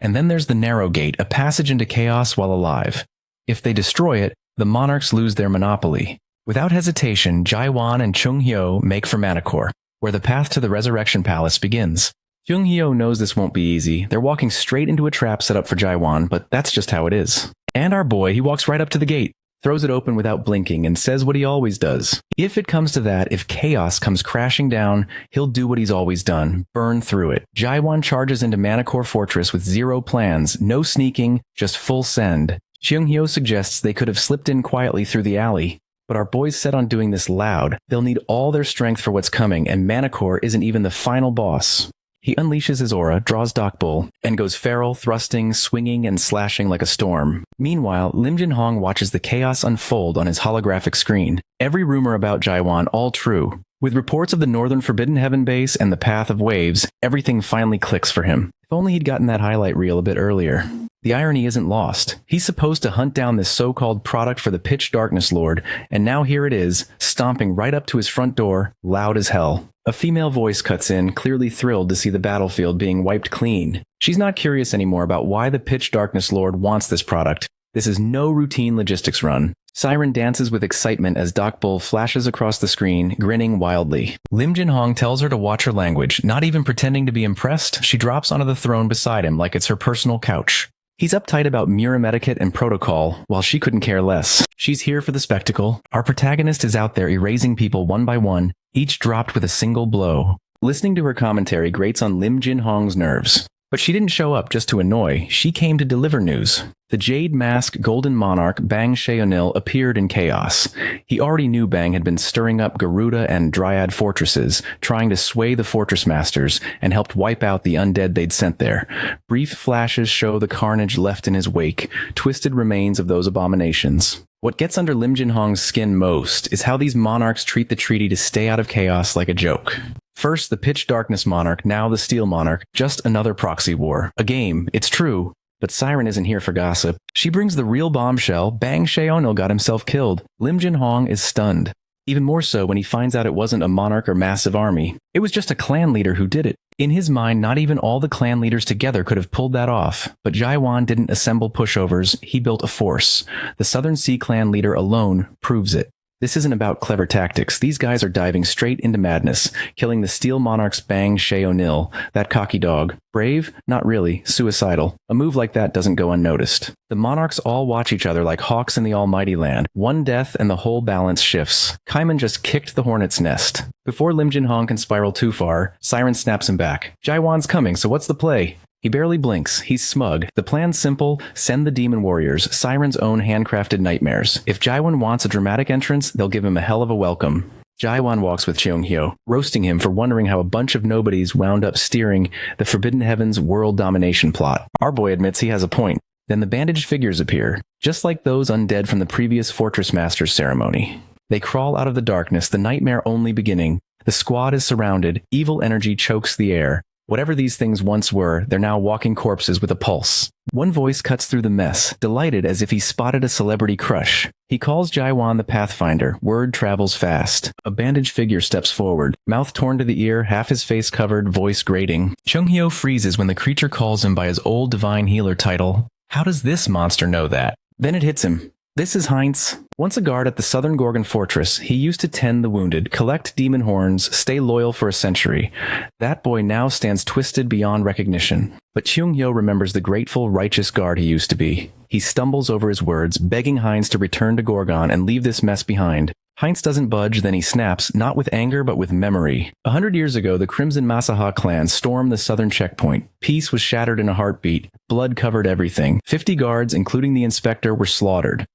And then there's the Narrow Gate, a passage into chaos while alive. If they destroy it, the monarchs lose their monopoly. Without hesitation, Jaewon and Chung-hyo make for Manticore, where the path to the Resurrection Palace begins. Chung-hyo knows this won't be easy. They're walking straight into a trap set up for Jaewon, but that's just how it is. And our boy, he walks right up to the gate, throws it open without blinking, and says what he always does. If it comes to that, if chaos comes crashing down, he'll do what he's always done, burn through it. Jaewon charges into Manticore Fortress with zero plans, no sneaking, just full send. Chung-hyo suggests they could have slipped in quietly through the alley, but our boys set on doing this loud. They'll need all their strength for what's coming, and Manticore isn't even the final boss. He unleashes his aura, draws Dokbul, and goes feral, thrusting, swinging, and slashing like a storm. Meanwhile, Lim Jin-hong watches the chaos unfold on his holographic screen. Every rumor about Jaewon, all true. With reports of the Northern Forbidden Heaven base and the Path of Waves, everything finally clicks for him. If only he'd gotten that highlight reel a bit earlier. The irony isn't lost. He's supposed to hunt down this so-called product for the Pitch Darkness Lord, and now here it is, stomping right up to his front door, loud as hell. A female voice cuts in, clearly thrilled to see the battlefield being wiped clean. She's not curious anymore about why the Pitch Darkness Lord wants this product. This is no routine logistics run. Siren dances with excitement as Dokbul flashes across the screen, grinning wildly. Lim Jin-hong tells her to watch her language. Not even pretending to be impressed, she drops onto the throne beside him like it's her personal couch. He's uptight about Murim etiquette and protocol, while she couldn't care less. She's here for the spectacle. Our protagonist is out there erasing people one by one, each dropped with a single blow. Listening to her commentary grates on Lim Jin-hong's nerves. But she didn't show up just to annoy, she came to deliver news. The Jade Mask Golden Monarch Bang Sheonil appeared in chaos. He already knew Bang had been stirring up Garuda and Dryad fortresses, trying to sway the fortress masters, and helped wipe out the undead they'd sent there. Brief flashes show the carnage left in his wake, twisted remains of those abominations. What gets under Lim Jin-hong's skin most is how these monarchs treat the treaty to stay out of chaos like a joke. First, the Pitch Darkness Monarch, now the Steel Monarch, just another proxy war. A game, it's true, but Siren isn't here for gossip. She brings the real bombshell. Bang Sheonil got himself killed. Lim Jin-hong is stunned. Even more so when he finds out it wasn't a monarch or massive army. It was just a clan leader who did it. In his mind, not even all the clan leaders together could have pulled that off. But Jaewon didn't assemble pushovers, he built a force. The Southern Sea Clan leader alone proves it. This isn't about clever tactics. These guys are diving straight into madness, killing the Steel Monarch's Bang Sheonil, that cocky dog. Brave? Not really. Suicidal. A move like that doesn't go unnoticed. The monarchs all watch each other like hawks in the almighty land. One death and the whole balance shifts. Kaiman just kicked the hornet's nest. Before Lim Jin-hong can spiral too far, Siren snaps him back. Jaewon's coming, so what's the play? He barely blinks. He's smug. The plan's simple. Send the demon warriors, Siren's own handcrafted nightmares. If Jaewon wants a dramatic entrance, they'll give him a hell of a welcome. Jaewon walks with Chung-hyo, roasting him for wondering how a bunch of nobodies wound up steering the Forbidden Heavens world domination plot. Our boy admits he has a point. Then the bandaged figures appear, just like those undead from the previous Fortress Master's ceremony. They crawl out of the darkness, the nightmare only beginning. The squad is surrounded. Evil energy chokes the air. Whatever these things once were, they're now walking corpses with a pulse. One voice cuts through the mess, delighted as if he spotted a celebrity crush. He calls Jaewon the Pathfinder. Word travels fast. A bandaged figure steps forward, mouth torn to the ear, half his face covered, voice grating. Chung-hyo freezes when the creature calls him by his old divine healer title. How does this monster know that? Then it hits him. This is Heinz. Once a guard at the Southern Gorgon Fortress, he used to tend the wounded, collect demon horns, stay loyal for a century. That boy now stands twisted beyond recognition. But Chung-hyo remembers the grateful, righteous guard he used to be. He stumbles over his words, begging Heinz to return to Gorgon and leave this mess behind. Heinz doesn't budge, then he snaps, not with anger, but with memory. 100 years ago, the Crimson Masaha clan stormed the southern checkpoint. Peace was shattered in a heartbeat. Blood covered everything. 50 guards, including the inspector, were slaughtered.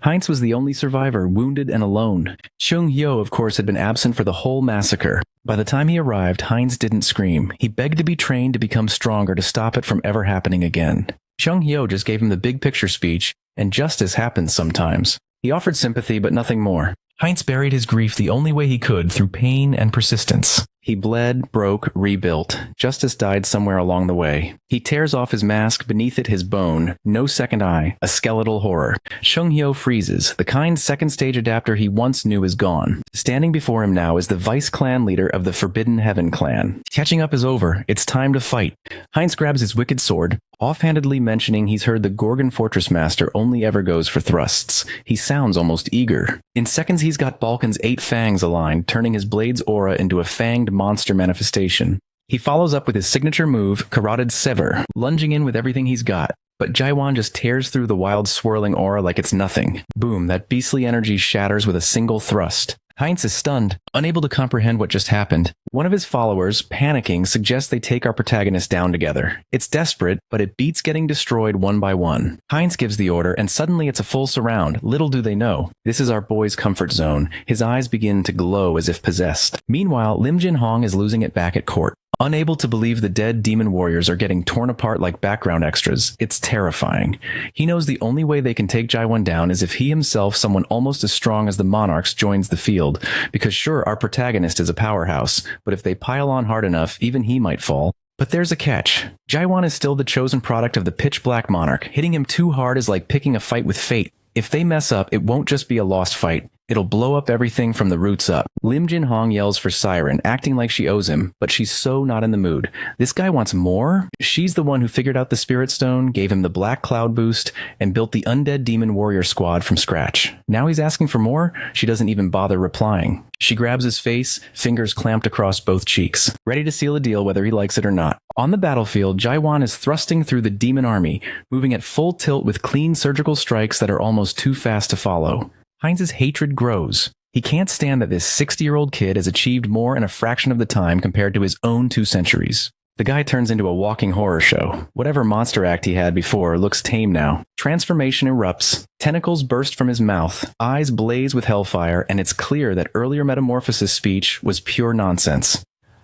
Heinz was the only survivor, wounded and alone. Chung Hyo, of course, had been absent for the whole massacre. By the time he arrived, Heinz didn't scream. He begged to be trained to become stronger to stop it from ever happening again. Chung Hyo just gave him the big picture speech, and justice happens sometimes. He offered sympathy, but nothing more. Heinz buried his grief the only way he could, through pain and persistence. He bled, broke, rebuilt. Justice died somewhere along the way. He tears off his mask, beneath it his bone, no second eye, a skeletal horror. Chung Hyo freezes. The kind second-stage adapter he once knew is gone. Standing before him now is the vice clan leader of the Forbidden Heaven clan. Catching up is over. It's time to fight. Heinz grabs his wicked sword, offhandedly mentioning he's heard the Gorgon Fortress Master only ever goes for thrusts. He sounds almost eager. In seconds, he's got Balkan's 8 fangs aligned, turning his blade's aura into a fanged monster manifestation. He follows up with his signature move, Carotid Sever, lunging in with everything he's got. But Jaiwan just tears through the wild swirling aura like it's nothing. Boom, that beastly energy shatters with a single thrust. Heinz is stunned, unable to comprehend what just happened. One of his followers, panicking, suggests they take our protagonist down together. It's desperate, but it beats getting destroyed one by one. Heinz gives the order, and suddenly it's a full surround. Little do they know. This is our boy's comfort zone. His eyes begin to glow as if possessed. Meanwhile, Lim Jin Hong is losing it back at court. Unable to believe the dead demon warriors are getting torn apart like background extras, it's terrifying. He knows the only way they can take Jaiwan down is if he himself, someone almost as strong as the monarchs, joins the field. Because sure, our protagonist is a powerhouse, but if they pile on hard enough, even he might fall. But there's a catch. Jaiwan is still the chosen product of the pitch-black monarch. Hitting him too hard is like picking a fight with fate. If they mess up, it won't just be a lost fight. It'll blow up everything from the roots up. Lim Jin Hong yells for Siren, acting like she owes him, but she's so not in the mood. This guy wants more? She's the one who figured out the Spirit Stone, gave him the Black Cloud boost, and built the Undead Demon Warrior squad from scratch. Now he's asking for more? She doesn't even bother replying. She grabs his face, fingers clamped across both cheeks, ready to seal a deal whether he likes it or not. On the battlefield, Jaiwan is thrusting through the demon army, moving at full tilt with clean surgical strikes that are almost too fast to follow. Heinz's hatred grows. He can't stand that this 60-year-old kid has achieved more in a fraction of the time compared to his own 2 centuries. The guy turns into a walking horror show. Whatever monster act he had before looks tame now. Transformation erupts. Tentacles burst from his mouth. Eyes blaze with hellfire, and it's clear that earlier metamorphosis speech was pure nonsense.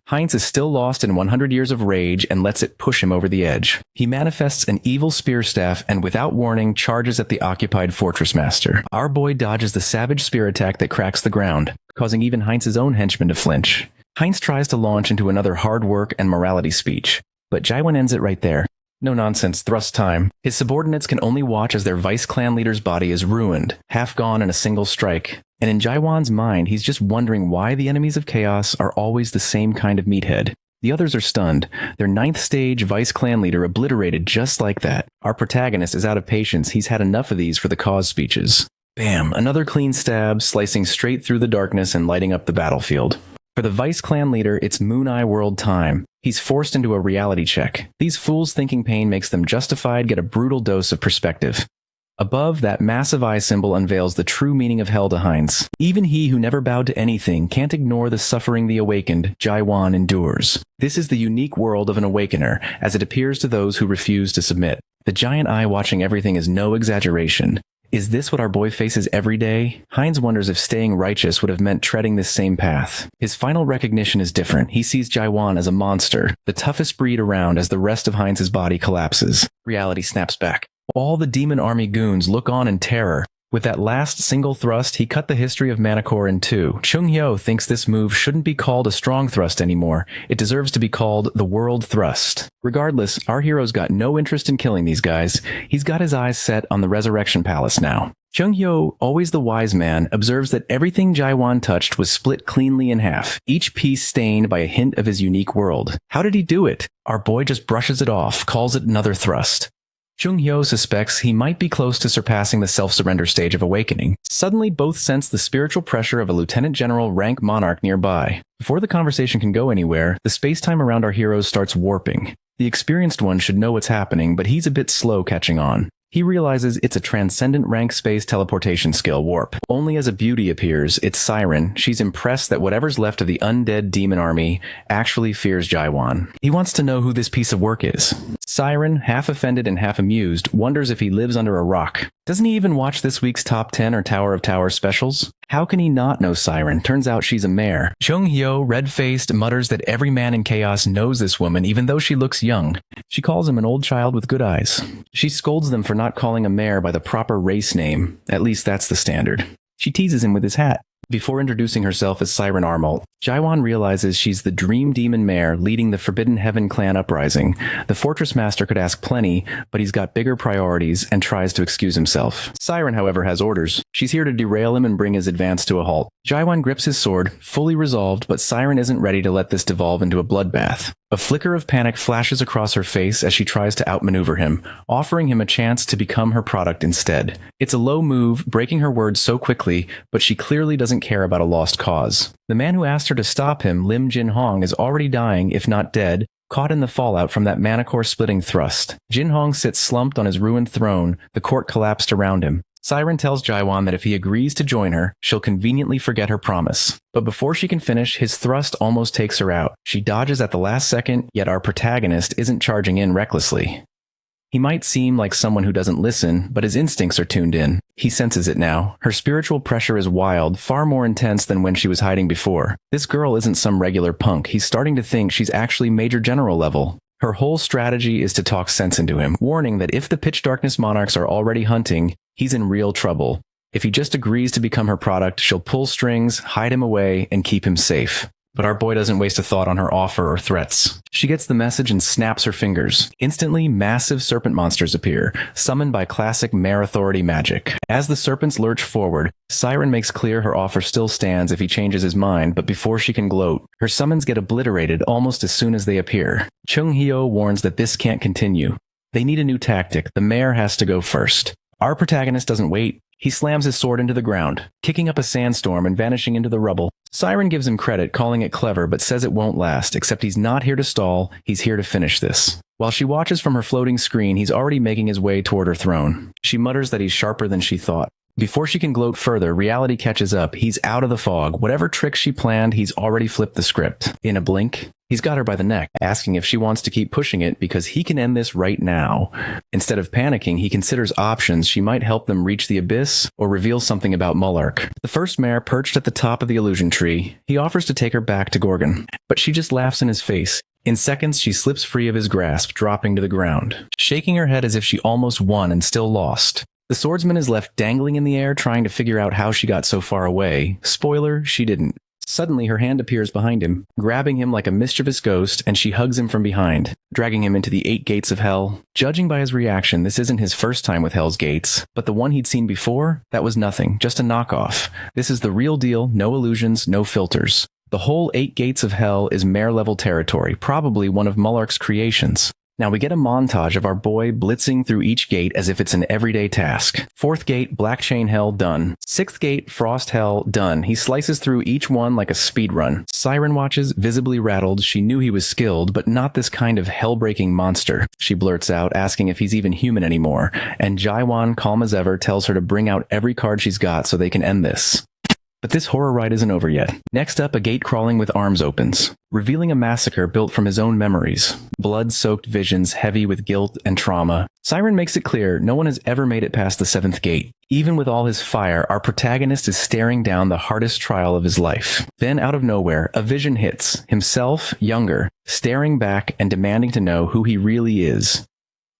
Heinz is still lost in 100 years of rage and lets it push him over the edge. He manifests an evil spear staff and without warning charges at the occupied fortress master. Our boy dodges the savage spear attack that cracks the ground, causing even Heinz's own henchmen to flinch. Heinz tries to launch into another hard work and morality speech, but Jaiwan ends it right there. No nonsense, thrust time. His subordinates can only watch as their vice clan leader's body is ruined, half gone in a single strike. And in Jaiwan's mind, he's just wondering why the enemies of chaos are always the same kind of meathead. The others are stunned. Their 9th stage vice clan leader obliterated just like that. Our protagonist is out of patience. He's had enough of these for the cause speeches. Bam, another clean stab, slicing straight through the darkness and lighting up the battlefield. For the vice clan leader, it's Moon Eye World time. He's forced into a reality check. These fools thinking pain makes them justified get a brutal dose of perspective. Above, that massive eye symbol unveils the true meaning of hell to Heinz. Even he who never bowed to anything can't ignore the suffering the awakened, Jaiwan, endures. This is the unique world of an awakener, as it appears to those who refuse to submit. The giant eye watching everything is no exaggeration. Is this what our boy faces every day? Heinz wonders if staying righteous would have meant treading this same path. His final recognition is different. He sees Jaiwan as a monster, the toughest breed around as the rest of Heinz's body collapses. Reality snaps back. All the demon army goons look on in terror. With that last single thrust, he cut the history of Manticore in 2. Chung Hyo thinks this move shouldn't be called a strong thrust anymore. It deserves to be called the World Thrust. Regardless, our hero's got no interest in killing these guys. He's got his eyes set on the Resurrection Palace now. Chung Hyo, always the wise man, observes that everything Jaiwan touched was split cleanly in half, each piece stained by a hint of his unique world. How did he do it? Our boy just brushes it off, calls it another thrust. Chung Hyo suspects he might be close to surpassing the self-surrender stage of awakening. Suddenly, both sense the spiritual pressure of a lieutenant general rank monarch nearby. Before the conversation can go anywhere, the space-time around our heroes starts warping. The experienced one should know what's happening, but he's a bit slow catching on. He realizes it's a transcendent rank space teleportation skill, Warp. Only as a beauty appears, it's Siren. She's impressed that whatever's left of the undead demon army actually fears Jaiwan. He wants to know who this piece of work is. Siren, half offended and half amused, wonders if he lives under a rock. Doesn't he even watch this week's Top 10 or Tower of Towers specials? How can he not know Siren? Turns out she's a mare. Chung Hyo, red-faced, mutters that every man in Chaos knows this woman even though she looks young. She calls him an old child with good eyes. She scolds them for not calling a mare by the proper race name. At least that's the standard. She teases him with his hat. Before introducing herself as Siren Armalt, Jaiwan realizes she's the Dream Demon Mare leading the Forbidden Heaven clan uprising. The Fortress Master could ask plenty, but he's got bigger priorities and tries to excuse himself. Siren, however, has orders. She's here to derail him and bring his advance to a halt. Jaiwan grips his sword, fully resolved, but Siren isn't ready to let this devolve into a bloodbath. A flicker of panic flashes across her face as she tries to outmaneuver him, offering him a chance to become her product instead. It's a low move, breaking her words so quickly, but she clearly doesn't care about a lost cause. The man who asked her to stop him, Lim Jin Hong, is already dying, if not dead, caught in the fallout from that Manticore-splitting thrust. Jin Hong sits slumped on his ruined throne, the court collapsed around him. Siren tells Jaiwan that if he agrees to join her, she'll conveniently forget her promise. But before she can finish, his thrust almost takes her out. She dodges at the last second, yet our protagonist isn't charging in recklessly. He might seem like someone who doesn't listen, but his instincts are tuned in. He senses it now. Her spiritual pressure is wild, far more intense than when she was hiding before. This girl isn't some regular punk. He's starting to think she's actually Major General level. Her whole strategy is to talk sense into him, warning that if the Pitch Darkness Monarchs are already hunting, he's in real trouble. If he just agrees to become her product, she'll pull strings, hide him away, and keep him safe. But our boy doesn't waste a thought on her offer or threats. She gets the message and snaps her fingers. Instantly, massive serpent monsters appear, summoned by classic Mare Authority magic. As the serpents lurch forward, Siren makes clear her offer still stands if he changes his mind, but before she can gloat, her summons get obliterated almost as soon as they appear. Chung Hyo warns that this can't continue. They need a new tactic. The mare has to go first. Our protagonist doesn't wait. He slams his sword into the ground, kicking up a sandstorm and vanishing into the rubble. Siren gives him credit, calling it clever, but says it won't last, except he's not here to stall, he's here to finish this. While she watches from her floating screen, he's already making his way toward her throne. She mutters that he's sharper than she thought. Before she can gloat further, reality catches up. He's out of the fog. Whatever tricks she planned, he's already flipped the script. In a blink, he's got her by the neck, asking if she wants to keep pushing it because he can end this right now. Instead of panicking, he considers options. She might help them reach the abyss or reveal something about Mullark. The first mare perched at the top of the illusion tree. He offers to take her back to Gorgon, but she just laughs in his face. In seconds, she slips free of his grasp, dropping to the ground, shaking her head as if she almost won and still lost. The swordsman is left dangling in the air, trying to figure out how she got so far away. Spoiler, she didn't. Suddenly, her hand appears behind him, grabbing him like a mischievous ghost, and she hugs him from behind, dragging him into the 8 gates of hell. Judging by his reaction, this isn't his first time with Hell's Gates, but the one he'd seen before, that was nothing, just a knockoff. This is the real deal, no illusions, no filters. The whole 8 gates of hell is mare-level territory, probably one of Mullark's creations. Now we get a montage of our boy blitzing through each gate as if it's an everyday task. 4th gate, Black Chain Hell, done. 6th gate, Frost Hell, done. He slices through each one like a speed run. Siren watches, visibly rattled. She knew he was skilled, but not this kind of hell-breaking monster. She blurts out, asking if he's even human anymore, and Jaiwan, calm as ever, tells her to bring out every card she's got so they can end this. But this horror ride isn't over yet. Next up, a gate crawling with arms opens, revealing a massacre built from his own memories. Blood-soaked visions heavy with guilt and trauma. Siren makes it clear no one has ever made it past the 7th gate. Even with all his fire, our protagonist is staring down the hardest trial of his life. Then, out of nowhere, a vision hits. Himself, younger, staring back and demanding to know who he really is.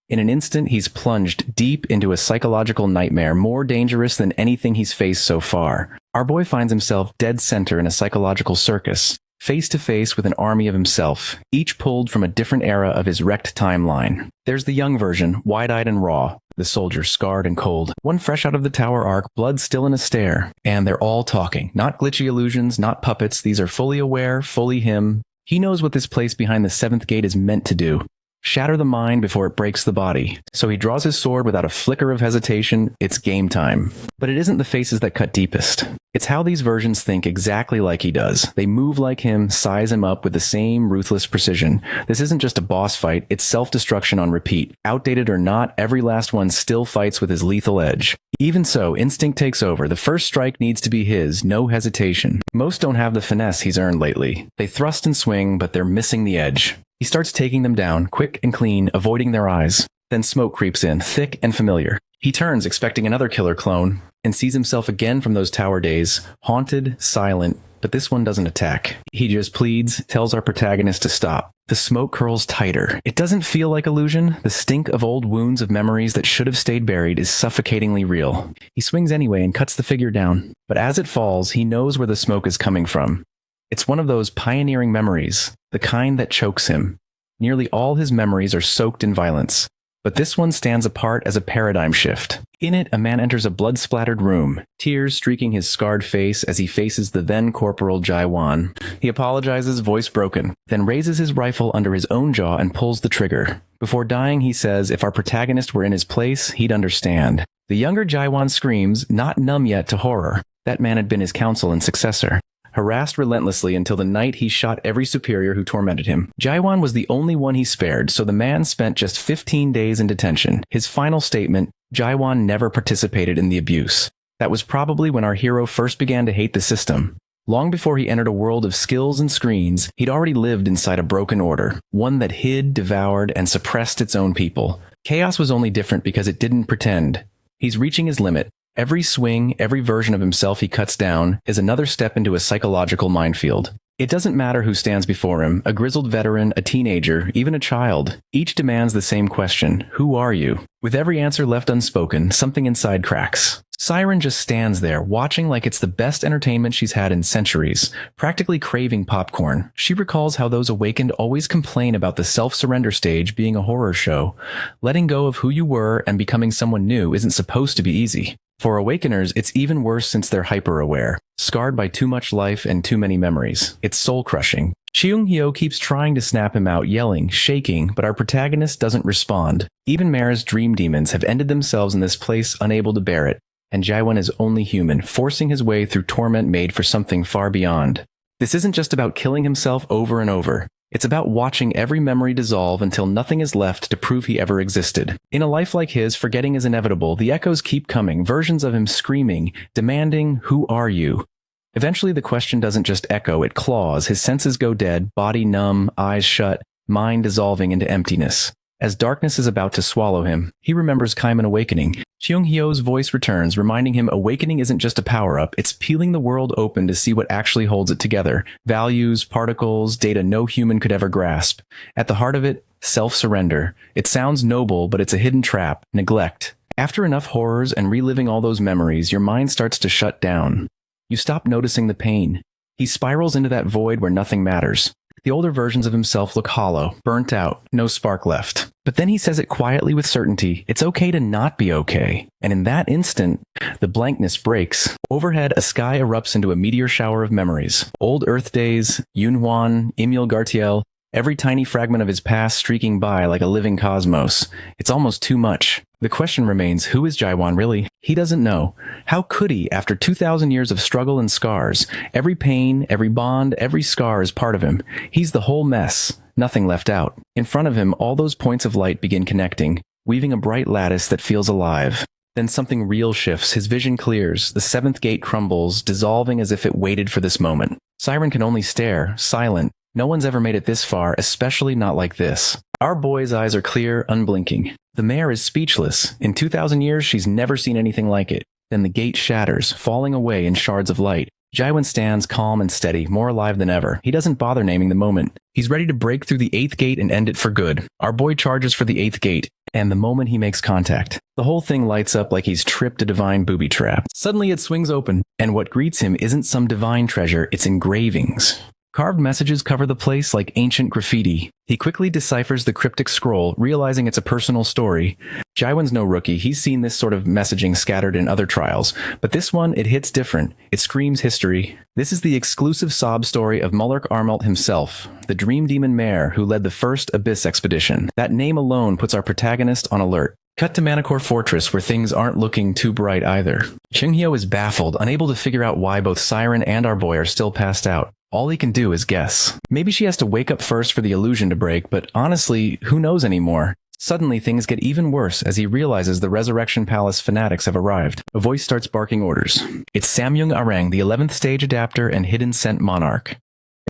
In an instant, he's plunged deep into a psychological nightmare more dangerous than anything he's faced so far. Our boy finds himself dead center in a psychological circus, face to face with an army of himself, each pulled from a different era of his wrecked timeline. There's the young version, wide-eyed and raw, the soldier scarred and cold, one fresh out of the tower arc, blood still in a stare, and they're all talking. Not glitchy illusions, not puppets, these are fully aware, fully him. He knows what this place behind the 7th gate is meant to do. shatter the mind before it breaks the body. So he draws his sword without a flicker of hesitation. It's game time. But it isn't the faces that cut deepest. It's how these versions think exactly like he does. They move like him, size him up with the same ruthless precision. This isn't just a boss fight, it's self-destruction on repeat. Outdated or not, every last one still fights with his lethal edge. Even so, instinct takes over. The first strike needs to be his, no hesitation. Most don't have the finesse he's earned lately. They thrust and swing, but they're missing the edge. He starts taking them down, quick and clean, avoiding their eyes. Then smoke creeps in, thick and familiar. He turns, expecting another killer clone, and sees himself again from those tower days, haunted, silent, but this one doesn't attack. He just pleads, tells our protagonist to stop. The smoke curls tighter. It doesn't feel like illusion. The stink of old wounds of memories that should have stayed buried is suffocatingly real. He swings anyway and cuts the figure down. But as it falls, he knows where the smoke is coming from. It's one of those pioneering memories, the kind that chokes him. Nearly all his memories are soaked in violence. But this one stands apart as a paradigm shift. In it, a man enters a blood-splattered room, tears streaking his scarred face as he faces the then-corporal Jaiwan. He apologizes, voice broken, then raises his rifle under his own jaw and pulls the trigger. Before dying, he says if our protagonist were in his place, he'd understand. The younger Jaiwan screams, not numb yet to horror. That man had been his counsel and successor. Harassed relentlessly until the night he shot every superior who tormented him. Jaiwan was the only one he spared, so the man spent just 15 days in detention. His final statement, Jaiwan never participated in the abuse. That was probably when our hero first began to hate the system. Long before he entered a world of skills and screens, he'd already lived inside a broken order, one that hid, devoured, and suppressed its own people. Chaos was only different because it didn't pretend. He's reaching his limit. Every swing, every version of himself he cuts down is another step into a psychological minefield. It doesn't matter who stands before him, a grizzled veteran, a teenager, even a child. Each demands the same question, who are you? With every answer left unspoken, something inside cracks. Siren just stands there, watching like it's the best entertainment she's had in centuries, practically craving popcorn. She recalls how those awakened always complain about the self-surrender stage being a horror show. Letting go of who you were and becoming someone new isn't supposed to be easy. For awakeners, it's even worse since they're hyper-aware, scarred by too much life and too many memories. It's soul-crushing. Cheung-hyo keeps trying to snap him out, yelling, shaking, but our protagonist doesn't respond. Even Mare's dream demons have ended themselves in this place, unable to bear it, and Jaiwan is only human, forcing his way through torment made for something far beyond. This isn't just about killing himself over and over. It's about watching every memory dissolve until nothing is left to prove he ever existed. In a life like his, forgetting is inevitable. The echoes keep coming, versions of him screaming, demanding, who are you? Eventually, the question doesn't just echo, it claws. His senses go dead, body numb, eyes shut, mind dissolving into emptiness. As darkness is about to swallow him, he remembers Kaiman awakening. Cheung-hyo's voice returns, reminding him awakening isn't just a power-up, it's peeling the world open to see what actually holds it together. Values, particles, data no human could ever grasp. At the heart of it, self-surrender. It sounds noble, but it's a hidden trap, neglect. After enough horrors and reliving all those memories, your mind starts to shut down. You stop noticing the pain. He spirals into that void where nothing matters. The older versions of himself look hollow, burnt out, no spark left. But then he says it quietly with certainty, it's okay to not be okay. And in that instant, the blankness breaks. Overhead, a sky erupts into a meteor shower of memories. Old Earth days, Yunhwan, Emil Gartiel, every tiny fragment of his past streaking by like a living cosmos. It's almost too much. The question remains, who is Jaiwan really? He doesn't know. How could he, after 2,000 years of struggle and scars? Every pain, every bond, every scar is part of him. He's the whole mess, nothing left out. In front of him, all those points of light begin connecting, weaving a bright lattice that feels alive. Then something real shifts, his vision clears, the seventh gate crumbles, dissolving as if it waited for this moment. Siren can only stare, silent. No one's ever made it this far, especially not like this. Our boy's eyes are clear, unblinking. The mare is speechless. In 2,000 years, she's never seen anything like it. Then the gate shatters, falling away in shards of light. Jaiwan stands calm and steady, more alive than ever. He doesn't bother naming the moment. He's ready to break through the 8th gate and end it for good. Our boy charges for the 8th gate, and the moment he makes contact, the whole thing lights up like he's tripped a divine booby trap. Suddenly it swings open, and what greets him isn't some divine treasure, it's engravings. Carved messages cover the place like ancient graffiti. He quickly deciphers the cryptic scroll, realizing it's a personal story. Jaiwan's no rookie. He's seen this sort of messaging scattered in other trials. But this one, it hits different. It screams history. This is the exclusive sob story of Mullerk Armalt himself, the Dream Demon Mayor who led the first Abyss expedition. That name alone puts our protagonist on alert. Cut to Manticore Fortress, where things aren't looking too bright either. Chung-hyo is baffled, unable to figure out why both Siren and our boy are still passed out. All he can do is guess. Maybe she has to wake up first for the illusion to break, but honestly, who knows anymore? Suddenly, things get even worse as he realizes the Resurrection Palace fanatics have arrived. A voice starts barking orders. It's Samyung Arang, the 11th stage adapter and hidden scent monarch.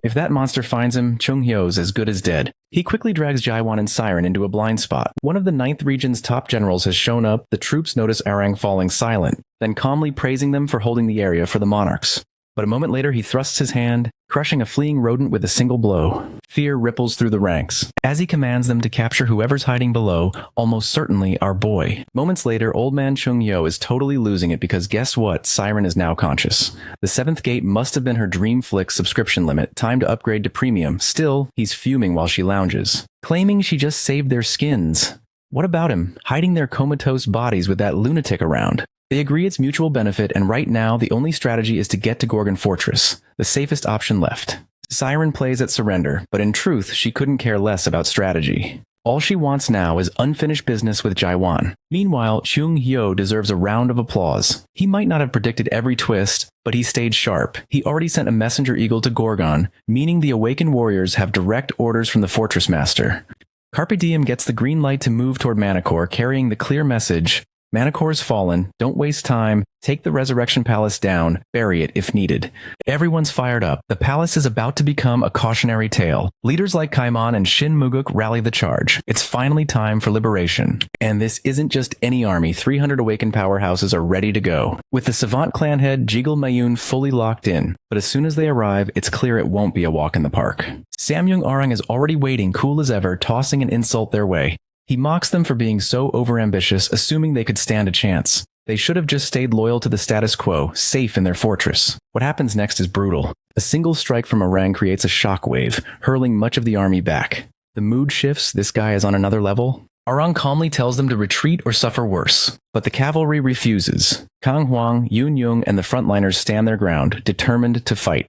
If that monster finds him, Chung-hyo's as good as dead. He quickly drags Jaiwan and Siren into a blind spot. One of the 9th region's top generals has shown up. The troops notice Arang falling silent, then calmly praising them for holding the area for the monarchs. But a moment later, he thrusts his hand, crushing a fleeing rodent with a single blow. Fear ripples through the ranks. As he commands them to capture whoever's hiding below, almost certainly our boy. Moments later, old man Chung-hyo is totally losing it because guess what? Siren is now conscious. The 7th gate must have been her Dreamflix subscription limit, time to upgrade to premium. Still, he's fuming while she lounges, claiming she just saved their skins. What about him? Hiding their comatose bodies with that lunatic around. They agree it's mutual benefit, and right now, the only strategy is to get to Gorgon Fortress, the safest option left. Siren plays at surrender, but in truth, she couldn't care less about strategy. All she wants now is unfinished business with Jaiwan. Meanwhile, Chung-hyo deserves a round of applause. He might not have predicted every twist, but he stayed sharp. He already sent a messenger eagle to Gorgon, meaning the awakened warriors have direct orders from the Fortress Master. Carpe Diem gets the green light to move toward Manticore, carrying the clear message: Manticore's fallen, don't waste time, take the Resurrection Palace down, bury it if needed. Everyone's fired up. The palace is about to become a cautionary tale. Leaders like Kaimon and Shin Muguk rally the charge. It's finally time for liberation. And this isn't just any army. 300 awakened powerhouses are ready to go, with the Savant clan head Jiggle Mayun fully locked in. But as soon as they arrive, it's clear it won't be a walk in the park. Samyung Arang is already waiting, cool as ever, tossing an insult their way. He mocks them for being so overambitious, assuming they could stand a chance. They should have just stayed loyal to the status quo, safe in their fortress. What happens next is brutal. A single strike from Arang creates a shockwave, hurling much of the army back. The mood shifts. This guy is on another level. Arang calmly tells them to retreat or suffer worse, but the cavalry refuses. Kang Huang, Yoon Young, and the frontliners stand their ground, determined to fight.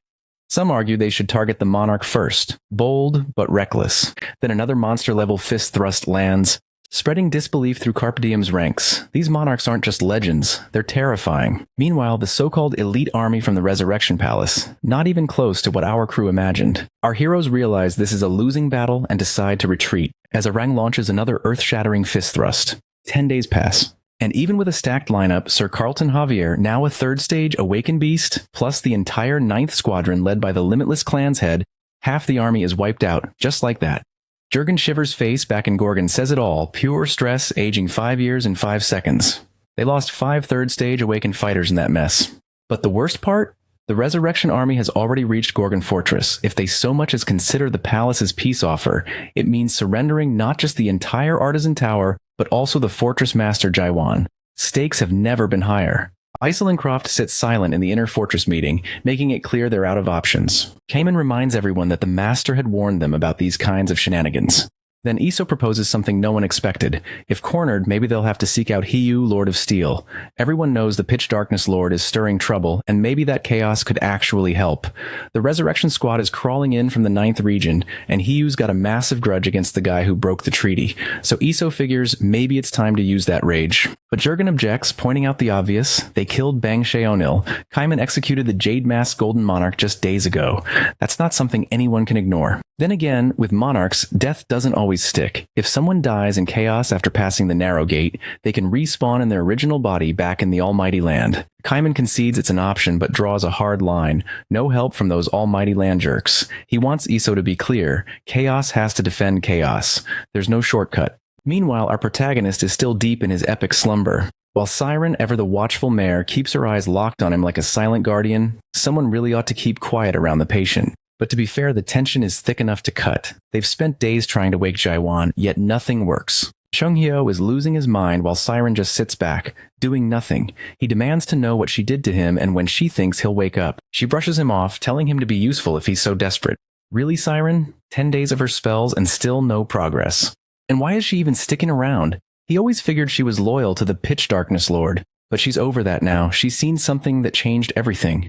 Some argue they should target the monarch first, bold but reckless. Then another monster-level fist thrust lands, spreading disbelief through Carpe Diem's ranks. These monarchs aren't just legends, they're terrifying. Meanwhile, the so-called elite army from the Resurrection Palace, not even close to what our crew imagined. Our heroes realize this is a losing battle and decide to retreat, as Arang launches another earth-shattering fist thrust. 10 days pass. And even with a stacked lineup, Sir Carlton Javier, now a 3rd stage Awakened Beast, plus the entire 9th Squadron led by the Limitless Clan's head, half the army is wiped out, just like that. Jurgen Shiver's face back in Gorgon says it all, pure stress, aging 5 years in 5 seconds. They lost 5 3rd stage Awakened fighters in that mess. But the worst part? The Resurrection Army has already reached Gorgon Fortress. If they so much as consider the palace's peace offer, it means surrendering not just the entire Artisan Tower, but also the Fortress Master Jaiwan. Stakes have never been higher. Isel and Croft sit silent in the inner fortress meeting, making it clear they're out of options. Kamen reminds everyone that the Master had warned them about these kinds of shenanigans. Then Iso proposes something no one expected. If cornered, maybe they'll have to seek out Hiyu, Lord of Steel. Everyone knows the Pitch Darkness Lord is stirring trouble, and maybe that chaos could actually help. The Resurrection Squad is crawling in from the 9th region, and Hiyu's got a massive grudge against the guy who broke the treaty. So Iso figures maybe it's time to use that rage. But Jurgen objects, pointing out the obvious. They killed Bang Sheonil. Kaiman executed the Jade Masked Golden Monarch just days ago. That's not something anyone can ignore. Then again, with monarchs, death doesn't always stick. If someone dies in chaos after passing the narrow gate, they can respawn in their original body back in the almighty land. Kaiman concedes it's an option but draws a hard line. No help from those almighty land jerks. He wants Iso to be clear. Chaos has to defend chaos. There's no shortcut. Meanwhile, our protagonist is still deep in his epic slumber. While Siren, ever the watchful mare, keeps her eyes locked on him like a silent guardian, someone really ought to keep quiet around the patient. But to be fair, the tension is thick enough to cut. They've spent days trying to wake Jaiwan, yet nothing works. Chung-hyo is losing his mind while Siren just sits back, doing nothing. He demands to know what she did to him and when she thinks he'll wake up. She brushes him off, telling him to be useful if he's so desperate. Really, Siren? 10 days of her spells and still no progress. And why is she even sticking around? He always figured she was loyal to the Pitch Darkness Lord, but she's over that now. She's seen something that changed everything.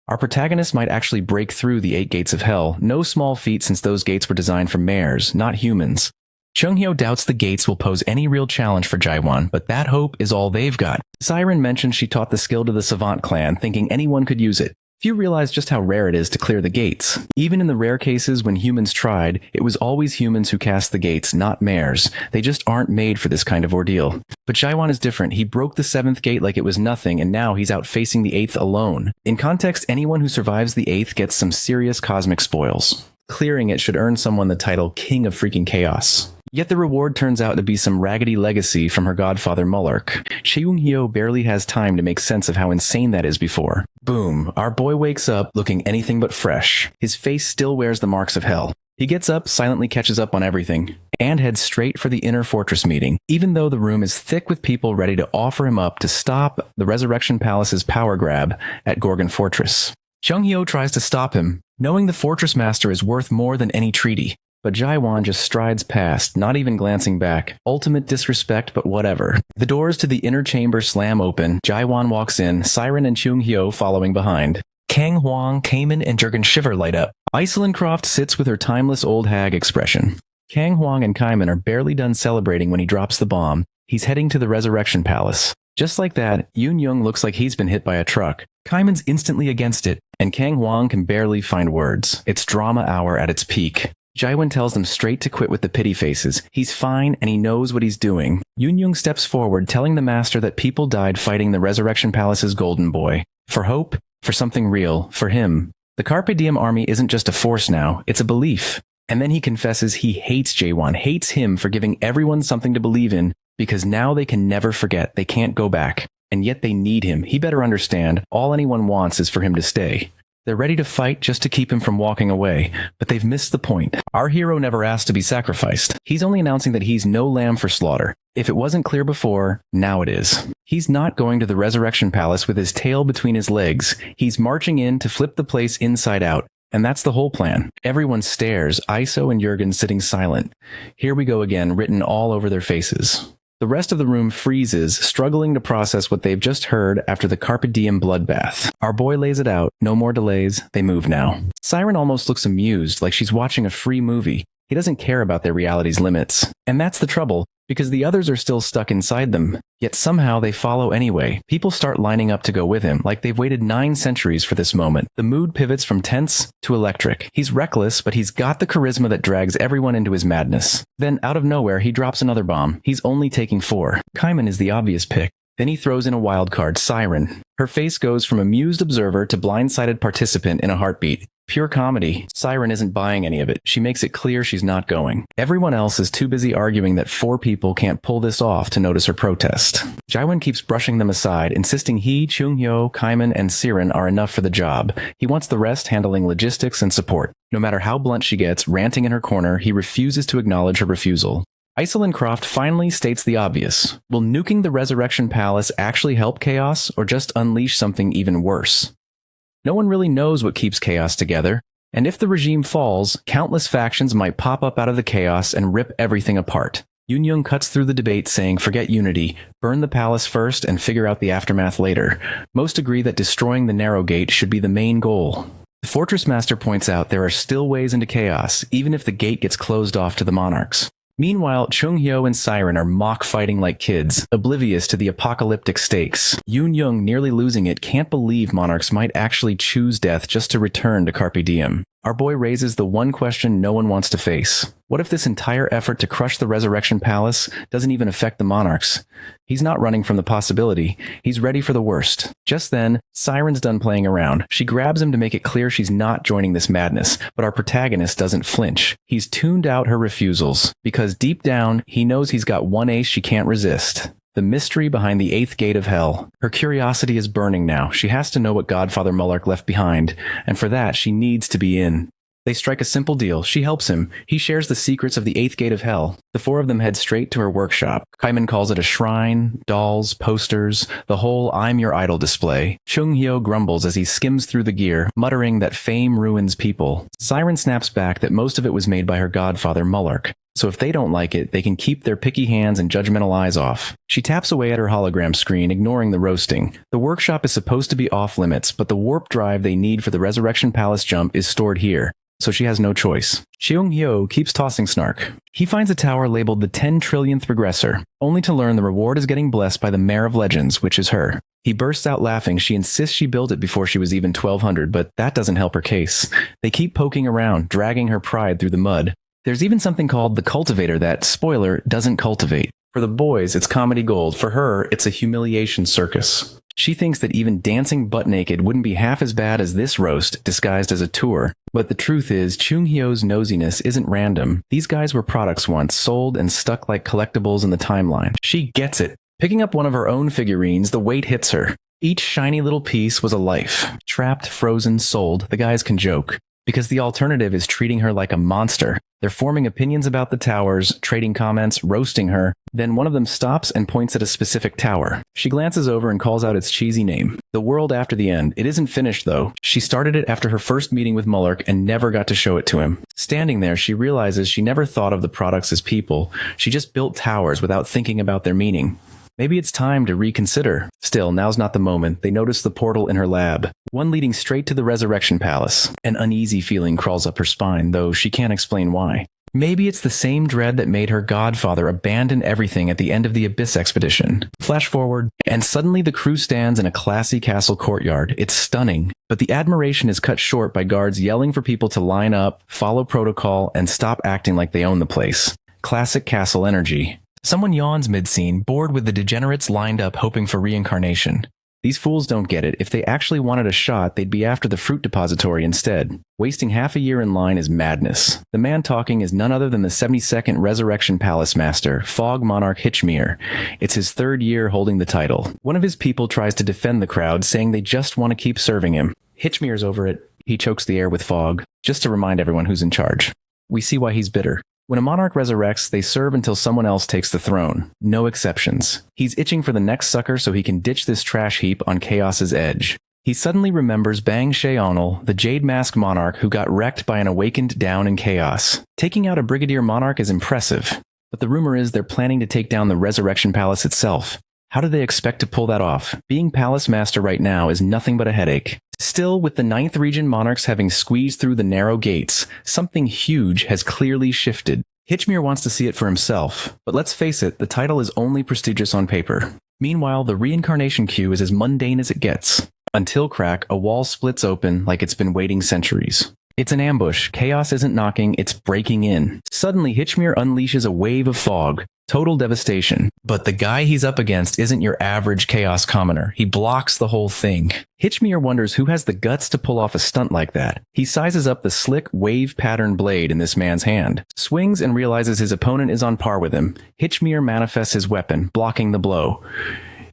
Our protagonist might actually break through the 8 gates of hell, no small feat since those gates were designed for mares, not humans. Chung-hyo doubts the gates will pose any real challenge for Jaewon, but that hope is all they've got. Siren mentioned she taught the skill to the Savant clan, thinking anyone could use it. Few realize just how rare it is to clear the gates. Even in the rare cases when humans tried, it was always humans who cast the gates, not mares. They just aren't made for this kind of ordeal. But Jaewon is different. He broke the 7th gate like it was nothing, and now he's out facing the 8th alone. In context, anyone who survives the 8th gets some serious cosmic spoils. Clearing it should earn someone the title King of Freaking Chaos. Yet the reward turns out to be some raggedy legacy from her godfather Mullark. Cheung-hyo barely has time to make sense of how insane that is before. Boom, our boy wakes up looking anything but fresh. His face still wears the marks of hell. He gets up, silently catches up on everything, and heads straight for the inner fortress meeting, even though the room is thick with people ready to offer him up to stop the Resurrection Palace's power grab at Gorgon Fortress. Chung-hyo tries to stop him, knowing the Fortress Master is worth more than any treaty. But Jaewon just strides past, not even glancing back. Ultimate disrespect, but whatever. The doors to the inner chamber slam open. Jaewon walks in, Siren and Chung-hyo following behind. Kang Hwang, Kamen, and Jurgen Shiver light up. Isolincroft sits with her timeless old hag expression. Kang Hwang and Kamen are barely done celebrating when he drops the bomb. He's heading to the Resurrection Palace. Just like that, Yoon Young looks like he's been hit by a truck. Kaiman's instantly against it, and Kang Hwang can barely find words. It's drama hour at its peak. Jaewon tells them straight to quit with the pity faces. He's fine and he knows what he's doing. Yoon Young steps forward, telling the master that people died fighting the Resurrection Palace's golden boy. For hope, for something real, for him. The Carpe Diem army isn't just a force now, it's a belief. And then he confesses he hates Jaewon, hates him for giving everyone something to believe in, because now they can never forget, they can't go back. And yet they need him. He better understand, all anyone wants is for him to stay. They're ready to fight just to keep him from walking away, but they've missed the point. Our hero never asked to be sacrificed. He's only announcing that he's no lamb for slaughter. If it wasn't clear before, now it is. He's not going to the Resurrection Palace with his tail between his legs. He's marching in to flip the place inside out. And that's the whole plan. Everyone stares, Iso and Jurgen sitting silent. Here we go again, written all over their faces. The rest of the room freezes, struggling to process what they've just heard after the Carpe Diem bloodbath. Our boy lays it out. No more delays. They move now. Siren almost looks amused, like she's watching a free movie. He doesn't care about their reality's limits. And that's the trouble, because the others are still stuck inside them. Yet somehow they follow anyway. People start lining up to go with him, like they've waited 9 centuries for this moment. The mood pivots from tense to electric. He's reckless, but he's got the charisma that drags everyone into his madness. Then, out of nowhere, he drops another bomb. He's only taking 4. Kaiman is the obvious pick. Then he throws in a wild card, Siren. Her face goes from amused observer to blindsided participant in a heartbeat. Pure comedy. Siren isn't buying any of it. She makes it clear she's not going. Everyone else is too busy arguing that 4 people can't pull this off to notice her protest. Jaewon keeps brushing them aside, insisting he, Chung-hyo, Kaiman, and Siren are enough for the job. He wants the rest handling logistics and support. No matter how blunt she gets, ranting in her corner, he refuses to acknowledge her refusal. Isolincroft finally states the obvious. Will nuking the Resurrection Palace actually help Chaos, or just unleash something even worse? No one really knows what keeps Chaos together, and if the regime falls, countless factions might pop up out of the chaos and rip everything apart. Yoon Young cuts through the debate saying forget unity, burn the palace first and figure out the aftermath later. Most agree that destroying the Narrow Gate should be the main goal. The Fortress Master points out there are still ways into Chaos, even if the gate gets closed off to the monarchs. Meanwhile, Chung-hyo and Siren are mock-fighting like kids, oblivious to the apocalyptic stakes. Yoon Young, nearly losing it, can't believe monarchs might actually choose death just to return to Carpe Diem. Our boy raises the one question no one wants to face. What if this entire effort to crush the Resurrection Palace doesn't even affect the monarchs? He's not running from the possibility. He's ready for the worst. Just then, Siren's done playing around. She grabs him to make it clear she's not joining this madness, but our protagonist doesn't flinch. He's tuned out her refusals, because deep down, he knows he's got one ace she can't resist. The mystery behind the 8th gate of hell. Her curiosity is burning now. She has to know what Godfather Mullark left behind, and for that, she needs to be in. They strike a simple deal. She helps him. He shares the secrets of the 8th gate of hell. The 4 of them head straight to her workshop. Kaiman calls it a shrine, dolls, posters, the whole I'm your idol display. Chung-hyo grumbles as he skims through the gear, muttering that fame ruins people. Siren snaps back that most of it was made by her godfather Mullark. So if they don't like it, they can keep their picky hands and judgmental eyes off. She taps away at her hologram screen, ignoring the roasting. The workshop is supposed to be off limits, but the warp drive they need for the Resurrection Palace jump is stored here, so she has no choice. Cheung-hyo keeps tossing snark. He finds a tower labeled the 10 trillionth regressor, only to learn the reward is getting blessed by the Mare of Legends, which is her. He bursts out laughing. She insists she built it before she was even 1200, but that doesn't help her case. They keep poking around, dragging her pride through the mud. There's even something called the cultivator that, spoiler, doesn't cultivate. For the boys, it's comedy gold. For her, it's a humiliation circus. She thinks that even dancing butt naked wouldn't be half as bad as this roast disguised as a tour. But the truth is, Chung-hyo's nosiness isn't random. These guys were products once, sold and stuck like collectibles in the timeline. She gets it. Picking up one of her own figurines, the weight hits her. Each shiny little piece was a life. Trapped, frozen, sold, the guys can joke. Because the alternative is treating her like a monster. They're forming opinions about the towers, trading comments, roasting her. Then one of them stops and points at a specific tower. She glances over and calls out its cheesy name. The World After the End. It isn't finished, though. She started it after her first meeting with Mullark and never got to show it to him. Standing there, she realizes she never thought of the products as people. She just built towers without thinking about their meaning. Maybe it's time to reconsider. Still, now's not the moment. They notice the portal in her lab, one leading straight to the Resurrection Palace. An uneasy feeling crawls up her spine, though she can't explain why. Maybe it's the same dread that made her godfather abandon everything at the end of the Abyss expedition. Flash forward, and suddenly the crew stands in a classy castle courtyard. It's stunning, but the admiration is cut short by guards yelling for people to line up, follow protocol, and stop acting like they own the place. Classic castle energy. Someone yawns mid-scene, bored with the degenerates lined up hoping for reincarnation. These fools don't get it. If they actually wanted a shot, they'd be after the fruit depository instead. Wasting half a year in line is madness. The man talking is none other than the 72nd Resurrection Palace Master, Fog Monarch Hitchmere. It's his 3rd year holding the title. One of his people tries to defend the crowd, saying they just want to keep serving him. Hitchmere's over it. He chokes the air with fog, just to remind everyone who's in charge. We see why he's bitter. When a monarch resurrects, they serve until someone else takes the throne. No exceptions. He's itching for the next sucker so he can ditch this trash heap on Chaos's edge. He suddenly remembers Bang Sheonal, the Jade Mask monarch who got wrecked by an awakened down in Chaos. Taking out a brigadier monarch is impressive, but the rumor is they're planning to take down the Resurrection Palace itself. How do they expect to pull that off? Being Palace Master right now is nothing but a headache. Still, with the 9th region monarchs having squeezed through the narrow gates, something huge has clearly shifted. Hitchmere wants to see it for himself, but let's face it, the title is only prestigious on paper. Meanwhile, the reincarnation queue is as mundane as it gets. Until crack, a wall splits open like it's been waiting centuries. It's an ambush. Chaos isn't knocking, it's breaking in. Suddenly, Hitchmere unleashes a wave of fog. Total devastation. But the guy he's up against isn't your average Chaos commoner. He blocks the whole thing. Hitchmere wonders who has the guts to pull off a stunt like that. He sizes up the slick wave pattern blade in this man's hand, swings and realizes his opponent is on par with him. Hitchmere manifests his weapon, blocking the blow.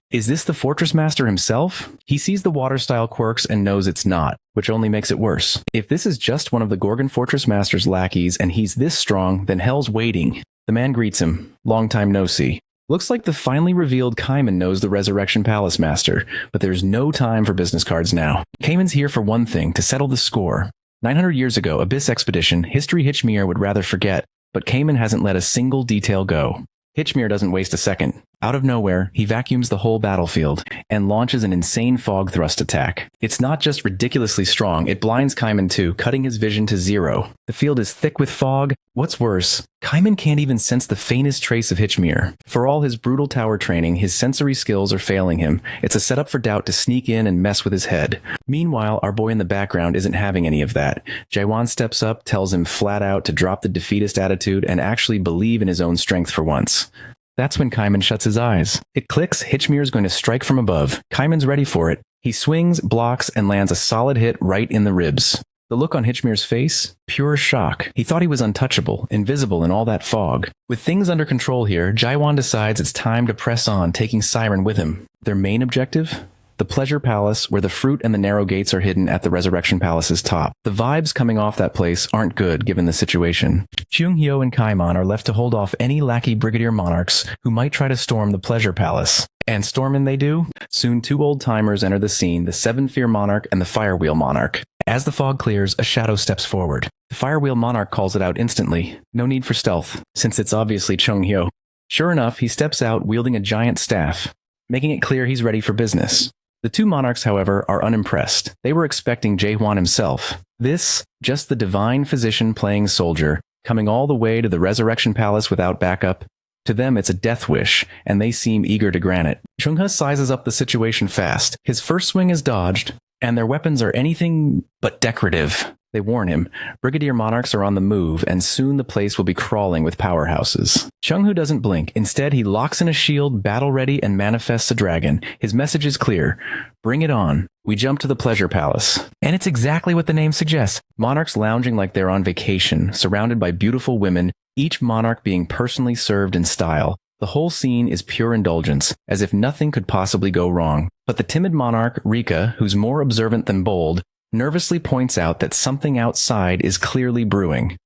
Is this the Fortress Master himself? He sees the water-style quirks and knows it's not, which only makes it worse. If this is just one of the Gorgon Fortress Master's lackeys and he's this strong, then hell's waiting. The man greets him. Long time no see. Looks like the finally revealed Kaiman knows the Resurrection Palace Master, but there's no time for business cards now. Kaiman's here for one thing, to settle the score. 900 years ago, Abyss Expedition, history Hitchmere would rather forget, but Kaiman hasn't let a single detail go. Hitchmere doesn't waste a second. Out of nowhere, he vacuums the whole battlefield and launches an insane fog thrust attack. It's not just ridiculously strong, it blinds Kaiman too, cutting his vision to 0. The field is thick with fog. What's worse, Kaiman can't even sense the faintest trace of Hitchmere. For all his brutal tower training, his sensory skills are failing him. It's a setup for Doubt to sneak in and mess with his head. Meanwhile, our boy in the background isn't having any of that. Jaewon steps up, tells him flat out to drop the defeatist attitude and actually believe in his own strength for once. That's when Kaiman shuts his eyes. It clicks, Hitchmere's going to strike from above. Kaiman's ready for it. He swings, blocks, and lands a solid hit right in the ribs. The look on Hitchmere's face? Pure shock. He thought he was untouchable, invisible in all that fog. With things under control here, Jaewon decides it's time to press on, taking Siren with him. Their main objective? the Pleasure Palace, where the fruit and the narrow gates are hidden at the Resurrection Palace's top. The vibes coming off that place aren't good given the situation. Kyung-hyo and Kaimon are left to hold off any lackey brigadier monarchs who might try to storm the Pleasure Palace. And storming they do. Soon 2 old-timers enter the scene, the Seven Fear Monarch and the Firewheel Monarch. As the fog clears, a shadow steps forward. The Firewheel Monarch calls it out instantly. No need for stealth, since it's obviously Chung-hyo. Sure enough, he steps out wielding a giant staff, making it clear he's ready for business. The 2 monarchs, however, are unimpressed. They were expecting Jae-hwan himself. This, just the divine physician playing soldier, coming all the way to the Resurrection Palace without backup. To them, it's a death wish, and they seem eager to grant it. Chung-ha sizes up the situation fast. His first swing is dodged, and their weapons are anything but decorative. They warn him, Brigadier Monarchs are on the move, and soon the place will be crawling with powerhouses. Chung-hoo doesn't blink. Instead, he locks in a shield, battle-ready, and manifests a dragon. His message is clear. Bring it on. We jump to the Pleasure Palace. And it's exactly what the name suggests. Monarchs lounging like they're on vacation, surrounded by beautiful women, each monarch being personally served in style. The whole scene is pure indulgence, as if nothing could possibly go wrong. But the timid monarch, Rika, who's more observant than bold, nervously points out that something outside is clearly brewing.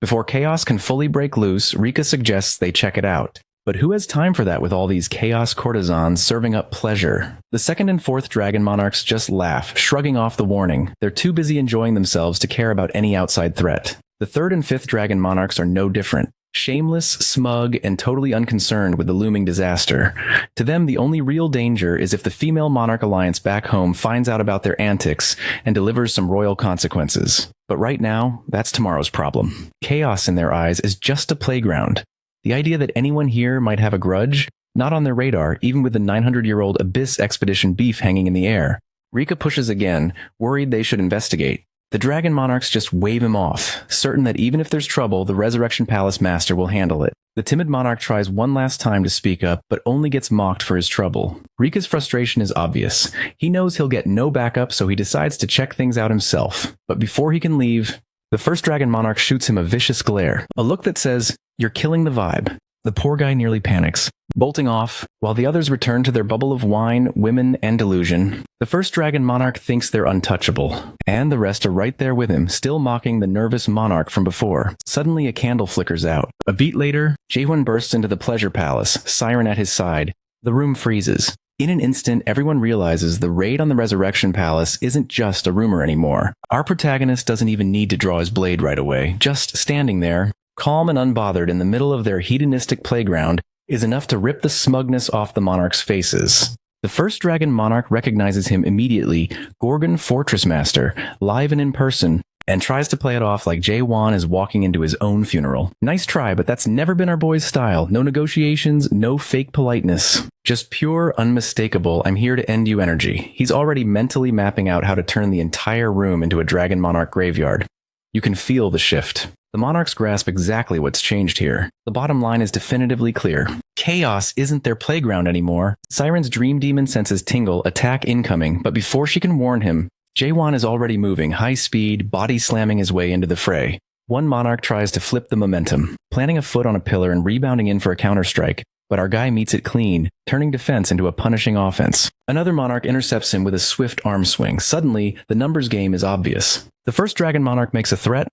Before chaos can fully break loose, Rika suggests they check it out. But who has time for that with all these chaos courtesans serving up pleasure? The 2nd and 4th dragon monarchs just laugh, shrugging off the warning. They're too busy enjoying themselves to care about any outside threat. The 3rd and 5th dragon monarchs are no different. Shameless, smug, and totally unconcerned with the looming disaster. To them, the only real danger is if the female monarch alliance back home finds out about their antics and delivers some royal consequences. But right now, that's tomorrow's problem. Chaos in their eyes is just a playground. The idea that anyone here might have a grudge? Not on their radar, even with the 900-year-old Abyss expedition beef hanging in the air. Rika pushes again, worried they should investigate. The Dragon Monarchs just wave him off, certain that even if there's trouble, the Resurrection Palace Master will handle it. The timid monarch tries one last time to speak up, but only gets mocked for his trouble. Rika's frustration is obvious. He knows he'll get no backup, so he decides to check things out himself. But before he can leave, the first Dragon Monarch shoots him a vicious glare, a look that says, "You're killing the vibe." The poor guy nearly panics, bolting off, while the others return to their bubble of wine, women, and delusion. The first Dragon Monarch thinks they're untouchable, and the rest are right there with him, still mocking the nervous monarch from before. Suddenly, a candle flickers out. A beat later, Jae-hwan bursts into the Pleasure Palace, siren at his side. The room freezes. In an instant, everyone realizes the raid on the Resurrection Palace isn't just a rumor anymore. Our protagonist doesn't even need to draw his blade right away. Just standing there, calm and unbothered in the middle of their hedonistic playground, is enough to rip the smugness off the monarchs' faces. The first Dragon Monarch recognizes him immediately, Gorgon Fortress Master, live and in person, and tries to play it off like Jae-hwan is walking into his own funeral. Nice try, but that's never been our boy's style. No negotiations, no fake politeness. Just pure, unmistakable, I'm here to end you energy. He's already mentally mapping out how to turn the entire room into a Dragon Monarch graveyard. You can feel the shift. The monarchs grasp exactly what's changed here. The bottom line is definitively clear. Chaos isn't their playground anymore. Siren's dream demon senses tingle, attack incoming, but before she can warn him, Jae-hwan is already moving, high speed, body slamming his way into the fray. One monarch tries to flip the momentum, planting a foot on a pillar and rebounding in for a counterstrike, but our guy meets it clean, turning defense into a punishing offense. Another monarch intercepts him with a swift arm swing. Suddenly, the numbers game is obvious. The first Dragon Monarch makes a threat,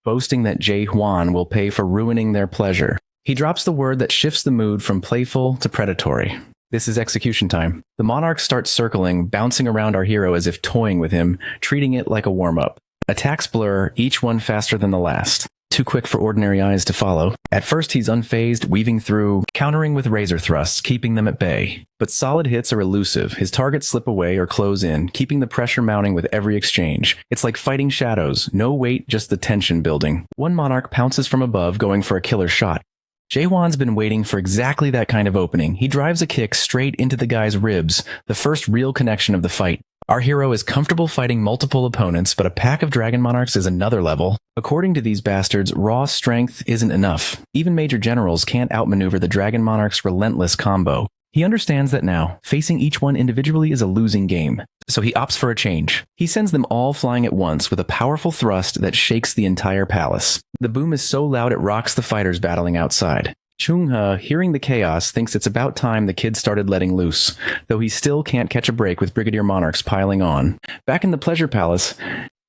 boasting that Jae-hwan will pay for ruining their pleasure. He drops the word that shifts the mood from playful to predatory. This is execution time. The monarchs start circling, bouncing around our hero as if toying with him, treating it like a warm-up. Attacks blur, each one faster than the last. Too quick for ordinary eyes to follow. At first he's unfazed, weaving through, countering with razor thrusts, keeping them at bay. But solid hits are elusive. His targets slip away or close in, keeping the pressure mounting with every exchange. It's like fighting shadows. No weight, just the tension building. One monarch pounces from above, going for a killer shot. Jae-hwan's been waiting for exactly that kind of opening. He drives a kick straight into the guy's ribs, the first real connection of the fight. Our hero is comfortable fighting multiple opponents, but a pack of Dragon Monarchs is another level. According to these bastards, raw strength isn't enough. Even major generals can't outmaneuver the Dragon Monarch's relentless combo. He understands that now, facing each one individually is a losing game. So he opts for a change. He sends them all flying at once with a powerful thrust that shakes the entire palace. The boom is so loud it rocks the fighters battling outside. Chung-he, hearing the chaos, thinks it's about time the kid started letting loose, though he still can't catch a break with Brigadier Monarchs piling on. Back in the Pleasure Palace,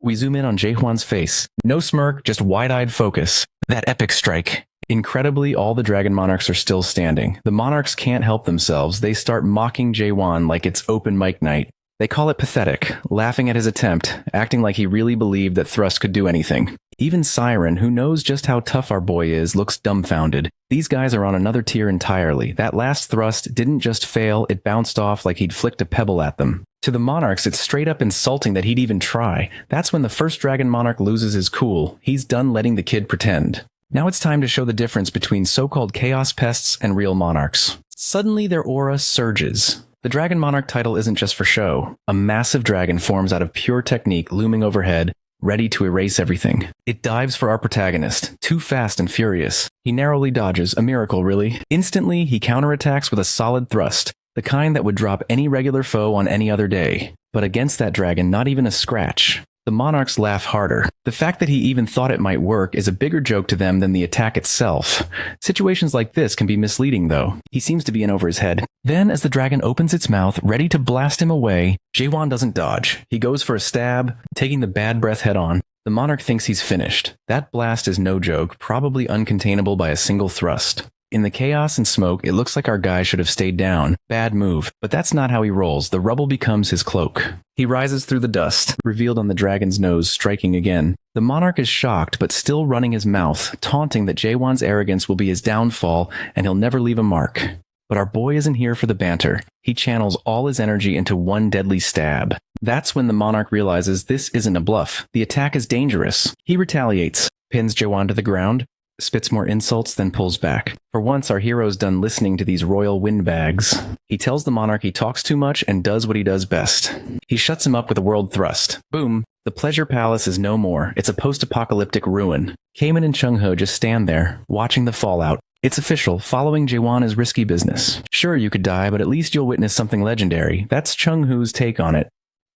we zoom in on Jae-hwan's face. No smirk, just wide-eyed focus. That epic strike. Incredibly, all the Dragon Monarchs are still standing. The Monarchs can't help themselves. They start mocking Jae-hwan like it's open mic night. They call it pathetic, laughing at his attempt, acting like he really believed that Thrust could do anything. Even Siren, who knows just how tough our boy is, looks dumbfounded. These guys are on another tier entirely. That last thrust didn't just fail, it bounced off like he'd flicked a pebble at them. To the Monarchs, it's straight up insulting that he'd even try. That's when the first Dragon Monarch loses his cool. He's done letting the kid pretend. Now it's time to show the difference between so-called chaos pests and real monarchs. Suddenly their aura surges. The Dragon Monarch title isn't just for show. A massive dragon forms out of pure technique looming overhead, ready to erase everything. It dives for our protagonist, too fast and furious. He narrowly dodges, a miracle really. Instantly, he counterattacks with a solid thrust, the kind that would drop any regular foe on any other day. But against that dragon, not even a scratch. The Monarchs laugh harder. The fact that he even thought it might work is a bigger joke to them than the attack itself. Situations like this can be misleading though. He seems to be in over his head. Then, as the dragon opens its mouth, ready to blast him away, Jae-hwan doesn't dodge. He goes for a stab, taking the bad breath head on. The Monarch thinks he's finished. That blast is no joke, probably uncontainable by a single thrust. In the chaos and smoke, it looks like our guy should have stayed down. Bad move. But that's not how he rolls. The rubble becomes his cloak. He rises through the dust, revealed on the dragon's nose, striking again. The Monarch is shocked, but still running his mouth, taunting that Jae-hwan's arrogance will be his downfall, and he'll never leave a mark. But our boy isn't here for the banter. He channels all his energy into one deadly stab. That's when the Monarch realizes this isn't a bluff. The attack is dangerous. He retaliates, pins Jae-hwan to the ground, spits more insults, then pulls back. For once, our hero's done listening to these royal windbags. He tells the Monarch he talks too much and does what he does best. He shuts him up with a world thrust. Boom. The Pleasure Palace is no more. It's a post-apocalyptic ruin. Kamen and Chung-ho just stand there, watching the fallout. It's official. Following Jae-hwan is risky business. Sure, you could die, but at least you'll witness something legendary. That's Chung-ho's take on it.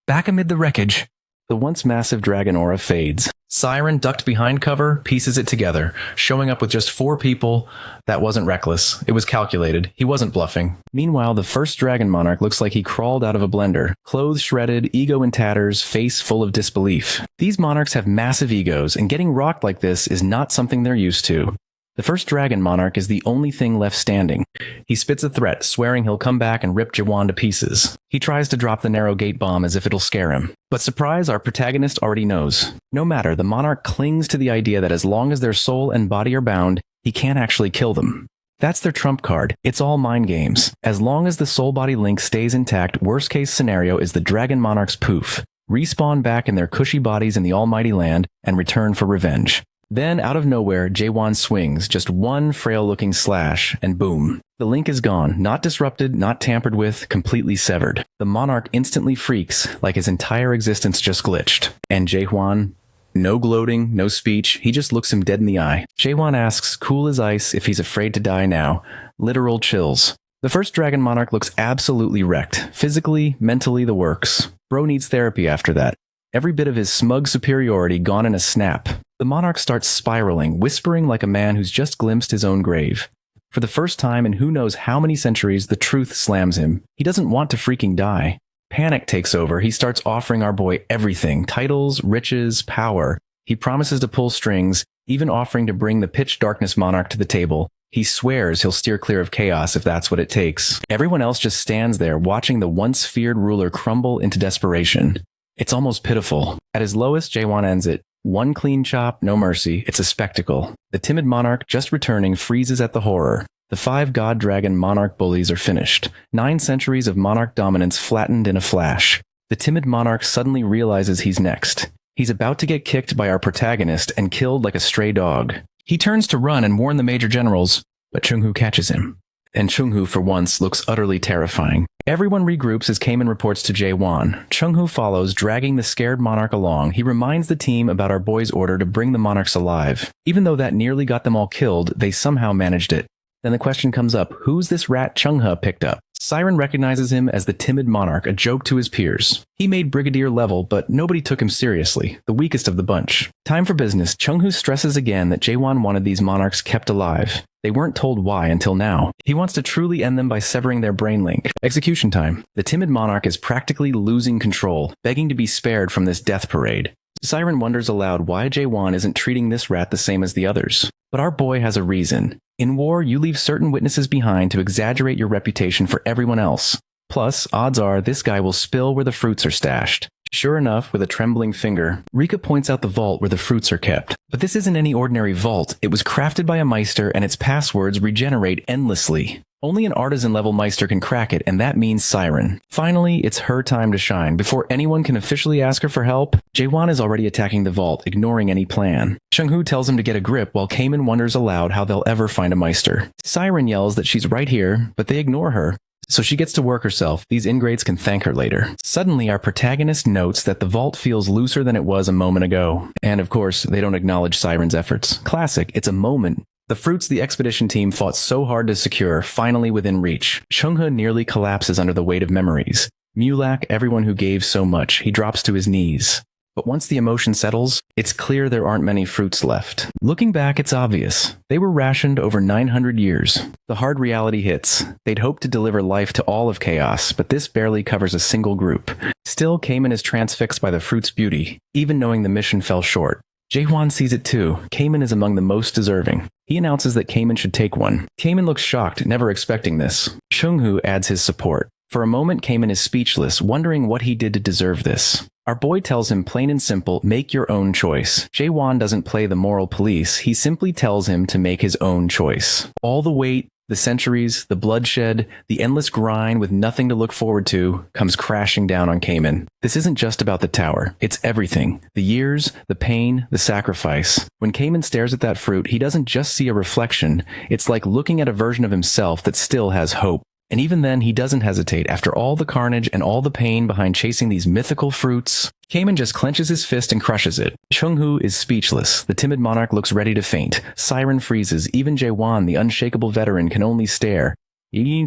Back amid the wreckage, the once massive dragon aura fades. Siren, ducked behind cover, pieces it together, showing up with just 4 people. That wasn't reckless. It was calculated. He wasn't bluffing. Meanwhile, the first Dragon Monarch looks like he crawled out of a blender. Clothes shredded, ego in tatters, face full of disbelief. These monarchs have massive egos, and getting rocked like this is not something they're used to. The first Dragon Monarch is the only thing left standing. He spits a threat, swearing he'll come back and rip Jae-hwan to pieces. He tries to drop the narrow gate bomb as if it'll scare him. But surprise, our protagonist already knows. No matter, the Monarch clings to the idea that as long as their soul and body are bound, he can't actually kill them. That's their trump card. It's all mind games. As long as the soul-body link stays intact, worst-case scenario is the Dragon Monarch's poof. Respawn back in their cushy bodies in the almighty land and return for revenge. Then, out of nowhere, Jae-hwan swings, just one frail-looking slash, and boom. The link is gone, not disrupted, not tampered with, completely severed. The Monarch instantly freaks, like his entire existence just glitched. And Jae-hwan? No gloating, no speech, he just looks him dead in the eye. Jae-hwan asks, cool as ice, if he's afraid to die now. Literal chills. The first Dragon Monarch looks absolutely wrecked. Physically, mentally, the works. Bro needs therapy after that. Every bit of his smug superiority gone in a snap. The Monarch starts spiraling, whispering like a man who's just glimpsed his own grave. For the first time in who knows how many centuries, the truth slams him. He doesn't want to freaking die. Panic takes over. He starts offering our boy everything. Titles, riches, power. He promises to pull strings, even offering to bring the pitch darkness Monarch to the table. He swears he'll steer clear of chaos if that's what it takes. Everyone else just stands there, watching the once feared ruler crumble into desperation. It's almost pitiful. At his lowest, Jae-hwan ends it. One clean chop, no mercy. It's a spectacle. The timid Monarch, just returning, freezes at the horror. The 5 god dragon Monarch bullies are finished. 9 centuries of Monarch dominance flattened in a flash. The timid Monarch suddenly realizes he's next. He's about to get kicked by our protagonist and killed like a stray dog. He turns to run and warn the major generals, but Chung-ho catches him. And Chung-ho, for once, looks utterly terrifying. Everyone regroups as Kamen reports to Jae-hwan. Chung-ho follows, dragging the scared Monarch along. He reminds the team about our boy's order to bring the Monarchs alive. Even though that nearly got them all killed, they somehow managed it. Then the question comes up, who's this rat Chung-ha picked up? Siren recognizes him as the timid monarch, a joke to his peers. He made brigadier level, but nobody took him seriously, the weakest of the bunch. Time for business. Chung-hoo stresses again that Jaewon wanted these monarchs kept alive. They weren't told why until now. He wants to truly end them by severing their brain link. Execution time. The timid monarch is practically losing control, begging to be spared from this death parade. Siren wonders aloud why Jaewon isn't treating this rat the same as the others. But our boy has a reason. In war, you leave certain witnesses behind to exaggerate your reputation for everyone else. Plus, odds are this guy will spill where the fruits are stashed. Sure enough, with a trembling finger, Rika points out the vault where the fruits are kept. But this isn't any ordinary vault. It was crafted by a Meister, and its passwords regenerate endlessly. Only an artisan-level Meister can crack it, and that means Siren. Finally, it's her time to shine. Before anyone can officially ask her for help, Jaewon is already attacking the vault, ignoring any plan. Chung-hoo tells him to get a grip while Kamen wonders aloud how they'll ever find a Meister. Siren yells that she's right here, but they ignore her. So she gets to work herself. These ingrates can thank her later. Suddenly, our protagonist notes that the vault feels looser than it was a moment ago. And of course, they don't acknowledge Siren's efforts. Classic, it's a moment. The fruits the expedition team fought so hard to secure, finally within reach. Chung-ha nearly collapses under the weight of memories. Mulak, everyone who gave so much, he drops to his knees. But once the emotion settles, it's clear there aren't many fruits left. Looking back, it's obvious. They were rationed over 900 years. The hard reality hits. They'd hoped to deliver life to all of Chaos, but this barely covers a single group. Still, Kamen is transfixed by the fruit's beauty, even knowing the mission fell short. Jaewon sees it too. Kamen is among the most deserving. He announces that Kamen should take one. Kamen looks shocked, never expecting this. Chung-hoo adds his support. For a moment, Kamen is speechless, wondering what he did to deserve this. Our boy tells him plain and simple, make your own choice. Jaewon doesn't play the moral police, he simply tells him to make his own choice. All the weight, the centuries, the bloodshed, the endless grind with nothing to look forward to, comes crashing down on Kamen. This isn't just about the tower, it's everything. The years, the pain, the sacrifice. When Kamen stares at that fruit, he doesn't just see a reflection, it's like looking at a version of himself that still has hope. And even then, he doesn't hesitate. After all the carnage and all the pain behind chasing these mythical fruits, Kamen just clenches his fist and crushes it. Chung-hoo is speechless. The timid monarch looks ready to faint. Siren freezes. Even Jaewon, the unshakable veteran, can only stare. Demanding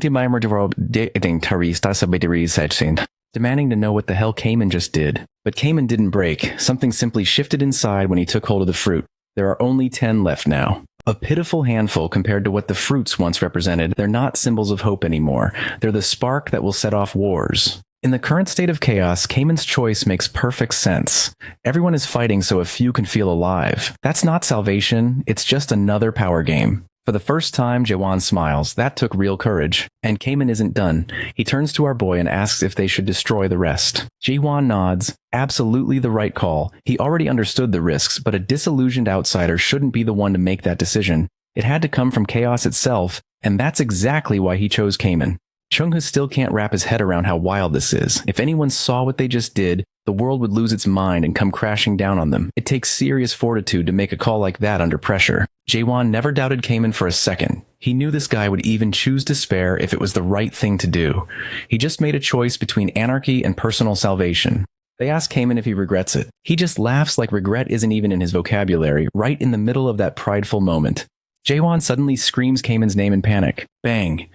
to know what the hell Kamen just did. But Kamen didn't break. Something simply shifted inside when he took hold of the fruit. There are only 10 left now. A pitiful handful compared to what the fruits once represented. They're not symbols of hope anymore. They're the spark that will set off wars. In the current state of chaos, Kamen's choice makes perfect sense. Everyone is fighting so a few can feel alive. That's not salvation, it's just another power game. For the first time, Jaewon smiles. That took real courage. And Kamen isn't done. He turns to our boy and asks if they should destroy the rest. Jaewon nods. Absolutely the right call. He already understood the risks, but a disillusioned outsider shouldn't be the one to make that decision. It had to come from chaos itself, and that's exactly why he chose Kamen. Chung-hoo still can't wrap his head around how wild this is. If anyone saw what they just did, the world would lose its mind and come crashing down on them. It takes serious fortitude to make a call like that under pressure. Jaewon never doubted Kamen for a second. He knew this guy would even choose despair if it was the right thing to do. He just made a choice between anarchy and personal salvation. They ask Kamen if he regrets it. He just laughs like regret isn't even in his vocabulary, right in the middle of that prideful moment. Jaewon suddenly screams Kamen's name in panic. Bang!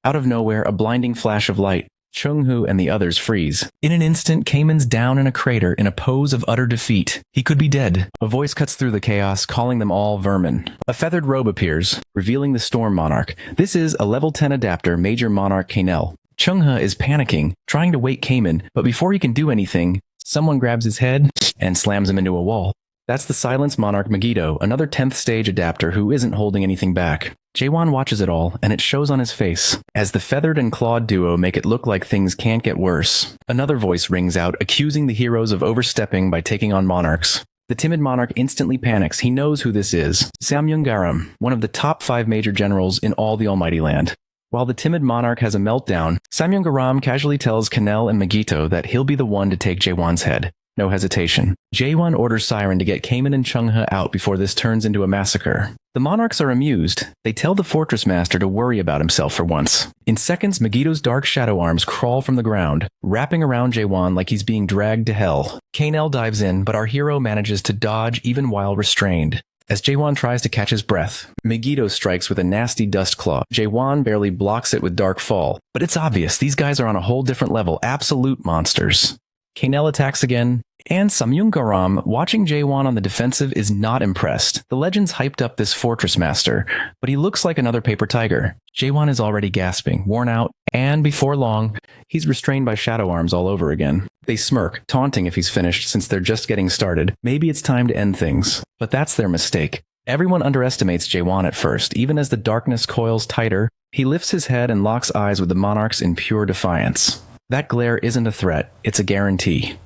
Out of nowhere, a blinding flash of light. Chung-hoo and the others freeze. In an instant, Kamen's down in a crater in a pose of utter defeat. He could be dead. A voice cuts through the chaos, calling them all vermin. A feathered robe appears, revealing the Storm Monarch. This is a level 10 adapter, Major Monarch Kanel. Chung-ha is panicking, trying to wake Kamen, but before he can do anything, someone grabs his head and slams him into a wall. That's the Silence Monarch Megiddo, another 10th stage adapter who isn't holding anything back. Jaewon watches it all, and it shows on his face, as the feathered and clawed duo make it look like things can't get worse. Another voice rings out, accusing the heroes of overstepping by taking on monarchs. The timid monarch instantly panics. He knows who this is. Samyung-garam, one of the top 5 major generals in all the Almighty Land. While the timid monarch has a meltdown, Samyung-garam casually tells Kanel and Megiddo that he'll be the one to take Jaewon's head. No hesitation. Jaewon orders Siren to get Kamen and Chung-ha out before this turns into a massacre. The monarchs are amused. They tell the fortress master to worry about himself for once. In seconds, Megiddo's dark shadow arms crawl from the ground, wrapping around Jaewon like he's being dragged to hell. Kanel dives in, but our hero manages to dodge even while restrained. As Jaewon tries to catch his breath, Megiddo strikes with a nasty dust claw. Jaewon barely blocks it with Dark Fall, but it's obvious these guys are on a whole different level, absolute monsters. Kanel attacks again, and Samyung Garam, watching Jaewon on the defensive, is not impressed. The legends hyped up this fortress master, but he looks like another paper tiger. Jaewon is already gasping, worn out, and before long, he's restrained by shadow arms all over again. They smirk, taunting if he's finished since they're just getting started. Maybe it's time to end things. But that's their mistake. Everyone underestimates Jaewon at first. Even as the darkness coils tighter, he lifts his head and locks eyes with the monarchs in pure defiance. That glare isn't a threat, it's a guarantee.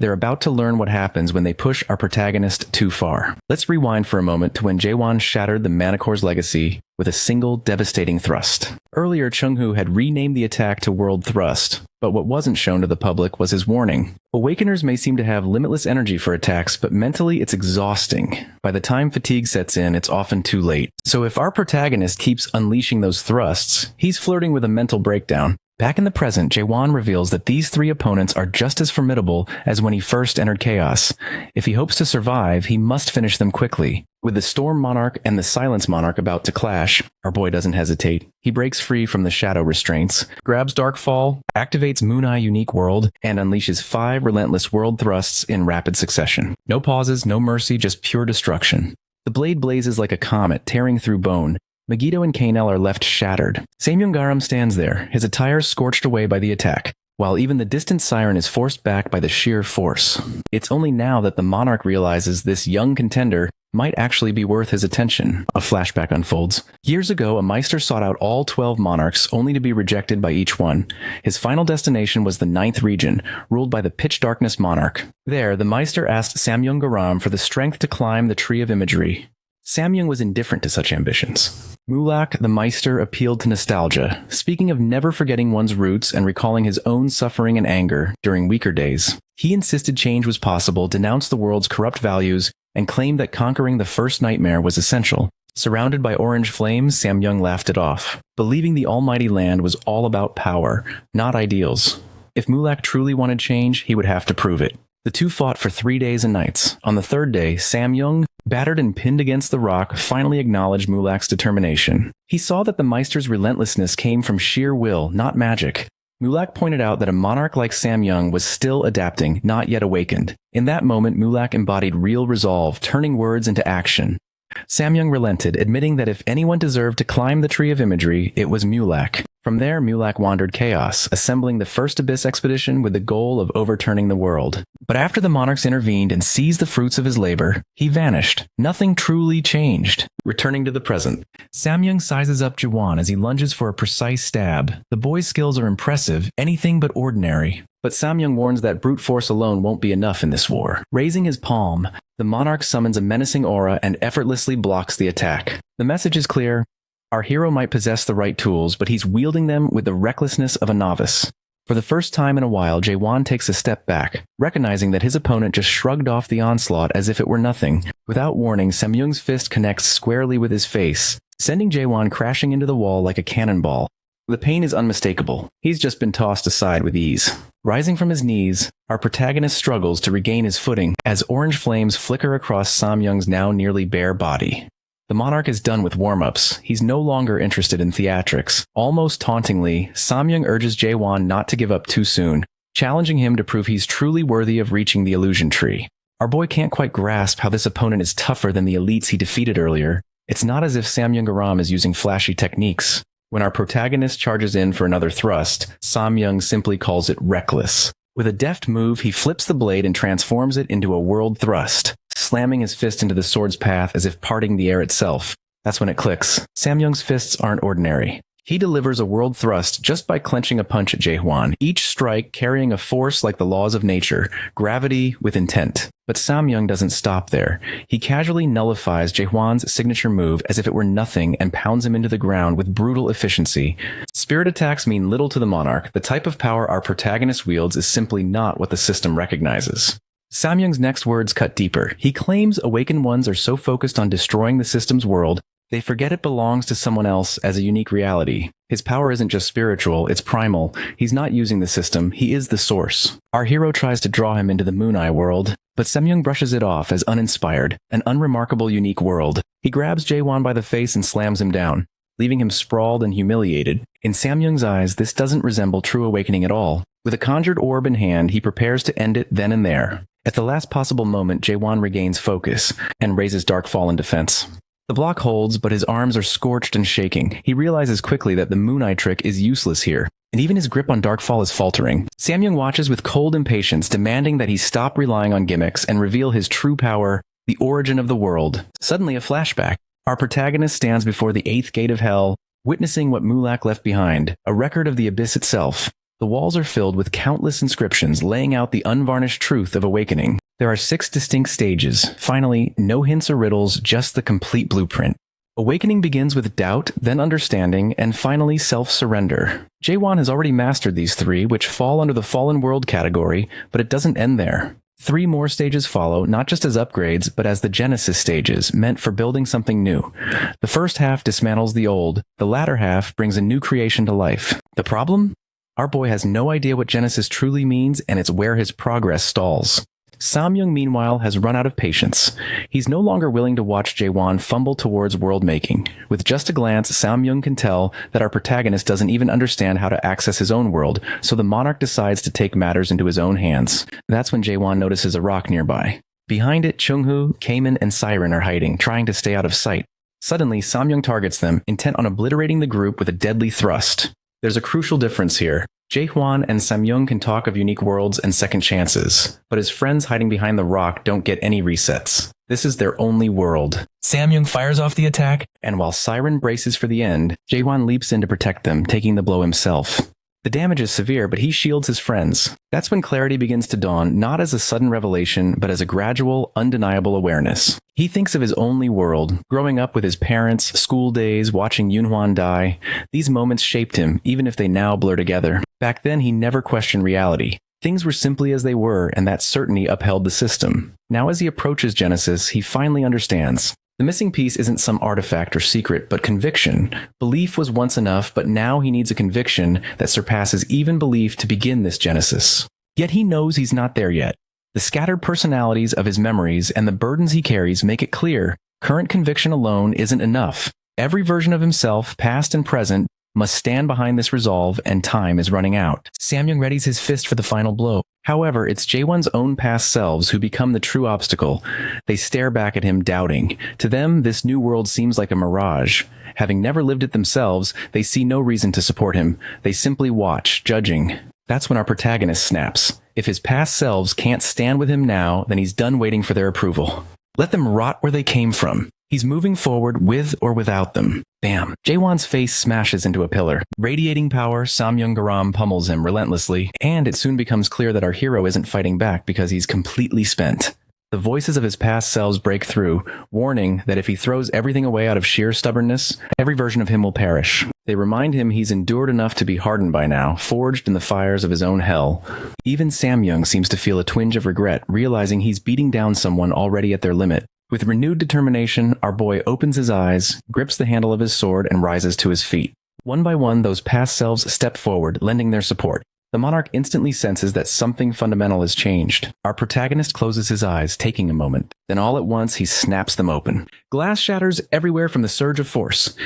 They're about to learn what happens when they push our protagonist too far. Let's rewind for a moment to when Jaewon shattered the Manicor's legacy with a single devastating thrust. Earlier, Chunghu had renamed the attack to World Thrust, but what wasn't shown to the public was his warning. Awakeners may seem to have limitless energy for attacks, but mentally it's exhausting. By the time fatigue sets in, it's often too late. So if our protagonist keeps unleashing those thrusts, he's flirting with a mental breakdown. Back in the present, Jaewon reveals that these three opponents are just as formidable as when he first entered Chaos. If he hopes to survive, he must finish them quickly. With the Storm Monarch and the Silence Monarch about to clash, our boy doesn't hesitate. He breaks free from the shadow restraints, grabs Darkfall, activates Moon Eye Unique World, and unleashes 5 relentless world thrusts in rapid succession. No pauses, no mercy, just pure destruction. The blade blazes like a comet, tearing through bone. Megiddo and Kanel are left shattered. Samyung Garam stands there, his attire scorched away by the attack, while even the distant siren is forced back by the sheer force. It's only now that the monarch realizes this young contender might actually be worth his attention. A flashback unfolds. Years ago, a Meister sought out all 12 monarchs, only to be rejected by each one. His final destination was the 9th region, ruled by the Pitch Darkness monarch. There, the Meister asked Samyung Garam for the strength to climb the Tree of Imagery. Samyung was indifferent to such ambitions. Mulak, the Meister, appealed to nostalgia, speaking of never forgetting one's roots and recalling his own suffering and anger during weaker days. He insisted change was possible, denounced the world's corrupt values, and claimed that conquering the first nightmare was essential. Surrounded by orange flames, Samyung laughed it off, believing the almighty land was all about power, not ideals. If Mulak truly wanted change, he would have to prove it. The two fought for 3 days and nights. On the third day, Samyung, battered and pinned against the rock, finally acknowledged Mulak's determination. He saw that the Meister's relentlessness came from sheer will, not magic. Mulak pointed out that a monarch like Samyung was still adapting, not yet awakened. In that moment, Mulak embodied real resolve, turning words into action. Samyung relented, admitting that if anyone deserved to climb the Tree of Imagery, it was Mulak. From there, Mulak wandered Chaos, assembling the First Abyss expedition with the goal of overturning the world. But after the monarchs intervened and seized the fruits of his labor, he vanished. Nothing truly changed. Returning to the present, Samyung sizes up Jaewon as he lunges for a precise stab. The boy's skills are impressive, anything but ordinary. But Samyung warns that brute force alone won't be enough in this war. Raising his palm, the monarch summons a menacing aura and effortlessly blocks the attack. The message is clear. Our hero might possess the right tools, but he's wielding them with the recklessness of a novice. For the first time in a while, Jaewon takes a step back, recognizing that his opponent just shrugged off the onslaught as if it were nothing. Without warning, Samyung's fist connects squarely with his face, sending Jaewon crashing into the wall like a cannonball. The pain is unmistakable. He's just been tossed aside with ease. Rising from his knees, our protagonist struggles to regain his footing as orange flames flicker across Samyung's now nearly bare body. The monarch is done with warm-ups. He's no longer interested in theatrics. Almost tauntingly, Samyung urges Jaewon not to give up too soon, challenging him to prove he's truly worthy of reaching the illusion tree. Our boy can't quite grasp how this opponent is tougher than the elites he defeated earlier. It's not as if Samyung Garam is using flashy techniques. When our protagonist charges in for another thrust, Samyung simply calls it reckless. With a deft move, he flips the blade and transforms it into a world thrust, slamming his fist into the sword's path as if parting the air itself. That's when it clicks. Samyung's fists aren't ordinary. He delivers a world thrust just by clenching a punch at Jaewon, each strike carrying a force like the laws of nature, gravity with intent. But Samyung doesn't stop there. He casually nullifies Jaehwan's signature move as if it were nothing and pounds him into the ground with brutal efficiency. Spirit attacks mean little to the monarch. The type of power our protagonist wields is simply not what the system recognizes. Samyung's next words cut deeper. He claims awakened ones are so focused on destroying the system's world They forget it belongs to someone else as a unique reality. His power isn't just spiritual, it's primal. He's not using the system, he is the source. Our hero tries to draw him into the Moon Eye world, but Samyung brushes it off as uninspired, an unremarkable unique world. He grabs Jaewon by the face and slams him down, leaving him sprawled and humiliated. In Samyung's eyes, this doesn't resemble true awakening at all. With a conjured orb in hand, he prepares to end it then and there. At the last possible moment, Jaewon regains focus and raises Darkfall in defense. The block holds, but his arms are scorched and shaking. He realizes quickly that the Moon Eye trick is useless here, and even his grip on Darkfall is faltering. Samyung watches with cold impatience, demanding that he stop relying on gimmicks and reveal his true power, the origin of the world. Suddenly, a flashback. Our protagonist stands before the 8th gate of hell, witnessing what Mulak left behind, a record of the abyss itself. The walls are filled with countless inscriptions laying out the unvarnished truth of awakening. There are 6 distinct stages. Finally, no hints or riddles, just the complete blueprint. Awakening begins with doubt, then understanding, and finally self-surrender. Jaewon has already mastered these 3, which fall under the Fallen World category, but it doesn't end there. 3 more stages follow, not just as upgrades, but as the Genesis stages, meant for building something new. The first half dismantles the old, the latter half brings a new creation to life. The problem? Our boy has no idea what Genesis truly means, and it's where his progress stalls. Samyung, meanwhile, has run out of patience. He's no longer willing to watch Jaewon fumble towards world-making. With just a glance, Samyung can tell that our protagonist doesn't even understand how to access his own world, so the monarch decides to take matters into his own hands. That's when Jaewon notices a rock nearby. Behind it, Chungho, Kamen, and Siren are hiding, trying to stay out of sight. Suddenly, Samyung targets them, intent on obliterating the group with a deadly thrust. There's a crucial difference here. Jaehwan and Samyung can talk of unique worlds and second chances, but his friends hiding behind the rock don't get any resets. This is their only world. Samyung fires off the attack, and while Siren braces for the end, Jaehwan leaps in to protect them, taking the blow himself. The damage is severe, but he shields his friends. That's when clarity begins to dawn, not as a sudden revelation, but as a gradual, undeniable awareness. He thinks of his only world, growing up with his parents, school days, watching Yoonhwan die. These moments shaped him, even if they now blur together. Back then, he never questioned reality. Things were simply as they were, and that certainty upheld the system. Now as he approaches Genesis, he finally understands. The missing piece isn't some artifact or secret, but conviction. Belief was once enough, but now he needs a conviction that surpasses even belief to begin this Genesis. Yet he knows he's not there yet. The scattered personalities of his memories and the burdens he carries make it clear current conviction alone isn't enough. Every version of himself, past and present, must stand behind this resolve, and time is running out. Samyung readies his fist for the final blow. However, it's Jaewon's own past selves who become the true obstacle. They stare back at him, doubting. To them, this new world seems like a mirage. Having never lived it themselves, they see no reason to support him. They simply watch, judging. That's when our protagonist snaps. If his past selves can't stand with him now, then he's done waiting for their approval. Let them rot where they came from. He's moving forward with or without them. Bam. Jaewon's face smashes into a pillar. Radiating power, Samyung Garam pummels him relentlessly, and it soon becomes clear that our hero isn't fighting back because he's completely spent. The voices of his past selves break through, warning that if he throws everything away out of sheer stubbornness, every version of him will perish. They remind him he's endured enough to be hardened by now, forged in the fires of his own hell. Even Samyung seems to feel a twinge of regret, realizing he's beating down someone already at their limit. With renewed determination, our boy opens his eyes, grips the handle of his sword, and rises to his feet. One by one, those past selves step forward, lending their support. The monarch instantly senses that something fundamental has changed. Our protagonist closes his eyes, taking a moment. Then all at once, he snaps them open. Glass shatters everywhere from the surge of force.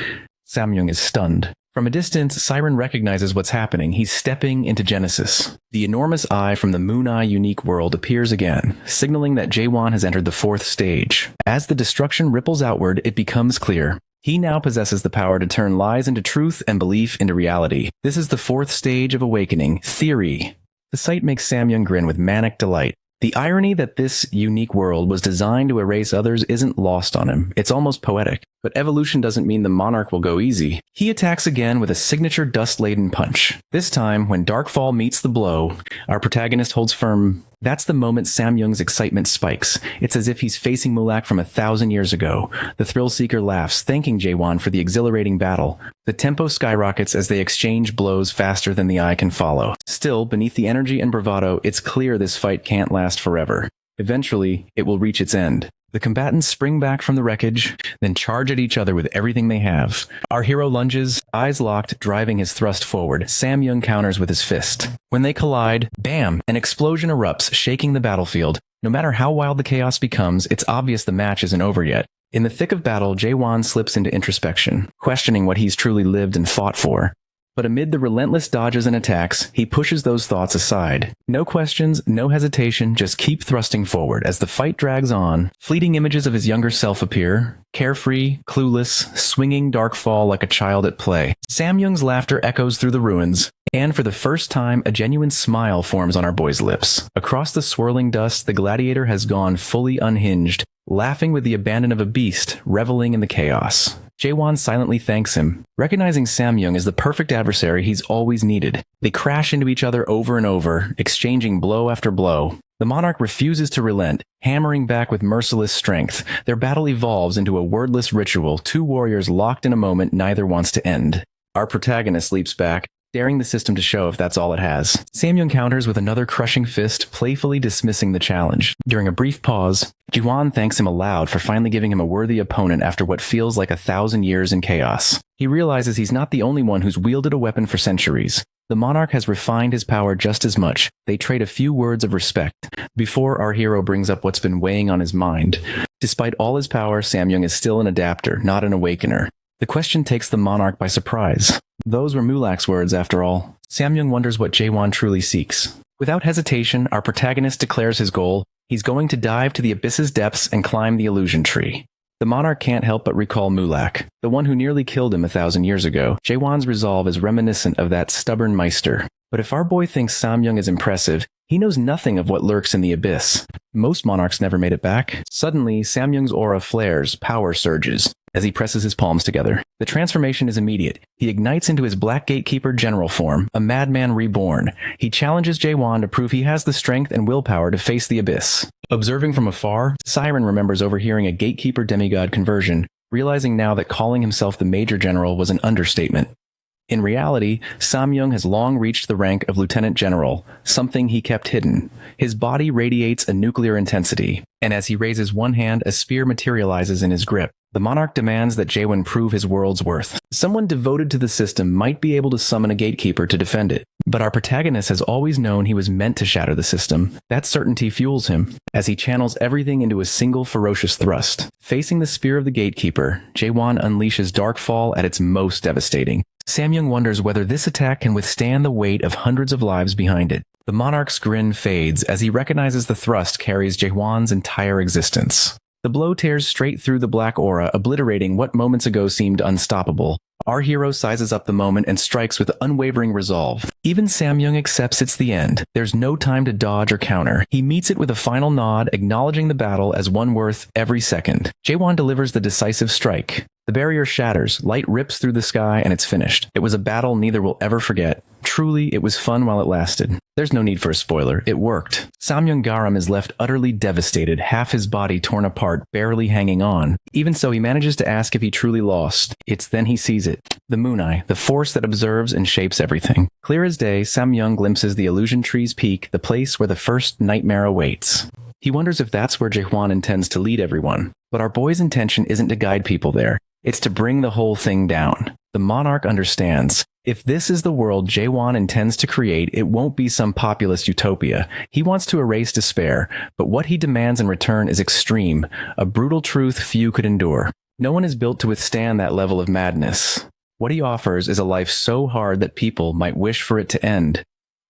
Samyung is stunned. From a distance, Siren recognizes what's happening. He's stepping into Genesis. The enormous eye from the Moon Eye unique world appears again, signaling that Jaewon has entered the 4th stage. As the destruction ripples outward, it becomes clear. He now possesses the power to turn lies into truth and belief into reality. This is the 4th stage of awakening, theory. The sight makes Samyung grin with manic delight. The irony that this unique world was designed to erase others isn't lost on him. It's almost poetic. But evolution doesn't mean the monarch will go easy. He attacks again with a signature dust-laden punch. This time, when Darkfall meets the blow, our protagonist holds firm. That's the moment Samyung's excitement spikes. It's as if he's facing Mulak from 1,000 years ago. The thrill-seeker laughs, thanking Jaewon for the exhilarating battle. The tempo skyrockets as they exchange blows faster than the eye can follow. Still, beneath the energy and bravado, it's clear this fight can't last forever. Eventually, it will reach its end. The combatants spring back from the wreckage, then charge at each other with everything they have. Our hero lunges, eyes locked, driving his thrust forward. Samyung counters with his fist. When they collide, bam, an explosion erupts, shaking the battlefield. No matter how wild the chaos becomes, it's obvious the match isn't over yet. In the thick of battle, Jae-won slips into introspection, questioning what he's truly lived and fought for. But amid the relentless dodges and attacks, he pushes those thoughts aside. No questions, no hesitation, just keep thrusting forward. As the fight drags on, fleeting images of his younger self appear, carefree, clueless, swinging dark fall like a child at play. Samyung's laughter echoes through the ruins, and for the first time, a genuine smile forms on our boy's lips. Across the swirling dust, the gladiator has gone fully unhinged, laughing with the abandon of a beast, reveling in the chaos. Jae-won silently thanks him, recognizing Samyung as the perfect adversary he's always needed. They crash into each other over and over, exchanging blow after blow. The monarch refuses to relent, hammering back with merciless strength. Their battle evolves into a wordless ritual, two warriors locked in a moment neither wants to end. Our protagonist leaps back, daring the system to show if that's all it has. Samyung counters with another crushing fist, playfully dismissing the challenge. During a brief pause, Ji-won thanks him aloud for finally giving him a worthy opponent after what feels like 1,000 years in chaos. He realizes he's not the only one who's wielded a weapon for centuries. The monarch has refined his power just as much. They trade a few words of respect before our hero brings up what's been weighing on his mind. Despite all his power, Samyung is still an adapter, not an awakener. The question takes the monarch by surprise. Those were Mulak's words, after all. Samyung wonders what Jae-won truly seeks. Without hesitation, our protagonist declares his goal. He's going to dive to the abyss's depths and climb the illusion tree. The monarch can't help but recall Mulak, the one who nearly killed him 1,000 years ago. Jae-won's resolve is reminiscent of that stubborn Meister. But if our boy thinks Samyung is impressive, he knows nothing of what lurks in the abyss. Most monarchs never made it back. Suddenly, Samyung's aura flares, power surges. As he presses his palms together, the transformation is immediate. He ignites into his Black Gatekeeper general form, a madman reborn. He challenges Jae-won to prove he has the strength and willpower to face the abyss. Observing from afar, Siren remembers overhearing a Gatekeeper demigod conversion, realizing now that calling himself the Major General was an understatement. In reality, Samyung has long reached the rank of Lieutenant General, something he kept hidden. His body radiates a nuclear intensity, and as he raises one hand, a spear materializes in his grip. The monarch demands that Jae-won prove his world's worth. Someone devoted to the system might be able to summon a gatekeeper to defend it, but our protagonist has always known he was meant to shatter the system. That certainty fuels him, as he channels everything into a single ferocious thrust. Facing the spear of the gatekeeper, Jae-won unleashes Darkfall at its most devastating. Samyung wonders whether this attack can withstand the weight of hundreds of lives behind it. The monarch's grin fades as he recognizes the thrust carries Jae-won's entire existence. The blow tears straight through the black aura, obliterating what moments ago seemed unstoppable. Our hero sizes up the moment and strikes with unwavering resolve. Even Samyung accepts it's the end. There's no time to dodge or counter. He meets it with a final nod, acknowledging the battle as one worth every second. Jae-won delivers the decisive strike. The barrier shatters, light rips through the sky, and it's finished. It was a battle neither will ever forget. Truly, it was fun while it lasted. There's no need for a spoiler. It worked. Samyung Garam is left utterly devastated, half his body torn apart, barely hanging on. Even so, he manages to ask if he truly lost. It's then he sees it. The Moon Eye, the force that observes and shapes everything. Clear as day, Samyung glimpses the illusion tree's peak, the place where the first nightmare awaits. He wonders if that's where Jae-won intends to lead everyone. But our boy's intention isn't to guide people there. It's to bring the whole thing down. The monarch understands. If this is the world Jae-won intends to create, it won't be some populist utopia. He wants to erase despair, but what he demands in return is extreme, a brutal truth few could endure. No one is built to withstand that level of madness. What he offers is a life so hard that people might wish for it to end.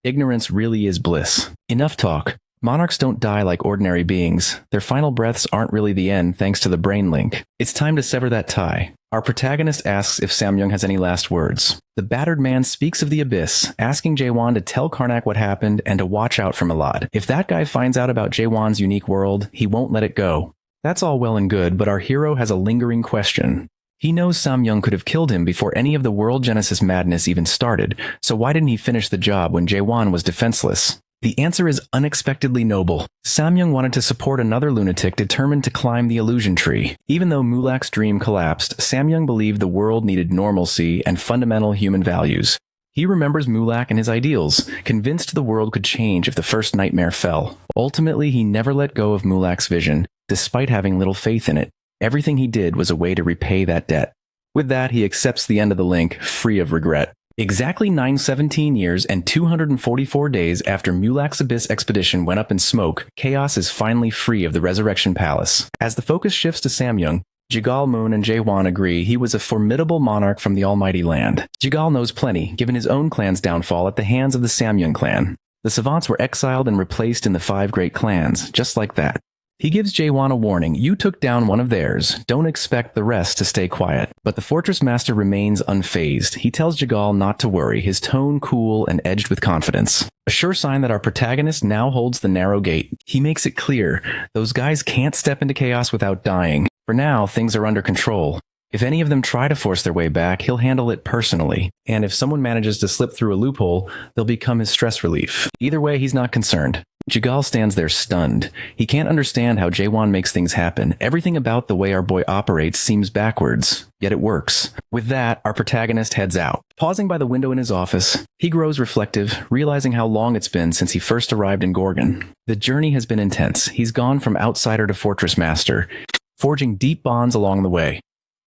Ignorance really is bliss. Enough talk. Monarchs don't die like ordinary beings. Their final breaths aren't really the end thanks to the brain link. It's time to sever that tie. Our protagonist asks if Samyung has any last words. The battered man speaks of the abyss, asking Jae-won to tell Karnak what happened and to watch out for Milad. If that guy finds out about Jae-won's unique world, he won't let it go. That's all well and good, but our hero has a lingering question. He knows Samyung could have killed him before any of the World Genesis madness even started, so why didn't he finish the job when Jae-won was defenseless? The answer is unexpectedly noble. Samyung wanted to support another lunatic determined to climb the illusion tree. Even though Mulak's dream collapsed, Samyung believed the world needed normalcy and fundamental human values. He remembers Mulak and his ideals, convinced the world could change if the first nightmare fell. Ultimately, he never let go of Mulak's vision. despite having little faith in it. Everything he did was a way to repay that debt. With that, he accepts the end of the link, free of regret. Exactly 917 years and 244 days after Mulak's Abyss expedition went up in smoke, Chaos is finally free of the Resurrection Palace. As the focus shifts to Samyang, Jigal, Moon, and Jae-won agree he was a formidable monarch from the Almighty Land. Jigal knows plenty, given his own clan's downfall at the hands of the Samyang clan. The savants were exiled and replaced in the 5 great clans, just like that. He gives Jae-won a warning: you took down one of theirs, don't expect the rest to stay quiet. But the fortress master remains unfazed. He tells Jigal not to worry, his tone cool and edged with confidence. A sure sign that our protagonist now holds the narrow gate. He makes it clear, those guys can't step into chaos without dying. For now, things are under control. If any of them try to force their way back, he'll handle it personally. And if someone manages to slip through a loophole, they'll become his stress relief. Either way, he's not concerned. Jigal stands there stunned. He can't understand how Jae-won makes things happen. Everything about the way our boy operates seems backwards, yet it works. With that, our protagonist heads out. Pausing by the window in his office, he grows reflective, realizing how long it's been since he first arrived in Gorgon. The journey has been intense. He's gone from outsider to fortress master, forging deep bonds along the way.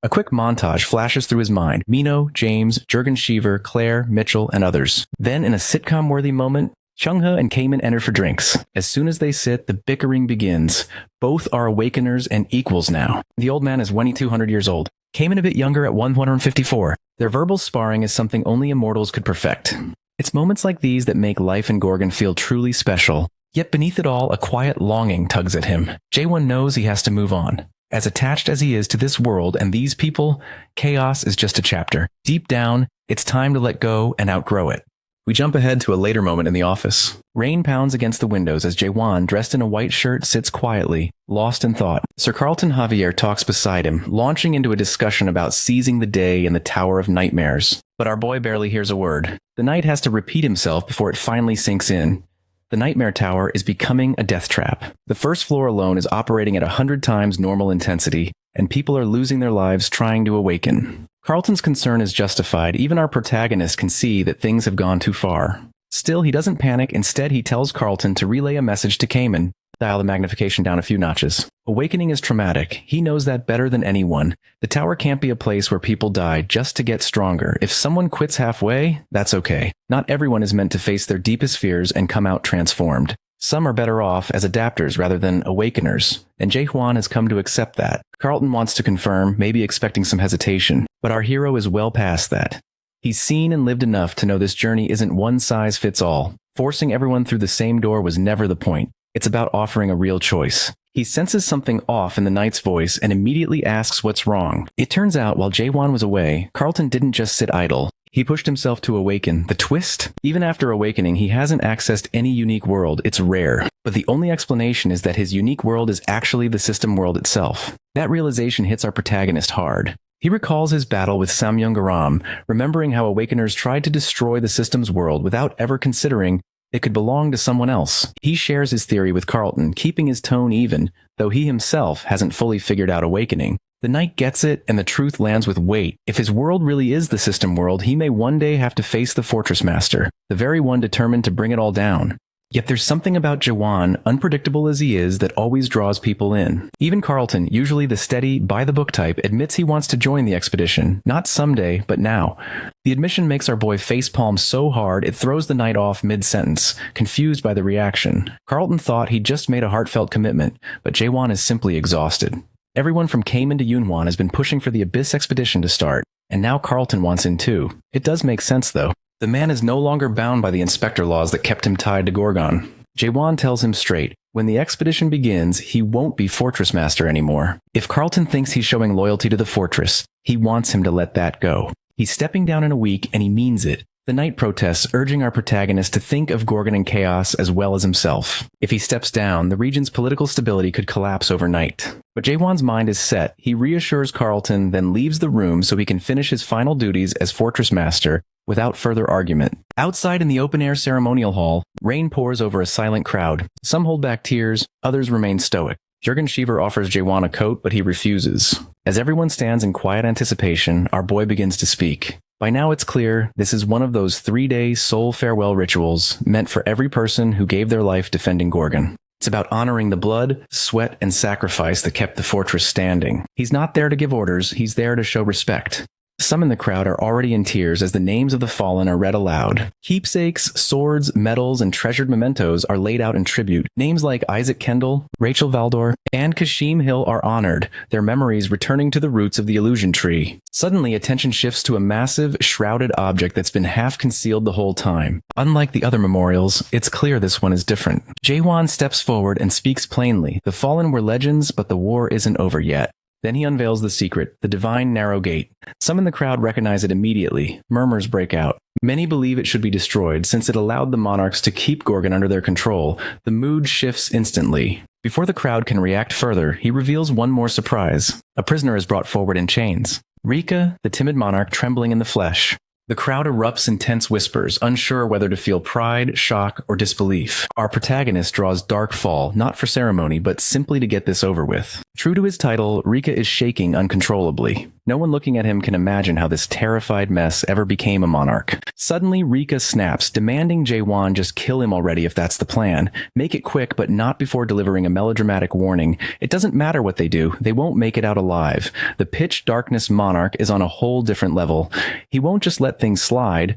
A quick montage flashes through his mind: Mino, James, Jurgen Sheaver, Claire, Mitchell, and others. Then, in a sitcom-worthy moment, Chung-ha and Kamen enter for drinks. As soon as they sit, the bickering begins. Both are awakeners and equals now. The old man is 2,200 years old. Kamen a bit younger at 154. Their verbal sparring is something only immortals could perfect. It's moments like these that make life in Gorgon feel truly special. Yet beneath it all, a quiet longing tugs at him. Jae-won knows he has to move on. As attached as he is to this world and these people, chaos is just a chapter. Deep down, it's time to let go and outgrow it. We jump ahead to a later moment in the office. Rain pounds against the windows as Jae-won, dressed in a white shirt, sits quietly, lost in thought. Sir Carlton Javier talks beside him, launching into a discussion about seizing the day in the Tower of Nightmares. But our boy barely hears a word. The night has to repeat himself before it finally sinks in. The Nightmare Tower is becoming a death trap. The first floor alone is operating at 100 times normal intensity, and people are losing their lives trying to awaken. Carlton's concern is justified. Even our protagonist can see that things have gone too far. Still, he doesn't panic. Instead, he tells Carlton to relay a message to Kamen. Dial the magnification down a few notches. Awakening is traumatic. He knows that better than anyone. The tower can't be a place where people die just to get stronger. If someone quits halfway, that's okay. Not everyone is meant to face their deepest fears and come out transformed. Some are better off as adapters rather than awakeners, and Jae-won has come to accept that. Carlton wants to confirm, maybe expecting some hesitation, but our hero is well past that. He's seen and lived enough to know this journey isn't one size fits all. Forcing everyone through the same door was never the point. It's about offering a real choice. He senses something off in the knight's voice and immediately asks what's wrong. It turns out while Jae-won was away, Carlton didn't just sit idle. He pushed himself to awaken. The twist? Even after awakening, he hasn't accessed any unique world. It's rare. But the only explanation is that his unique world is actually the system world itself. That realization hits our protagonist hard. He recalls his battle with Samyang-garam, remembering how awakeners tried to destroy the system's world without ever considering it could belong to someone else. He shares his theory with Carlton, keeping his tone even, though he himself hasn't fully figured out awakening. The knight gets it, and the truth lands with weight. If his world really is the system world, he may one day have to face the fortress master, the very one determined to bring it all down. Yet there's something about Jae-won, unpredictable as he is, that always draws people in. Even Carlton, usually the steady, by-the-book type, admits he wants to join the expedition. Not someday, but now. The admission makes our boy facepalm so hard it throws the knight off mid-sentence, confused by the reaction. Carlton thought he'd just made a heartfelt commitment, but Jae-won is simply exhausted. Everyone from Kamen to Yoonwon has been pushing for the Abyss expedition to start, and now Carlton wants in too. It does make sense, though. The man is no longer bound by the inspector laws that kept him tied to Gorgon. Jae-won tells him straight, when the expedition begins, he won't be fortress master anymore. If Carlton thinks he's showing loyalty to the fortress, he wants him to let that go. He's stepping down in a week, and he means it. The knight protests, urging our protagonist to think of Gorgon and chaos as well as himself. If he steps down, the region's political stability could collapse overnight. But Jae-won's mind is set. He reassures Carlton, then leaves the room so he can finish his final duties as fortress master without further argument. Outside in the open-air ceremonial hall, rain pours over a silent crowd. Some hold back tears, others remain stoic. Jurgen Sheaver offers Jae-won a coat, but he refuses. As everyone stands in quiet anticipation, our boy begins to speak. By now it's clear this is one of those 3-day soul farewell rituals meant for every person who gave their life defending Gorgon. It's about honoring the blood, sweat, and sacrifice that kept the fortress standing. He's not there to give orders, he's there to show respect. Some in the crowd are already in tears as the names of the fallen are read aloud. Keepsakes, swords, medals, and treasured mementos are laid out in tribute. Names like Isaac Kendall, Rachel Valdor, and Kashim Hill are honored, their memories returning to the roots of the illusion tree. Suddenly, attention shifts to a massive, shrouded object that's been half concealed the whole time. Unlike the other memorials, it's clear this one is different. Jaewon steps forward and speaks plainly. The fallen were legends, but the war isn't over yet. Then he unveils the secret, the divine narrow gate. Some in the crowd recognize it immediately. Murmurs break out. Many believe it should be destroyed since it allowed the monarchs to keep Gorgon under their control. The mood shifts instantly. Before the crowd can react further, he reveals one more surprise. A prisoner is brought forward in chains. Rika, the timid monarch, trembling in the flesh. The crowd erupts in tense whispers, unsure whether to feel pride, shock, or disbelief. Our protagonist draws dark fall, not for ceremony, but simply to get this over with. True to his title, Rika is shaking uncontrollably. No one looking at him can imagine how this terrified mess ever became a monarch. Suddenly, Rika snaps, demanding Jaewon just kill him already if that's the plan. Make it quick, but not before delivering a melodramatic warning. It doesn't matter what they do, they won't make it out alive. The pitch darkness monarch is on a whole different level. He won't just let things slide.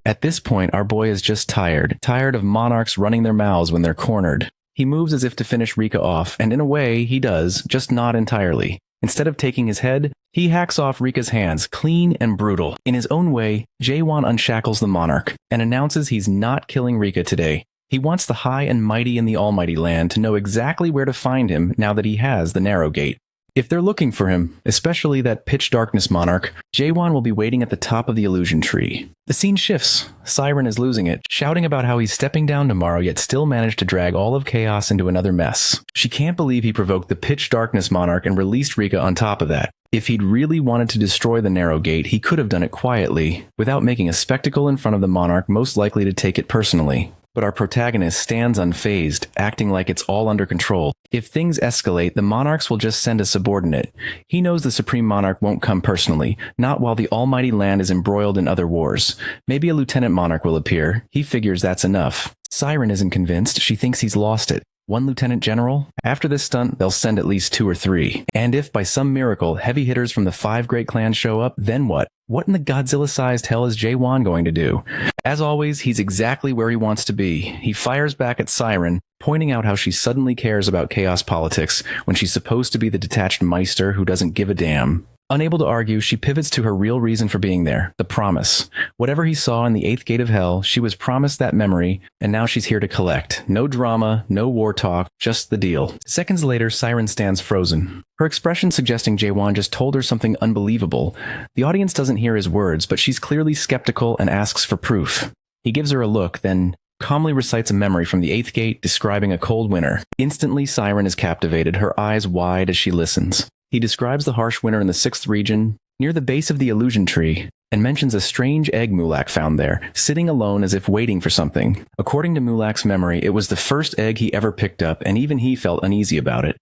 At this point, our boy is just tired of monarchs running their mouths when they're cornered. He moves as if to finish Rika off, and in a way, he does, just not entirely. Instead of taking his head, he hacks off Rika's hands, clean and brutal. In his own way, Jaewon unshackles the monarch and announces he's not killing Rika today. He wants the high and mighty in the almighty land to know exactly where to find him now that he has the narrow gate. If they're looking for him, especially that pitch darkness monarch, Jaewon will be waiting at the top of the illusion tree. The scene shifts. Siren is losing it, shouting about how he's stepping down tomorrow yet still managed to drag all of chaos into another mess. She can't believe he provoked the pitch darkness monarch and released Rika on top of that. If he'd really wanted to destroy the narrow gate, he could have done it quietly, without making a spectacle in front of the monarch most likely to take it personally. But our protagonist stands unfazed, acting like it's all under control. If things escalate, the monarchs will just send a subordinate. He knows the supreme monarch won't come personally, not while the almighty land is embroiled in other wars. Maybe a lieutenant monarch will appear. He figures that's enough. Siren isn't convinced. She thinks he's lost it. One lieutenant general? After this stunt, they'll send at least 2 or 3. And if by some miracle heavy hitters from the 5 great clans show up, then what? What in the Godzilla-sized hell is Jaewon going to do? As always, he's exactly where he wants to be. He fires back at Siren, pointing out how she suddenly cares about chaos politics when she's supposed to be the detached Meister who doesn't give a damn. Unable to argue, she pivots to her real reason for being there, the promise. Whatever he saw in the 8th gate of hell, she was promised that memory, and now she's here to collect. No drama, no war talk, just the deal. Seconds later, Siren stands frozen. Her expression suggesting Jaewon just told her something unbelievable. The audience doesn't hear his words, but she's clearly skeptical and asks for proof. He gives her a look, then calmly recites a memory from the 8th gate describing a cold winter. Instantly, Siren is captivated, her eyes wide as she listens. He describes the harsh winter in the 6th region, near the base of the illusion tree, and mentions a strange egg Mulak found there, sitting alone as if waiting for something. According to Mulak's memory, it was the first egg he ever picked up, and even he felt uneasy about it.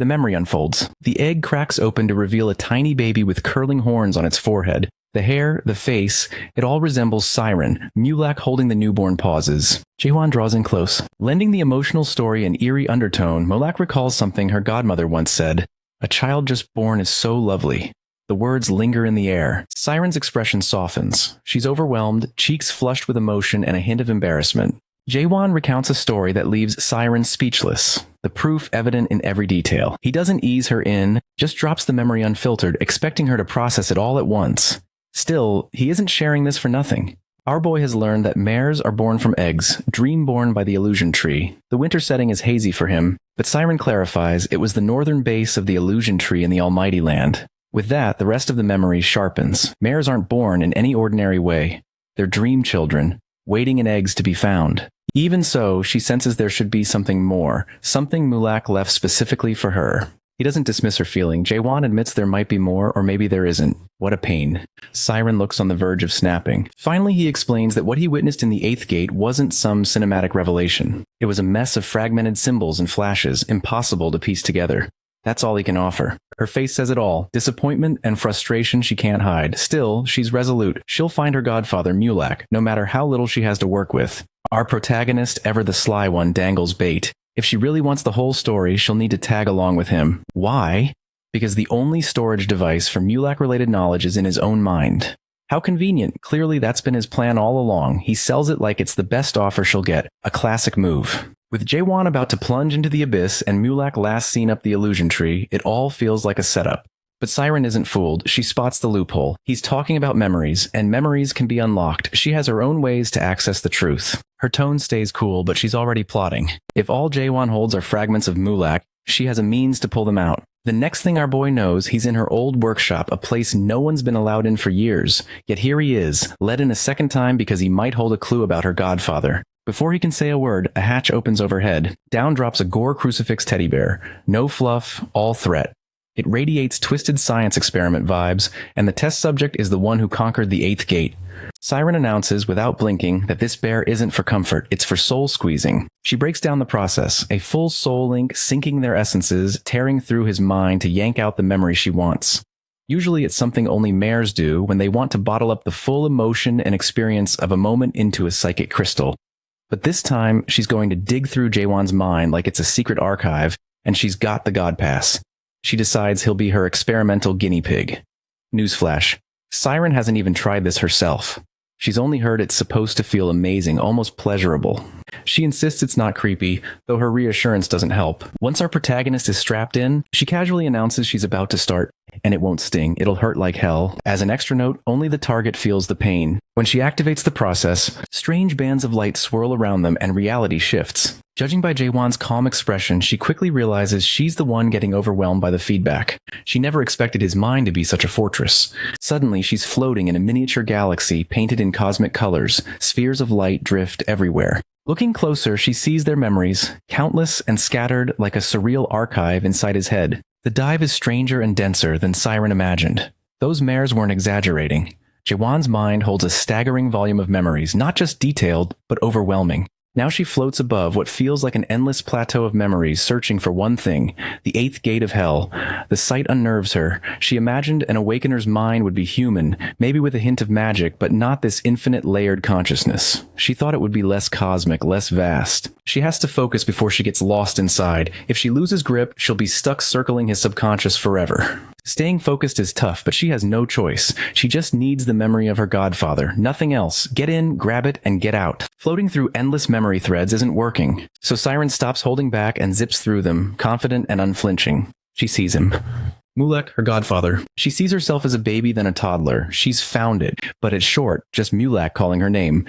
The memory unfolds. The egg cracks open to reveal a tiny baby with curling horns on its forehead. The hair, the face, it all resembles Siren. Mulak holding the newborn pauses. Jaewon draws in close. Lending the emotional story an eerie undertone, Mulak recalls something her godmother once said. A child just born is so lovely. The words linger in the air. Siren's expression softens. She's overwhelmed, cheeks flushed with emotion and a hint of embarrassment. Jaewon recounts a story that leaves Siren speechless, the proof evident in every detail. He doesn't ease her in, just drops the memory unfiltered, expecting her to process it all at once. Still, he isn't sharing this for nothing. Our boy has learned that mares are born from eggs, dream-born by the illusion tree. The winter setting is hazy for him, but Siren clarifies it was the northern base of the illusion tree in the almighty land. With that, the rest of the memory sharpens. Mares aren't born in any ordinary way. They're dream children, waiting in eggs to be found. Even so, she senses there should be something more, something Mulak left specifically for her. He doesn't dismiss her feeling. Jaewon admits there might be more, or maybe there isn't. What a pain. Siren looks on the verge of snapping. Finally, he explains that what he witnessed in the 8th gate wasn't some cinematic revelation. It was a mess of fragmented symbols and flashes, impossible to piece together. That's all he can offer. Her face says it all. Disappointment and frustration she can't hide. Still, she's resolute. She'll find her godfather, Mulak, no matter how little she has to work with. Our protagonist, ever the sly one, dangles bait. If she really wants the whole story, she'll need to tag along with him. Why? Because the only storage device for Mulak-related knowledge is in his own mind. How convenient. Clearly that's been his plan all along. He sells it like it's the best offer she'll get. A classic move. With Jaewon about to plunge into the abyss and Mulak last seen up the illusion tree, it all feels like a setup. But Siren isn't fooled. She spots the loophole. He's talking about memories, and memories can be unlocked. She has her own ways to access the truth. Her tone stays cool, but she's already plotting. If all Jaewon holds are fragments of Mulak, she has a means to pull them out. The next thing our boy knows, he's in her old workshop, a place no one's been allowed in for years. Yet here he is, let in a second time because he might hold a clue about her godfather. Before he can say a word, a hatch opens overhead. Down drops a gore crucifix teddy bear. No fluff, all threat. It radiates twisted science experiment vibes, and the test subject is the one who conquered the 8th gate. Siren announces, without blinking, that this bear isn't for comfort, it's for soul squeezing. She breaks down the process, a full soul link sinking their essences, tearing through his mind to yank out the memory she wants. Usually it's something only mares do when they want to bottle up the full emotion and experience of a moment into a psychic crystal. But this time, she's going to dig through Jaewon's mind like it's a secret archive, and she's got the God Pass. She decides he'll be her experimental guinea pig. Newsflash. Siren hasn't even tried this herself. She's only heard it's supposed to feel amazing, almost pleasurable. She insists it's not creepy, though her reassurance doesn't help. Once our protagonist is strapped in, she casually announces she's about to start, and it won't sting. It'll hurt like hell. As an extra note, only the target feels the pain. When she activates the process, strange bands of light swirl around them and reality shifts. Judging by Jaewon's calm expression, she quickly realizes she's the one getting overwhelmed by the feedback. She never expected his mind to be such a fortress. Suddenly, she's floating in a miniature galaxy painted in cosmic colors. Spheres of light drift everywhere. Looking closer, she sees their memories, countless and scattered like a surreal archive inside his head. The dive is stranger and denser than Siren imagined. Those mares weren't exaggerating. Jaewon's mind holds a staggering volume of memories, not just detailed, but overwhelming. Now she floats above what feels like an endless plateau of memories, searching for one thing, the 8th gate of hell. The sight unnerves her. She imagined an awakener's mind would be human, maybe with a hint of magic, but not this infinite layered consciousness. She thought it would be less cosmic, less vast. She has to focus before she gets lost inside. If she loses grip, she'll be stuck circling his subconscious forever. Staying focused is tough, but she has no choice. She just needs the memory of her godfather. Nothing else. Get in, grab it, and get out. Floating through endless memory threads isn't working. So Siren stops holding back and zips through them, confident and unflinching. She sees him. Mulak, her godfather. She sees herself as a baby, then a toddler. She's found it, but it's short, just Mulak calling her name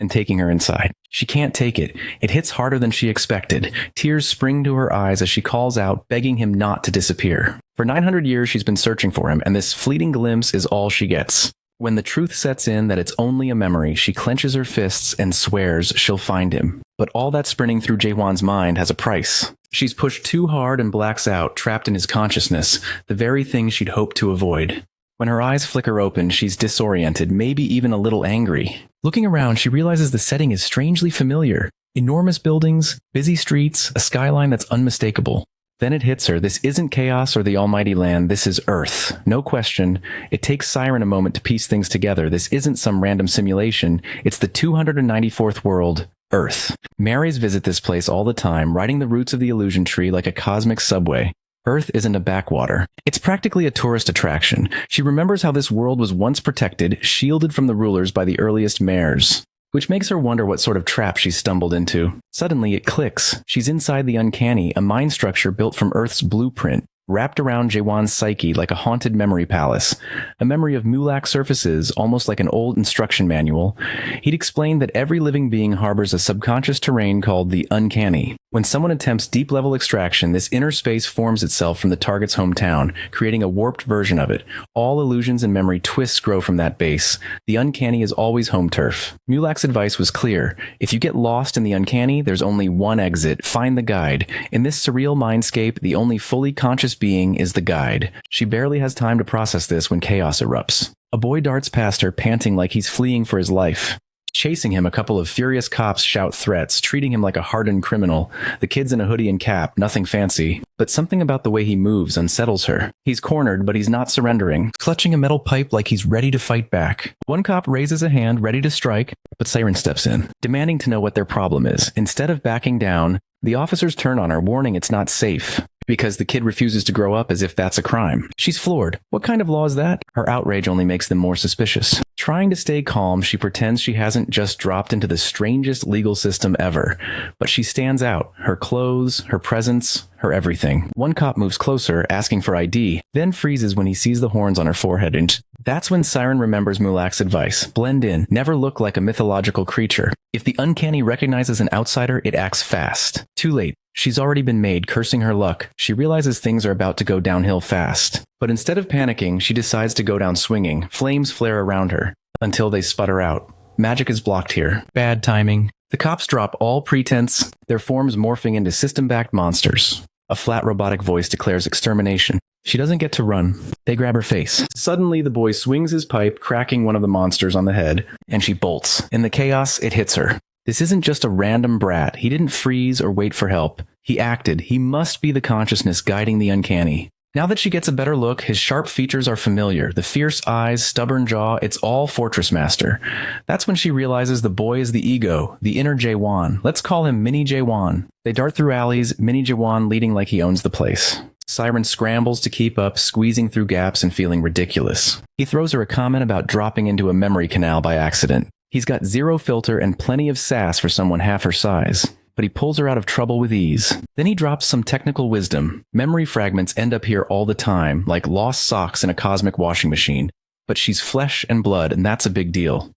and taking her inside. She can't take it. It hits harder than she expected. Tears spring to her eyes as she calls out, begging him not to disappear. For 900 years, she's been searching for him, and this fleeting glimpse is all she gets. When the truth sets in that it's only a memory, she clenches her fists and swears she'll find him. But all that sprinting through Jaewon's mind has a price. She's pushed too hard and blacks out, trapped in his consciousness, the very thing she'd hoped to avoid. When her eyes flicker open, she's disoriented, maybe even a little angry. Looking around, she realizes the setting is strangely familiar. Enormous buildings, busy streets, a skyline that's unmistakable. Then it hits her. This isn't chaos or the almighty land. This is Earth. No question. It takes Siren a moment to piece things together. This isn't some random simulation. It's the 294th world, Earth. Marys visit this place all the time, riding the roots of the illusion tree like a cosmic subway. Earth isn't a backwater. It's practically a tourist attraction. She remembers how this world was once protected, shielded from the rulers by the earliest mares, which makes her wonder what sort of trap she's stumbled into. Suddenly, it clicks. She's inside the uncanny, a mind structure built from Earth's blueprint, wrapped around Jaewon's psyche like a haunted memory palace. A memory of Mulak surfaces, almost like an old instruction manual. He'd explained that every living being harbors a subconscious terrain called the uncanny. When someone attempts deep-level extraction, this inner space forms itself from the target's hometown, creating a warped version of it. All illusions and memory twists grow from that base. The uncanny is always home turf. Mulak's advice was clear. If you get lost in the uncanny, there's only one exit. Find the guide. In this surreal mindscape, the only fully conscious being is the guide. She barely has time to process this when chaos erupts. A boy darts past her, panting like he's fleeing for his life. Chasing him, a couple of furious cops shout threats, treating him like a hardened criminal. The kid's in a hoodie and cap, nothing fancy. But something about the way he moves unsettles her. He's cornered, but he's not surrendering, clutching a metal pipe like he's ready to fight back. One cop raises a hand, ready to strike, but Siren steps in, demanding to know what their problem is. Instead of backing down, the officers turn on her, warning it's not safe, because the kid refuses to grow up as if that's a crime. She's floored. What kind of law is that? Her outrage only makes them more suspicious. Trying to stay calm, she pretends she hasn't just dropped into the strangest legal system ever. But she stands out. Her clothes, her presence, her everything. One cop moves closer, asking for ID, then freezes when he sees the horns on her forehead, and that's when Siren remembers Mulak's advice. Blend in. Never look like a mythological creature. If the uncanny recognizes an outsider, it acts fast. Too late. She's already been made, cursing her luck. She realizes things are about to go downhill fast. But instead of panicking, she decides to go down swinging. Flames flare around her, until they sputter out. Magic is blocked here. Bad timing. The cops drop all pretense, their forms morphing into system-backed monsters. A flat robotic voice declares extermination. She doesn't get to run. They grab her face. Suddenly, the boy swings his pipe, cracking one of the monsters on the head, and she bolts. In the chaos, it hits her. This isn't just a random brat. He didn't freeze or wait for help. He acted. He must be the consciousness guiding the uncanny. Now that she gets a better look, his sharp features are familiar. The fierce eyes, stubborn jaw, it's all Fortress Master. That's when she realizes the boy is the ego, the inner Jaewon. Let's call him Mini Jaewon. They dart through alleys, Mini Jaewon leading like he owns the place. Siren scrambles to keep up, squeezing through gaps and feeling ridiculous. He throws her a comment about dropping into a memory canal by accident. He's got zero filter and plenty of sass for someone half her size, but he pulls her out of trouble with ease. Then he drops some technical wisdom. Memory fragments end up here all the time, like lost socks in a cosmic washing machine. But she's flesh and blood, and that's a big deal.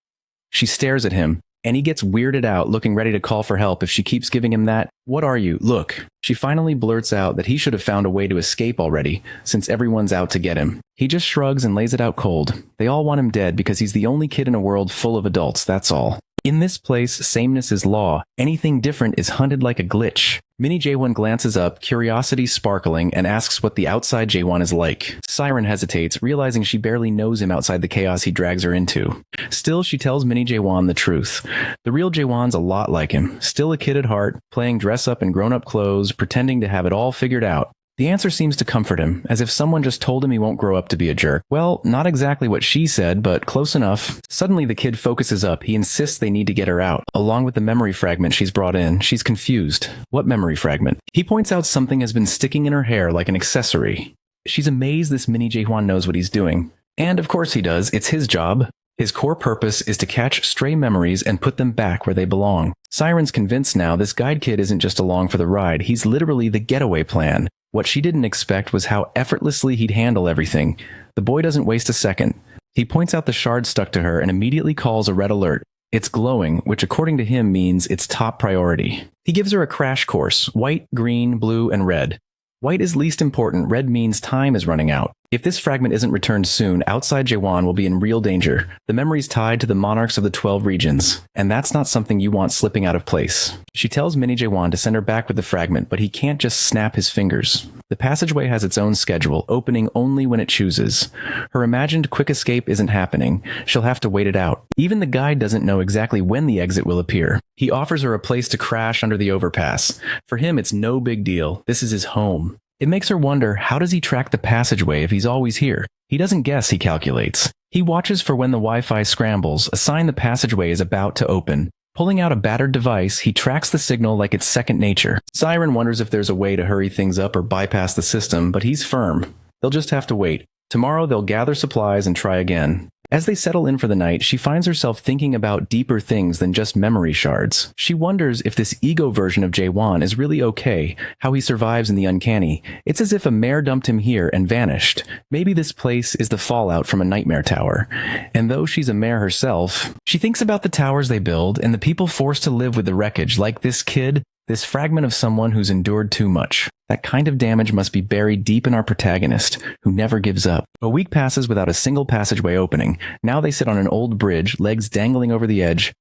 She stares at him, and he gets weirded out, looking ready to call for help if she keeps giving him that, "What are you? Look." She finally blurts out that he should have found a way to escape already, since everyone's out to get him. He just shrugs and lays it out cold. They all want him dead because he's the only kid in a world full of adults, that's all. In this place, sameness is law. Anything different is hunted like a glitch. Mini Jaewon glances up, curiosity sparkling, and asks what the outside Jaewon is like. Siren hesitates, realizing she barely knows him outside the chaos he drags her into. Still, she tells Mini Jaewon the truth. The real Jaewon's a lot like him, still a kid at heart, playing dress-up in grown-up clothes, pretending to have it all figured out. The answer seems to comfort him, as if someone just told him he won't grow up to be a jerk. Well, not exactly what she said, but close enough. Suddenly the kid focuses up. He insists they need to get her out. Along with the memory fragment she's brought in, she's confused. What memory fragment? He points out something has been sticking in her hair like an accessory. She's amazed this Mini Jaewon knows what he's doing. And of course he does. It's his job. His core purpose is to catch stray memories and put them back where they belong. Siren's convinced now this guide kid isn't just along for the ride. He's literally the getaway plan. What she didn't expect was how effortlessly he'd handle everything. The boy doesn't waste a second. He points out the shard stuck to her and immediately calls a red alert. It's glowing, which according to him means it's top priority. He gives her a crash course: white, green, blue, and red. White is least important. Red means time is running out. If this fragment isn't returned soon, outside Jaewon will be in real danger. The memory's tied to the monarchs of the 12 regions, and that's not something you want slipping out of place. She tells Mini Jaewon to send her back with the fragment, but he can't just snap his fingers. The passageway has its own schedule, opening only when it chooses. Her imagined quick escape isn't happening. She'll have to wait it out. Even the guide doesn't know exactly when the exit will appear. He offers her a place to crash under the overpass. For him, it's no big deal. This is his home. It makes her wonder, how does he track the passageway if he's always here? He doesn't guess, he calculates. He watches for when the Wi-Fi scrambles, a sign the passageway is about to open. Pulling out a battered device, he tracks the signal like it's second nature. Siren wonders if there's a way to hurry things up or bypass the system, but he's firm. They'll just have to wait. Tomorrow they'll gather supplies and try again. As they settle in for the night, she finds herself thinking about deeper things than just memory shards. She wonders if this ego version of Jaewon is really okay, how he survives in the uncanny. It's as if a mare dumped him here and vanished. Maybe this place is the fallout from a nightmare tower. And though she's a mare herself, she thinks about the towers they build and the people forced to live with the wreckage, like this kid, this fragment of someone who's endured too much. That kind of damage must be buried deep in our protagonist, who never gives up. A week passes without a single passageway opening. Now they sit on an old bridge, legs dangling over the edge,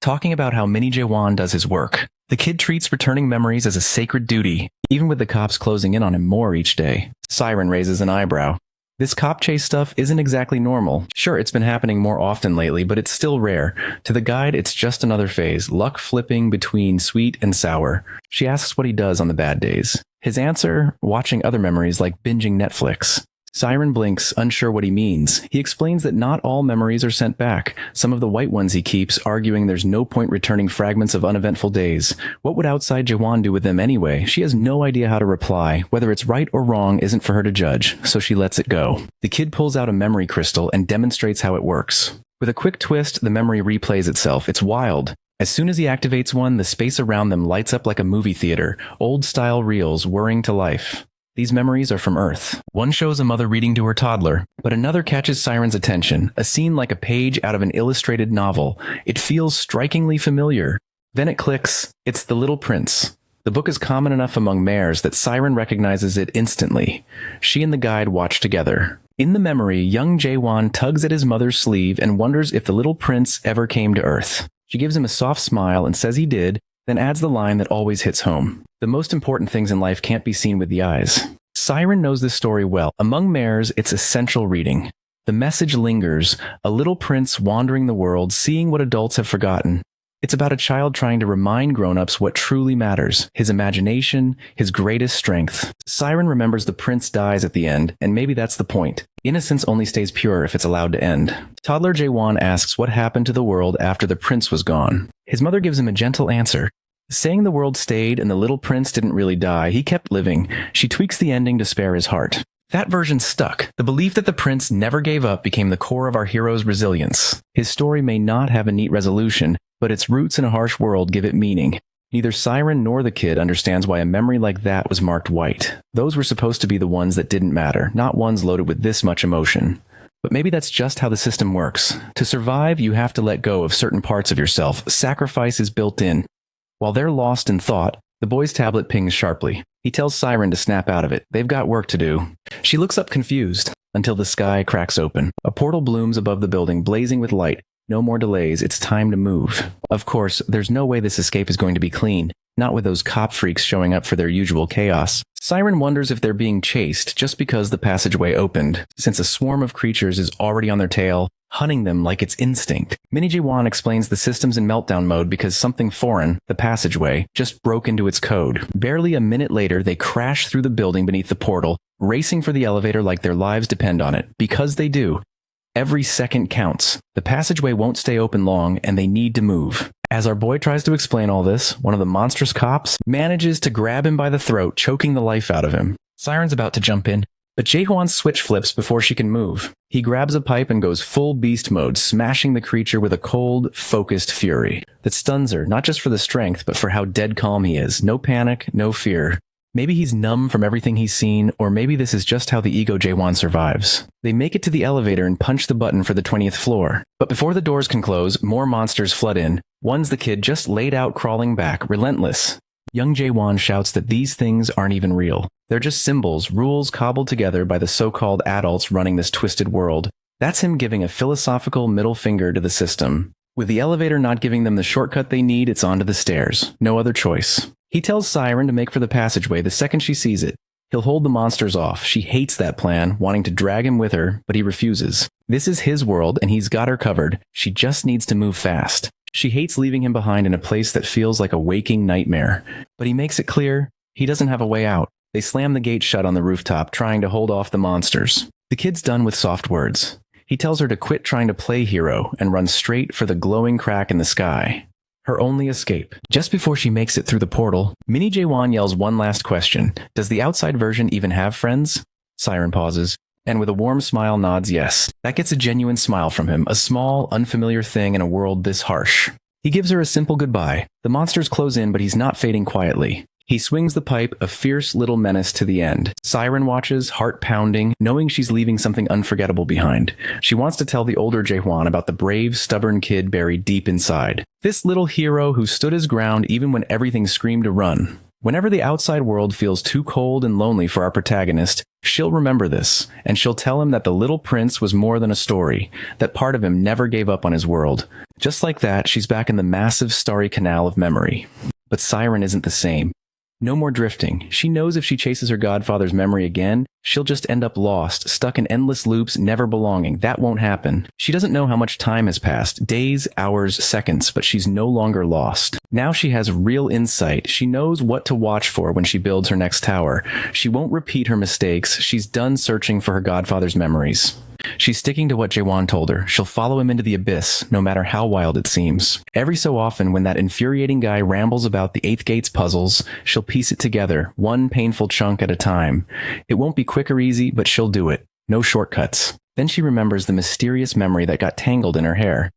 talking about how Mini Jaewon does his work. The kid treats returning memories as a sacred duty, even with the cops closing in on him more each day. Siren raises an eyebrow. This cop chase stuff isn't exactly normal. Sure, it's been happening more often lately, but it's still rare. To the guide, it's just another phase, luck flipping between sweet and sour. She asks what he does on the bad days. His answer? Watching other memories like binging Netflix. Siren blinks, unsure what he means. He explains that not all memories are sent back. Some of the white ones he keeps, arguing there's no point returning fragments of uneventful days. What would outside Jaewon do with them anyway? She has no idea how to reply. Whether it's right or wrong isn't for her to judge, so she lets it go. The kid pulls out a memory crystal and demonstrates how it works. With a quick twist, the memory replays itself. It's wild. As soon as he activates one, the space around them lights up like a movie theater, old-style reels whirring to life. These memories are from Earth. One shows a mother reading to her toddler, but another catches Siren's attention, a scene like a page out of an illustrated novel. It feels strikingly familiar. Then it clicks. It's The Little Prince. The book is common enough among mares that Siren recognizes it instantly. She and the guide watch together. In the memory, young Jaewon tugs at his mother's sleeve and wonders if the little prince ever came to Earth. She gives him a soft smile and says he did, then adds the line that always hits home. The most important things in life can't be seen with the eyes. Siren knows this story well. Among mares, it's essential reading. The message lingers, a little prince wandering the world, seeing what adults have forgotten. It's about a child trying to remind grown-ups what truly matters, his imagination, his greatest strength. Siren remembers the prince dies at the end, and maybe that's the point. Innocence only stays pure if it's allowed to end. Toddler Jaewon asks what happened to the world after the prince was gone. His mother gives him a gentle answer. Saying the world stayed and the little prince didn't really die, he kept living. She tweaks the ending to spare his heart. That version stuck. The belief that the prince never gave up became the core of our hero's resilience. His story may not have a neat resolution, but its roots in a harsh world give it meaning. Neither Siren nor the kid understands why a memory like that was marked white. Those were supposed to be the ones that didn't matter, not ones loaded with this much emotion. But maybe that's just how the system works. To survive, you have to let go of certain parts of yourself. Sacrifice is built in. While they're lost in thought, the boy's tablet pings sharply. He tells Siren to snap out of it. They've got work to do. She looks up confused until the sky cracks open. A portal blooms above the building, blazing with light. No more delays. It's time to move. Of course, there's no way this escape is going to be clean. Not with those cop freaks showing up for their usual chaos. Siren wonders if they're being chased just because the passageway opened, since a swarm of creatures is already on their tail, hunting them like it's instinct. Mini Jaewon explains the system's in meltdown mode because something foreign, the passageway, just broke into its code. Barely a minute later, they crash through the building beneath the portal, racing for the elevator like their lives depend on it. Because they do. Every second counts. The passageway won't stay open long, and they need to move. As our boy tries to explain all this, one of the monstrous cops manages to grab him by the throat, choking the life out of him. Siren's about to jump in, but Jaehwan's switch flips before she can move. He grabs a pipe and goes full beast mode, smashing the creature with a cold, focused fury that stuns her, not just for the strength, but for how dead calm he is. No panic, no fear. Maybe he's numb from everything he's seen, or maybe this is just how the ego Jaewon survives. They make it to the elevator and punch the button for the 20th floor. But before the doors can close, more monsters flood in. One's the kid just laid out crawling back, relentless. Young Jaewon shouts that these things aren't even real. They're just symbols, rules cobbled together by the so-called adults running this twisted world. That's him giving a philosophical middle finger to the system. With the elevator not giving them the shortcut they need, it's onto the stairs. No other choice. He tells Siren to make for the passageway the second she sees it. He'll hold the monsters off. She hates that plan, wanting to drag him with her, but he refuses. This is his world, and he's got her covered. She just needs to move fast. She hates leaving him behind in a place that feels like a waking nightmare. But he makes it clear he doesn't have a way out. They slam the gate shut on the rooftop, trying to hold off the monsters. The kid's done with soft words. He tells her to quit trying to play hero and run straight for the glowing crack in the sky. Her only escape. Just before she makes it through the portal, Mini Jaewon yells one last question. Does the outside version even have friends? Siren pauses, and with a warm smile nods yes. That gets a genuine smile from him, a small, unfamiliar thing in a world this harsh. He gives her a simple goodbye. The monsters close in, but he's not fading quietly. He swings the pipe, a fierce little menace to the end. Siren watches, heart pounding, knowing she's leaving something unforgettable behind. She wants to tell the older Jaehwan about the brave, stubborn kid buried deep inside. This little hero who stood his ground even when everything screamed to run. Whenever the outside world feels too cold and lonely for our protagonist, she'll remember this, and she'll tell him that the little prince was more than a story, that part of him never gave up on his world. Just like that, she's back in the massive starry canal of memory. But Siren isn't the same. No more drifting. She knows if she chases her godfather's memory again, she'll just end up lost, stuck in endless loops, never belonging. That won't happen. She doesn't know how much time has passed, days, hours, seconds, but she's no longer lost. Now she has real insight. She knows what to watch for when she builds her next tower. She won't repeat her mistakes. She's done searching for her godfather's memories. She's sticking to what Jaewon told her. She'll follow him into the abyss, no matter how wild it seems. Every so often, when that infuriating guy rambles about the 8th Gate's puzzles, she'll piece it together, one painful chunk at a time. It won't be quick or easy, but she'll do it. No shortcuts. Then she remembers the mysterious memory that got tangled in her hair.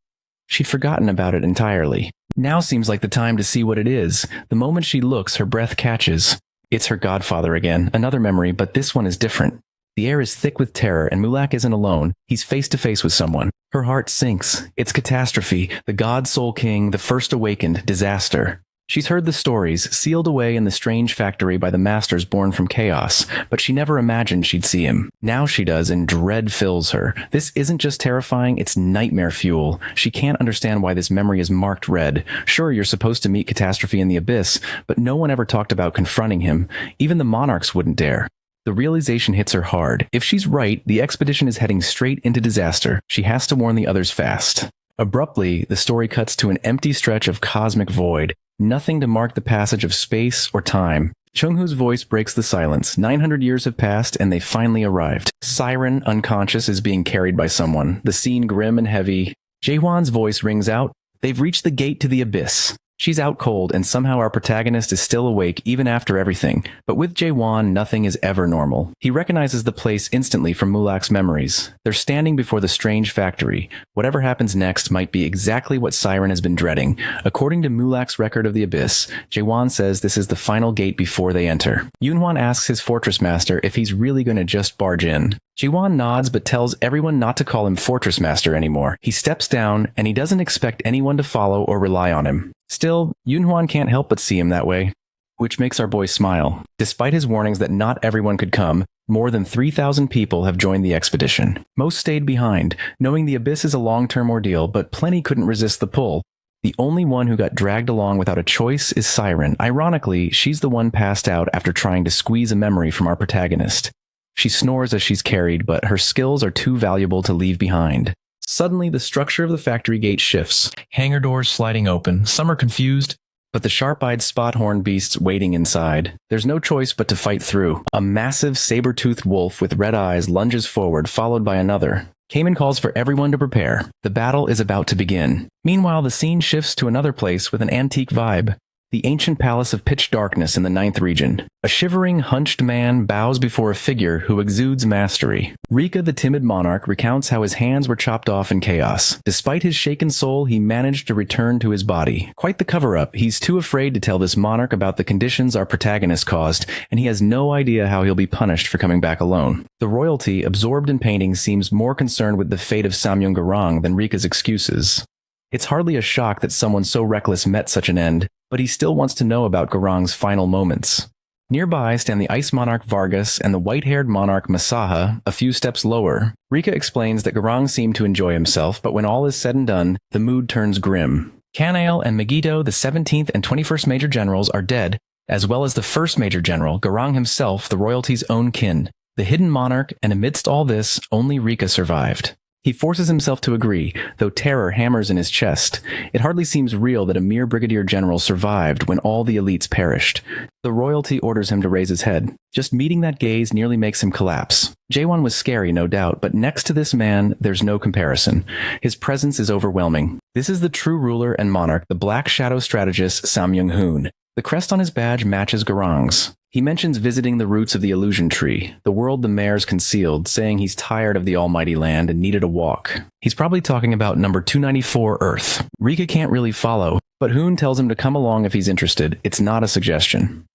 She'd forgotten about it entirely. Now seems like the time to see what it is. The moment she looks, her breath catches. It's her godfather again, another memory, but this one is different. The air is thick with terror, and Mulak isn't alone. He's face to face with someone. Her heart sinks. It's catastrophe, the God Soul King, the first awakened, disaster. She's heard the stories, sealed away in the strange factory by the masters born from chaos, but she never imagined she'd see him. Now she does, and dread fills her. This isn't just terrifying, it's nightmare fuel. She can't understand why this memory is marked red. Sure, you're supposed to meet Catastrophe in the Abyss, but no one ever talked about confronting him. Even the monarchs wouldn't dare. The realization hits her hard. If she's right, the expedition is heading straight into disaster. She has to warn the others fast. Abruptly, the story cuts to an empty stretch of cosmic void. Nothing to mark the passage of space or time. Chung-hoo's voice breaks the silence. 900 years have passed, and they finally arrived. Siren, unconscious, is being carried by someone. The scene grim and heavy. Jaewon's voice rings out. They've reached the gate to the abyss. She's out cold, and somehow our protagonist is still awake even after everything. But with Jaewon, nothing is ever normal. He recognizes the place instantly from Mulak's memories. They're standing before the strange factory. Whatever happens next might be exactly what Siren has been dreading. According to Mulak's record of the abyss, Jaewon says this is the final gate before they enter. Yoonhwan asks his fortress master if he's really going to just barge in. Jaewon nods but tells everyone not to call him Fortress Master anymore. He steps down, and he doesn't expect anyone to follow or rely on him. Still, Yoonhwan can't help but see him that way, which makes our boy smile. Despite his warnings that not everyone could come, more than 3,000 people have joined the expedition. Most stayed behind, knowing the abyss is a long-term ordeal, but plenty couldn't resist the pull. The only one who got dragged along without a choice is Siren. Ironically, she's the one passed out after trying to squeeze a memory from our protagonist. She snores as she's carried, but her skills are too valuable to leave behind. Suddenly, the structure of the factory gate shifts. Hangar doors sliding open. Some are confused, but the sharp-eyed spot-horned beasts waiting inside. There's no choice but to fight through. A massive saber-toothed wolf with red eyes lunges forward, followed by another. Kamen calls for everyone to prepare. The battle is about to begin. Meanwhile, the scene shifts to another place with an antique vibe. The ancient palace of pitch darkness in the 9th region. A shivering, hunched man bows before a figure who exudes mastery. Rika, the timid monarch, recounts how his hands were chopped off in chaos. Despite his shaken soul, he managed to return to his body. Quite the cover-up. He's too afraid to tell this monarch about the conditions our protagonist caused, and he has no idea how he'll be punished for coming back alone. The royalty, absorbed in painting, seems more concerned with the fate of Samyung-Garang than Rika's excuses. It's hardly a shock that someone so reckless met such an end, but he still wants to know about Garang's final moments. Nearby stand the Ice Monarch Vargas and the white-haired monarch Masaha, a few steps lower. Rika explains that Garang seemed to enjoy himself, but when all is said and done, the mood turns grim. Kanail and Megiddo, the 17th and 21st Major Generals, are dead, as well as the 1st Major General, Garang himself, the royalty's own kin. The hidden monarch, and amidst all this, only Rika survived. He forces himself to agree, though terror hammers in his chest. It hardly seems real that a mere brigadier general survived when all the elites perished. The royalty orders him to raise his head. Just meeting that gaze nearly makes him collapse. Jaewon was scary, no doubt, but next to this man, there's no comparison. His presence is overwhelming. This is the true ruler and monarch, the Black Shadow strategist Samyung-hoon. The crest on his badge matches Garang's. He mentions visiting the roots of the illusion tree, the world the mares concealed, saying he's tired of the almighty land and needed a walk. He's probably talking about number 294 Earth. Rika can't really follow, but Hoon tells him to come along if he's interested. It's not a suggestion.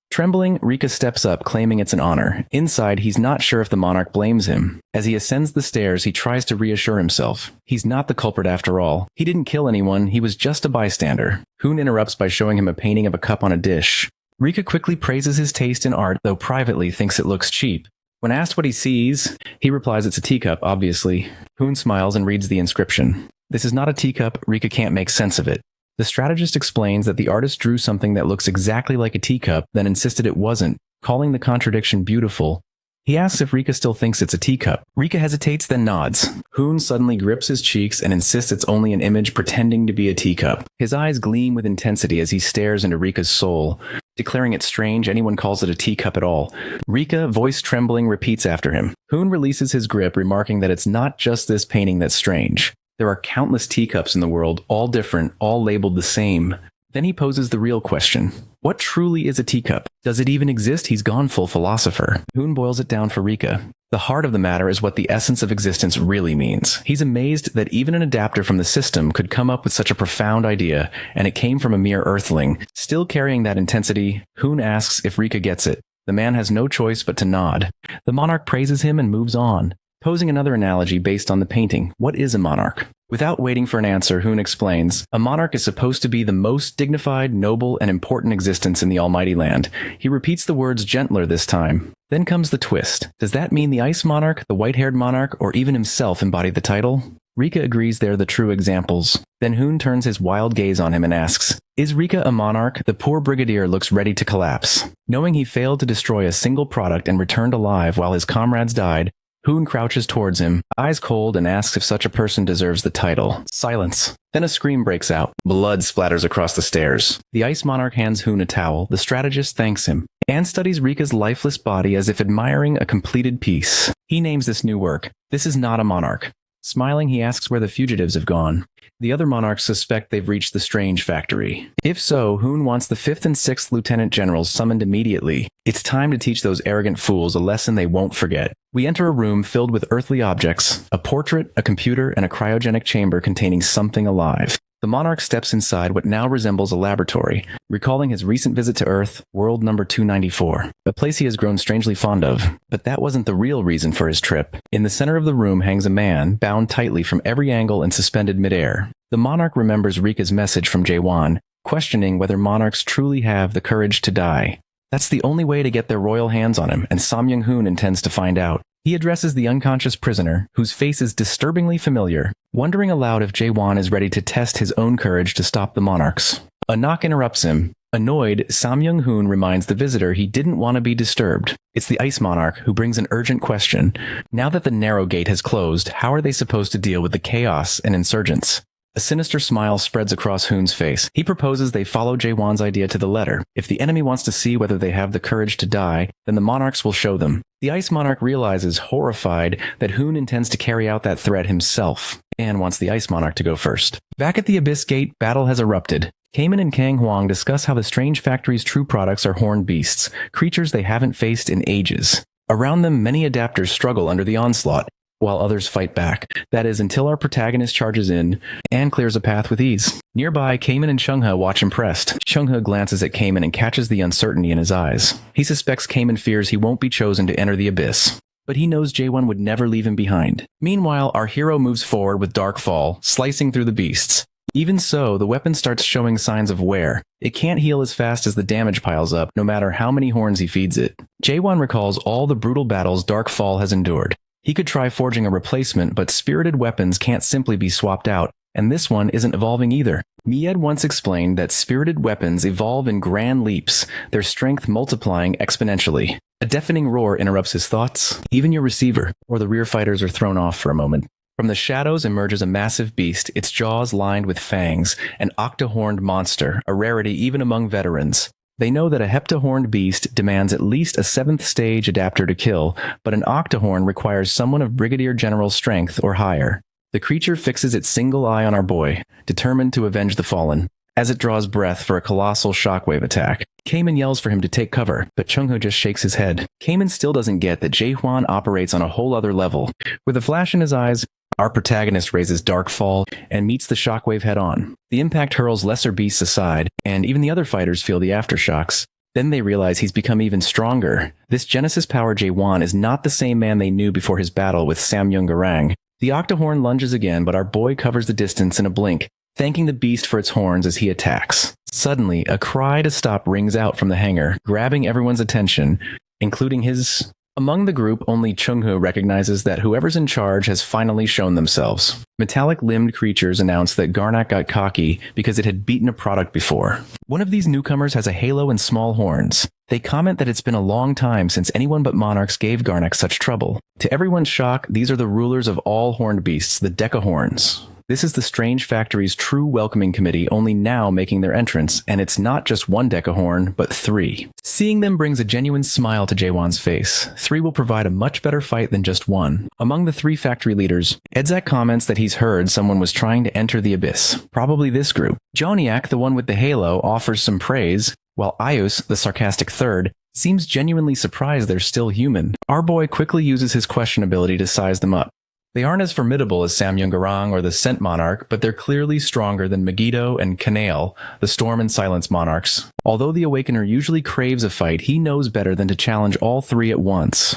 Trembling, Rika steps up, claiming it's an honor. Inside, he's not sure if the monarch blames him. As he ascends the stairs, he tries to reassure himself. He's not the culprit after all. He didn't kill anyone, he was just a bystander. Hoon interrupts by showing him a painting of a cup on a dish. Rika quickly praises his taste in art, though privately thinks it looks cheap. When asked what he sees, he replies it's a teacup, obviously. Hoon smiles and reads the inscription. This is not a teacup, Rika can't make sense of it. The strategist explains that the artist drew something that looks exactly like a teacup, then insisted it wasn't, calling the contradiction beautiful. He asks if Rika still thinks it's a teacup. Rika hesitates, then nods. Hoon suddenly grips his cheeks and insists it's only an image pretending to be a teacup. His eyes gleam with intensity as he stares into Rika's soul, declaring it strange anyone calls it a teacup at all. Rika, voice trembling, repeats after him. Hoon releases his grip, remarking that it's not just this painting that's strange. There are countless teacups in the world, all different, all labeled the same. Then he poses the real question. What truly is a teacup? Does it even exist? He's gone full philosopher. Hoon boils it down for Rika. The heart of the matter is what the essence of existence really means. He's amazed that even an adapter from the system could come up with such a profound idea, and it came from a mere earthling. Still carrying that intensity, Hoon asks if Rika gets it. The man has no choice but to nod. The monarch praises him and moves on. Posing another analogy based on the painting, what is a monarch? Without waiting for an answer, Hoon explains, a monarch is supposed to be the most dignified, noble, and important existence in the almighty land. He repeats the words gentler this time. Then comes the twist. Does that mean the ice monarch, the white-haired monarch, or even himself embodied the title? Rika agrees they're the true examples. Then Hoon turns his wild gaze on him and asks, is Rika a monarch? The poor brigadier looks ready to collapse. Knowing he failed to destroy a single product and returned alive while his comrades died, Hoon crouches towards him, eyes cold, and asks if such a person deserves the title. Silence. Then a scream breaks out. Blood splatters across the stairs. The ice monarch hands Hoon a towel. The strategist thanks him, and studies Rika's lifeless body as if admiring a completed piece. He names this new work, This Is Not a Monarch. Smiling, he asks where the fugitives have gone. The other monarchs suspect they've reached the Strange Factory. If so, Hoon wants the 5th and 6th Lieutenant Generals summoned immediately. It's time to teach those arrogant fools a lesson they won't forget. We enter a room filled with earthly objects, a portrait, a computer, and a cryogenic chamber containing something alive. The monarch steps inside what now resembles a laboratory, recalling his recent visit to Earth, world number 294, a place he has grown strangely fond of. But that wasn't the real reason for his trip. In the center of the room hangs a man, bound tightly from every angle and suspended midair. The monarch remembers Rika's message from Jaewon, questioning whether monarchs truly have the courage to die. That's the only way to get their royal hands on him, and Samyung-hoon intends to find out. He addresses the unconscious prisoner, whose face is disturbingly familiar, wondering aloud if Jaewon is ready to test his own courage to stop the monarchs. A knock interrupts him. Annoyed, Samyung-hoon reminds the visitor he didn't want to be disturbed. It's the ice monarch, who brings an urgent question. Now that the narrow gate has closed, how are they supposed to deal with the chaos and insurgents? A sinister smile spreads across Hoon's face. He proposes they follow Jaewon's idea to the letter. If the enemy wants to see whether they have the courage to die, then the monarchs will show them. The ice monarch realizes, horrified, that Hoon intends to carry out that threat himself, and wants the ice monarch to go first. Back at the Abyss Gate, battle has erupted. Kamen and Kang Hwang discuss how the Strange Factory's true products are horned beasts, creatures they haven't faced in ages. Around them, many adapters struggle under the onslaught, while others fight back. That is, until our protagonist charges in and clears a path with ease. Nearby, Kamen and Chung-ha watch impressed. Chung-ha glances at Kamen and catches the uncertainty in his eyes. He suspects Kamen fears he won't be chosen to enter the abyss, but he knows Jaewon would never leave him behind. Meanwhile, our hero moves forward with Dark Fall, slicing through the beasts. Even so, the weapon starts showing signs of wear. It can't heal as fast as the damage piles up, no matter how many horns he feeds it. Jaewon recalls all the brutal battles Dark Fall has endured. He could try forging a replacement, but spirited weapons can't simply be swapped out, and this one isn't evolving either. Mied once explained that spirited weapons evolve in grand leaps, their strength multiplying exponentially. A deafening roar interrupts his thoughts. Even your receiver, or the rear fighters, are thrown off for a moment. From the shadows emerges a massive beast, its jaws lined with fangs, an octahorned monster, a rarity even among veterans. They know that a heptahorned beast demands at least a 7th stage adapter to kill, but an octahorn requires someone of Brigadier General strength or higher. The creature fixes its single eye on our boy, determined to avenge the fallen. As it draws breath for a colossal shockwave attack, Kamen yells for him to take cover, but Chung-ho just shakes his head. Kamen still doesn't get that Jaewon operates on a whole other level. With a flash in his eyes, our protagonist raises Dark Fall and meets the shockwave head-on. The impact hurls lesser beasts aside, and even the other fighters feel the aftershocks. Then they realize he's become even stronger. This Genesis Power Jaewon is not the same man they knew before his battle with Samyung-garang. The octahorn lunges again, but our boy covers the distance in a blink, thanking the beast for its horns as he attacks. Suddenly, a cry to stop rings out from the hangar, grabbing everyone's attention, including his. Among the group, only Chung-hoo recognizes that whoever's in charge has finally shown themselves. Metallic-limbed creatures announce that Garnak got cocky because it had beaten a product before. One of these newcomers has a halo and small horns. They comment that it's been a long time since anyone but monarchs gave Garnak such trouble. To everyone's shock, these are the rulers of all horned beasts, the Decahorns. This is the Strange Factory's true welcoming committee only now making their entrance, and it's not just one Decahorn, but 3. Seeing them brings a genuine smile to Jaewon's face. 3 will provide a much better fight than just one. Among the 3 factory leaders, Edzak comments that he's heard someone was trying to enter the abyss, probably this group. Joniak, the one with the halo, offers some praise, while Ius, the sarcastic third, seems genuinely surprised they're still human. Our boy quickly uses his question ability to size them up. They aren't as formidable as Samyungarang or the Scent Monarch, but they're clearly stronger than Megiddo and Kanail, the Storm and Silence Monarchs. Although the Awakener usually craves a fight, he knows better than to challenge all 3 at once.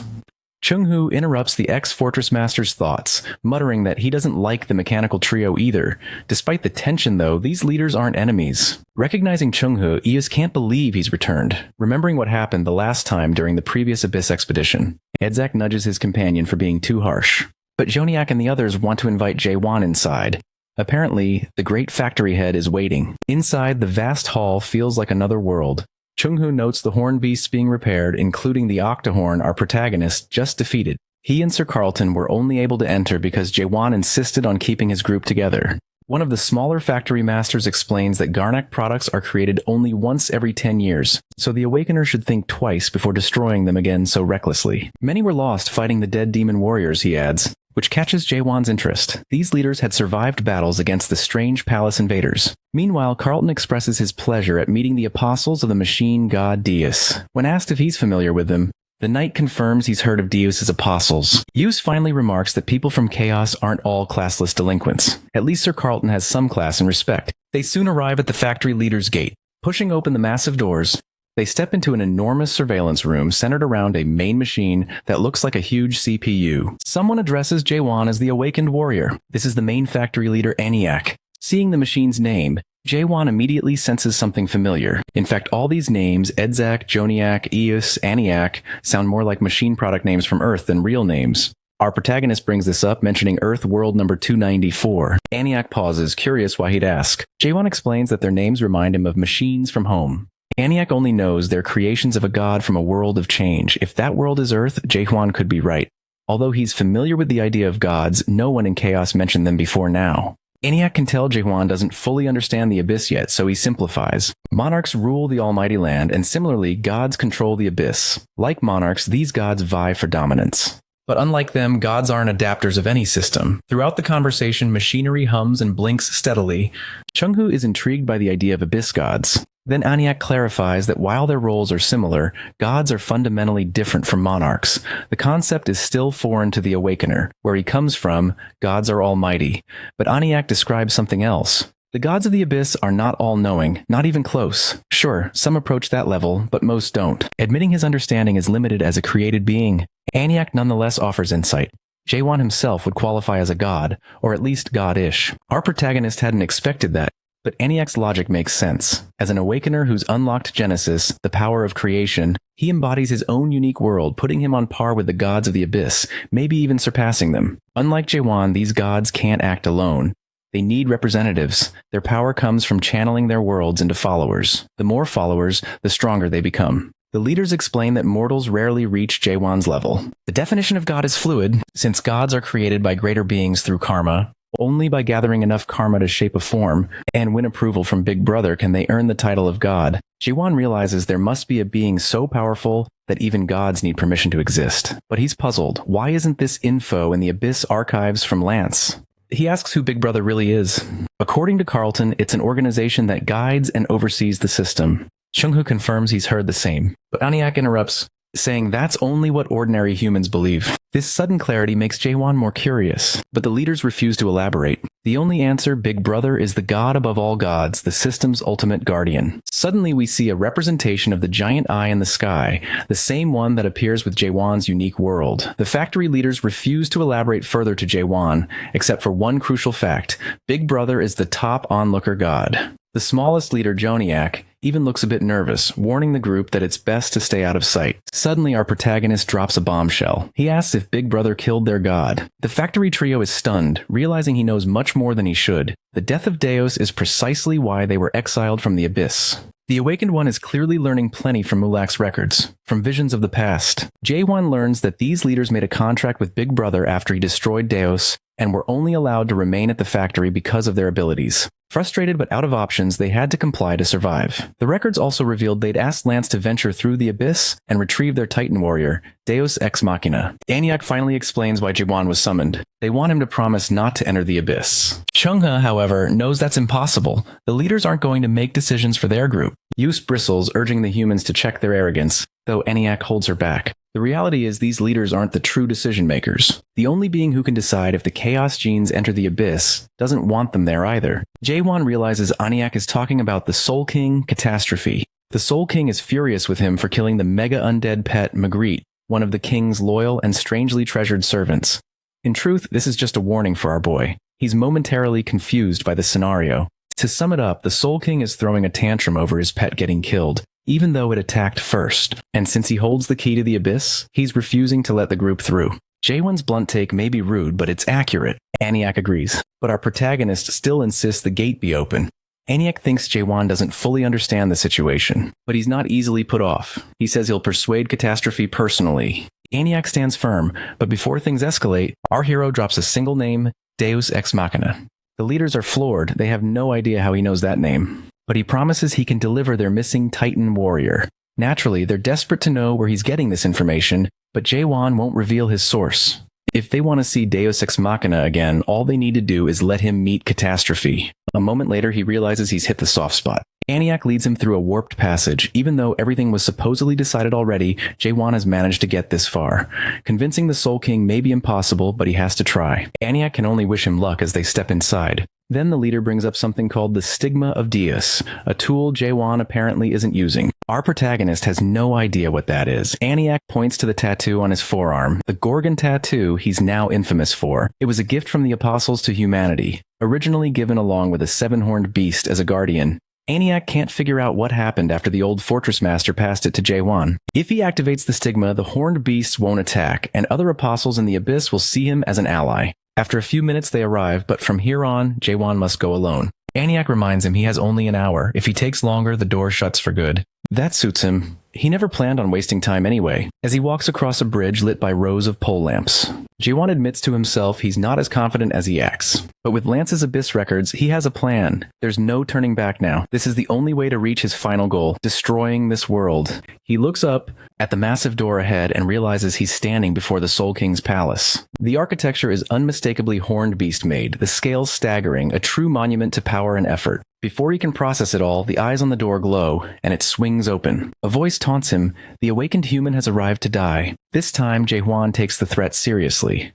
Chung-hoo interrupts the ex-Fortress Master's thoughts, muttering that he doesn't like the mechanical trio either. Despite the tension, though, these leaders aren't enemies. Recognizing Chung-hoo, Ius can't believe he's returned, remembering what happened the last time during the previous Abyss expedition. Edzak nudges his companion for being too harsh. But Joniak and the others want to invite Jaewon inside. Apparently, the great factory head is waiting. Inside, the vast hall feels like another world. Chung-hoo notes the horn beasts being repaired, including the Octahorn, our protagonist, just defeated. He and Sir Carlton were only able to enter because Jaewon insisted on keeping his group together. One of the smaller factory masters explains that Garnak products are created only once every 10 years, so the Awakener should think twice before destroying them again so recklessly. Many were lost fighting the dead demon warriors, he adds, which catches Jaewon's interest. These leaders had survived battles against the strange palace invaders. Meanwhile, Carlton expresses his pleasure at meeting the apostles of the machine god Deus. When asked if he's familiar with them, the knight confirms he's heard of Deus's apostles. Deus finally remarks that people from Chaos aren't all classless delinquents. At least Sir Carlton has some class and respect. They soon arrive at the factory leader's gate. Pushing open the massive doors, they step into an enormous surveillance room centered around a main machine that looks like a huge CPU. Someone addresses Jaewon as the awakened warrior. This is the main factory leader, Aniak. Seeing the machine's name, Jaewon immediately senses something familiar. In fact, all these names, Edzak, Joniak, Ius, Aniak, sound more like machine product names from Earth than real names. Our protagonist brings this up, mentioning Earth World number 294. Aniak pauses, curious why he'd ask. Jaewon explains that their names remind him of machines from home. Aniak only knows they're creations of a god from a world of change. If that world is Earth, Jaewon could be right. Although he's familiar with the idea of gods, no one in Chaos mentioned them before now. Aniak can tell Jaewon doesn't fully understand the Abyss yet, so he simplifies. Monarchs rule the almighty land, and similarly, gods control the Abyss. Like monarchs, these gods vie for dominance. But unlike them, gods aren't adapters of any system. Throughout the conversation, machinery hums and blinks steadily. Chung-hoo is intrigued by the idea of Abyss gods. Then Aniak clarifies that while their roles are similar, gods are fundamentally different from monarchs. The concept is still foreign to the Awakener. Where he comes from, gods are almighty. But Aniak describes something else. The gods of the Abyss are not all-knowing, not even close. Sure, some approach that level, but most don't. Admitting his understanding is limited as a created being, Aniak nonetheless offers insight. Jaewon himself would qualify as a god, or at least god-ish. Our protagonist hadn't expected that. But Aniak's logic makes sense. As an Awakener who's unlocked Genesis, the power of creation, he embodies his own unique world, putting him on par with the gods of the Abyss, maybe even surpassing them. Unlike Jaewon, these gods can't act alone. They need representatives. Their power comes from channeling their worlds into followers. The more followers, the stronger they become. The leaders explain that mortals rarely reach Jaewon's level. The definition of God is fluid, since gods are created by greater beings through karma. Only by gathering enough karma to shape a form and win approval from Big Brother can they earn the title of God. Jaewon realizes there must be a being so powerful that even gods need permission to exist. But he's puzzled. Why isn't this info in the Abyss archives from Lance? He asks who Big Brother really is. According to Carlton, it's an organization that guides and oversees the system. Chung-hoo confirms he's heard the same. But Aniak interrupts, saying that's only what ordinary humans believe. This sudden clarity makes Jaewon more curious, but the leaders refuse to elaborate. The only answer, Big Brother, is the god above all gods, the system's ultimate guardian. Suddenly we see a representation of the giant eye in the sky, the same one that appears with Jaewon's unique world. The factory leaders refuse to elaborate further to Jaewon, except for one crucial fact. Big Brother is the top onlooker god. The smallest leader, Joniak, even looks a bit nervous, warning the group that it's best to stay out of sight. Suddenly, our protagonist drops a bombshell. He asks if Big Brother killed their god. The factory trio is stunned, realizing he knows much more than he should. The death of Deus is precisely why they were exiled from the Abyss. The Awakened One is clearly learning plenty from Mulak's records, from visions of the past. Jae-won learns that these leaders made a contract with Big Brother after he destroyed Deus, and were only allowed to remain at the factory because of their abilities. Frustrated but out of options, they had to comply to survive. The records also revealed they'd asked Lance to venture through the Abyss and retrieve their Titan warrior, Deus Ex Machina. Aniak finally explains why Jae-won was summoned. They want him to promise not to enter the Abyss. Chung-ha, however, knows that's impossible. The leaders aren't going to make decisions for their group. Yus bristles, urging the humans to check their arrogance, though Aniak holds her back. The reality is these leaders aren't the true decision makers. The only being who can decide if the Chaos genes enter the Abyss doesn't want them there either. Jae-won realizes Aniak is talking about the Soul King, Catastrophe. The Soul King is furious with him for killing the mega undead pet Magritte, one of the king's loyal and strangely treasured servants. In truth, this is just a warning for our boy. He's momentarily confused by the scenario. To sum it up, the Soul King is throwing a tantrum over his pet getting killed, even though it attacked first. And since he holds the key to the Abyss, he's refusing to let the group through. Jae-won's blunt take may be rude, but it's accurate. Aniak agrees. But our protagonist still insists the gate be open. Aniak thinks Jae-won doesn't fully understand the situation, but he's not easily put off. He says he'll persuade Catastrophe personally. Aniak stands firm, but before things escalate, our hero drops a single name, Deus Ex Machina. The leaders are floored. They have no idea how he knows that name. But he promises he can deliver their missing Titan warrior. Naturally, they're desperate to know where he's getting this information, but Jae-won won't reveal his source. If they want to see Deus Ex Machina again, all they need to do is let him meet Catastrophe. A moment later, he realizes he's hit the soft spot. Aniak leads him through a warped passage. Even though everything was supposedly decided already, Jae-won has managed to get this far. Convincing the Soul King may be impossible, but he has to try. Aniak can only wish him luck as they step inside. Then the leader brings up something called the Stigma of Deus, a tool Jae-won apparently isn't using. Our protagonist has no idea what that is. Aniak points to the tattoo on his forearm, the Gorgon tattoo he's now infamous for. It was a gift from the apostles to humanity, originally given along with a seven-horned beast as a guardian. Aniak can't figure out what happened after the old fortress master passed it to Jae-won. If he activates the stigma, the horned beasts won't attack, and other apostles in the Abyss will see him as an ally. After a few minutes they arrive, but from here on, Jae-won must go alone. Aniak reminds him he has only an hour. If he takes longer, the door shuts for good. That suits him. He never planned on wasting time anyway, as he walks across a bridge lit by rows of pole lamps. Jae-won admits to himself he's not as confident as he acts. But with Lance's Abyss records, he has a plan. There's no turning back now. This is the only way to reach his final goal, destroying this world. He looks up at the massive door ahead and realizes he's standing before the Soul King's palace. The architecture is unmistakably horned beast made, the scales staggering, a true monument to power and effort. Before he can process it all, the eyes on the door glow, and it swings open. A voice taunts him, the awakened human has arrived to die. This time, Jae-won takes the threat seriously.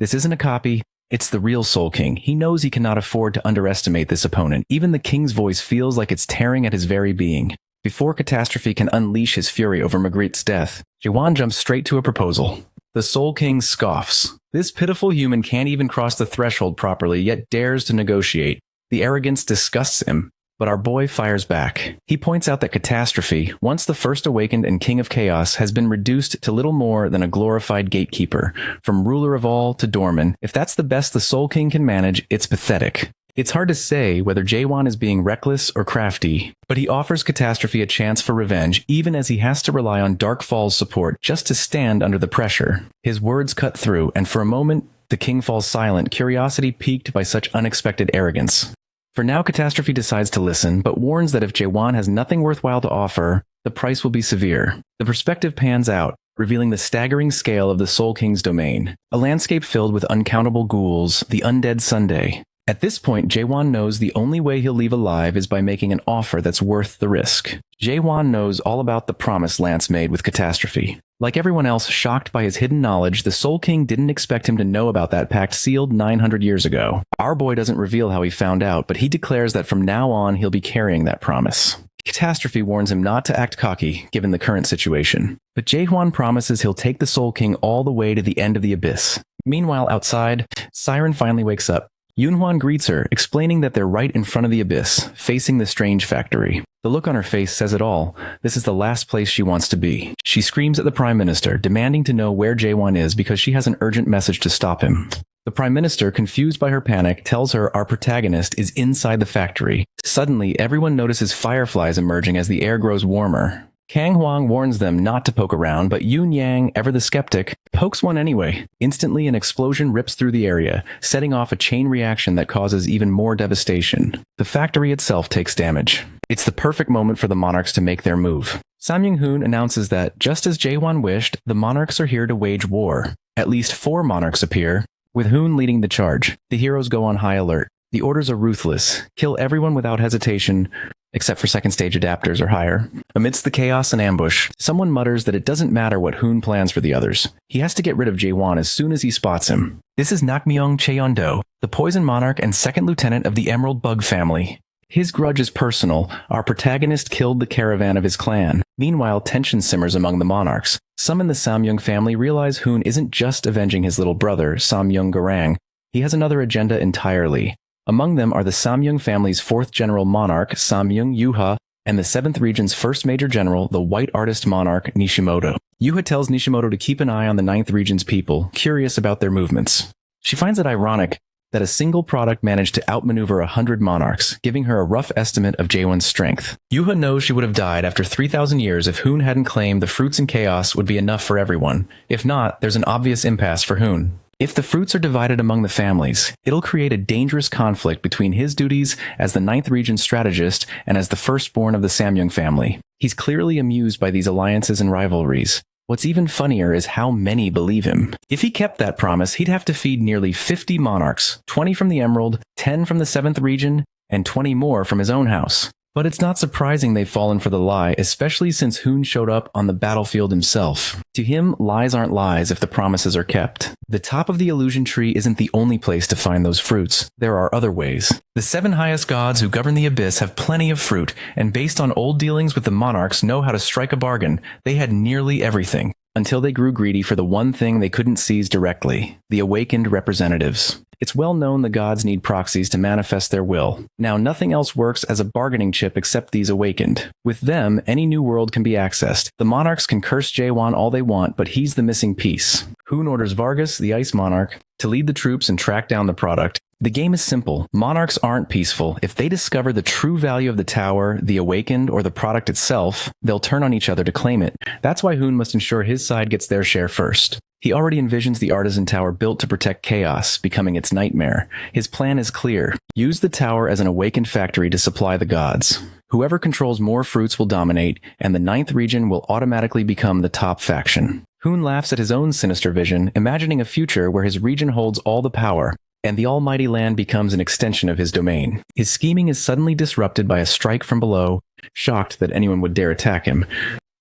This isn't a copy, it's the real Soul King. He knows he cannot afford to underestimate this opponent. Even the king's voice feels like it's tearing at his very being. Before Catastrophe can unleash his fury over Magritte's death, Jae-won jumps straight to a proposal. The Soul King scoffs. This pitiful human can't even cross the threshold properly, yet dares to negotiate. The arrogance disgusts him, but our boy fires back. He points out that Catastrophe, once the first awakened and king of chaos, has been reduced to little more than a glorified gatekeeper, from ruler of all to doorman. If that's the best the Soul King can manage, it's pathetic. It's hard to say whether Jae-won is being reckless or crafty, but he offers Catastrophe a chance for revenge, even as he has to rely on Dark Fall's support just to stand under the pressure. His words cut through, and for a moment, the king falls silent, curiosity piqued by such unexpected arrogance. For now, Catastrophe decides to listen, but warns that if Jae-won has nothing worthwhile to offer, the price will be severe. The perspective pans out, revealing the staggering scale of the Soul King's domain. A landscape filled with uncountable ghouls, the undead Sunday. At this point, Jae-won knows the only way he'll leave alive is by making an offer that's worth the risk. Jae-won knows all about the promise Lance made with Catastrophe. Like everyone else shocked by his hidden knowledge, the Soul King didn't expect him to know about that pact sealed 900 years ago. Our boy doesn't reveal how he found out, but he declares that from now on he'll be carrying that promise. Catastrophe warns him not to act cocky, given the current situation. But Jae-won promises he'll take the Soul King all the way to the end of the Abyss. Meanwhile, outside, Siren finally wakes up. Yunhwan greets her, explaining that they're right in front of the abyss, facing the strange factory. The look on her face says it all. This is the last place she wants to be. She screams at the Prime Minister, demanding to know where Jaewon is because she has an urgent message to stop him. The Prime Minister, confused by her panic, tells her our protagonist is inside the factory. Suddenly, everyone notices fireflies emerging as the air grows warmer. Kang Hwang warns them not to poke around, but Yoon Yang, ever the skeptic, pokes one anyway. Instantly, an explosion rips through the area, setting off a chain reaction that causes even more devastation. The factory itself takes damage. It's the perfect moment for the monarchs to make their move. Sam Young-hoon announces that, just as Jaewon wished, the monarchs are here to wage war. At least 4 monarchs appear, with Hoon leading the charge. The heroes go on high alert. The orders are ruthless. Kill everyone without hesitation, except for second stage adapters or higher. Amidst the chaos and ambush, someone mutters that it doesn't matter what Hoon plans for the others. He has to get rid of Jaewon as soon as he spots him. This is Nakmyeong Cheon-do, the Poison Monarch and second lieutenant of the Emerald Bug family. His grudge is personal. Our protagonist killed the caravan of his clan. Meanwhile, tension simmers among the monarchs. Some in the Samyung family realize Hoon isn't just avenging his little brother, Samyung Garang. He has another agenda entirely. Among them are the Samyung family's 4th general monarch, Samyung Yuha, and the 7th region's 1st major general, the white artist monarch, Nishimoto. Yuha tells Nishimoto to keep an eye on the 9th region's people, curious about their movements. She finds it ironic that a single product managed to outmaneuver 100 monarchs, giving her a rough estimate of Jaewon's strength. Yuha knows she would have died after 3,000 years if Hoon hadn't claimed the fruits and chaos would be enough for everyone. If not, there's an obvious impasse for Hoon. If the fruits are divided among the families, it'll create a dangerous conflict between his duties as the 9th region strategist and as the firstborn of the Samyung family. He's clearly amused by these alliances and rivalries. What's even funnier is how many believe him. If he kept that promise, he'd have to feed nearly 50 monarchs, 20 from the Emerald, 10 from the 7th region, and 20 more from his own house. But it's not surprising they've fallen for the lie, especially since Hoon showed up on the battlefield himself. To him, lies aren't lies if the promises are kept. The top of the illusion tree isn't the only place to find those fruits. There are other ways. The 7 highest gods who govern the abyss have plenty of fruit, and based on old dealings with the monarchs know how to strike a bargain. They had nearly everything, until they grew greedy for the one thing they couldn't seize directly, the awakened representatives. It's well known the gods need proxies to manifest their will. Now, nothing else works as a bargaining chip except these awakened. With them, any new world can be accessed. The monarchs can curse Jaewon all they want, but he's the missing piece. Hoon orders Vargas, the Ice Monarch, to lead the troops and track down the product. The game is simple. Monarchs aren't peaceful. If they discover the true value of the tower, the awakened, or the product itself, they'll turn on each other to claim it. That's why Hoon must ensure his side gets their share first. He already envisions the artisan tower built to protect chaos, becoming its nightmare. His plan is clear. Use the tower as an awakened factory to supply the gods. Whoever controls more fruits will dominate, and the 9th region will automatically become the top faction. Hoon laughs at his own sinister vision, imagining a future where his region holds all the power, and the almighty land becomes an extension of his domain. His scheming is suddenly disrupted by a strike from below. Shocked that anyone would dare attack him,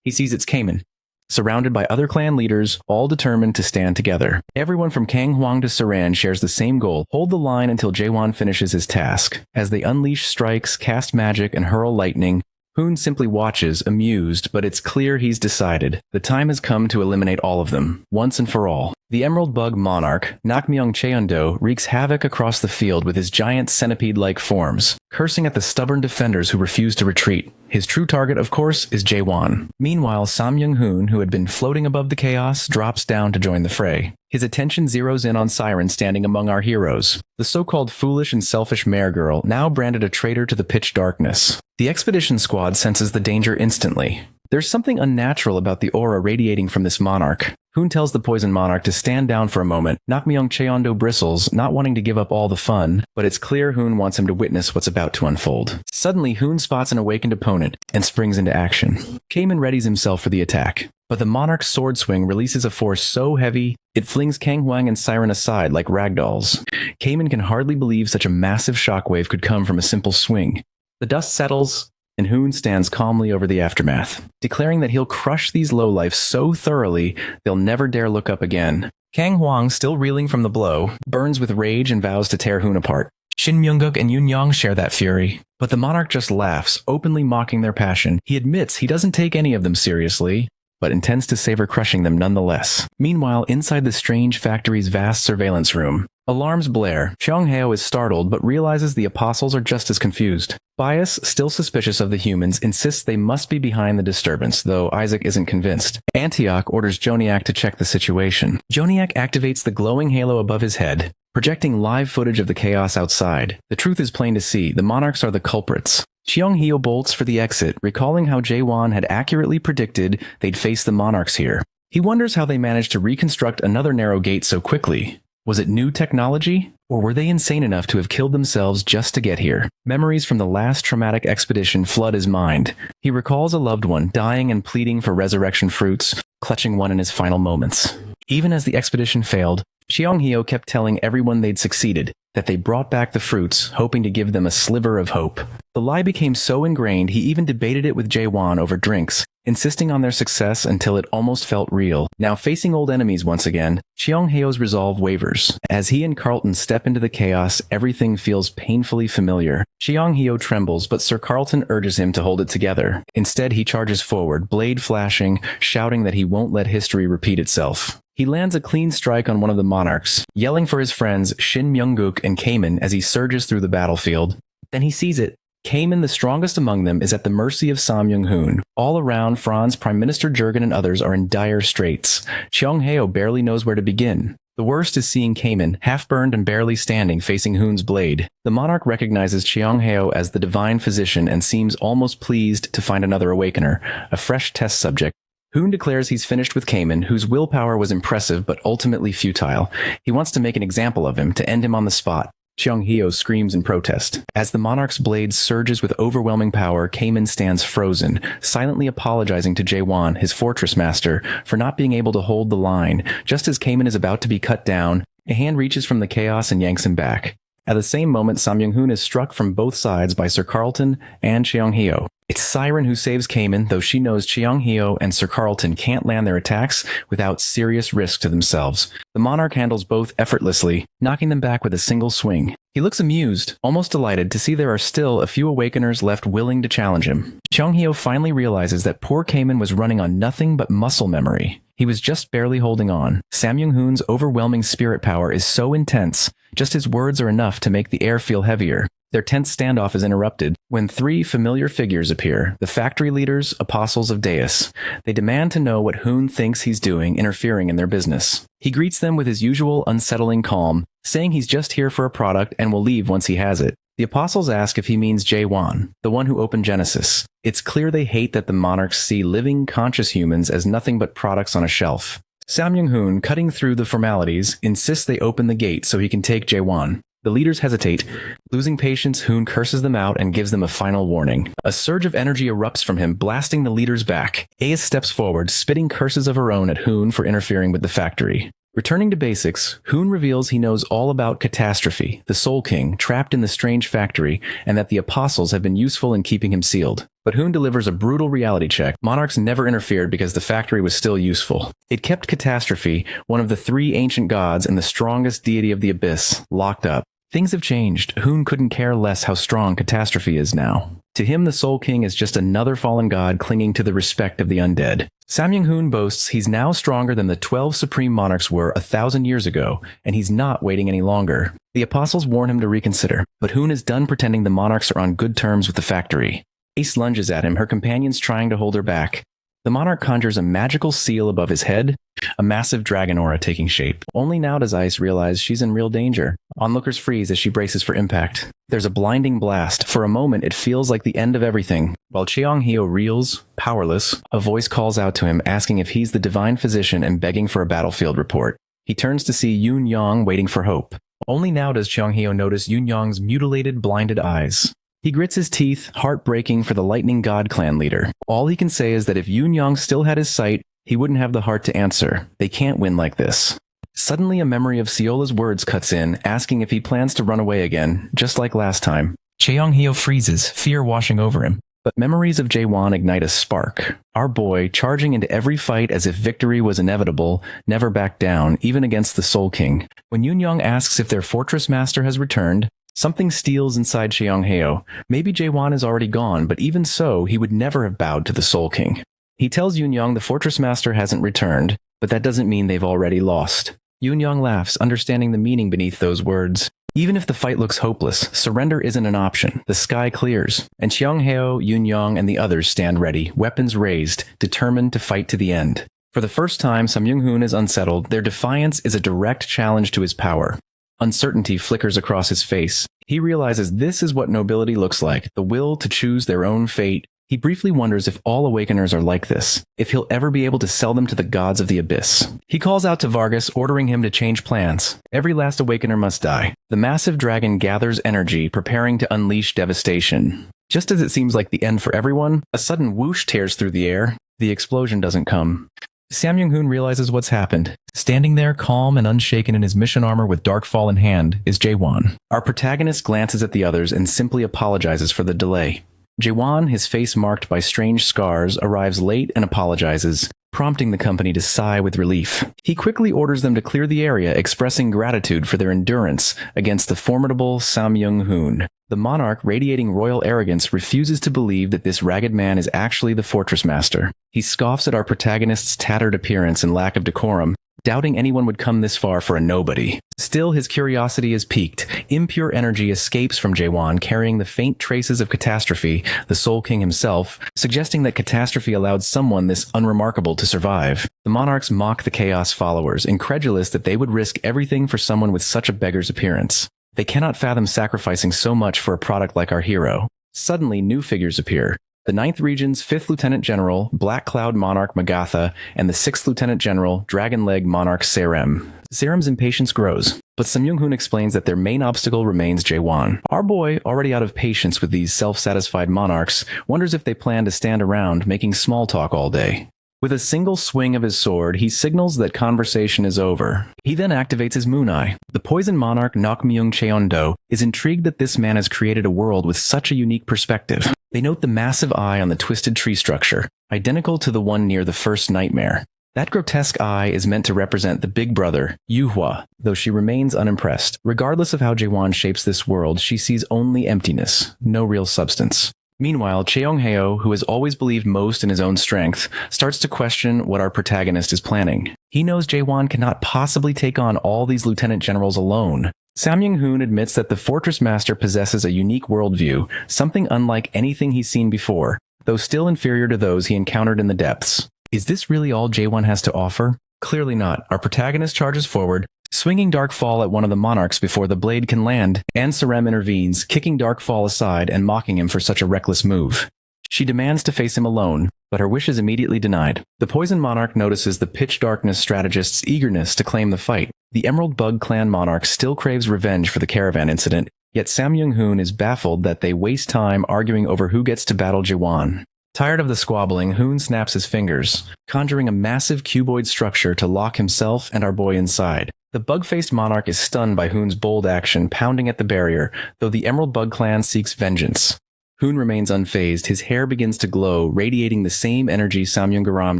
he sees it's Cayman, surrounded by other clan leaders, all determined to stand together. Everyone from Kang Hwang to Saran shares the same goal: hold the line until Jaewon finishes his task. As they unleash strikes, cast magic, and hurl lightning, Hoon simply watches, amused, but it's clear he's decided. The time has come to eliminate all of them, once and for all. The Emerald Bug Monarch, Nakmyeong Cheon-do, wreaks havoc across the field with his giant centipede-like forms, cursing at the stubborn defenders who refuse to retreat. His true target, of course, is Jaewon. Meanwhile, Sam Young-hoon, who had been floating above the chaos, drops down to join the fray. His attention zeroes in on Siren standing among our heroes, the so-called foolish and selfish mare girl, now branded a traitor to the pitch darkness. The expedition squad senses the danger instantly. There's something unnatural about the aura radiating from this monarch. Hoon tells the Poison Monarch to stand down for a moment. Nakmyeong Cheon-do bristles, not wanting to give up all the fun, but it's clear Hoon wants him to witness what's about to unfold. Suddenly, Hoon spots an awakened opponent and springs into action. Cayman readies himself for the attack, but the Monarch's sword swing releases a force so heavy, it flings Kang Hwang and Siren aside like ragdolls. Cayman can hardly believe such a massive shockwave could come from a simple swing. The dust settles, and Hoon stands calmly over the aftermath, declaring that he'll crush these lowlifes so thoroughly they'll never dare look up again. Kang Hwang, still reeling from the blow, burns with rage and vows to tear Hoon apart. Shin Myung-guk and Yoon Yang share that fury, but the monarch just laughs, openly mocking their passion. He admits he doesn't take any of them seriously. but intends to savor crushing them nonetheless. Meanwhile, inside the strange factory's vast surveillance room, alarms blare. Cheongheo is startled but realizes the apostles are just as confused. Bias, still suspicious of the humans, insists they must be behind the disturbance, though Isaac isn't convinced. Antioch orders Joniak to check the situation. Joniak activates the glowing halo above his head, projecting live footage of the chaos outside. The truth is plain to see. The monarchs are the culprits. Cheongheo bolts for the exit, recalling how Jaewon had accurately predicted they'd face the monarchs here. He wonders how they managed to reconstruct another narrow gate so quickly. Was it new technology? Or were they insane enough to have killed themselves just to get here? Memories from the last traumatic expedition flood his mind. He recalls a loved one dying and pleading for resurrection fruits, clutching one in his final moments. Even as the expedition failed, Cheongheo kept telling everyone they'd succeeded, that they brought back the fruits, hoping to give them a sliver of hope. The lie became so ingrained he even debated it with Jaewon over drinks, insisting on their success until it almost felt real. Now facing old enemies once again, Cheongheo's resolve wavers. As he and Carlton step into the chaos, everything feels painfully familiar. Cheongheo trembles, but Sir Carlton urges him to hold it together. Instead, he charges forward, blade flashing, shouting that he won't let history repeat itself. He lands a clean strike on one of the monarchs, yelling for his friends Shin Myung-guk and Kamen as he surges through the battlefield. Then he sees it. Kamen, the strongest among them, is at the mercy of Sam Young-hoon. All around, Franz, Prime Minister Jurgen, and others are in dire straits. Cheongheo barely knows where to begin. The worst is seeing Kamen, half-burned and barely standing, facing Hoon's blade. The monarch recognizes Cheongheo as the divine physician and seems almost pleased to find another awakener, a fresh test subject. Hoon declares he's finished with Kamen, whose willpower was impressive but ultimately futile. He wants to make an example of him, to end him on the spot. Cheongheo screams in protest. As the monarch's blade surges with overwhelming power, Kamen stands frozen, silently apologizing to Jaewon, his fortress master, for not being able to hold the line. Just as Kamen is about to be cut down, a hand reaches from the chaos and yanks him back. At the same moment, Sam Young-hoon is struck from both sides by Sir Carlton and Cheongheo. It's Siren who saves Kamen, though she knows Cheongheo and Sir Carlton can't land their attacks without serious risk to themselves. The monarch handles both effortlessly, knocking them back with a single swing. He looks amused, almost delighted to see there are still a few awakeners left willing to challenge him. Cheongheo finally realizes that poor Kamen was running on nothing but muscle memory. He was just barely holding on. Sam Young-hoon's overwhelming spirit power is so intense, just his words are enough to make the air feel heavier. Their tense standoff is interrupted when three familiar figures appear, the factory leaders, apostles of Deus. They demand to know what Hoon thinks he's doing, interfering in their business. He greets them with his usual unsettling calm, saying he's just here for a product and will leave once he has it. The apostles ask if he means Jaewon, the one who opened Genesis. It's clear they hate that the monarchs see living, conscious humans as nothing but products on a shelf. Sam Young-hoon, cutting through the formalities, insists they open the gate so he can take Jaewon. The leaders hesitate. Losing patience, Hoon curses them out and gives them a final warning. A surge of energy erupts from him, blasting the leaders back. Aes steps forward, spitting curses of her own at Hoon for interfering with the factory. Returning to basics, Hoon reveals he knows all about Catastrophe, the Soul King, trapped in the strange factory, and that the apostles have been useful in keeping him sealed. But Hoon delivers a brutal reality check. Monarchs never interfered because the factory was still useful. It kept Catastrophe, one of the three ancient gods and the strongest deity of the Abyss, locked up. Things have changed. Hoon couldn't care less how strong Catastrophe is now. To him, the Soul King is just another fallen god clinging to the respect of the undead. Sam Young-hoon boasts he's now stronger than the 12 supreme monarchs were 1,000 years ago, and he's not waiting any longer. The apostles warn him to reconsider, but Hoon is done pretending the monarchs are on good terms with the factory. Ace lunges at him, her companions trying to hold her back. The monarch conjures a magical seal above his head, a massive dragon aura taking shape. Only now does Ice realize she's in real danger. Onlookers freeze as she braces for impact. There's a blinding blast. For a moment, it feels like the end of everything. While Cheongheo reels, powerless, a voice calls out to him, asking if he's the divine physician and begging for a battlefield report. He turns to see Yoon Yong waiting for hope. Only now does Cheongheo notice Yoon Yong's mutilated, blinded eyes. He grits his teeth, heartbreaking for the Lightning God clan leader. All he can say is that if Yoon Yong still had his sight, he wouldn't have the heart to answer. They can't win like this. Suddenly, a memory of Seola's words cuts in, asking if he plans to run away again, just like last time. Cheongheo freezes, fear washing over him. But memories of Jaewon ignite a spark. Our boy, charging into every fight as if victory was inevitable, never backed down, even against the Soul King. When Yoon Yong asks if their fortress master has returned, something steals inside Cheongheo. Maybe Jaewon is already gone, but even so, he would never have bowed to the Soul King. He tells Yunyang the Fortress Master hasn't returned, but that doesn't mean they've already lost. Yunyang laughs, understanding the meaning beneath those words. Even if the fight looks hopeless, surrender isn't an option. The sky clears, and Xianghao, Yunyang, and the others stand ready, weapons raised, determined to fight to the end. For the first time, Samyung-hoon is unsettled. Their defiance is a direct challenge to his power. Uncertainty flickers across his face. He realizes this is what nobility looks like, the will to choose their own fate. He briefly wonders if all awakeners are like this, if he'll ever be able to sell them to the gods of the abyss. He calls out to Vargas, ordering him to change plans. Every last awakener must die. The massive dragon gathers energy, preparing to unleash devastation. Just as it seems like the end for everyone, a sudden whoosh tears through the air. The explosion doesn't come. Samyung-hoon realizes what's happened. Standing there, calm and unshaken in his mission armor with Darkfall in hand, is Jae-won. Our protagonist glances at the others and simply apologizes for the delay. Jae-won, his face marked by strange scars, arrives late and apologizes, prompting the company to sigh with relief. He quickly orders them to clear the area, expressing gratitude for their endurance against the formidable Samyung-hoon. The monarch, radiating royal arrogance, refuses to believe that this ragged man is actually the Fortress Master. He scoffs at our protagonist's tattered appearance and lack of decorum, doubting anyone would come this far for a nobody. Still, his curiosity is piqued. Impure energy escapes from Jae-won, carrying the faint traces of catastrophe, the Soul King himself, suggesting that catastrophe allowed someone this unremarkable to survive. The monarchs mock the Chaos followers, incredulous that they would risk everything for someone with such a beggar's appearance. They cannot fathom sacrificing so much for a product like our hero. Suddenly, new figures appear. The 9th Region's 5th Lieutenant General, Black Cloud Monarch Magatha, and the 6th Lieutenant General, Dragon Leg Monarch Serem. Serem's impatience grows, but Samyung-hoon explains that their main obstacle remains Jae-won. Our boy, already out of patience with these self-satisfied monarchs, wonders if they plan to stand around making small talk all day. With a single swing of his sword, he signals that conversation is over. He then activates his moon eye. The poison monarch Nakmyung Cheondo is intrigued that this man has created a world with such a unique perspective. They note the massive eye on the twisted tree structure, identical to the one near the first nightmare. That grotesque eye is meant to represent the big brother, Yuhua, though she remains unimpressed. Regardless of how Jae-won shapes this world, she sees only emptiness, no real substance. Meanwhile, Cheongheo, who has always believed most in his own strength, starts to question what our protagonist is planning. He knows Jae-won cannot possibly take on all these lieutenant generals alone. Samyung-hoon admits that the Fortress Master possesses a unique worldview, something unlike anything he's seen before, though still inferior to those he encountered in the depths. Is this really all Jae-won has to offer? Clearly not. Our protagonist charges forward, swinging Darkfall at one of the monarchs before the blade can land, and Serem intervenes, kicking Darkfall aside and mocking him for such a reckless move. She demands to face him alone, but her wish is immediately denied. The Poison Monarch notices the Pitch Darkness strategist's eagerness to claim the fight. The Emerald Bug Clan monarch still craves revenge for the caravan incident, yet Samyung-hoon is baffled that they waste time arguing over who gets to battle Jae-won. Tired of the squabbling, Hoon snaps his fingers, conjuring a massive cuboid structure to lock himself and our boy inside. The bug-faced monarch is stunned by Hoon's bold action, pounding at the barrier, though the Emerald Bug Clan seeks vengeance. Hoon remains unfazed. His hair begins to glow, radiating the same energy Samyung-garam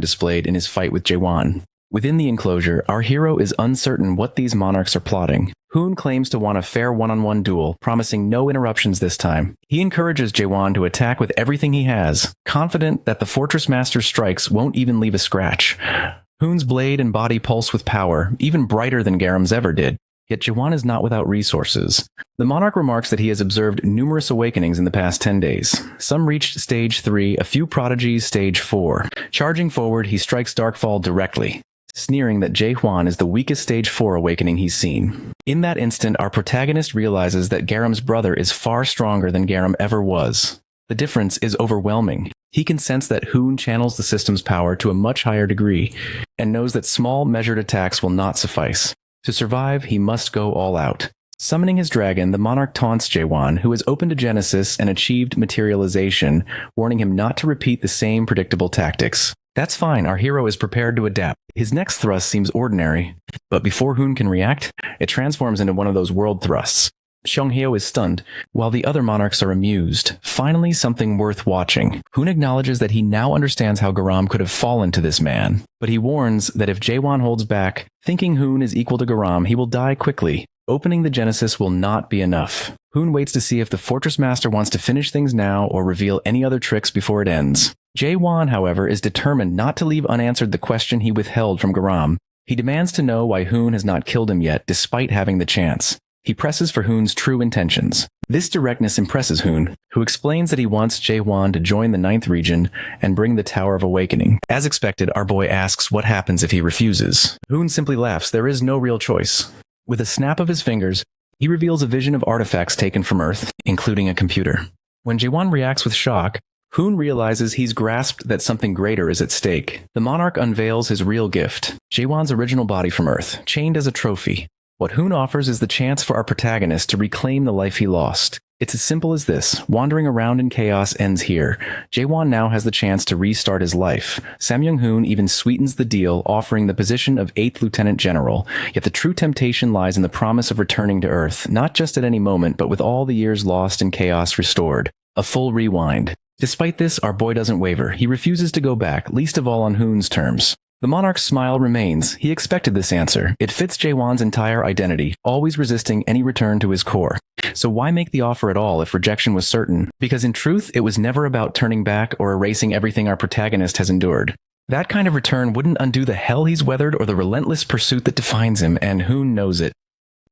displayed in his fight with Jae-won. Within the enclosure, our hero is uncertain what these monarchs are plotting. Hoon claims to want a fair one-on-one duel, promising no interruptions this time. He encourages Jae-won to attack with everything he has, confident that the Fortress Master's strikes won't even leave a scratch. Hoon's blade and body pulse with power, even brighter than Garam's ever did. Yet Jae-won is not without resources. The monarch remarks that he has observed numerous awakenings in the past 10 days. Some reached stage 3, a few prodigies stage 4. Charging forward, he strikes Darkfall directly, sneering that Jae-won is the weakest stage 4 awakening he's seen. In that instant, our protagonist realizes that Garam's brother is far stronger than Garam ever was. The difference is overwhelming. He can sense that Hoon channels the system's power to a much higher degree, and knows that small, measured attacks will not suffice. To survive, he must go all out. Summoning his dragon, the monarch taunts Jae-won, who has opened a Genesis and achieved materialization, warning him not to repeat the same predictable tactics. That's fine, our hero is prepared to adapt. His next thrust seems ordinary, but before Hoon can react, it transforms into one of those world thrusts. Xianghao is stunned, while the other monarchs are amused. Finally, something worth watching. Hoon acknowledges that he now understands how Garam could have fallen to this man, but he warns that if Jae-won holds back, thinking Hoon is equal to Garam, he will die quickly. Opening the Genesis will not be enough. Hoon waits to see if the Fortress Master wants to finish things now or reveal any other tricks before it ends. Jae-won, however, is determined not to leave unanswered the question he withheld from Garam. He demands to know why Hoon has not killed him yet, despite having the chance. He presses for Hoon's true intentions. This directness impresses Hoon, who explains that he wants Jae-won to join the 9th region and bring the Tower of Awakening. As expected, our boy asks what happens if he refuses. Hoon simply laughs. There is no real choice. With a snap of his fingers, he reveals a vision of artifacts taken from Earth, including a computer. When Jae-won reacts with shock, Hoon realizes he's grasped that something greater is at stake. The monarch unveils his real gift, Jae-won's original body from Earth, chained as a trophy. What Hoon offers is the chance for our protagonist to reclaim the life he lost. It's as simple as this. Wandering around in chaos ends here. Jae-won now has the chance to restart his life. Sam Young-hoon even sweetens the deal, offering the position of 8th Lieutenant General. Yet the true temptation lies in the promise of returning to Earth, not just at any moment, but with all the years lost and chaos restored. A full rewind. Despite this, our boy doesn't waver. He refuses to go back, least of all on Hoon's terms. The monarch's smile remains. He expected this answer. It fits Jae-won's entire identity, always resisting any return to his core. So why make the offer at all if rejection was certain? Because in truth, it was never about turning back or erasing everything our protagonist has endured. That kind of return wouldn't undo the hell he's weathered or the relentless pursuit that defines him, and Hoon knows it.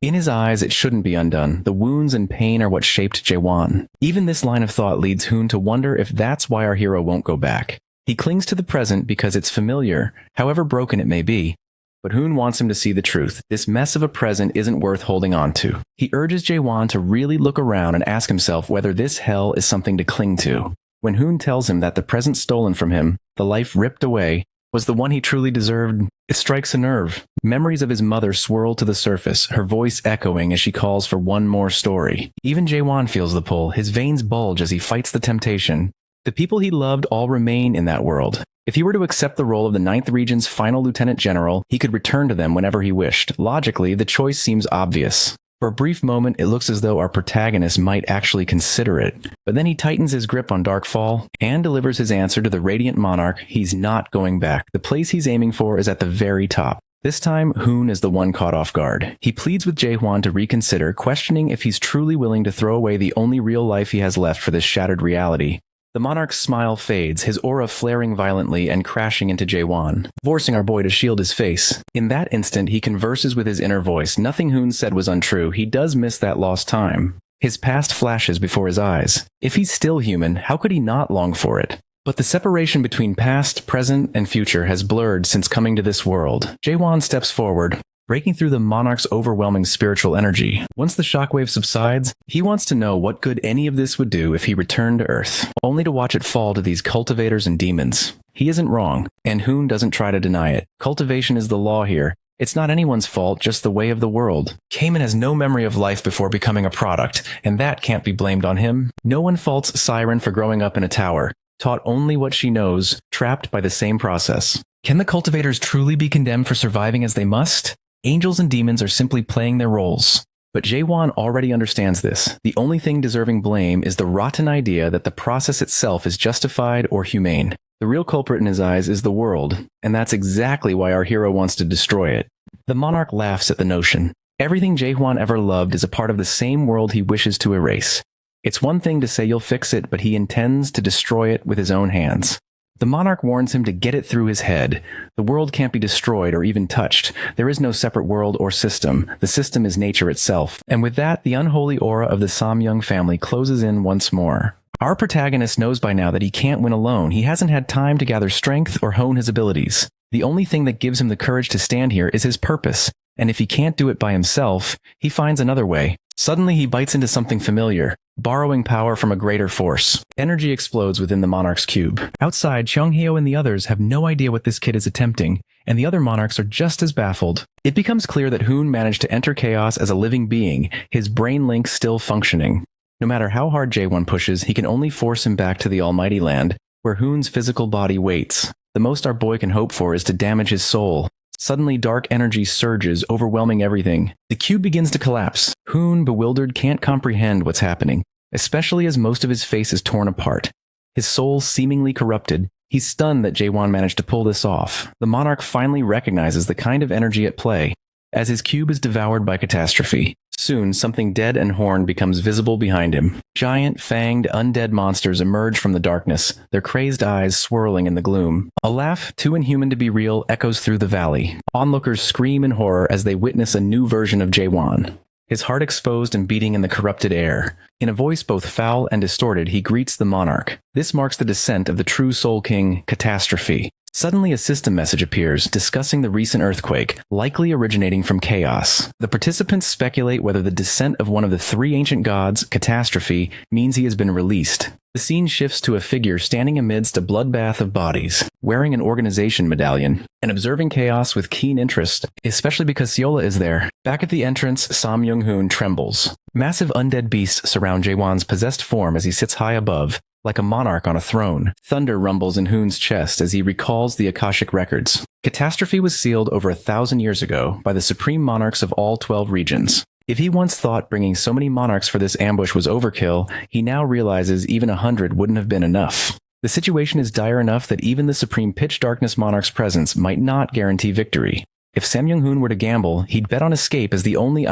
In his eyes, it shouldn't be undone. The wounds and pain are what shaped Jae-won. Even this line of thought leads Hoon to wonder if that's why our hero won't go back. He clings to the present because it's familiar, however broken it may be. But Hoon wants him to see the truth. This mess of a present isn't worth holding on to. He urges Jae-won to really look around and ask himself whether this hell is something to cling to. When Hoon tells him that the present stolen from him, the life ripped away, was the one he truly deserved, it strikes a nerve. Memories of his mother swirl to the surface, her voice echoing as she calls for one more story. Even Jae-won feels the pull. His veins bulge as he fights the temptation. The people he loved all remain in that world. If he were to accept the role of the 9th Region's final Lieutenant General, he could return to them whenever he wished. Logically, the choice seems obvious. For a brief moment, it looks as though our protagonist might actually consider it. But then he tightens his grip on Darkfall and delivers his answer to the Radiant Monarch. He's not going back. The place he's aiming for is at the very top. This time, Hoon is the one caught off guard. He pleads with Jae-won to reconsider, questioning if he's truly willing to throw away the only real life he has left for this shattered reality. The monarch's smile fades, his aura flaring violently and crashing into Jae-won, forcing our boy to shield his face. In that instant, he converses with his inner voice. Nothing Hoon said was untrue. He does miss that lost time. His past flashes before his eyes. If he's still human, how could he not long for it? But the separation between past, present, and future has blurred since coming to this world. Jae-won steps forward, breaking through the monarch's overwhelming spiritual energy. Once the shockwave subsides, he wants to know what good any of this would do if he returned to Earth, only to watch it fall to these cultivators and demons. He isn't wrong, and Hoon doesn't try to deny it. Cultivation is the law here. It's not anyone's fault, just the way of the world. Cayman has no memory of life before becoming a product, and that can't be blamed on him. No one faults Siren for growing up in a tower, taught only what she knows, trapped by the same process. Can the cultivators truly be condemned for surviving as they must? Angels and demons are simply playing their roles. But Jae-won already understands this. The only thing deserving blame is the rotten idea that the process itself is justified or humane. The real culprit in his eyes is the world, and that's exactly why our hero wants to destroy it. The monarch laughs at the notion. Everything Jae-won ever loved is a part of the same world he wishes to erase. It's one thing to say you'll fix it, but he intends to destroy it with his own hands. The monarch warns him to get it through his head. The world can't be destroyed or even touched. There is no separate world or system. The system is nature itself. And with that, the unholy aura of the Samyung family closes in once more. Our protagonist knows by now that he can't win alone. He hasn't had time to gather strength or hone his abilities. The only thing that gives him the courage to stand here is his purpose. And if he can't do it by himself, he finds another way. Suddenly he bites into something familiar, borrowing power from a greater force. Energy explodes within the monarch's cube. Outside, Cheonghyo and the others have no idea what this kid is attempting, and the other monarchs are just as baffled. It becomes clear that Hoon managed to enter chaos as a living being, his brain link still functioning. No matter how hard Jae-won pushes, he can only force him back to the Almighty Land, where Hoon's physical body waits. The most our boy can hope for is to damage his soul. Suddenly, dark energy surges, overwhelming everything. The cube begins to collapse. Hoon, bewildered, can't comprehend what's happening, especially as most of his face is torn apart. His soul seemingly corrupted. He's stunned that Jae-won managed to pull this off. The monarch finally recognizes the kind of energy at play. as his cube is devoured by catastrophe. Soon, something dead and horned becomes visible behind him. Giant, fanged, undead monsters emerge from the darkness, their crazed eyes swirling in the gloom. A laugh, too inhuman to be real, echoes through the valley. Onlookers scream in horror as they witness a new version of Jaewon, his heart exposed and beating in the corrupted air. In a voice both foul and distorted, he greets the monarch. This marks the descent of the true Soul King, Catastrophe. Suddenly, a system message appears discussing the recent earthquake, likely originating from chaos. The participants speculate whether the descent of one of the three ancient gods, Catastrophe, means he has been released. The scene shifts to a figure standing amidst a bloodbath of bodies, wearing an organization medallion, and observing chaos with keen interest, especially because Seola is there. Back at the entrance, Sam Young-hoon trembles. Massive undead beasts surround Jaewon's possessed form as he sits high above, like a monarch on a throne. Thunder rumbles in Hoon's chest as he recalls the Akashic records. Catastrophe was sealed over 1,000 years ago by the supreme monarchs of all 12 regions. If he once thought bringing so many monarchs for this ambush was overkill, he now realizes even 100 wouldn't have been enough. The situation is dire enough that even the supreme pitch darkness monarch's presence might not guarantee victory. If Sam Young-hoon were to gamble, he'd bet on escape as the only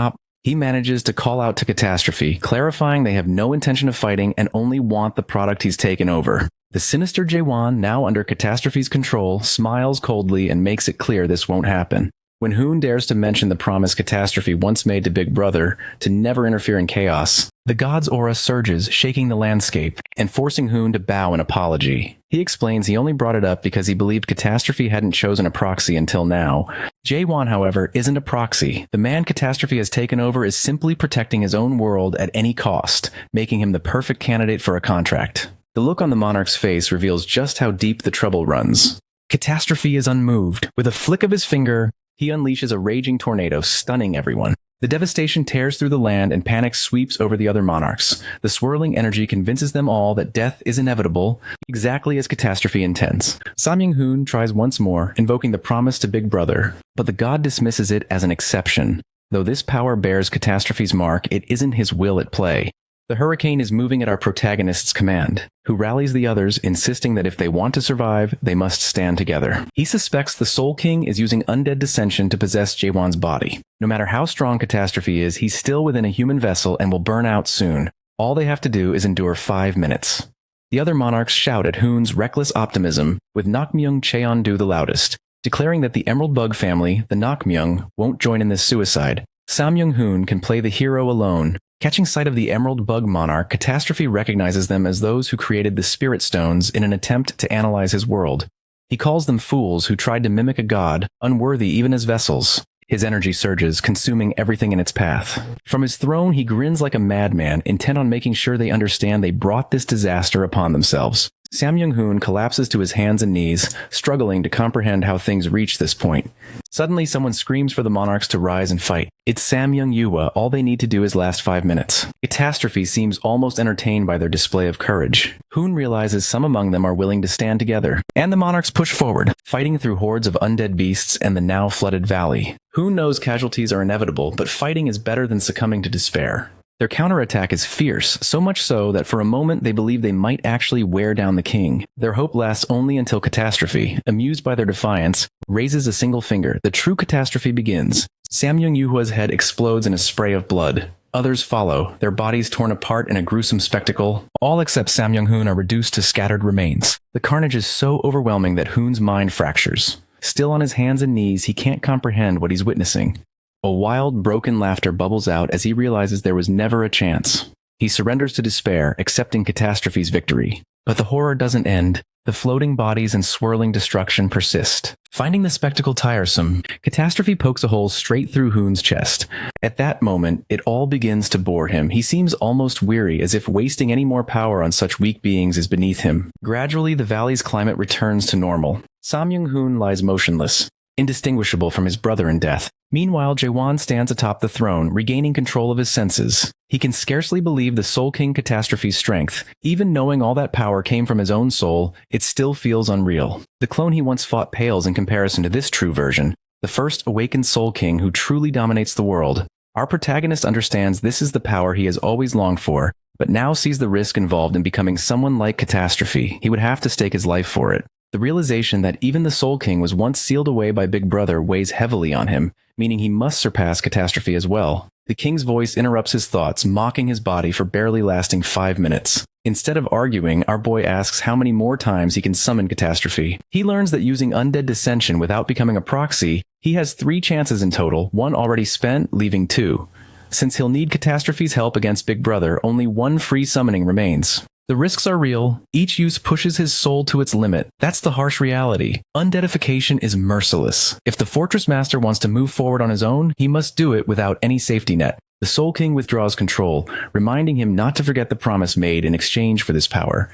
He manages to call out to Catastrophe, clarifying they have no intention of fighting and only want the product he's taken over. The sinister Jaewon, now under Catastrophe's control, smiles coldly and makes it clear this won't happen. When Hoon dares to mention the promise Catastrophe once made to Big Brother to never interfere in chaos, the god's aura surges, shaking the landscape and forcing Hoon to bow in apology. He explains he only brought it up because he believed Catastrophe hadn't chosen a proxy until now. Jaewon, however, isn't a proxy. The man Catastrophe has taken over is simply protecting his own world at any cost, making him the perfect candidate for a contract. The look on the monarch's face reveals just how deep the trouble runs. Catastrophe is unmoved. With a flick of his finger, he unleashes a raging tornado, stunning everyone. The devastation tears through the land and panic sweeps over the other monarchs. The swirling energy convinces them all that death is inevitable, exactly as Catastrophe intends. Sam Young-hoon tries once more, invoking the promise to Big Brother, but the god dismisses it as an exception. Though this power bears Catastrophe's mark, it isn't his will at play. The hurricane is moving at our protagonist's command, who rallies the others, insisting that if they want to survive, they must stand together. He suspects the Soul King is using undead dissension to possess Jaewon's body. No matter how strong Catastrophe is, he's still within a human vessel and will burn out soon. All they have to do is endure 5 minutes. The other monarchs shout at Hoon's reckless optimism, with Nakmyeong Cheon-do the loudest, declaring that the Emerald Bug family, the Nakmyeong, won't join in this suicide. Sam Young-hoon can play the hero alone. Catching sight of the Emerald Bug Monarch, Catastrophe recognizes them as those who created the Spirit Stones in an attempt to analyze his world. He calls them fools who tried to mimic a god, unworthy even as vessels. His energy surges, consuming everything in its path. From his throne, he grins like a madman, intent on making sure they understand they brought this disaster upon themselves. Sam Young-hoon collapses to his hands and knees, struggling to comprehend how things reached this point. Suddenly, someone screams for the monarchs to rise and fight. It's Sam Young-yuwa. All they need to do is last 5 minutes. Catastrophe seems almost entertained by their display of courage. Hoon realizes some among them are willing to stand together, and the monarchs push forward, fighting through hordes of undead beasts and the now flooded valley. Hoon knows casualties are inevitable, but fighting is better than succumbing to despair. Their counterattack is fierce, so much so that for a moment they believe they might actually wear down the king. Their hope lasts only until Catastrophe, amused by their defiance, raises a single finger. The true catastrophe begins. Sam Young-yuwa's head explodes in a spray of blood. Others follow, their bodies torn apart in a gruesome spectacle. All except Sam Young-hoon are reduced to scattered remains. The carnage is so overwhelming that Hoon's mind fractures. Still on his hands and knees, he can't comprehend what he's witnessing. A wild, broken laughter bubbles out as he realizes there was never a chance. He surrenders to despair, accepting Catastrophe's victory. But the horror doesn't end. The floating bodies and swirling destruction persist. Finding the spectacle tiresome, Catastrophe pokes a hole straight through Hoon's chest. At that moment, it all begins to bore him. He seems almost weary, as if wasting any more power on such weak beings is beneath him. Gradually, the valley's climate returns to normal. Sam Young-hoon lies motionless, indistinguishable from his brother in death. Meanwhile, Jaewon stands atop the throne, regaining control of his senses. He can scarcely believe the Soul King Catastrophe's strength. Even knowing all that power came from his own soul, it still feels unreal. The clone he once fought pales in comparison to this true version, the first awakened Soul King who truly dominates the world. Our protagonist understands this is the power he has always longed for, but now sees the risk involved in becoming someone like Catastrophe. He would have to stake his life for it. The realization that even the Soul King was once sealed away by Big Brother weighs heavily on him, meaning he must surpass catastrophe as well. The king's voice interrupts his thoughts, mocking his body for barely lasting 5 minutes. Instead of arguing, our boy asks how many more times he can summon catastrophe. He learns that using undead dissension without becoming a proxy, he has 3 chances in total, 1 already spent, leaving 2. Since he'll need catastrophe's help against Big Brother, only 1 free summoning remains. The risks are real. Each use pushes his soul to its limit. That's the harsh reality. Undeadification is merciless. If the Fortress Master wants to move forward on his own, he must do it without any safety net. The Soul King withdraws control, reminding him not to forget the promise made in exchange for this power.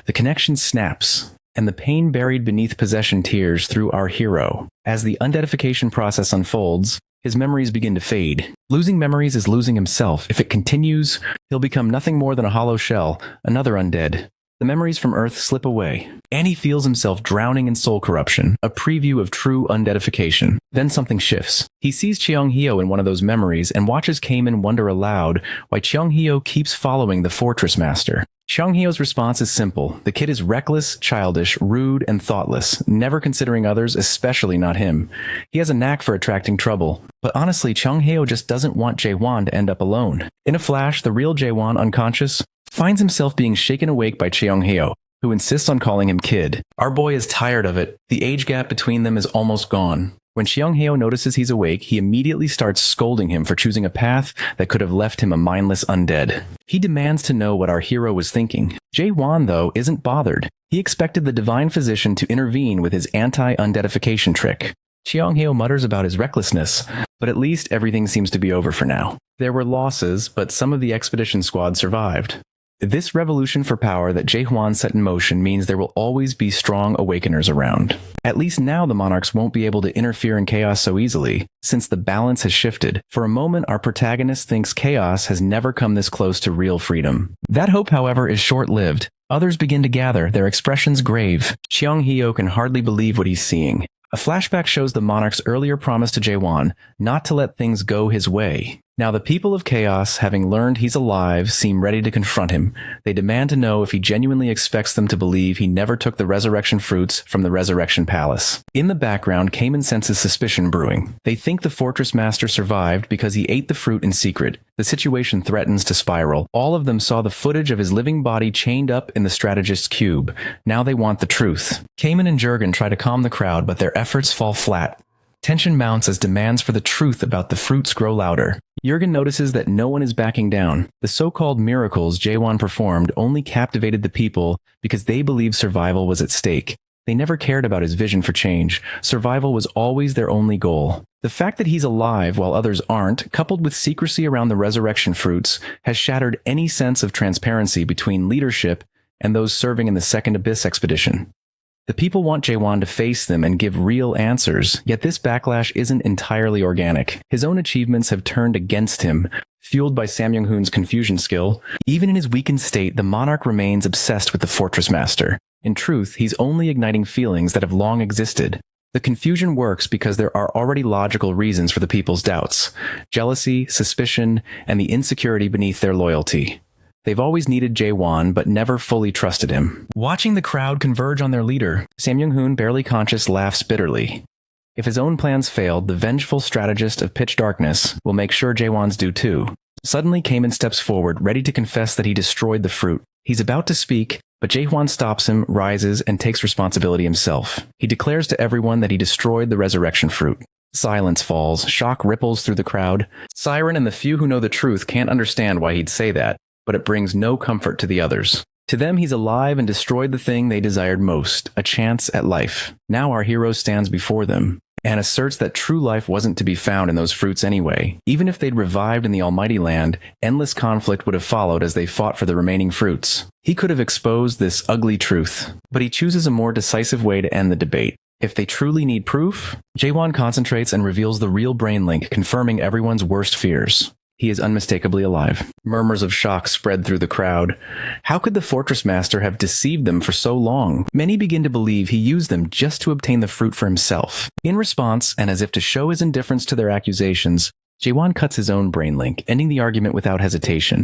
The connection snaps, and the pain buried beneath possession tears through our hero. As the undeadification process unfolds, his memories begin to fade. Losing memories is losing himself. If it continues, he'll become nothing more than a hollow shell, another undead. The memories from Earth slip away, and he feels himself drowning in soul corruption, a preview of true undeadification. Then something shifts. He sees Cheongheo in one of those memories and watches Cayman wonder aloud why Cheongheo keeps following the Fortress Master. Cheongheo's response is simple. The kid is reckless, childish, rude, and thoughtless, never considering others, especially not him. He has a knack for attracting trouble. But honestly, Cheongheo just doesn't want Jaewon to end up alone. In a flash, the real Jaewon, unconscious, finds himself being shaken awake by Cheongheo, who insists on calling him kid. Our boy is tired of it. The age gap between them is almost gone. When Cheongheo notices he's awake, he immediately starts scolding him for choosing a path that could have left him a mindless undead. He demands to know what our hero was thinking. Jaewon, though, isn't bothered. He expected the divine physician to intervene with his anti-undeadification trick. Cheongheo mutters about his recklessness, but at least everything seems to be over for now. There were losses, but some of the expedition squad survived. This revolution for power that Jaehwan set in motion means there will always be strong awakeners around. At least now the monarchs won't be able to interfere in chaos so easily, since the balance has shifted. For a moment, our protagonist thinks chaos has never come this close to real freedom. That hope, however, is short-lived. Others begin to gather, their expressions grave. Cheongheo can hardly believe what he's seeing. A flashback shows the monarch's earlier promise to Jaewon not to let things go his way. Now the people of Chaos, having learned he's alive, seem ready to confront him. They demand to know if he genuinely expects them to believe he never took the resurrection fruits from the Resurrection Palace. In the background, Cayman senses suspicion brewing. They think the Fortress Master survived because he ate the fruit in secret. The situation threatens to spiral. All of them saw the footage of his living body chained up in the strategist's cube. Now they want the truth. Cayman and Jurgen try to calm the crowd, but their efforts fall flat. Tension mounts as demands for the truth about the fruits grow louder. Jurgen notices that no one is backing down. The so-called miracles Jaewon performed only captivated the people because they believed survival was at stake. They never cared about his vision for change. Survival was always their only goal. The fact that he's alive while others aren't, coupled with secrecy around the resurrection fruits, has shattered any sense of transparency between leadership and those serving in the Second Abyss expedition. The people want Jaewon to face them and give real answers, yet this backlash isn't entirely organic. His own achievements have turned against him, fueled by Sam Young-hoon's confusion skill. Even in his weakened state, the monarch remains obsessed with the Fortress Master. In truth, he's only igniting feelings that have long existed. The confusion works because there are already logical reasons for the people's doubts: jealousy, suspicion, and the insecurity beneath their loyalty. They've always needed Jaewon, but never fully trusted him. Watching the crowd converge on their leader, Sam Young-hoon, barely conscious, laughs bitterly. If his own plans failed, the vengeful strategist of pitch darkness will make sure Jaewon's do too. Suddenly, Cayman steps forward, ready to confess that he destroyed the fruit. He's about to speak, but Jaehwan stops him, rises, and takes responsibility himself. He declares to everyone that he destroyed the resurrection fruit. Silence falls, shock ripples through the crowd. Siren and the few who know the truth can't understand why he'd say that, but it brings no comfort to the others. To them, he's alive and destroyed the thing they desired most, a chance at life. Now our hero stands before them and asserts that true life wasn't to be found in those fruits anyway. Even if they'd revived in the Almighty Land, endless conflict would have followed as they fought for the remaining fruits. He could have exposed this ugly truth, but he chooses a more decisive way to end the debate. If they truly need proof, Jaewon concentrates and reveals the real brain link, confirming everyone's worst fears. He is unmistakably alive. Murmurs of shock spread through the crowd. How could the Fortress Master have deceived them for so long? Many begin to believe he used them just to obtain the fruit for himself. In response, and as if to show his indifference to their accusations, Jaewon cuts his own brain link, ending the argument without hesitation.